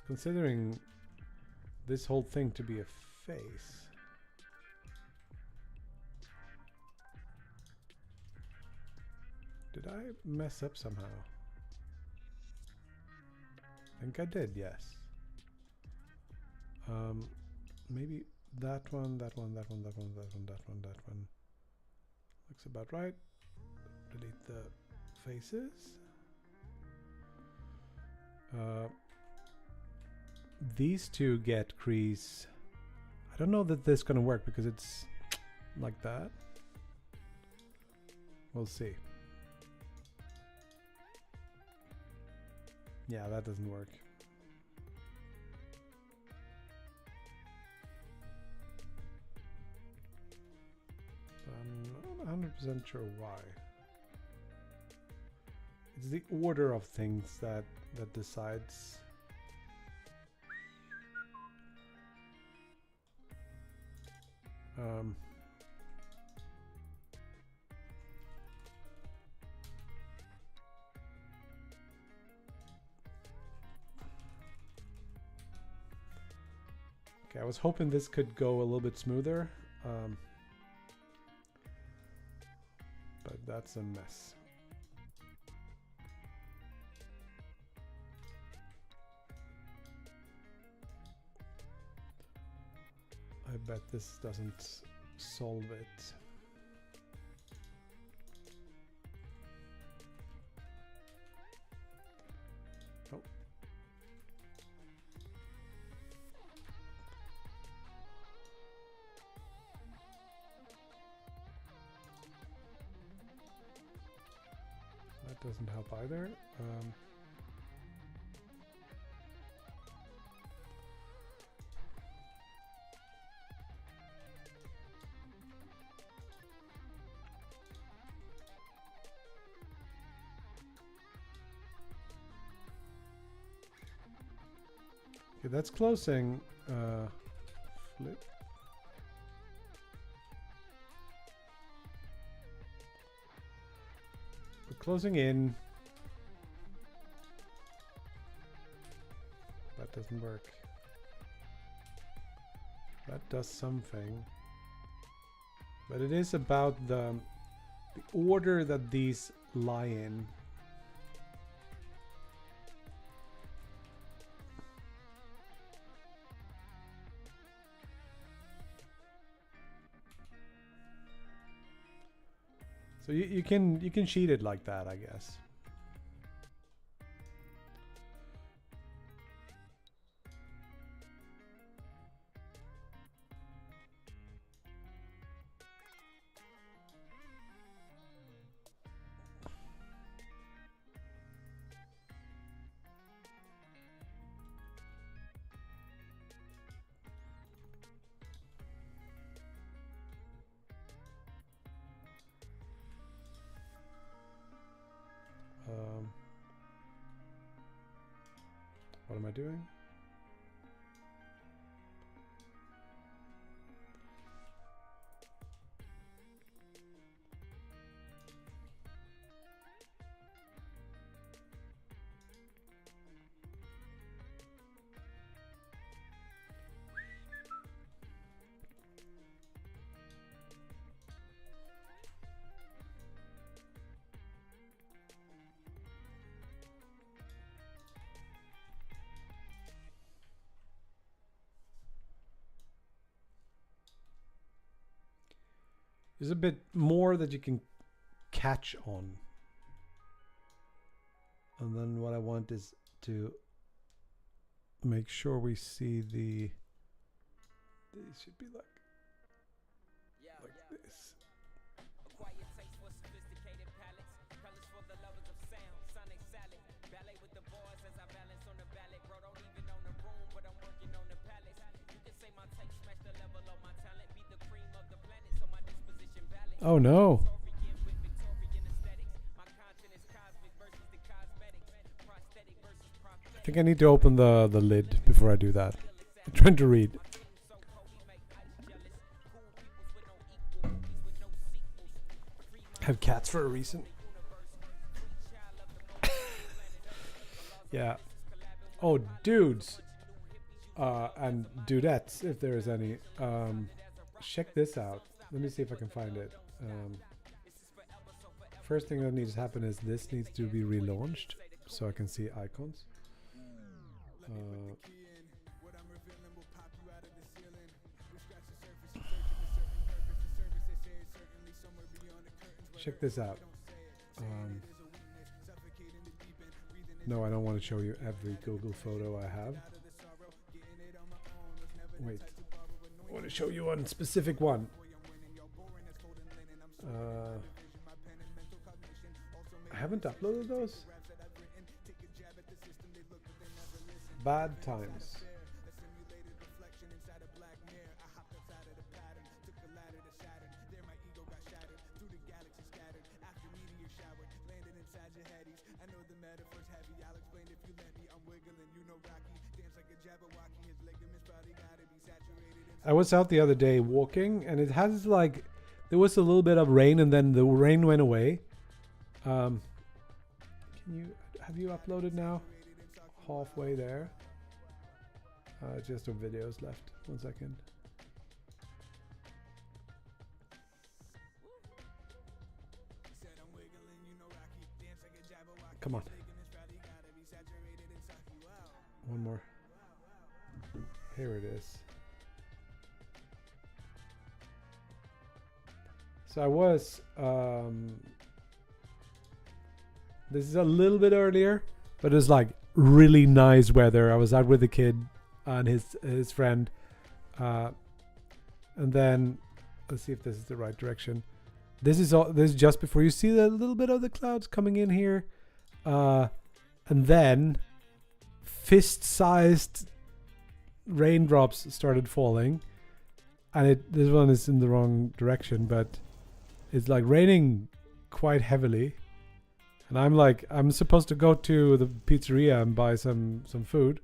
Considering this whole thing to be a face. Did I mess up somehow? I think I did, yes. Maybe that one, that one, that one, that one, that one, that one, that one. Looks about right. Delete the faces. These two get crease I don't know that this is gonna work because it's like that. We'll see. Yeah, that doesn't work. I'm not 100% sure why. It's the order of things that decides. Okay, I was hoping this could go a little bit smoother, but that's a mess. I bet this doesn't solve it. Oh. That doesn't help either. Okay, that's closing. Flip. We're closing in. That doesn't work. That does something. But it is about the order that these lie in. So you can sheet it like that, I guess. What am I doing? There's a bit more that you can catch on. And then what I want is to make sure we see these should be like this. Oh no. I think I need to open the lid before I do that. I'm trying to read. I have cats for a reason. Yeah. Oh, dudes. And dudettes, if there's any. Check this out. Let me see if I can find it. First thing that needs to happen is this needs to be relaunched so I can see icons. Check this out. No, I don't want to show you every Google photo I have. Wait. want to show you one specific one. I haven't uploaded those. Bad times. I was out the other day walking, and it has like, there was a little bit of rain, and then the rain went away. Have you uploaded now? Halfway there. Just some videos left. 1 second. Come on. One more. Here it is. So I was, this is a little bit earlier, but it was like really nice weather. I was out with the kid and his friend, and then let's see if this is the right direction. This is just before you see the little bit of the clouds coming in here, and then fist-sized raindrops started falling, and this one is in the wrong direction, but it's like raining quite heavily. And I'm supposed to go to the pizzeria and buy some food.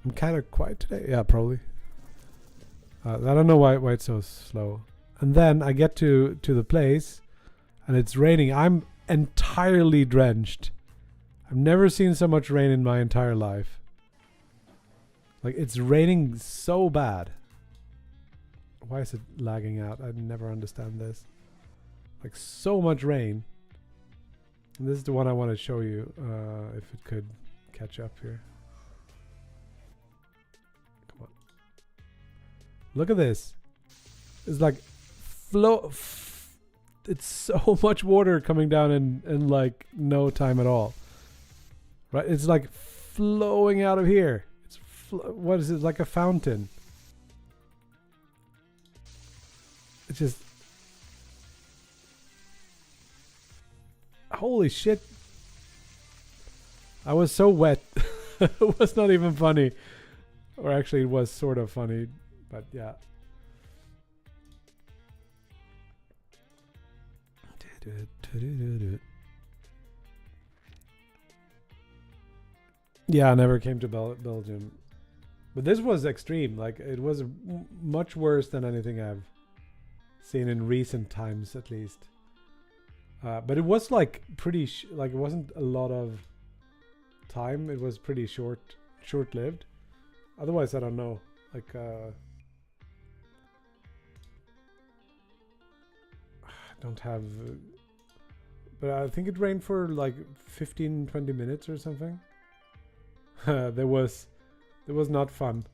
I'm kind of quiet today. Yeah, probably. I don't know why it's so slow. And then I get to the place, and it's raining. I'm entirely drenched. I've never seen so much rain in my entire life. Like, it's raining so bad. Why is it lagging out? I never understand this. Like, so much rain. And this is the one I want to show you, if it could catch up here. Come on. Look at this. It's like it's so much water coming down in like no time at all. Right? It's like flowing out of here. It's what is it, like a fountain? It's just, holy shit. I was so wet. It was not even funny. Or actually it was sort of funny, but yeah. Yeah, I never came to Belgium. But this was extreme. Like, it was much worse than anything I've seen in recent times, at least. But it was like pretty like, it wasn't a lot of time. It was pretty short-lived. Otherwise, I don't know. Like, I don't have, but I think it rained for like 15-20 minutes or something. There was not fun.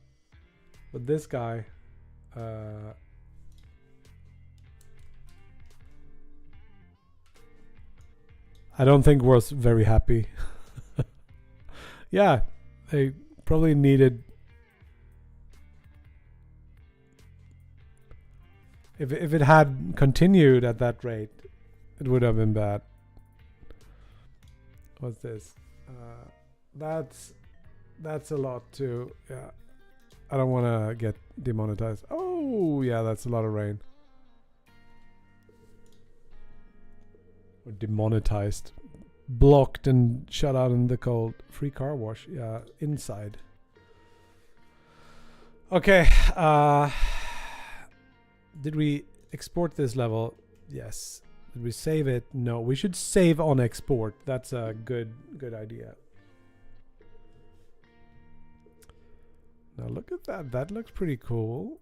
But this guy, I don't think was very happy. Yeah, they probably needed. If it had continued at that rate, it would have been bad. What's this? That's a lot too. Yeah, I don't want to get demonetized. Oh yeah, that's a lot of rain. Or demonetized, blocked and shut out in the cold. Free car wash. Yeah, inside. Okay. Did we export this level? Yes. Did we save it? No. We should save on export. That's a good idea. Now look at that. That looks pretty cool.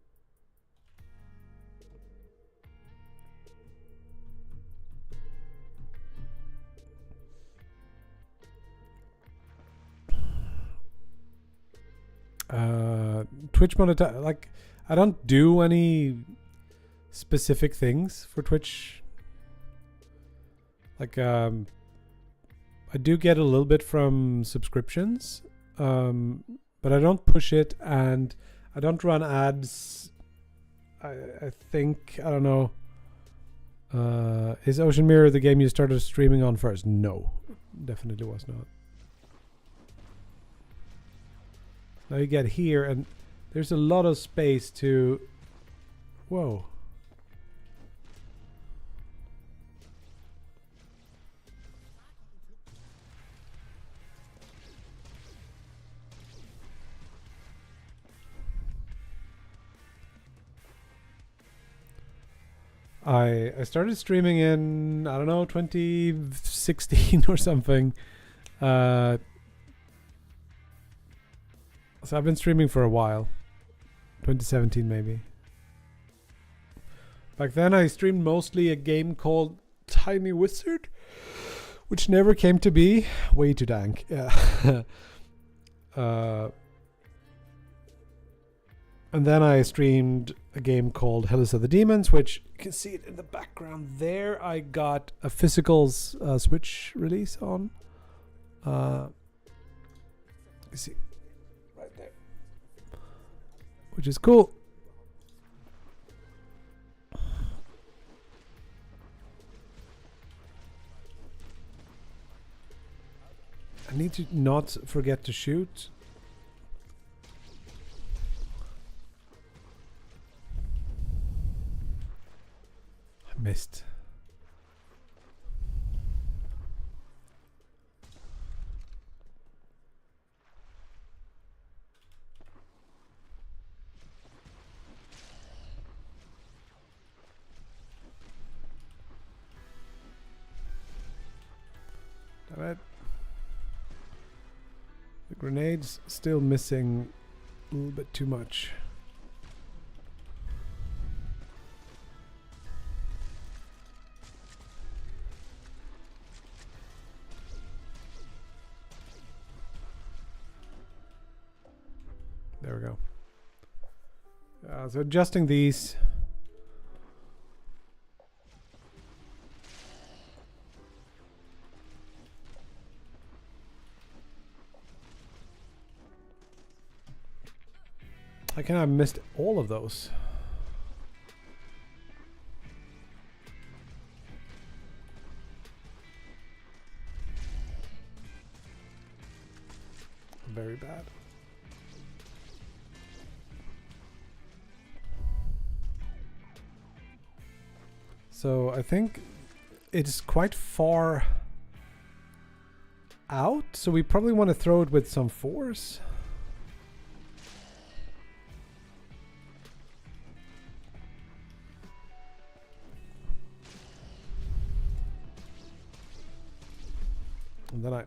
Twitch monetize. Like, I don't do any specific things for Twitch. Like, I do get a little bit from subscriptions, but I don't push it, and I don't run ads. I think, I don't know. Is Ocean Mirror the game you started streaming on first? No, definitely was not. Now you get here, and there's a lot of space to... Whoa. I started streaming in, I don't know, 2016 or something. So I've been streaming for a while. 2017 maybe. Back then I streamed mostly a game called Tiny Wizard, which never came to be. Way too dank. Yeah. And then I streamed a game called Hellas of the Demons, which you can see it in the background there. I got a physical Switch release on. You see, right there, which is cool. I need to not forget to shoot. I missed. Damn it. The grenade's still missing a little bit too much. There we go. So adjusting these. I kind of missed all of those. Very bad. So I think it's quite far out, so we probably want to throw it with some force. And then I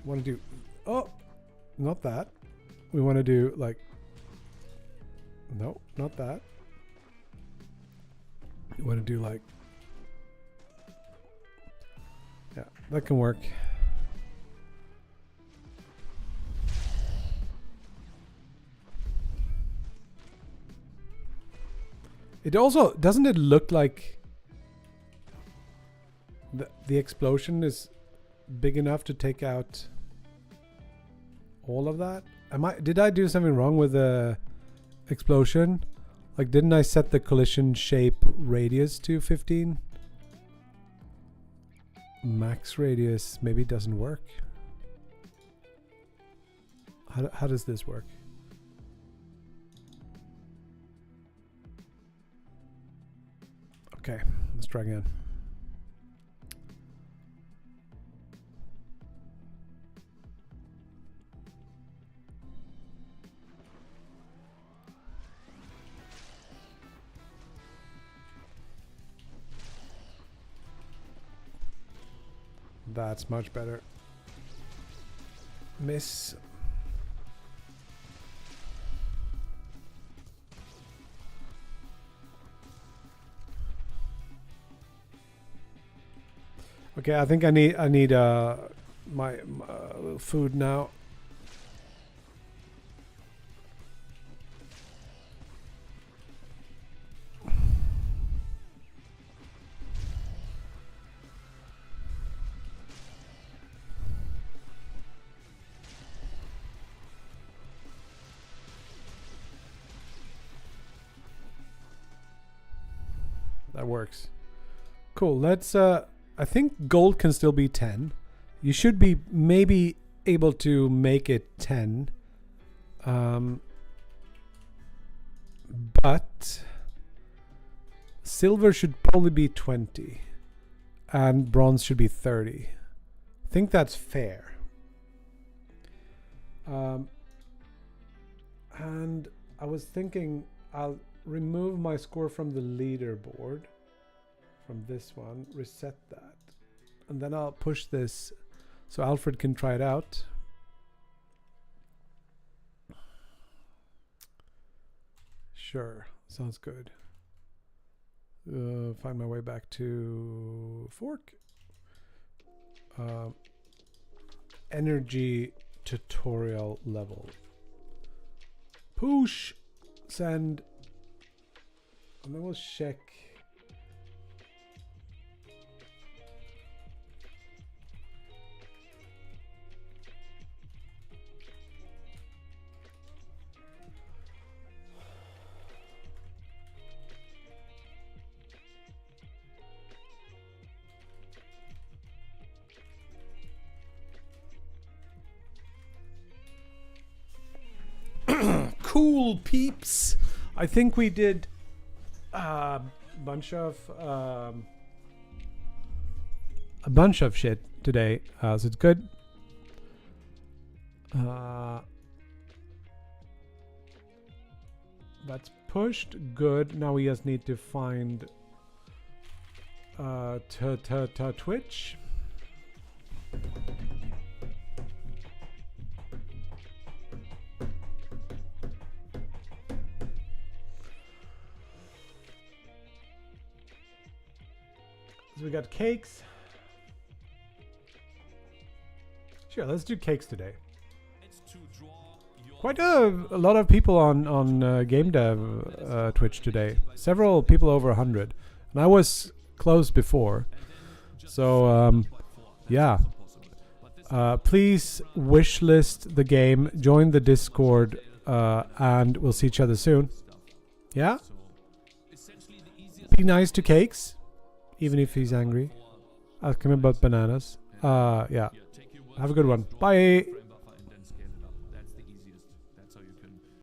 want to do, oh, not that. We want to do like, no, not that. You want to do like, yeah, that can work. It also, doesn't it look like the explosion is big enough to take out all of that? Did I do something wrong with the explosion? Like, didn't I set the collision shape radius to 15? Max radius maybe doesn't work. How does this work? Okay, let's try again. That's much better. Miss. Okay, I think I need my food now. That works. Cool. Let's. I think gold can still be 10. You should be maybe able to make it 10. But silver should probably be 20. And bronze should be 30. I think that's fair. And I was thinking I'll remove my score from the leaderboard. From this one, reset that. And then I'll push this so Alfred can try it out. Sure, sounds good. Find my way back to fork. Energy tutorial level. Push, send, and then we'll check. Cool peeps. I think we did a bunch of shit today, so it's good. That's pushed. Good. Now we just need to find Twitch. So we got cakes. Sure, let's do cakes today. Quite a lot of people on game dev Twitch today. Several people over 100, and I was close before. So yeah, please wishlist the game, join the Discord, and we'll see each other soon. Yeah. Be nice to cakes. Even if he's angry. Ask him about bananas. Yeah. Have a good one. Bye.